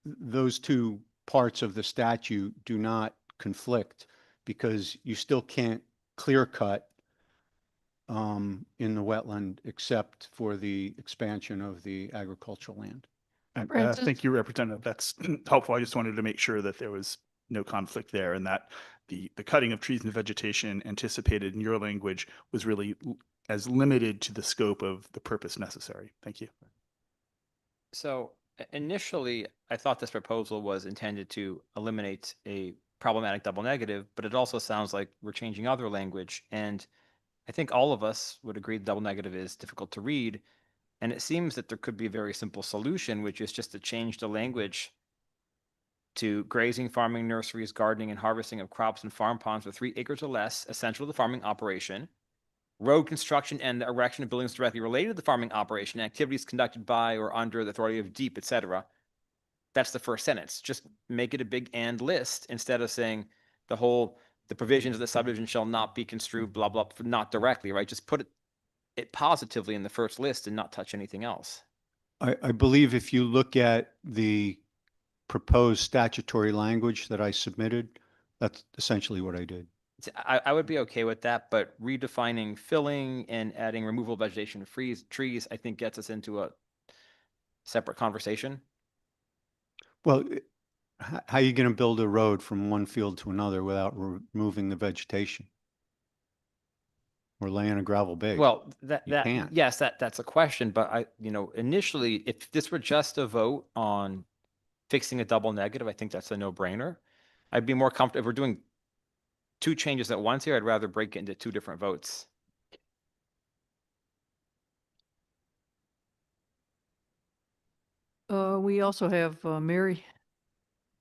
those two parts of the statute do not conflict because you still can't clear cut in the wetland except for the expansion of the agricultural land. Thank you, Representative. That's helpful. I just wanted to make sure that there was no conflict there and that the cutting of trees and vegetation anticipated in your language was really as limited to the scope of the purpose necessary. Thank you. So initially, I thought this proposal was intended to eliminate a problematic double negative, but it also sounds like we're changing other language. And I think all of us would agree the double negative is difficult to read. And it seems that there could be a very simple solution, which is just to change the language to grazing, farming, nurseries, gardening, and harvesting of crops and farm ponds with 3 acres or less, essential to the farming operation. Road construction and the erection of buildings directly related to the farming operation, activities conducted by or under the authority of DEEP, etc. That's the first sentence. Just make it a big and list instead of saying the provisions of the subdivision shall not be construed, blah, blah, not directly, right? Just put it positively in the first list and not touch anything else. I believe if you look at the proposed statutory language that I submitted, that's essentially what I did. I would be okay with that, but redefining filling and adding removal of vegetation and trees, I think gets us into a separate conversation. Well, how are you going to build a road from one field to another without removing the vegetation? Or laying a gravel base? Well, You can't. yes, that's a question, but initially, if this were just a vote on fixing a double negative, I think that's a no-brainer. I'd be more comfortable if we're doing 2 changes at once here. I'd rather break it into 2 different votes. We also have Mary.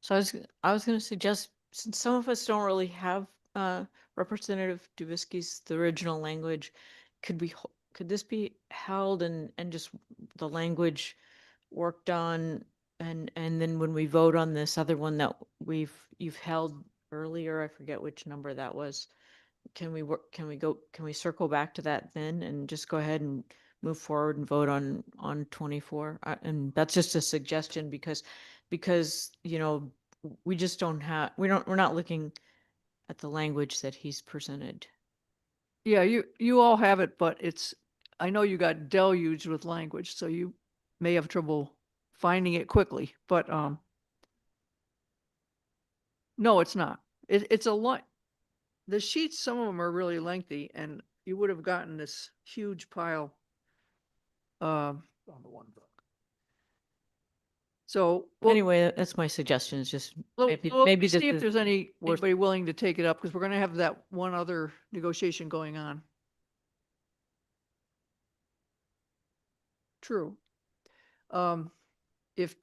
So I was going to suggest, since some of us don't really have Representative Dubisky's the original language, could this be held and just the language worked on, and then when we vote on this other one that you've held earlier, I forget which number that was. Can we circle back to that then and just go ahead and move forward and vote on 24? And that's just a suggestion because we just we're not looking at the language that he's presented. Yeah, you all have it, but I know you got deluged with language, so you may have trouble finding it quickly, but no, it's not. It's a lot. The sheets, some of them are really lengthy, and you would have gotten this huge pile. On the one book. So anyway, that's my suggestion. Is just maybe see if there's anybody willing to take it up, because we're going to have that one other negotiation going on. True. If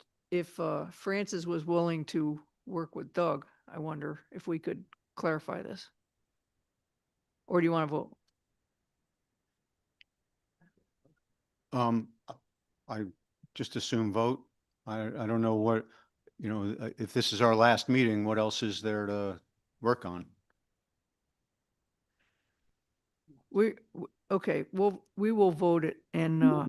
Francis was willing to work with Doug, I wonder if we could clarify this. Or do you want to vote? I just assume vote. I don't know what, if this is our last meeting, what else is there to work on? Okay, we will vote it, and no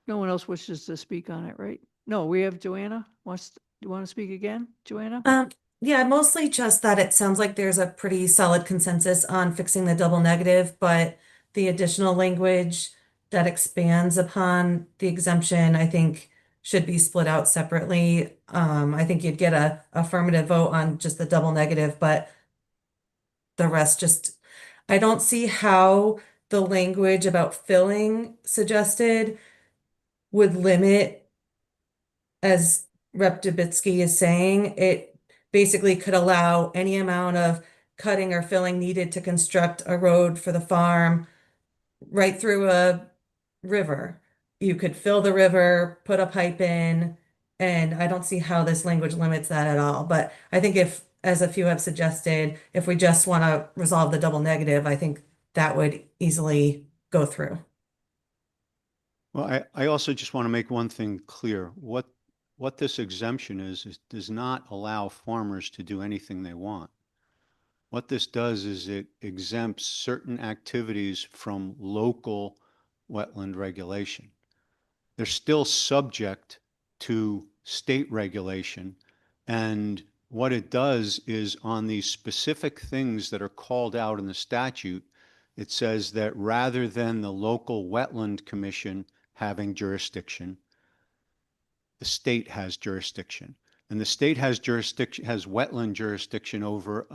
one else wishes to speak on it, right? No, we have Joanna. You want to speak again, Joanna? Yeah, mostly just that it sounds like there's a pretty solid consensus on fixing the double negative, but the additional language that expands upon the exemption, I think, should be split out separately. I think you'd get a affirmative vote on just the double negative, but the rest I don't see how the language about filling suggested would limit, as Rep. Dubitsky is saying, it basically could allow any amount of cutting or filling needed to construct a road for the farm right through a river. You could fill the river, put a pipe in, and I don't see how this language limits that at all. But I think if, as a few have suggested, if we just want to resolve the double negative, I think that would easily go through. Well, I also just want to make one thing clear. What this exemption is does not allow farmers to do anything they want. What this does is it exempts certain activities from local wetland regulation. They're still subject to state regulation. And what it does is on these specific things that are called out in the statute, it says that rather than the local wetland commission having jurisdiction, the state has jurisdiction. And the state has jurisdiction, has wetland jurisdiction over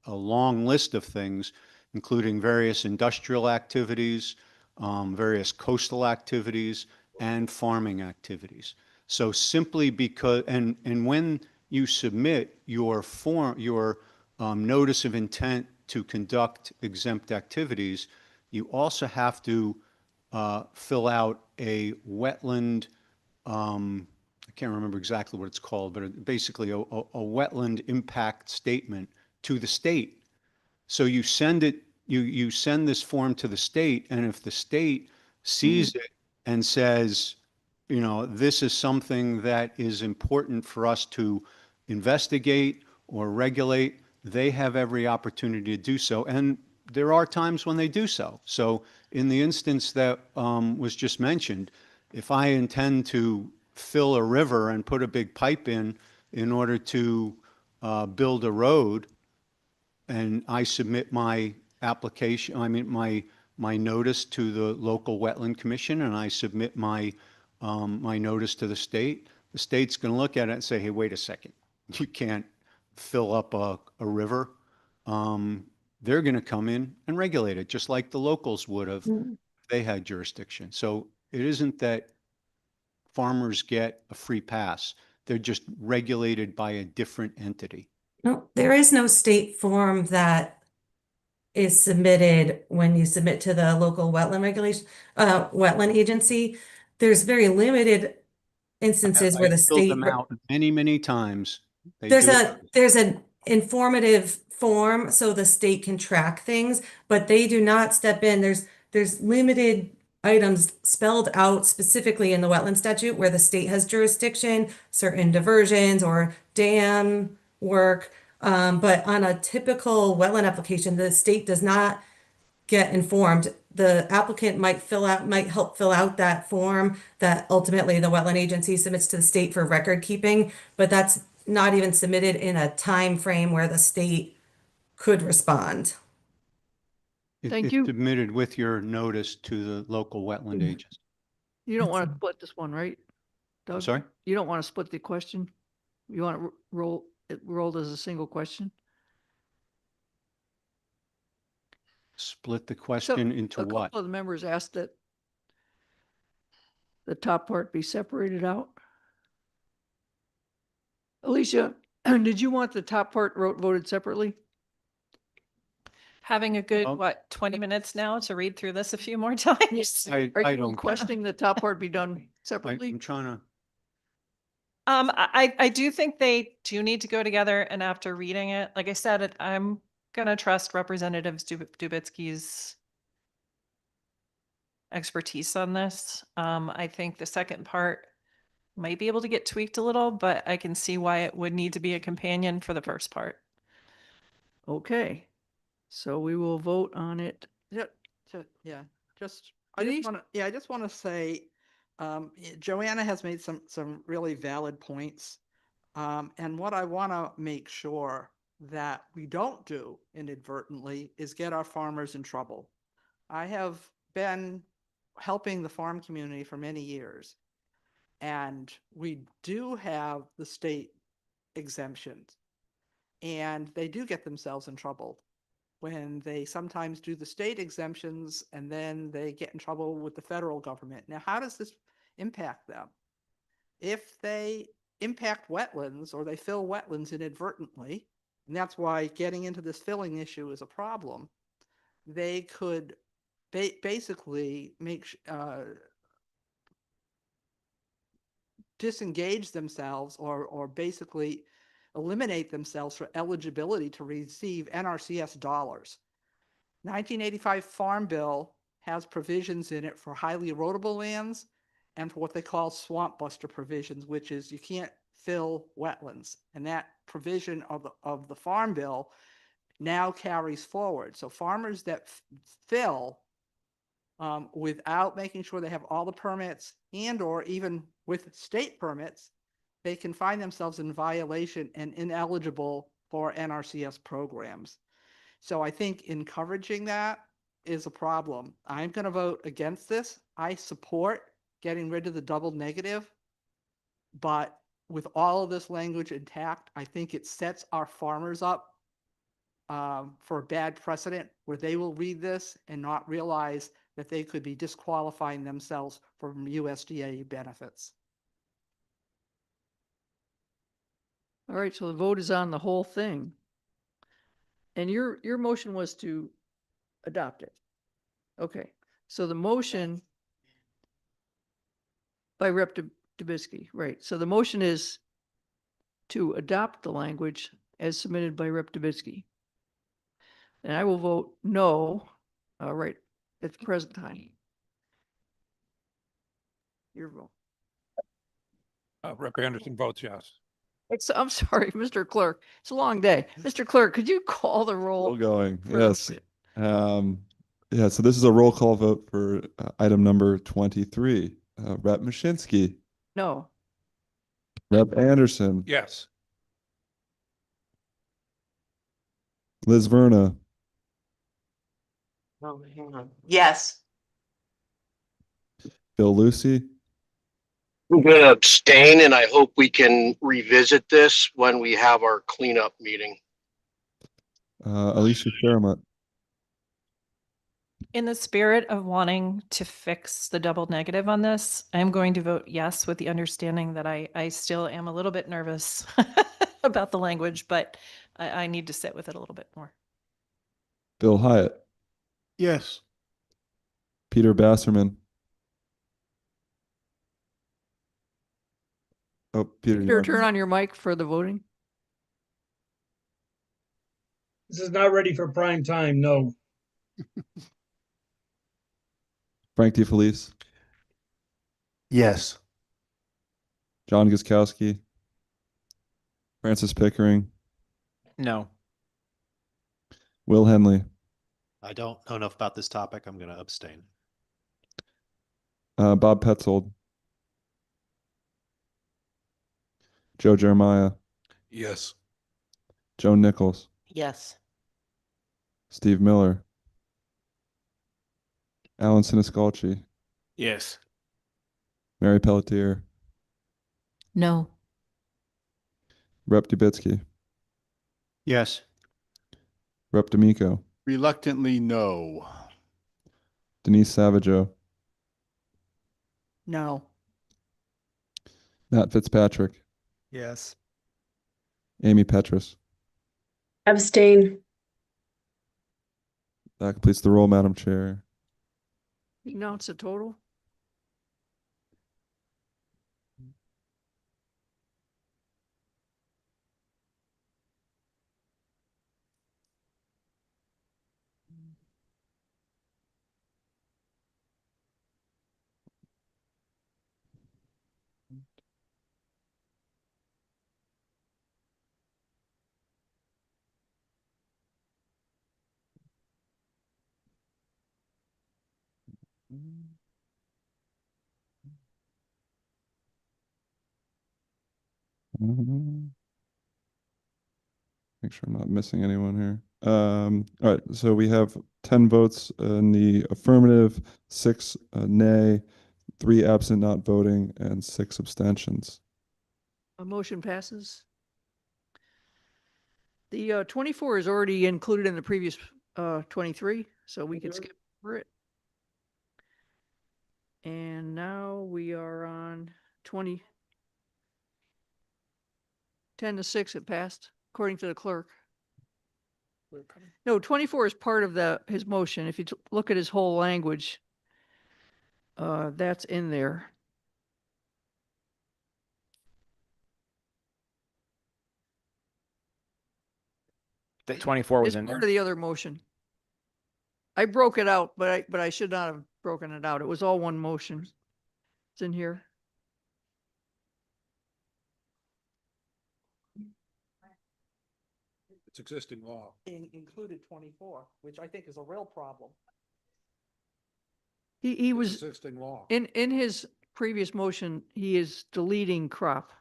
a long list of things, including various industrial activities, various coastal activities, and farming activities. So simply because, and when you submit your notice of intent to conduct exempt activities, you also have to fill out a wetland, I can't remember exactly what it's called, but basically a wetland impact statement to the state. So you send it, you send this form to the state, and if the state sees it and says, you know, this is something that is important for us to investigate or regulate, they have every opportunity to do so. And there are times when they do so. So in the instance that was just mentioned, if I intend to fill a river and put a big pipe in order to build a road, and I submit my application, I mean, my notice to the local wetland commission, and I submit my, my notice to the state's going to look at it and say, hey, wait a second, you can't fill up a river. They're going to come in and regulate it, just like the locals would have if they had jurisdiction. So it isn't that farmers get a free pass. They're just regulated by a different entity. No, there is no state form that is submitted when you submit to the local wetland regulation, wetland agency. There's very limited instances where I the filled state, them out many times. They there's do it. there's an informative form so the state can track things, but they do not step in. There's limited items spelled out specifically in the wetland statute where the state has jurisdiction, certain diversions or dam work. But on a typical wetland application, the state does not get informed. The applicant might help fill out that form that ultimately the wetland agency submits to the state for record keeping, but that's not even submitted in a time frame where the state could respond. Thank It's you. submitted with your notice to the local wetland agency. You don't want to split this one, right? Doug? Sorry? You don't want to split the question? You want to roll it rolled as a single question? Split the So question into a what? couple of the members asked that the top part be separated out. Alicia, did you want the top part voted separately? Having a good, Oh. what, 20 minutes now to read through this a few more times? Are I you don't. requesting the top part be done separately? I'm trying to. I do think they do need to go together, and after reading it, like I said, I'm gonna trust Representative Dubitsky's expertise on this. I think the second part might be able to get tweaked a little, but I can see why it would need to be a companion for the first part. Okay, so we will vote on it. Yeah, just I just want to say, Joanna has made some really valid points. And what I want to make sure that we don't do inadvertently is get our farmers in trouble. I have been helping the farm community for many years, and we do have the state exemptions, and they do get themselves in trouble when they sometimes do the state exemptions and then they get in trouble with the federal government. Now, how does this impact them? If they impact wetlands or they fill wetlands inadvertently, and that's why getting into this filling issue is a problem, they could basically disengage themselves or basically eliminate themselves for eligibility to receive NRCS dollars. 1985 Farm Bill has provisions in it for highly erodible lands and for what they call swamp buster provisions, which is you can't fill wetlands. And that provision of the Farm Bill now carries forward. So farmers that fill without making sure they have all the permits and or even with state permits, they can find themselves in violation and ineligible for NRCS programs. So I think encouraging that is a problem. I'm going to vote against this. I support getting rid of the double negative, but with all of this language intact, I think it sets our farmers up for a bad precedent where they will read this and not realize that they could be disqualifying themselves from USDA benefits. All right, so the vote is on the whole thing. And your motion was to adopt it. Okay, so the motion by Rep. Dubitsky, right. So the motion is to adopt the language as submitted by Rep. Dubitsky. And I will vote no, right, at the present time. Your vote. Rep. Anderson votes yes. I'm sorry, Mr. Clerk. It's a long day. Mr. Clerk, could you call the roll? Still going, for the- yes. Yeah, so this is a roll call vote for item number 23. Rep. Mashinsky, No. Rep. Anderson, Yes. Liz Verna, Oh, hang on. Yes. Bill Lucy, I'm going to abstain, and I hope we can revisit this when we have our cleanup meeting. Alicia Fairmont. In the spirit of wanting to fix the double negative on this, I'm going to vote yes with the understanding that I still am a little bit nervous about the language, but I need to sit with it a little bit more. Bill Hyatt, Yes. Peter Basserman. Oh, Peter. Peter, turn on your mic for the voting. This is not ready for prime time, no. Frank DeFelice, Yes. John Guzkowski, Francis Pickering, No. Will Henley, I don't know enough about this topic. I'm going to abstain. Bob Petzold, Joe Jeremiah, Yes. Joan Nichols, Yes. Steve Miller, Alan Siniscalchi, Yes. Mary Pelletier, No. Rep. Dubitsky, Yes. Rep. D'Amico, Reluctantly, no. Denise Savageau, No. Matt Fitzpatrick, Yes. Amy Petrus. Abstain. That completes the roll, Madam Chair. Announce the total. Make sure I'm not missing anyone here. All right, so we have 10 votes in the affirmative, 6 nay, 3 absent not voting, and 6 abstentions. A motion passes. The 24 is already included in the previous 23, so we can skip over it. And now we are on 20. 10 to 6 it passed, according to the clerk. No, 24 is part of his motion. If you look at his whole language, that's in there. That 24 was It's in part there? of the other motion. I broke it out, but I should not have broken it out. It was all one motion. It's in here. It's existing law. Included 24, which I think is a real problem. He It's was, existing law. in his previous motion, he is deleting crop.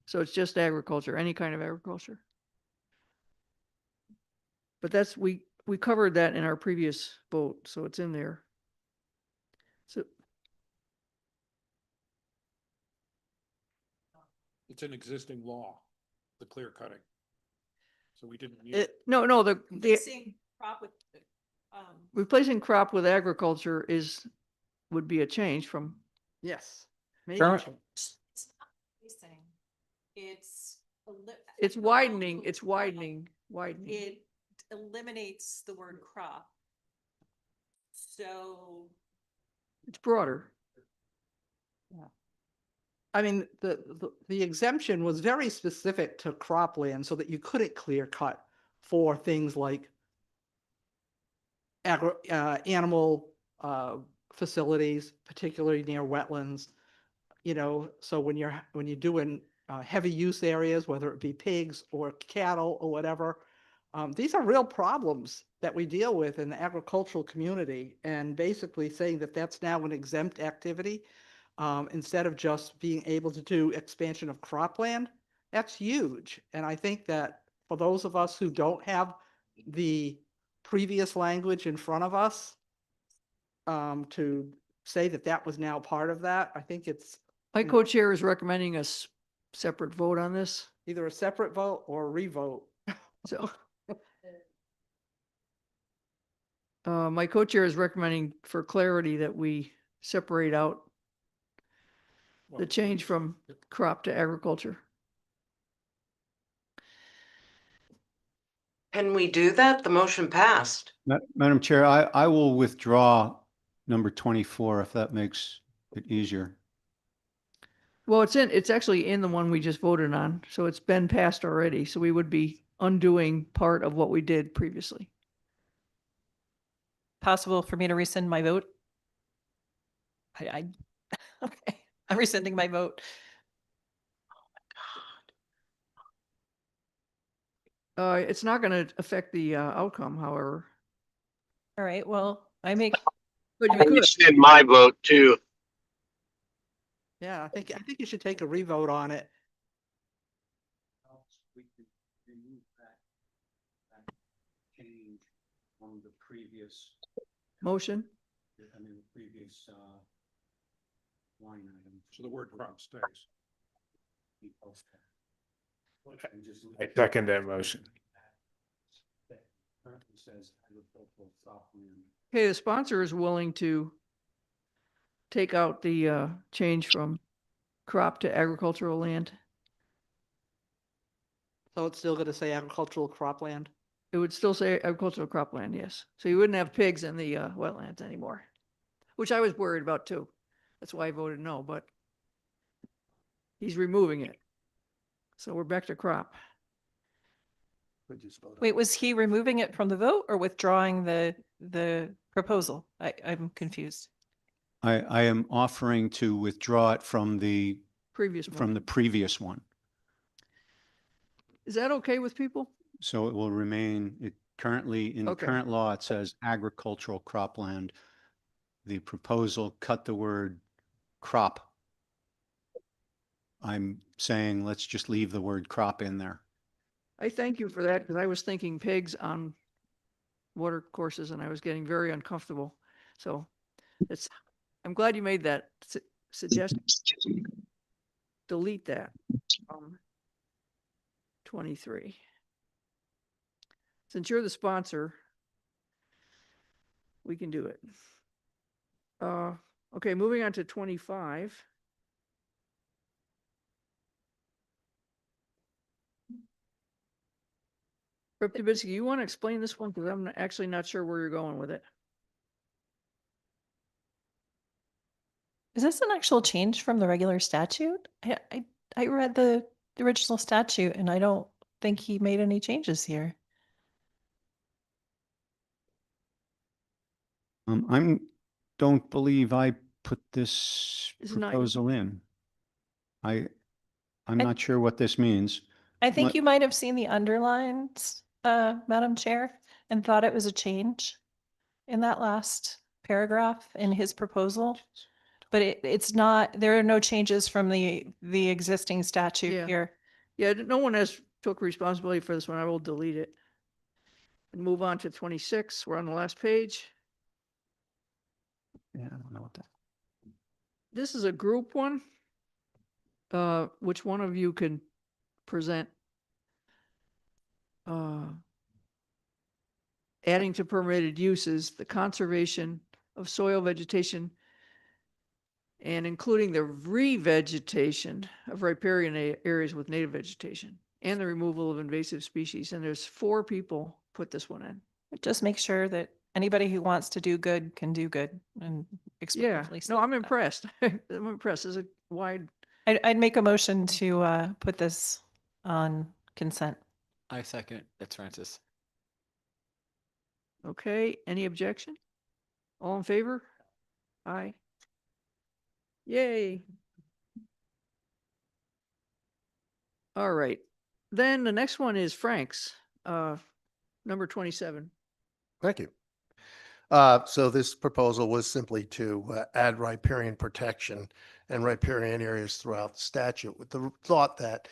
So it's just agriculture, any kind of agriculture. But that's, we covered that in our previous vote, so it's in there. So, It's an existing law, the clear cutting. So we didn't. need no, the Mixing crop with, replacing crop with agriculture would be a change from, Yes. Sure. Major. it's not mixing. It's. it's widening, widening. It eliminates the word crop. So. It's broader. I mean, the exemption was very specific to cropland so that you couldn't clear cut for things like animal facilities, particularly near wetlands. You know, so when you're doing heavy use areas, whether it be pigs or cattle or whatever, these are real problems that we deal with in the agricultural community. And basically saying that that's now an exempt activity, instead of just being able to do expansion of cropland, that's huge. And I think that for those of us who don't have the previous language in front of us, to say that that was now part of that, I think it's My co-chair is recommending a separate vote on this. either a separate vote or a revote. So my co-chair is recommending for clarity that we separate out the change from crop to agriculture. Can we do that? The motion passed. Madam Chair, I will withdraw number 24 if that makes it easier. Well, it's actually in the one we just voted on, so it's been passed already. So we would be undoing part of what we did previously. Possible for me to rescind my vote? I okay, I'm rescinding my vote. It's not going to affect the outcome, however. All right, well, I make. But you I could. rescind my vote too. Yeah, I think you should take a revote on it. We could remove that change from the previous, Motion. I mean, the previous line item. So the word crop stays. I second that motion. Currently says agricultural cropland. Okay, the sponsor is willing to take out the change from crop to agricultural land. So it's still going to say agricultural cropland. It would still say agricultural cropland, yes. So you wouldn't have pigs in the wetlands anymore, which I was worried about too. That's why I voted no, but he's removing it. So we're back to crop. Wait, was he removing it from the vote or withdrawing the proposal? I'm confused. I am offering to withdraw it from the previous one. Is that okay with people? So it will remain, it currently, in Okay. current law, it says agricultural cropland. The proposal cut the word crop. I'm saying let's just leave the word crop in there. I thank you for that because I was thinking pigs on water courses and I was getting very uncomfortable. So I'm glad you made that suggestion. Delete that. 23. Since you're the sponsor, we can do it. Okay, moving on to 25. Rep. Dubinsky, you want to explain this one? Because I'm actually not sure where you're going with it. Is this an actual change from the regular statute? I read the the original statute, and I don't think he made any changes here. Don't believe I put this It's not- proposal in. I'm I- not sure what this means. I think Let- you might have seen the underlines, Madam Chair, and thought it was a change in that last paragraph in his proposal. But it's not, there are no changes from the existing statute Yeah. here. Yeah, no one has took responsibility for this one. I will delete it. And move on to 26. We're on the last page. Yeah, I don't know what that. This is a group one. Which one of you can present? Adding to permitted uses, the conservation of soil vegetation and including the revegetation of riparian areas with native vegetation and the removal of invasive species. And there's 4 people put this one in. Just make sure that anybody who wants to do good can do good and Yeah, explicitly no, state I'm that. impressed. I'm impressed. There's a wide, I'd make a motion to put this on consent. I second. That's Francis. okay. Any objection? All in favor? Aye. Yay. All right. Then the next one is Frank's, number 27. Thank you. So this proposal was simply to add riparian protection and riparian areas throughout the statute with the thought that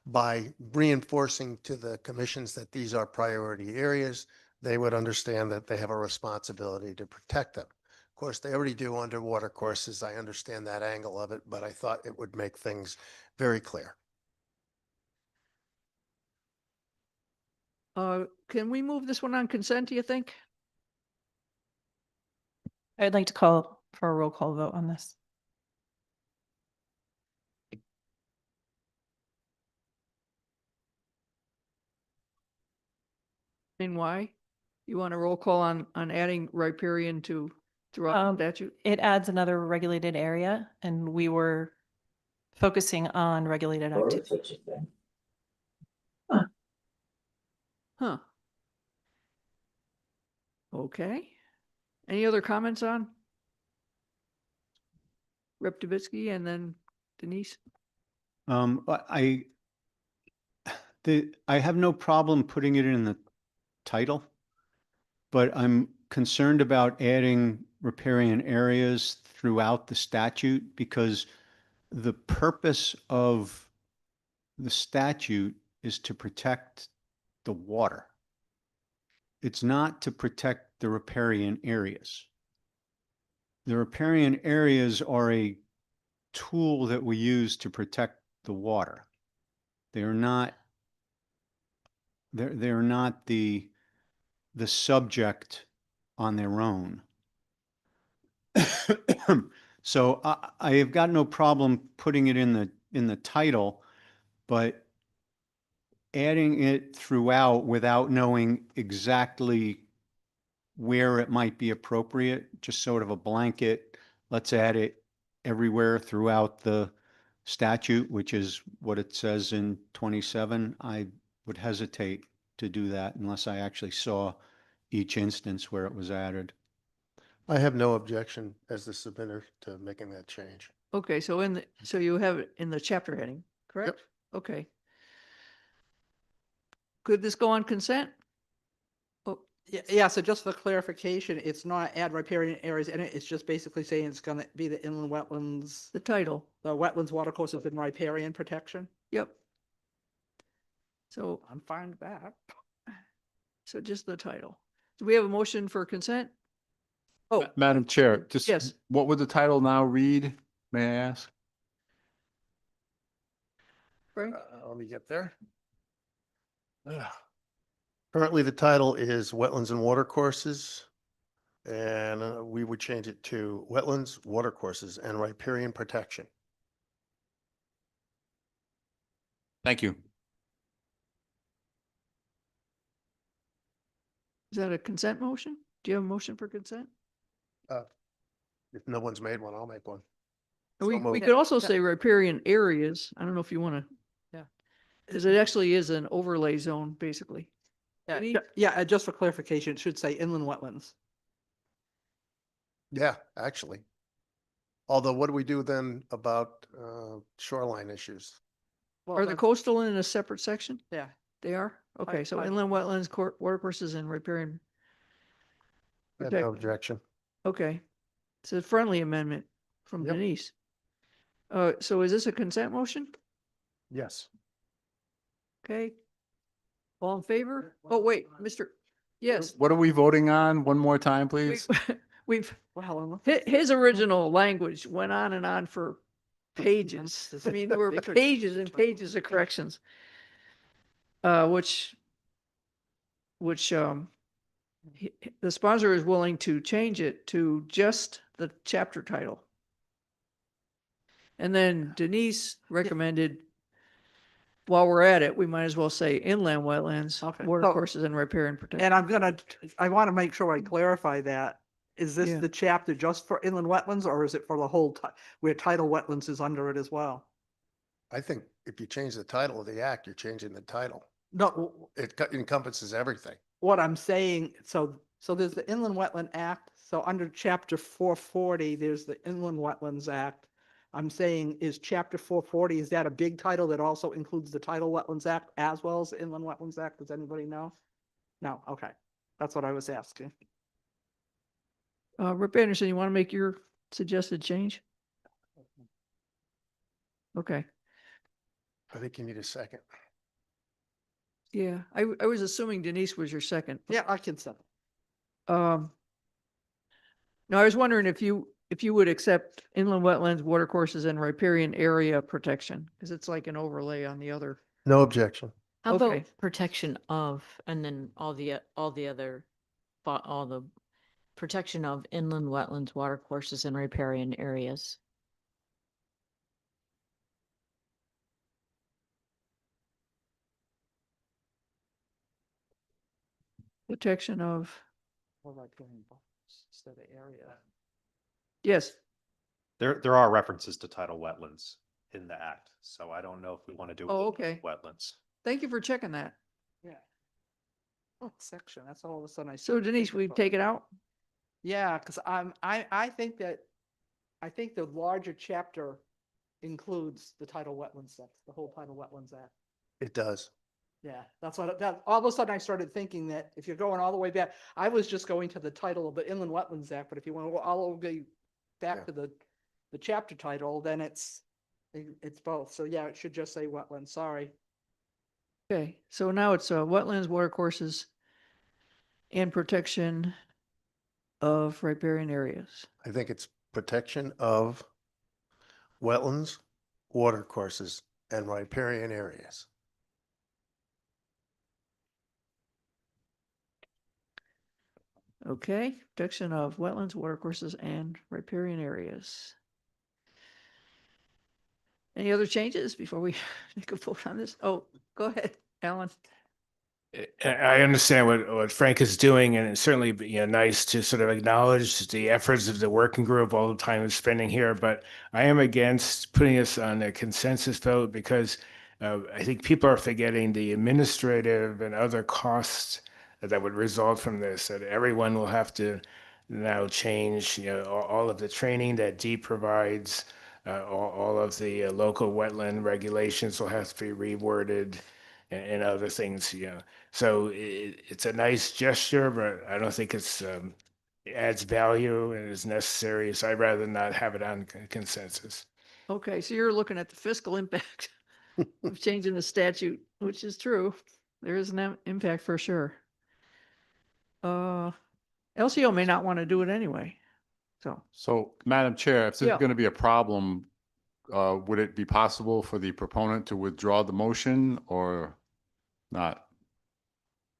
by reinforcing to the commissions that these are priority areas, they would understand that they have a responsibility to protect them. Of course, they already do under water courses. I understand that angle of it, but I thought it would make things very clear. Can we move this one on consent, do you think? I'd like to call for a roll call vote on this. And why? You want a roll call on adding riparian to throughout the statute? It adds another regulated area, and we were focusing on regulated activity. Huh. Okay. Any other comments on? Rep. Dubitsky and then Denise? I have no problem putting it in the title, but I'm concerned about adding riparian areas throughout the statute because the purpose of the statute is to protect the water. It's not to protect the riparian areas. The riparian areas are a tool that we use to protect the water. They're not the subject on their own. So I have got no problem putting it in the title, but adding it throughout without knowing exactly where it might be appropriate, just sort of a blanket, let's add it everywhere throughout the statute, which is what it says in 27, I would hesitate to do that unless I actually saw each instance where it was added. I have no objection as the submitter to making that change. Okay, so so you have it in the chapter heading, correct? Okay. Could this go on consent? Oh, Yeah, so just for clarification, it's not add riparian areas in it. It's just basically saying it's gonna be the inland wetlands, the title. the wetlands water courses and riparian protection. Yep. So, I'm fine with that. so just the title. Do we have a motion for consent? Oh, Madam Chair, just yes. what would the title now read? May I ask? Frank? Let me get there. Currently, the title is Wetlands and Water Courses, and we would change it to Wetlands, Water Courses, and Riparian Protection. Thank you. Is that a consent motion? Do you have a motion for consent? If no one's made one, I'll make one. We moved. could also say riparian areas. I don't know if you want to. Yeah. Because it actually is an overlay zone, basically. Yeah, Any- just for clarification, it should say inland wetlands. Yeah, actually. Although what do we do then about shoreline issues? Well, Are the that's- coastal in a separate section? Yeah. They are? Okay, so I- inland wetlands, watercourses and riparian. I have no protect- objection. Okay, it's a friendly amendment from Yep. Denise. So is this a consent motion? Yes. Okay. All in favor? Oh, wait, Mr. Yes, What are we voting on? One more time, we- please. we've, Well, his original language went on and on for pages. I mean, there were pages and pages of corrections. Which the sponsor is willing to change it to just the chapter title. And then Denise recommended, while we're at it, we might as well say inland wetlands, Okay, water so- courses and riparian protection. And I want to make sure I clarify that. Is this Yeah. the chapter just for inland wetlands, or is it for the whole, where tidal wetlands is under it as well? I think if you change the title of the act, you're changing the title. No, It encompasses everything. what I'm saying, so there's the Inland Wetland Act. So under chapter 440, there's the Inland Wetlands Act. I'm saying, is chapter 440, is that a big title that also includes the Tidal Wetlands Act as well as the Inland Wetlands Act? Does anybody know? No, okay. That's what I was asking. Rip Anderson, you want to make your suggested change? Okay, I think you need a second. yeah, I was assuming Denise was your second. Yeah, I can send. No, I was wondering if you would accept inland wetlands, water courses and riparian area protection, because it's like an overlay on the other. No objection. How Okay. about protection of, and then all the other, all the protection of inland wetlands, water courses and riparian areas? Protection of, Or riparian instead of area. yes, There are references to tidal wetlands in the act, so I don't know if we want to do oh, okay. wetlands. Thank you for checking that. Yeah. Oh, section, that's all of a sudden I. So Denise, we take it out? Yeah, because I think the larger chapter includes the tidal wetlands stuff, the whole tidal wetlands act. It does. Yeah, that's what, all of a sudden I started thinking that if you're going all the way back, I was just going to the title of the Inland Wetlands Act, but if you want to go all the way back Yeah. to the chapter title, then it's both. So yeah, it should just say wetlands, sorry. Okay, so now it's wetlands, water courses and protection of riparian areas. I think it's protection of wetlands, water courses, and riparian areas. Okay, protection of wetlands, water courses and riparian areas. Any other changes before we make a vote on this? Oh, go ahead, Alan. I understand what Frank is doing, and it's certainly nice to sort of acknowledge the efforts of the working group, all the time it's spending here. But I am against putting us on a consensus vote because I think people are forgetting the administrative and other costs that would result from this. That everyone will have to now change, all of the training that DEEP provides, all of the local wetland regulations will have to be reworded, and other things, So it's a nice gesture, but I don't think it adds value and is necessary. So I'd rather not have it on consensus. Okay, so you're looking at the fiscal impact of changing the statute, which is true. There is an impact for sure. LCO may not want to do it anyway, so. So, Madam Chair, if there's Yeah. going to be a problem, would it be possible for the proponent to withdraw the motion or not?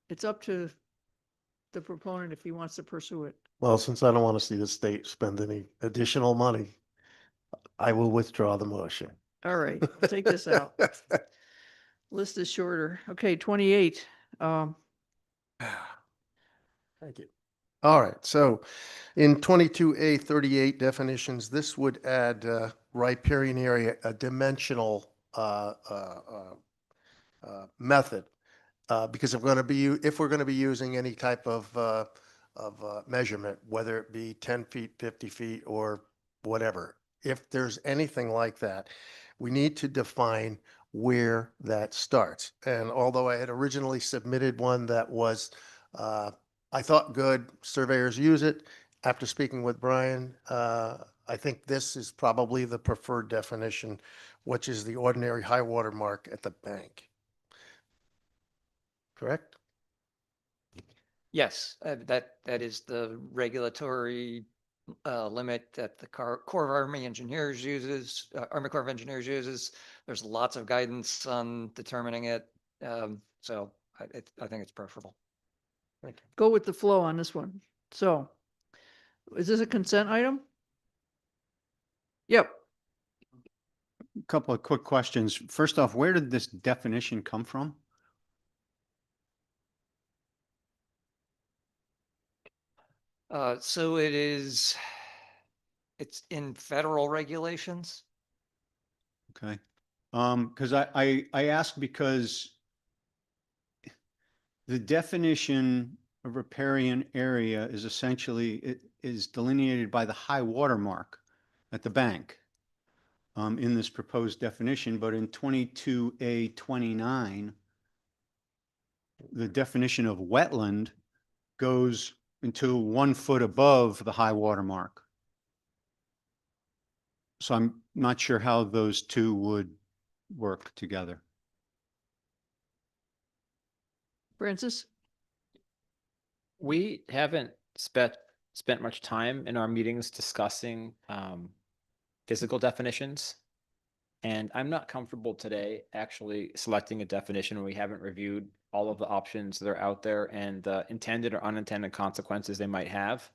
It's up to the proponent if he wants to pursue it. Well, since I don't want to see the state spend any additional money, I will withdraw the motion. All right, I'll take this out. List is shorter. Okay, 28. Thank you. All right, so in 22A38 definitions, this would add riparian area, a dimensional method. Because if we're going to be using any type of measurement, whether it be 10 feet, 50 feet, or whatever, if there's anything like that, we need to define where that starts. And although I had originally submitted one that was, I thought good, surveyors use it. After speaking with Brian, I think this is probably the preferred definition, which is the ordinary high water mark at the bank. Correct? Yes, that is the regulatory limit that the Corps of Army Engineers uses, Army Corps of Engineers uses. There's lots of guidance on determining it. So I think it's preferable. Go with the flow on this one. So is this a consent item? Yep. A couple of quick questions. First off, where did this definition come from? So it's in federal regulations. Okay. Because I ask because the definition of riparian area is essentially, it is delineated by the high water mark at the bank in this proposed definition, but in 22A29, the definition of wetland goes into 1 foot above the high water mark. So I'm not sure how those two would work together. Francis? We haven't spent much time in our meetings discussing physical definitions. And I'm not comfortable today actually selecting a definition when we haven't reviewed all of the options that are out there and the intended or unintended consequences they might have.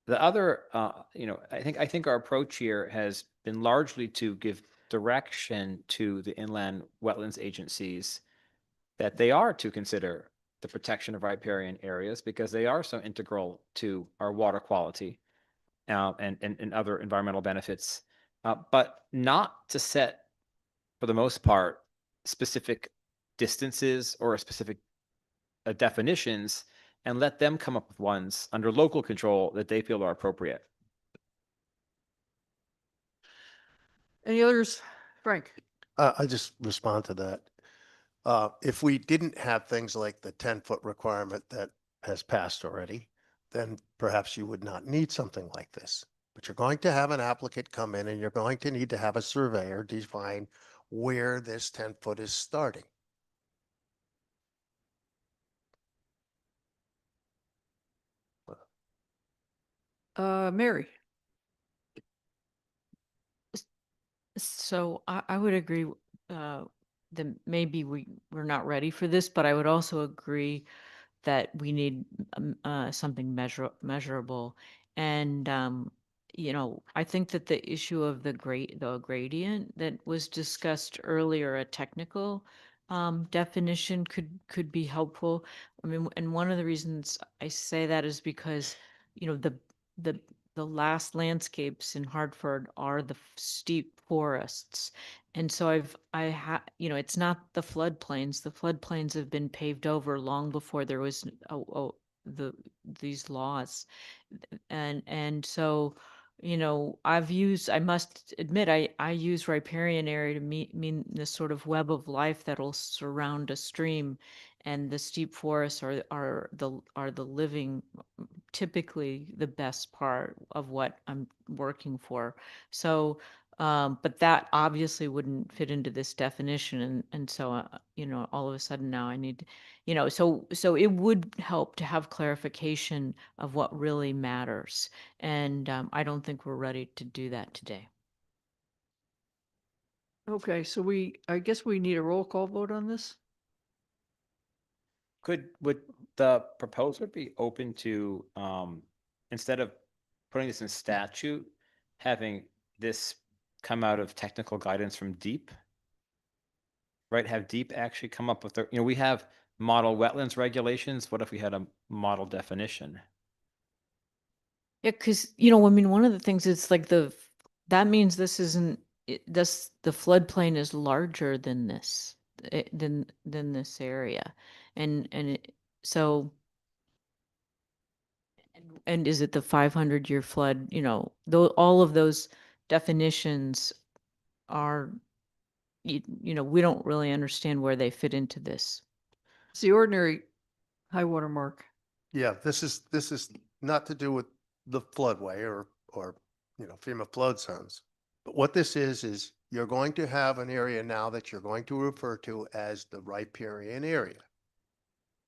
The other, I think our approach here has been largely to give direction to the inland wetlands agencies that they are to consider the protection of riparian areas because they are so integral to our water quality and other environmental benefits, but not to set, for the most part, specific distances or specific definitions and let them come up with ones under local control that they feel are appropriate. Any others? Frank? I just respond to that. If we didn't have things like the 10-foot requirement that has passed already, then perhaps you would not need something like this. But you're going to have an applicant come in and you're going to need to have a surveyor define where this 10-foot is starting. Mary? So I would agree that maybe we're not ready for this, but I would also agree that we need something measurable. And I think that the issue of the gradient that was discussed earlier, a technical definition could be helpful. I mean, and one of the reasons I say that is because the the last landscapes in Hartford are the steep forests. And so it's not the floodplains. The floodplains have been paved over long before there was these laws. And so, I must admit, I use riparian area to mean this sort of web of life that'll surround a stream, and the steep forests are the living, typically the best part of what I'm working for. So, but that obviously wouldn't fit into this definition, and so all of a sudden now I need, so it would help to have clarification of what really matters, and I don't think we're ready to do that today. Okay, so I guess we need a roll call vote on this? Would the proposer be open to, instead of putting this in statute, having this come out of technical guidance from DEEP? Right, have DEEP actually come up with their, we have model wetlands regulations. What if we had a model definition? Yeah, because I mean, one of the things is like that means this isn't the floodplain is larger than this. than this area. So, and is it the 500-year flood, though all of those definitions are, we don't really understand where they fit into this. It's the ordinary high water mark. Yeah, this is not to do with the floodway or, FEMA flood zones. But what this is you're going to have an area now that you're going to refer to as the riparian area.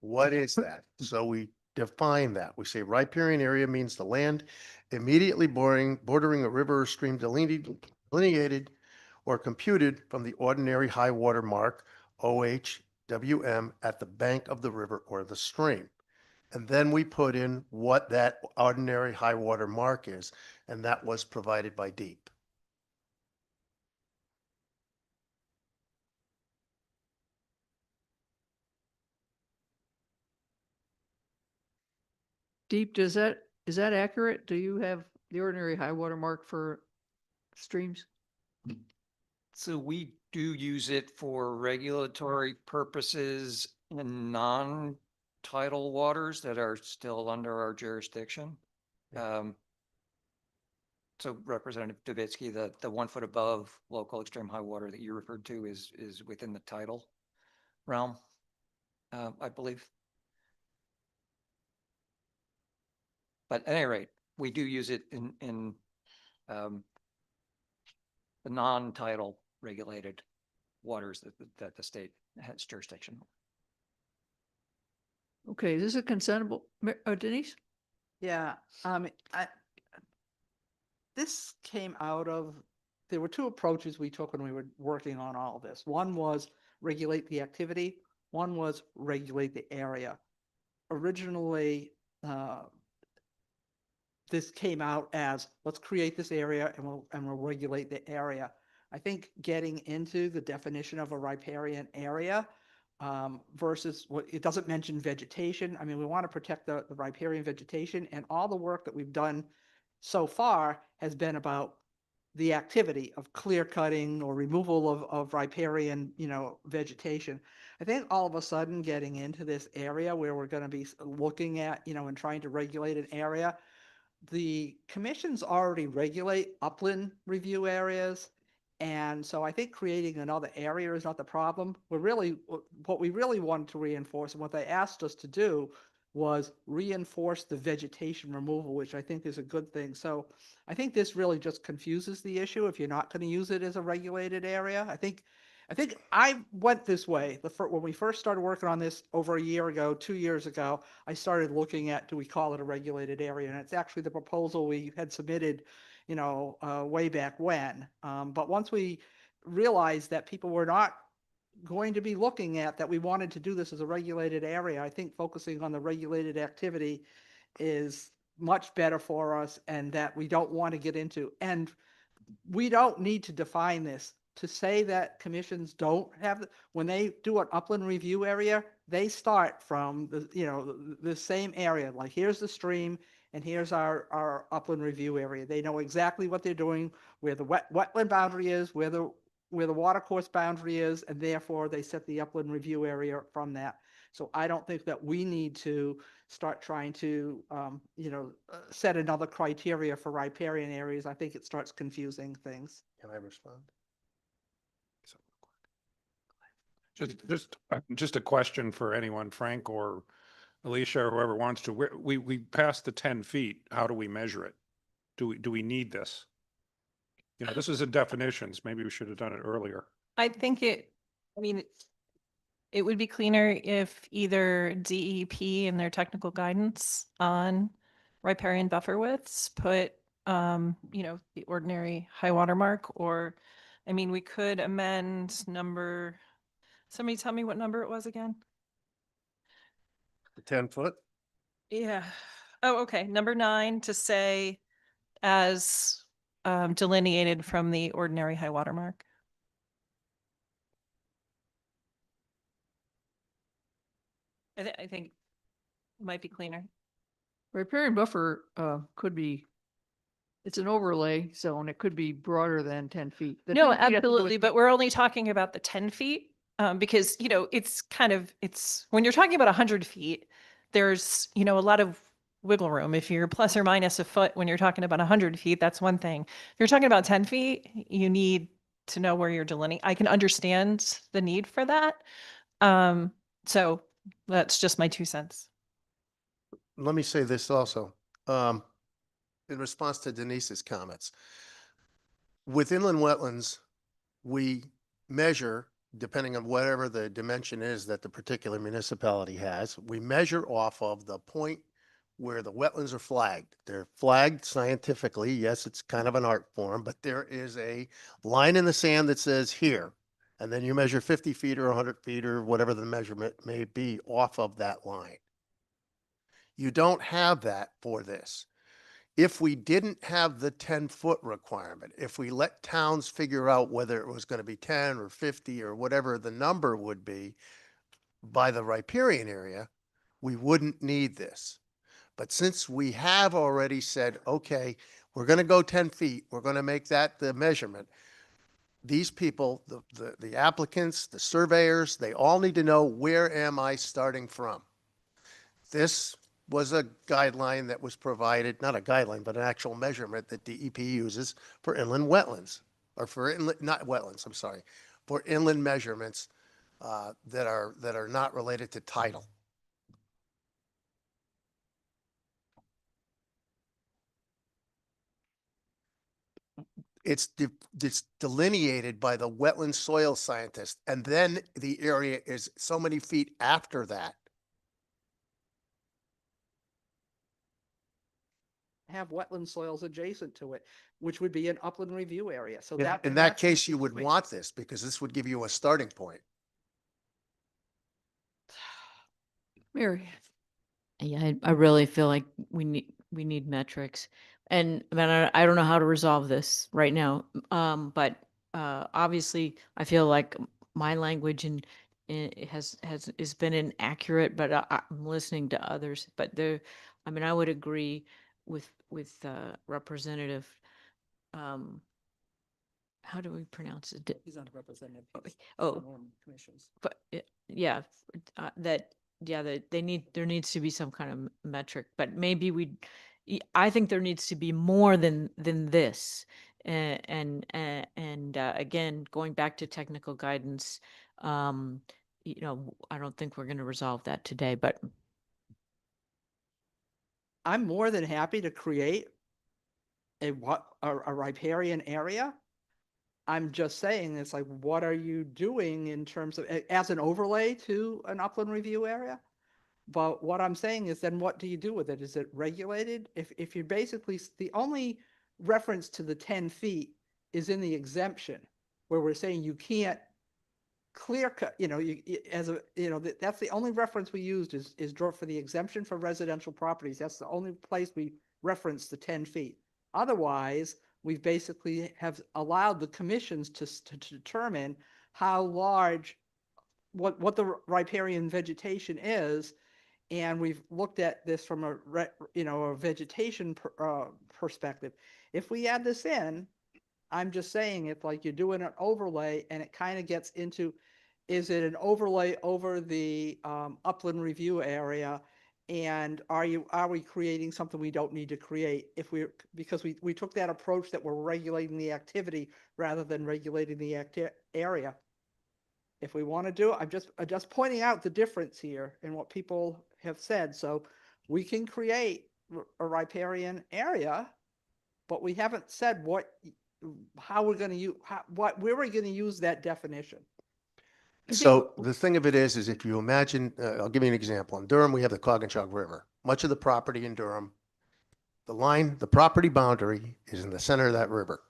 What is that? So we define that. We say riparian area means the land immediately bordering a river or stream delineated or computed from the ordinary high water mark, OHWM, at the bank of the river or the stream. And then we put in what that ordinary high water mark is, and that was provided by DEEP. Deep, is that accurate? Do you have the ordinary high water mark for streams? So we do use it for regulatory purposes in non-tidal waters that are still under our jurisdiction. So Representative Dubitsky, the 1 foot above local extreme high water that you referred to is within the tidal realm, I believe. But at any rate, we do use it in the non-tidal regulated waters that the state has jurisdiction. Okay, is this a consentable, Denise? Yeah, this came out of, there were two approaches we took when we were working on all of this. One was regulate the activity. One was regulate the area. Originally, this came out as, let's create this area and we'll regulate the area. I think getting into the definition of a riparian area versus what, it doesn't mention vegetation. I mean, we want to protect the riparian vegetation, and all the work that we've done so far has been about the activity of clear cutting or removal of riparian, vegetation. I think all of a sudden getting into this area where we're going to be looking at, and trying to regulate an area, the commissions already regulate upland review areas. And so I think creating another area is not the problem. What we really wanted to reinforce, and what they asked us to do, was reinforce the vegetation removal, which I think is a good thing. So I think this really just confuses the issue if you're not going to use it as a regulated area. I think I went this way. When we first started working on this over a year ago, 2 years ago, I started looking at, do we call it a regulated area? And it's actually the proposal we had submitted, way back when. But once we realized that people were not going to be looking at that, we wanted to do this as a regulated area, I think focusing on the regulated activity is much better for us, and that we don't want to get into. And we don't need to define this. To say that commissions don't have, when they do an upland review area, they start from the same area. Like, here's the stream and here's our upland review area. They know exactly what they're doing, where the wetland boundary is, where the watercourse boundary is, and therefore they set the upland review area from that. So I don't think that we need to start trying to, set another criteria for riparian areas. I think it starts confusing things. Can I respond? Just a question for anyone, Frank or Alicia or whoever wants to. We passed the 10 feet. How do we measure it? Do we need this? This is in definitions. Maybe we should have done it earlier. I think it would be cleaner if either DEP in their technical guidance on riparian buffer widths put, the ordinary high water mark, or, we could amend number, somebody tell me what number it was again? The 10 foot? Yeah. Oh, okay. Number 9 to say as delineated from the ordinary high water mark. I think it might be cleaner. Riparian buffer could be, it's an overlay zone. It could be broader than 10 feet. The No, 10 feet has to do with absolutely. But we're only talking about the 10 feet. Because, you know, it's kind of, it's, when you're talking about 100 feet, there's, you know, a lot of wiggle room. If you're plus or minus a foot, when you're talking about 100 feet, that's one thing. If you're talking about 10 feet, you need to know where you're delineating. I can understand the need for that. So that's just my 2 cents. Let me say this also, in response to Denise's comments. With inland wetlands, we measure, depending on whatever the dimension is that the particular municipality has, we measure off of the point where the wetlands are flagged. They're flagged scientifically. Yes, it's kind of an art form, but there is a line in the sand that says here. And then you measure 50 feet or 100 feet or whatever the measurement may be off of that line. You don't have that for this. If we didn't have the 10-foot requirement, if we let towns figure out whether it was going to be 10 or 50 or whatever the number would be by the riparian area, we wouldn't need this. But since we have already said, okay, we're going to go 10 feet, we're going to make that the measurement, these people, the applicants, the surveyors, they all need to know, where am I starting from? This was a guideline that was provided, not a guideline, but an actual measurement that DEP uses for inland wetlands, or for inland, not wetlands, I'm sorry, for inland measurements that are not related to tidal. It's delineated by the wetland soil scientist, and then the area is so many feet after that. Have wetland soils adjacent to it, which would be an upland review area. So In that. in that case, you would want this because this would give you a starting point. Mary. Yeah, I really feel like we need metrics. And I mean, I don't know how to resolve this right now. But obviously I feel like my language and it has been inaccurate, but I'm listening to others. But I mean, I would agree with Representative, how do we pronounce it? He's not a representative. He's Oh, on one of the commissions. but yeah, there needs to be some kind of metric, but maybe I think there needs to be more than this. Again, going back to technical guidance, you know, I don't think we're going to resolve that today, but I'm more than happy to create a riparian area. I'm just saying, it's like, what are you doing in terms of, as an overlay to an upland review area? But what I'm saying is, then what do you do with it? Is it regulated? If you're basically, the only reference to the 10 feet is in the exemption, where we're saying you can't clear cut, you know, that's the only reference we used is draw for the exemption for residential properties. That's the only place we reference the 10 feet. Otherwise, we've basically have allowed the commissions to determine how large, what the riparian vegetation is. And we've looked at this from a vegetation perspective. If we add this in, I'm just saying, it's like you're doing an overlay, and it kind of gets into, is it an overlay over the upland review area? And are we creating something we don't need to create because we took that approach that we're regulating the activity rather than regulating the area. If we want to do it, I'm just pointing out the difference here in what people have said. So we can create a riparian area, but we haven't said how we're going to use, where we're going to use that definition. So the thing of it is if you imagine, I'll give you an example. In Durham, we have the Coggins River. Much of the property in Durham, the property boundary is in the center of that river.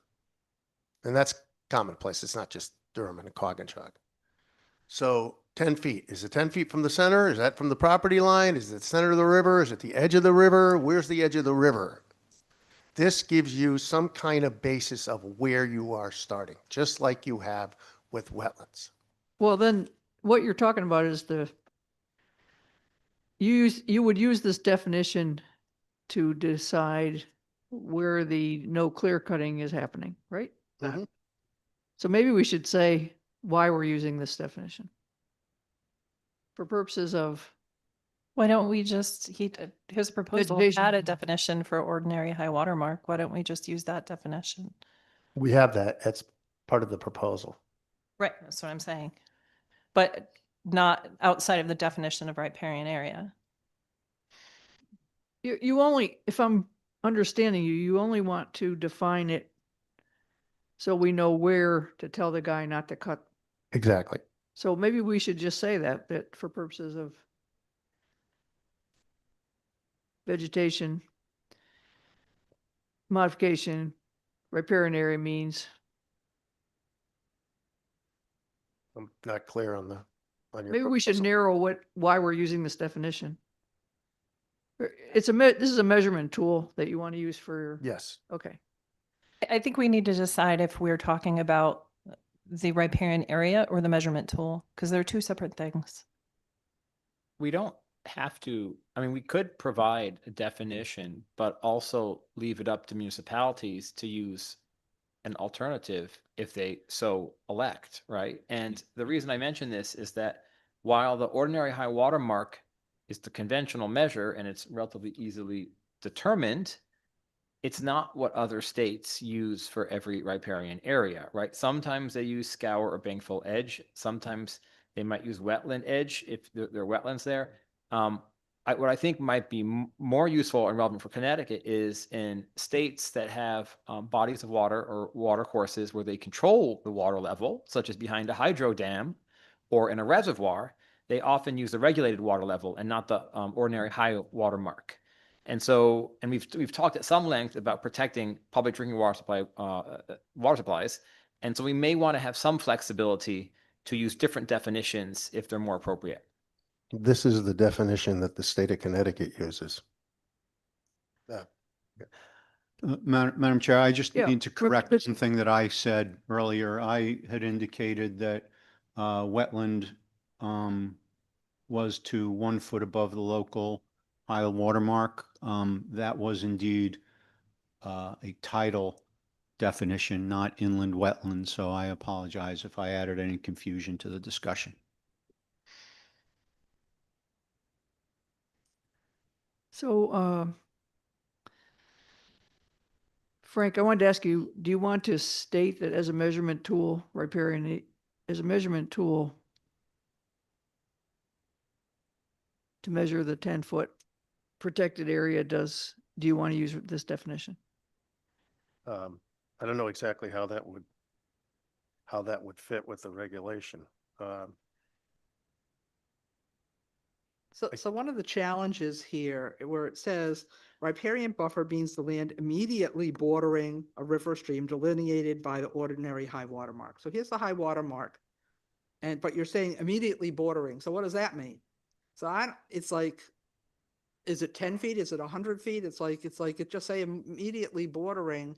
And that's commonplace. It's not just Durham and Coggins. So 10 feet, is it 10 feet from the center? Is that from the property line? Is it the center of the river? Is it the edge of the river? Where's the edge of the river? This gives you some kind of basis of where you are starting, just like you have with wetlands. Well, then what you're talking about is you would use this definition to decide where the no clear cutting is happening, right? Mhm. So maybe we should say why we're using this definition. for purposes of, Why don't we just, his proposal Vegetation. had a definition for ordinary high water mark. Why don't we just use that definition? We have that. That's part of the proposal. Right, that's what I'm saying. But not outside of the definition of riparian area. you only, if I'm understanding you, you only want to define it so we know where to tell the guy not to cut. Exactly. So maybe we should just say that for purposes of vegetation modification, riparian area means. I'm not clear on your. Maybe we should proposal. narrow why we're using this definition. This is a measurement tool that you want to use for. Yes. Okay. I think we need to decide if we're talking about the riparian area or the measurement tool, because they're two separate things. We don't have to, I mean, we could provide a definition, but also leave it up to municipalities to use an alternative if they so elect, right? And the reason I mention this is that while the ordinary high water mark is the conventional measure and it's relatively easily determined, it's not what other states use for every riparian area, right? Sometimes they use scour or bankfill edge. Sometimes they might use wetland edge if there are wetlands there. What I think might be more useful and relevant for Connecticut is in states that have bodies of water or water courses where they control the water level, such as behind a hydro dam or in a reservoir, they often use the regulated water level and not the ordinary high water mark. And so, and we've talked at some length about protecting public drinking water supplies. And so we may want to have some flexibility to use different definitions if they're more appropriate. This is the definition that the state of Connecticut uses. Madam Chair, I just Yeah, need to correct something that I said earlier. I had indicated that wetland was to 1 foot above the local high water mark. That was indeed a tidal definition, not inland wetland. So I apologize if I added any confusion to the discussion. So, Frank, I wanted to ask you, do you want to state that as a measurement tool, riparian as a measurement tool to measure the 10-foot protected area, do you want to use this definition? I don't know exactly how that would fit with the regulation. So one of the challenges here where it says riparian buffer means the land immediately bordering a river or stream delineated by the ordinary high water mark. So here's the high water mark. But you're saying immediately bordering. So what does that mean? So it's like, is it 10 feet? Is it 100 feet? It's like it just say immediately bordering.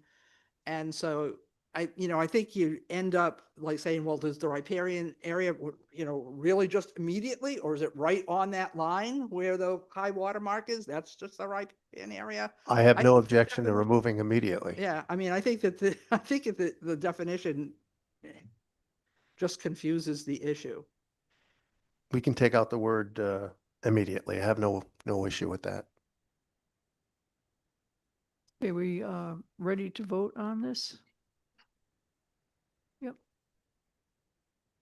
And so I think you end up like saying, well, does the riparian area, really just immediately, or is it right on that line where the high water mark is? That's just the riparian area. I have no think objection to definitely- removing immediately. Yeah, I mean, I think that the definition just confuses the issue. We can take out the word immediately. I have no issue with that. Are we ready to vote on this? Yep.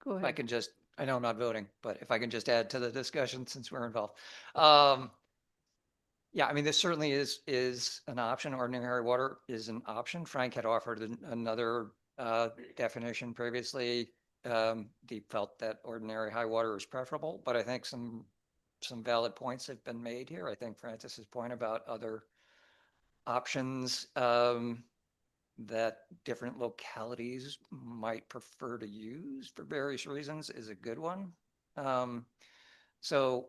Go If I ahead. can just, I know I'm not voting, but if I can just add to the discussion since we're involved. Yeah, I mean, this certainly is an option. Ordinary water is an option. Frank had offered another definition previously. Deep felt that ordinary high water is preferable, but I think some valid points have been made here. I think Francis's point about other options that different localities might prefer to use for various reasons is a good one. So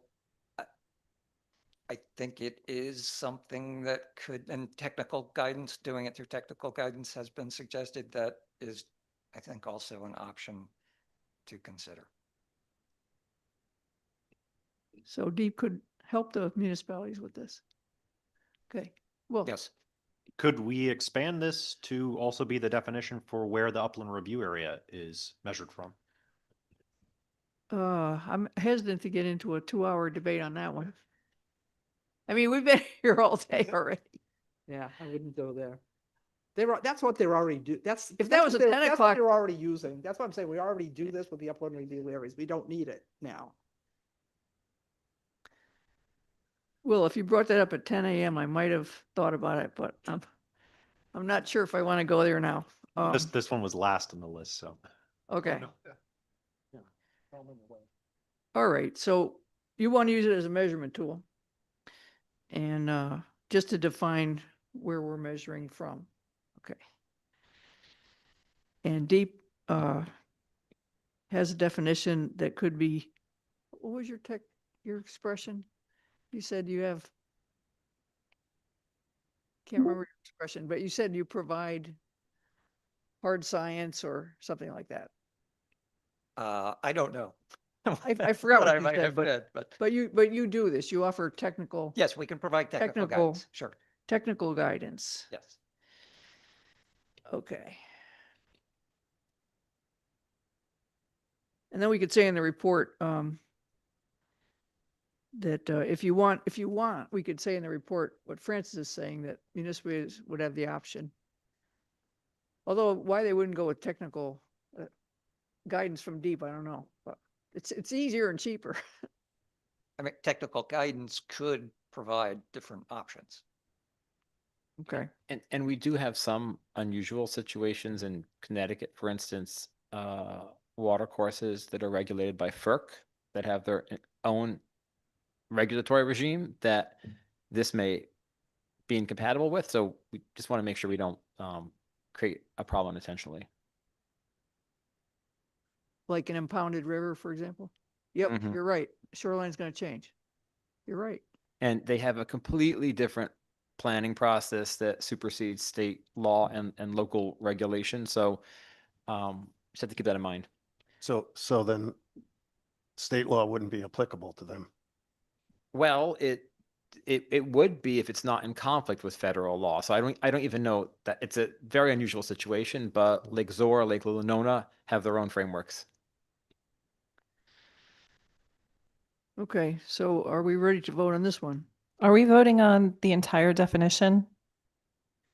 I think it is something that could, and technical guidance, doing it through technical guidance has been suggested. That is, I think, also an option to consider. So Deep could help the municipalities with this. Okay, well. Yes. Could we expand this to also be the definition for where the upland review area is measured from? I'm hesitant to get into a 2-hour debate on that one. I mean, we've been here all day already. Yeah, I wouldn't go there. That's what they're already do, that's. If that that's was what at they're- 10 that's what o'clock- They're already using. That's what I'm saying. We already do this with the upland review areas. We don't need it now. Well, if you brought that up at 10 a.m., I might have thought about it, but I'm not sure if I want to go there now. This one was last on the list, so. Okay. All right, so you want to use it as a measurement tool. And just to define where we're measuring from. Okay. And deep has a definition that could be, what was your expression? You said you have, can't remember your expression, but you said you provide hard science or something like that. I don't know. I forgot what I you might said, have said, but but you do this. You offer technical. yes, we can provide technical guidance. Sure. Technical guidance. Yes. Okay. And then we could say in the report that if you want, we could say in the report what Francis is saying, that municipalities would have the option. Although why they wouldn't go with technical guidance from deep, I don't know, but it's easier and cheaper. I mean, technical guidance could provide different options. Okay. And we do have some unusual situations in Connecticut, for instance, water courses that are regulated by FERC that have their own regulatory regime that this may be incompatible with. So we just want to make sure we don't create a problem intentionally. Like an impounded river, for example. Yep, Mhm. You're right. Shoreline's going to change. You're right. And they have a completely different planning process that supersedes state law and local regulation. So just have to keep that in mind. So then state law wouldn't be applicable to them. Well, it would be if it's not in conflict with federal law. So I don't even know that it's a very unusual situation, but Lake Zor, Lake Lunona have their own frameworks. Okay, so are we ready to vote on this one? Are we voting on the entire definition?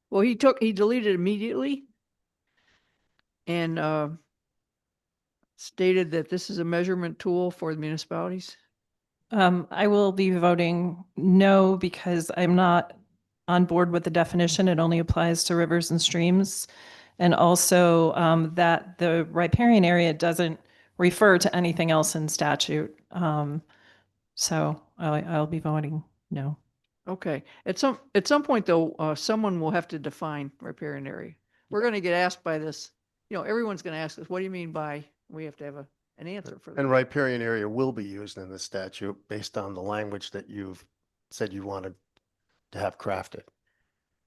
Well, he deleted immediately and stated that this is a measurement tool for the municipalities. I will be voting no because I'm not on board with the definition. It only applies to rivers and streams. And also that the riparian area doesn't refer to anything else in statute. So I'll be voting no. Okay, at some point though, someone will have to define riparian area. We're going to get asked by this. Everyone's going to ask us, what do you mean by? We have to have an answer for that. And riparian area will be used in the statute based on the language that you've said you wanted to have crafted.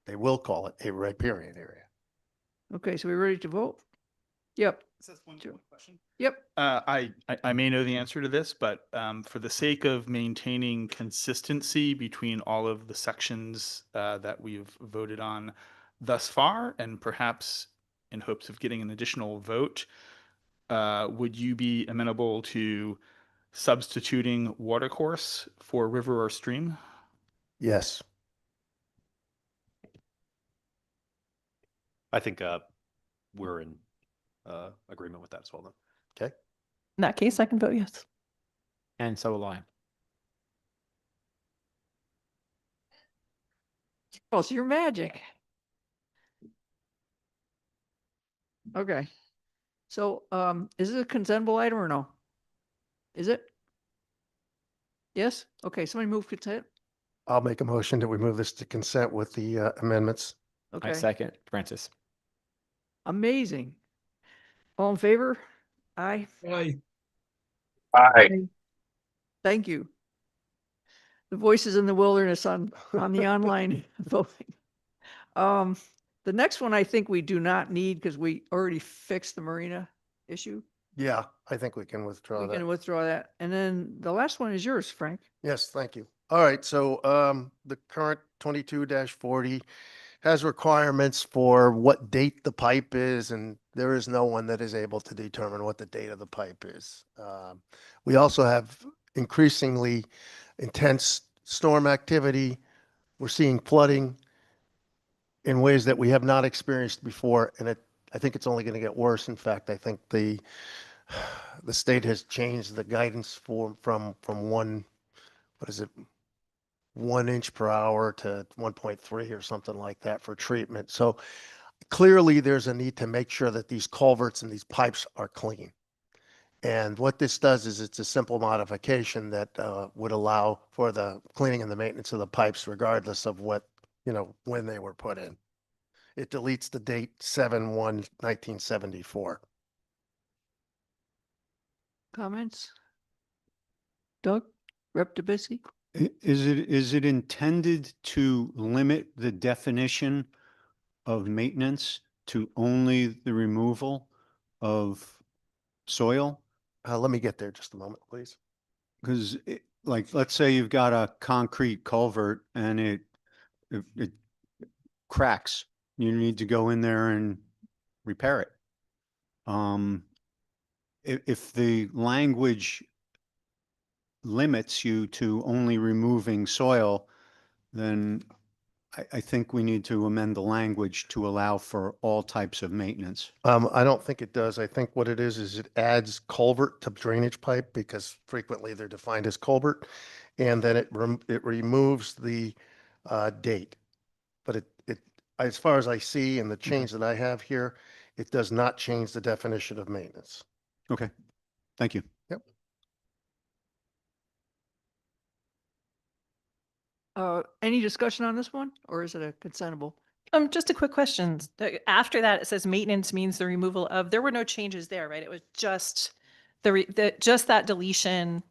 They will call it a riparian area. Okay, so we're ready to vote? Yep. One question. Yep. I may know the answer to this, but for the sake of maintaining consistency between all of the sections that we've voted on thus far, and perhaps in hopes of getting an additional vote, would you be amenable to substituting watercourse for river or stream? Yes. I think we're in agreement with that as well then. Okay. In that case, I can vote yes. And so will I. Charles, you're magic. Okay. So, is it a consentable item or no? Is it? Yes? Okay, somebody move consent. I'll make a motion that we move this to consent with the amendments. Okay. I second, Francis. Amazing. All in favor? Aye. Aye. Aye. Thank you. The voices in the wilderness on the online voting. The next one I think we do not need because we already fixed the marina issue. Yeah, I think we can withdraw We that. can withdraw that. And then the last one is yours, Frank. Yes, thank you. All right, so the current 22-40 has requirements for what date the pipe is, and there is no one that is able to determine what the date of the pipe is. We also have increasingly intense storm activity. We're seeing flooding in ways that we have not experienced before, and I think it's only going to get worse. In fact, I think the state has changed the guidance from one, what is it, 1 inch per hour to 1.3 or something like that for treatment. So clearly there's a need to make sure that these culverts and these pipes are clean. And what this does is it's a simple modification that would allow for the cleaning and the maintenance of the pipes regardless of what, when they were put in. It deletes the date 7/1/1974. Comments? Doug, Rep. Dubitsky? Is it intended to limit the definition of maintenance to only the removal of soil? Let me get there just a moment, please. Because like, let's say you've got a concrete culvert and it cracks. You need to go in there and repair it. If the language limits you to only removing soil, then I think we need to amend the language to allow for all types of maintenance. I don't think it does. I think what it is it adds culvert to drainage pipe because frequently they're defined as culvert, and then it removes the date. But it as far as I see in the change that I have here, it does not change the definition of maintenance. Okay, thank you. Yep. Any discussion on this one, or is it a consentable? Just a quick question. After that, it says maintenance means the removal of, there were no changes there, right? It was just just that deletion,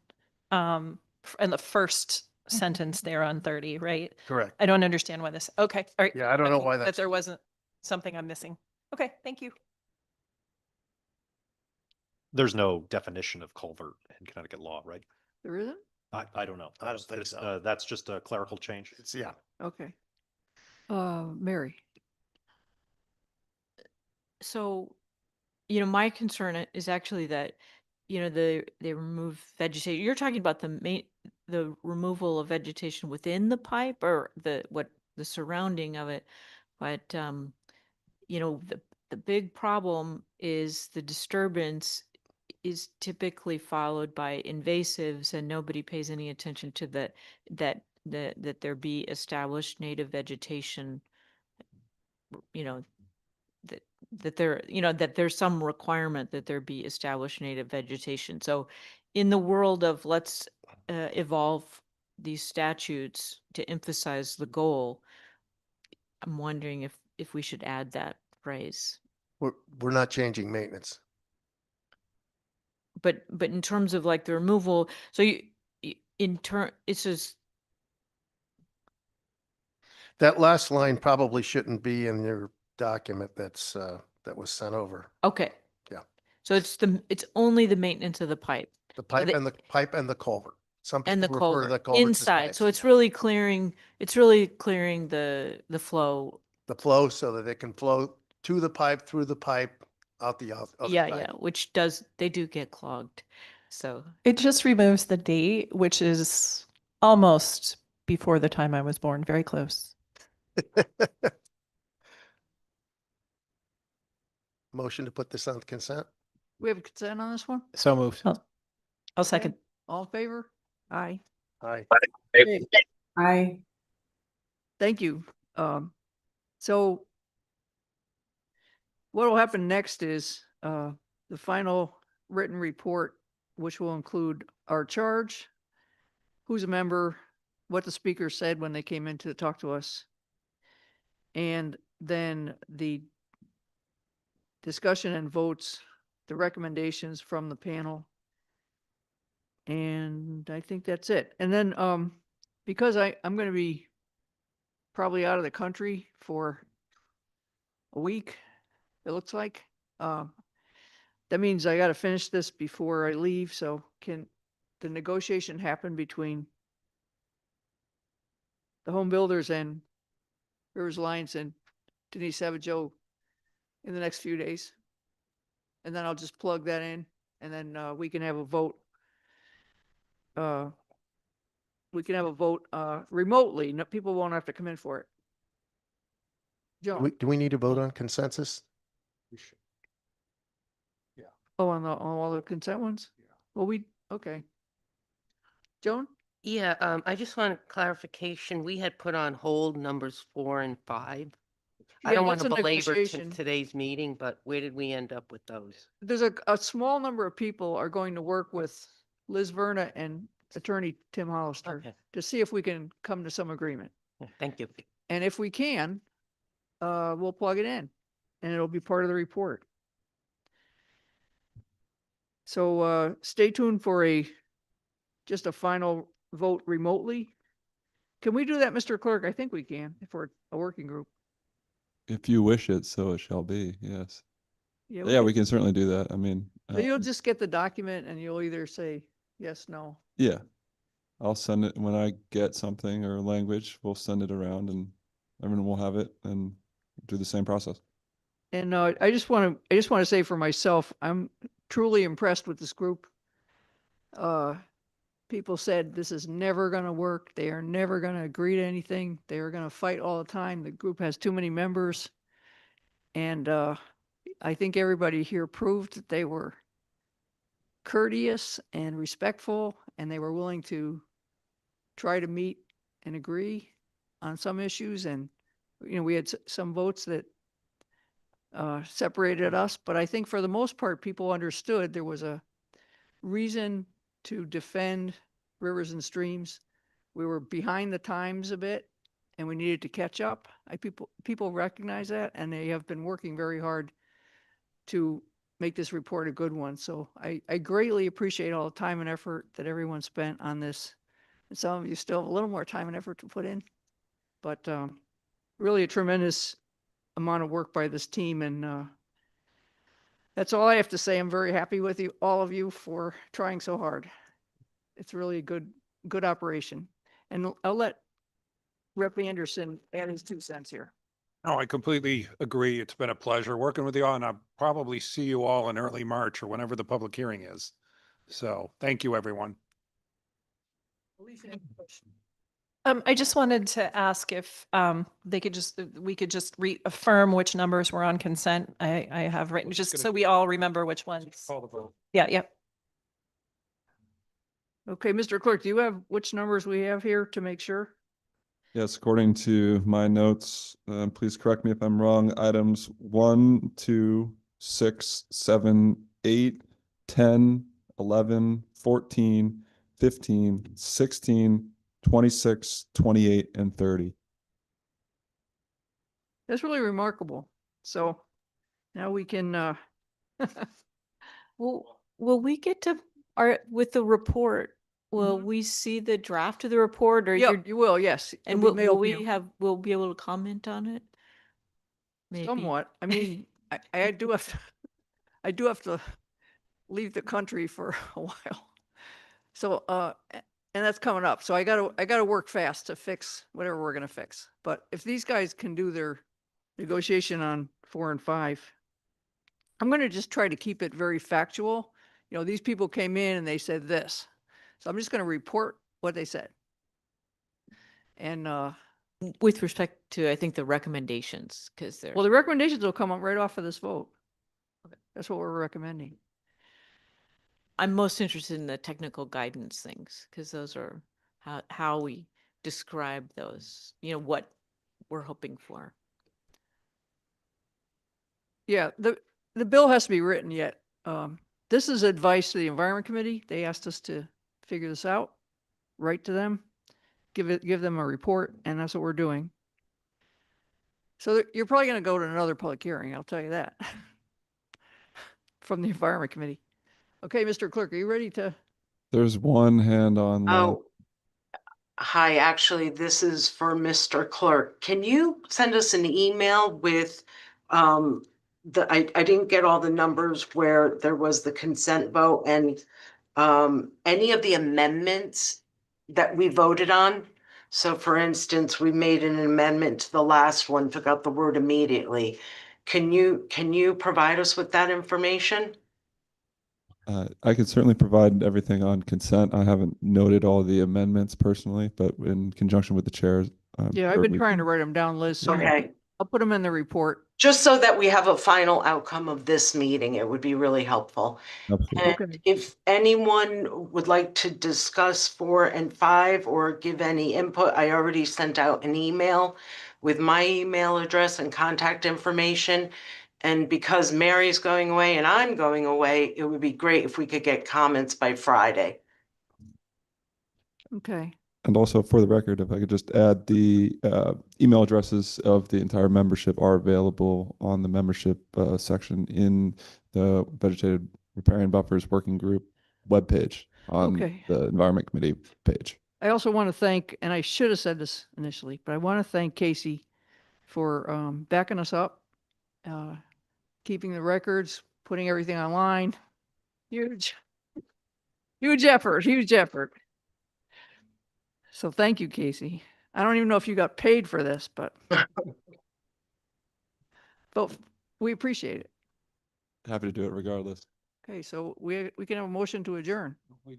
in the first sentence there on 30, right? Correct. I don't understand why this, okay, all right. Yeah, I don't know why That that's. there wasn't something I'm missing. Okay, thank you. There's no definition of culvert in Connecticut law, right? There isn't? I don't know. I don't think so. That's just a clerical change. Yeah. Okay. Mary? So, my concern is actually that, they remove vegetation. You're talking about the removal of vegetation within the pipe or the surrounding of it. But, the big problem is the disturbance is typically followed by invasives and nobody pays any attention to that there be established native vegetation, you know, that there's some requirement that there be established native vegetation. So in the world of let's evolve these statutes to emphasize the goal, I'm wondering if we should add that phrase. We're not changing maintenance. But in terms of like the removal, so it's just That last line probably shouldn't be in your document that was sent over. okay. Yeah. So it's only the maintenance of the pipe. The pipe the- and the culvert. Some And the people refer to culvert the culvert as inside, pipes. so it's really clearing the flow. The flow so that it can flow to the pipe, through the pipe, out the other Yeah, side. yeah, which they do get clogged. So It just removes the date, which is almost before the time I was born, very close. Motion to put this on consent? We have consent on this one? So moved. I'll second. All in favor? Aye. Aye. Aye. Thank you. So what will happen next is the final written report, which will include our charge, who's a member, what the speaker said when they came in to talk to us, and then the discussion and votes, the recommendations from the panel. And I think that's it. And then because I'm going to be probably out of the country for a week, it looks like. That means I got to finish this before I leave. So can the negotiation happen between the home builders and Rivers Alliance and Denise Savageau in the next few days. And then I'll just plug that in, and then we can have a vote. We can have a vote remotely. No, people won't have to come in for it. Joan, Do we need to vote on consensus? oh, on all the consent ones? Well, okay. Joan? Yeah, I just want clarification. We had put on hold numbers 4 and 5. I Yeah, don't want that's to a belabor negotiation. today's meeting, but where did we end up with those? There's a small number of people are going to work with Liz Verna and Attorney Tim Hollister Okay. to see if we can come to some agreement. Thank you. And if we can, we'll plug it in and it'll be part of the report. So stay tuned for just a final vote remotely. Can we do that, Mr. Clerk? I think we can if we're a working group. If you wish it, so it shall be. Yes. Yeah, We can certainly do that. I mean, So you'll just get the document and you'll either say yes, no. yeah, I'll send it when I get something or language. We'll send it around and everyone will have it and do the same process. And I just want to say for myself, I'm truly impressed with this group. People said this is never going to work. They are never going to agree to anything. They are going to fight all the time. The group has too many members. And I think everybody here proved that they were courteous and respectful, and they were willing to try to meet and agree on some issues. And, we had some votes that separated us, but I think for the most part, people understood there was a reason to defend rivers and streams. We were behind the times a bit and we needed to catch up. People recognize that, and they have been working very hard to make this report a good one. So I greatly appreciate all the time and effort that everyone spent on this. And some of you still have a little more time and effort to put in, but really a tremendous amount of work by this team. And that's all I have to say. I'm very happy with you, all of you, for trying so hard. It's really a good operation. And I'll let Rep. Anderson add his 2 cents here. No, I completely agree. It's been a pleasure working with you, and I'll probably see you all in early March or whenever the public hearing is. So thank you, everyone. I just wanted to ask if we could just reaffirm which numbers were on consent. I have written, just so we all remember which ones. Call the vote. Yeah. Okay, Mr. Clerk, do you have which numbers we have here to make sure? Yes, according to my notes, please correct me if I'm wrong. Items 1, 2, 6, 7, 8, 10, 11, 14, 15, 16, 26, 28, and 30. That's really remarkable. So now we can, Will we get to with the report? Will we see the draft of the report, or yeah, you will, yes. and It'll be will mailed to you. we'll be able to comment on it? Maybe. Somewhat. I mean, I do have to leave the country for a while. So, and that's coming up. So I gotta work fast to fix whatever we're gonna fix. But if these guys can do their negotiation on 4 and 5, I'm gonna just try to keep it very factual. These people came in and they said this. So I'm just gonna report what they said. And, With respect to, I think, the recommendations, because well, the recommendations will come up right off of this vote. That's what we're recommending. I'm most interested in the technical guidance things, because those are how we describe those, what we're hoping for. Yeah, the bill has to be written yet. This is advice to the Environment Committee. They asked us to figure this out, write to them, give them a report, and that's what we're doing. So you're probably going to go to another public hearing, I'll tell you that, from the Environment Committee. Okay, Mr. Clerk, are you ready to? There's one hand on. Oh, hi, actually, this is for Mr. Clerk. Can you send us an email with, I didn't get all the numbers where there was the consent vote and any of the amendments that we voted on, So for instance, we made an amendment to the last one, took out the word immediately. Can you provide us with that information? I could certainly provide everything on consent. I haven't noted all the amendments personally, but in conjunction with the chairs. Yeah, I've been trying to write them down, Liz. So Okay, I'll put them in the report. just so that we have a final outcome of this meeting, it would be really helpful. Absolutely. And if anyone would like to discuss 4 and 5 or give any input, I already sent out an email with my email address and contact information. And because Mary's going away and I'm going away, it would be great if we could get comments by Friday. Okay. And also for the record, if I could just add, the email addresses of the entire membership are available on the membership section in the Vegetative Riparian Buffers Working Group webpage on Okay. the Environment Committee page. I also want to thank, and I should have said this initially, but I want to thank Casey for backing us up, keeping the records, putting everything online. Huge effort, huge effort. So thank you, Casey. I don't even know if you got paid for this, but we appreciate it. Happy to do it regardless. Okay, so we can have a motion to adjourn. We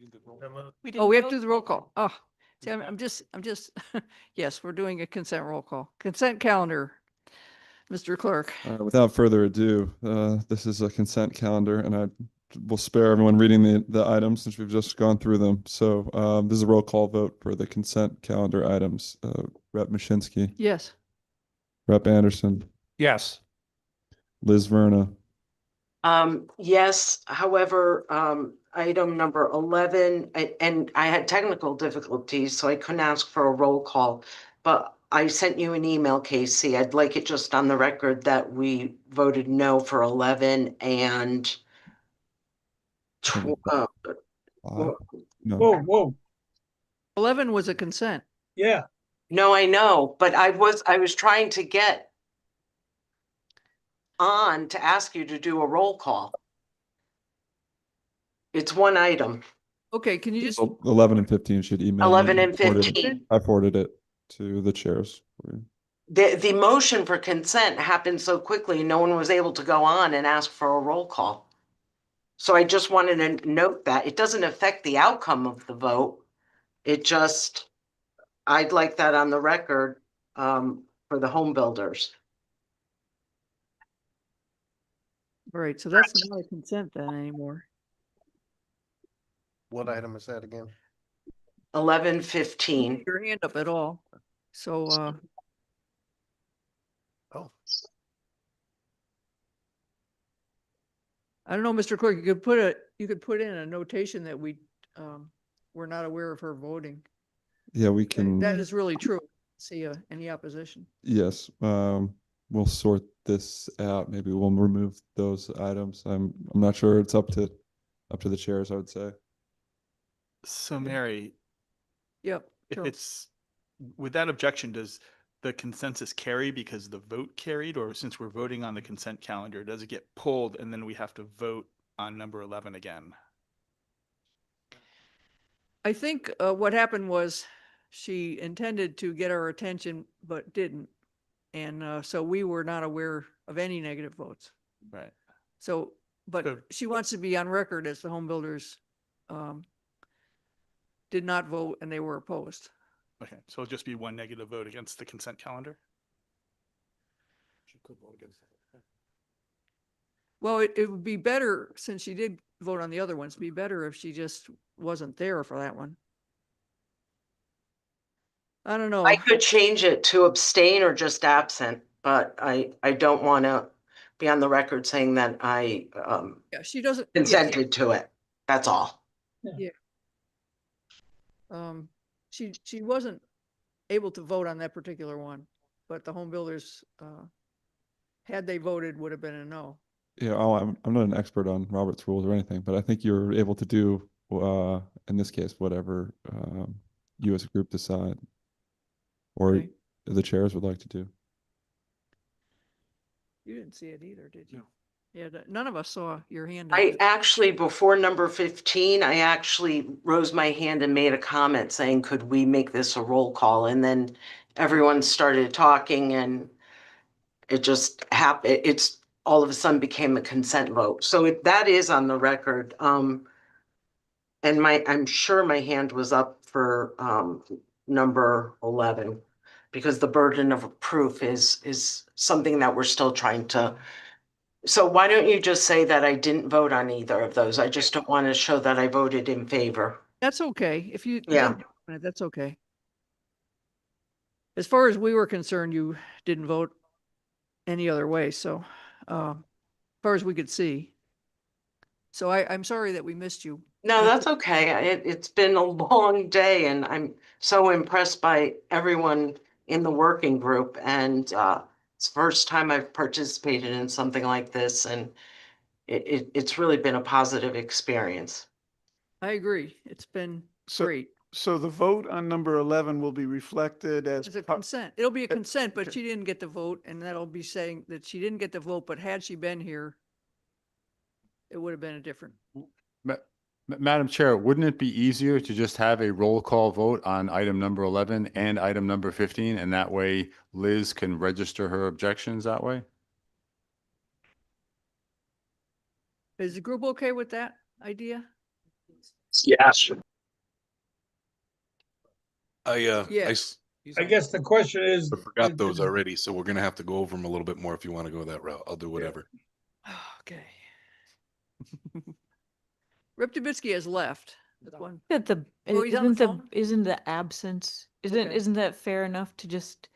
Oh, we have to do the roll call. Oh, see, I'm just, yes, we're doing a consent roll call. Consent calendar, Mr. Clerk. Without further ado, this is a consent calendar, and I will spare everyone reading the items since we've just gone through them. So this is a roll call vote for the consent calendar items. Rep. Mashinsky, Yes. Rep. Anderson, Yes. Liz Verna, Yes, however, item number 11, and I had technical difficulties, so I couldn't ask for a roll call. But I sent you an email, Casey. I'd like it just on the record that we voted no for 11 and five. No. Whoa, 11 was a consent. yeah. no, I know, but I was trying to get on to ask you to do a roll call. It's one item. Okay, can you just, 11 and 15 should email me. 11 and Forwarded it. 15. I forwarded it to the chairs. The motion for consent happened so quickly, no one was able to go on and ask for a roll call. So I just wanted to note that it doesn't affect the outcome of the vote. It just, I'd like that on the record for the home builders. all right, so that's not a consent then anymore. What item is that again? 11:15. Your hand up at all. So, Oh, I don't know, Mr. Clerk, you could put in a notation that we're not aware of her voting. Yeah, we can. That is really true. See any opposition? Yes, we'll sort this out. Maybe we'll remove those items. I'm not sure. It's up to the chairs, I would say. So Mary, Yep. if sure. it's, with that objection, does the consensus carry because the vote carried, or since we're voting on the consent calendar, does it get pulled and then we have to vote on number 11 again? I think what happened was she intended to get our attention, but didn't. And so we were not aware of any negative votes. Right. So, but So- she wants to be on record as the home builders did not vote and they were opposed. Okay, so it'll just be one negative vote against the consent calendar? Well, it would be better, since she did vote on the other ones, be better if she just wasn't there for that one. I don't know. I could change it to abstain or just absent, but I don't want to be on the record saying that I Yeah, she doesn't. Yes. consented to it. That's all. Yeah. She wasn't able to vote on that particular one, but the home builders, had they voted, would have been a no. Yeah, I'm not an expert on Robert's rules or anything, but I think you're able to do in this case whatever you as a group decide, or Okay. the chairs would like to do. You didn't see it either, did you? Yeah, none of us saw your hand. I actually, before number 15, I actually rose my hand and made a comment saying, could we make this a roll call? And then everyone started talking and it just happened. It's all of a sudden became a consent vote. So that is on the record. And I'm sure my hand was up for number 11 because the burden of proof is something that we're still trying to. So why don't you just say that I didn't vote on either of those? I just don't want to show that I voted in favor. That's okay. If you Yeah. didn't, that's okay. As far as we were concerned, you didn't vote any other way. So, as far as we could see. So I'm sorry that we missed you. No, that's okay. It's been a long day and I'm so impressed by everyone in the working group. And it's the first time I've participated in something like this and it's really been a positive experience. I agree. It's been great. So the vote on number 11 will be reflected It's a consent. It'll be a consent, but she didn't get the vote, and that'll be saying that she didn't get the vote, but had she been here, it would have been a different. Madam Chair, wouldn't it be easier to just have a roll call vote on item number 11 and item number 15? And that way Liz can register her objections that way? Is the group okay with that idea? Yes. Yes. I guess the question is. I forgot those already, so we're gonna have to go over them a little bit more if you want to go that route. I'll do whatever. Okay. Rip Dubitsky has left. That's one. That the, Oh, he's on the phone? isn't the absence, Okay. isn't that fair enough to just,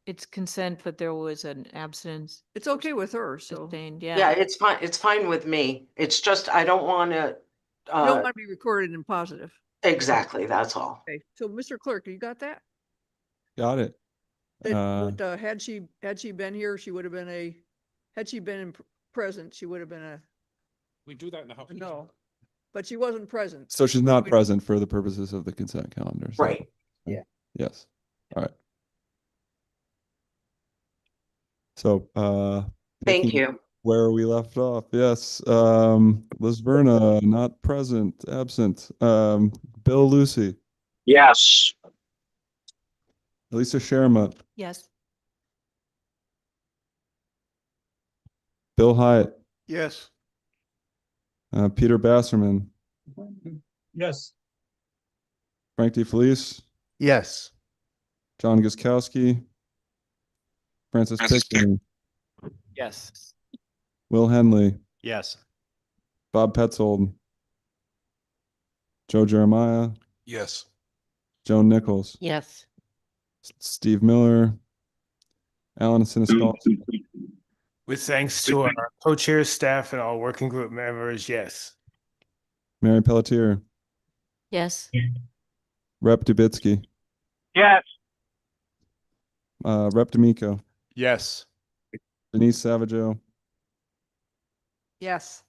it's consent, but there was an absence It's okay with her, so. sustained, Yeah, yeah. it's fine. It's fine with me. It's just, I don't want to, You don't want to be recorded in positive. exactly, that's all. Okay, so Mr. Clerk, you got that? Got it. That had she been here, she would have been had she been present, she would have been a We do that in the house. no, but she wasn't present. So she's not present for the purposes of the consent calendar. is that Right. correct? Yes. All right. So, Thank picking you. where we left off. Yes. Liz Verna, not present, absent. Bill Lucy, Yes. Elisa Sherma, Yes. Bill Hyatt, Yes. Peter Basserman, Yes. Frank DeFelice, Yes. John Guskowski, Francis Pickering, Yes. Will Henley, Yes. Bob Petzold, Joe Jeremiah, Yes. Joan Nichols, Yes. Steve Miller, Alan Siniscalchi. With thanks to our co-chair, staff, and all working group members, yes. Mary Pelletier, Yes. Rep Dubitsky, Yes. Rep D'Amico, Yes. Denise Savageau, Yes.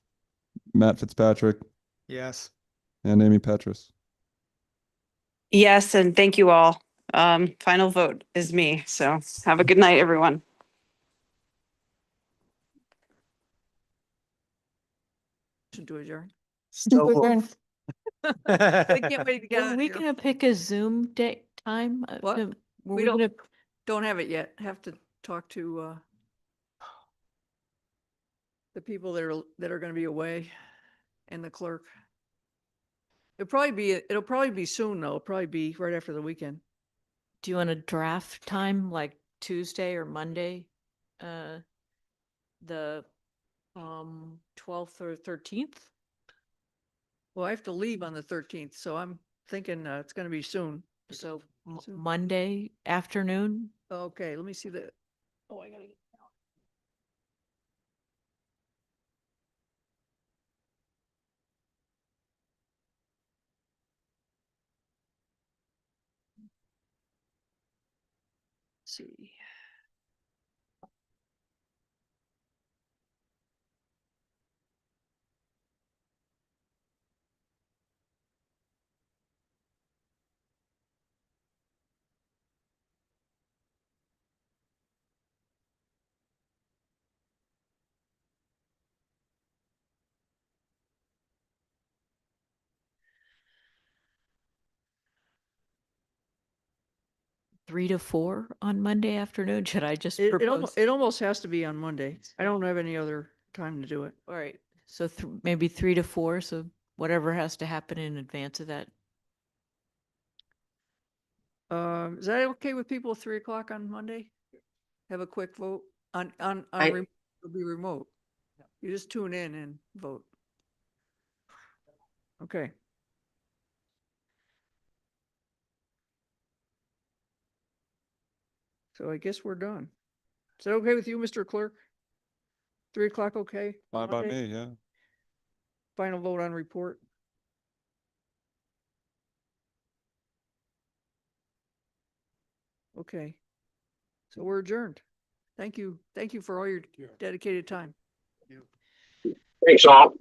Matt Fitzpatrick, Yes. and Amy Petrus. Yes, and thank you all. Final vote is me. So have a good night, everyone. To adjourn. I can't wait to get Were out Oh, we here. gonna pick a Zoom date time? What? Were We we gonna, don't have it yet. Have to talk to the people that are going to be away and the clerk. It'll probably be soon though. It'll probably be right after the weekend. do you want a draft time, like Tuesday or Monday? The 12th or 13th? Well, I have to leave on the 13th, so I'm thinking it's going to be soon. So Soon. Monday afternoon? Okay, let me see the. Oh, I gotta get. See. 3 to 4 on Monday afternoon? Should I just propose? It almost has to be on Monday. I don't have any other time to do it. All right, so maybe 3 to 4, so whatever has to happen in advance of that. Is that okay with people, 3 o'clock on Monday? Have a quick vote it'll be remote. You just tune in and vote. Okay. So I guess we're done. Is that okay with you, Mr. Clerk? 3 o'clock, okay? Fine by Monday? me, yeah. Final vote on report. Okay. So we're adjourned. Thank you. Thank you for all your dedicated time. Thanks all.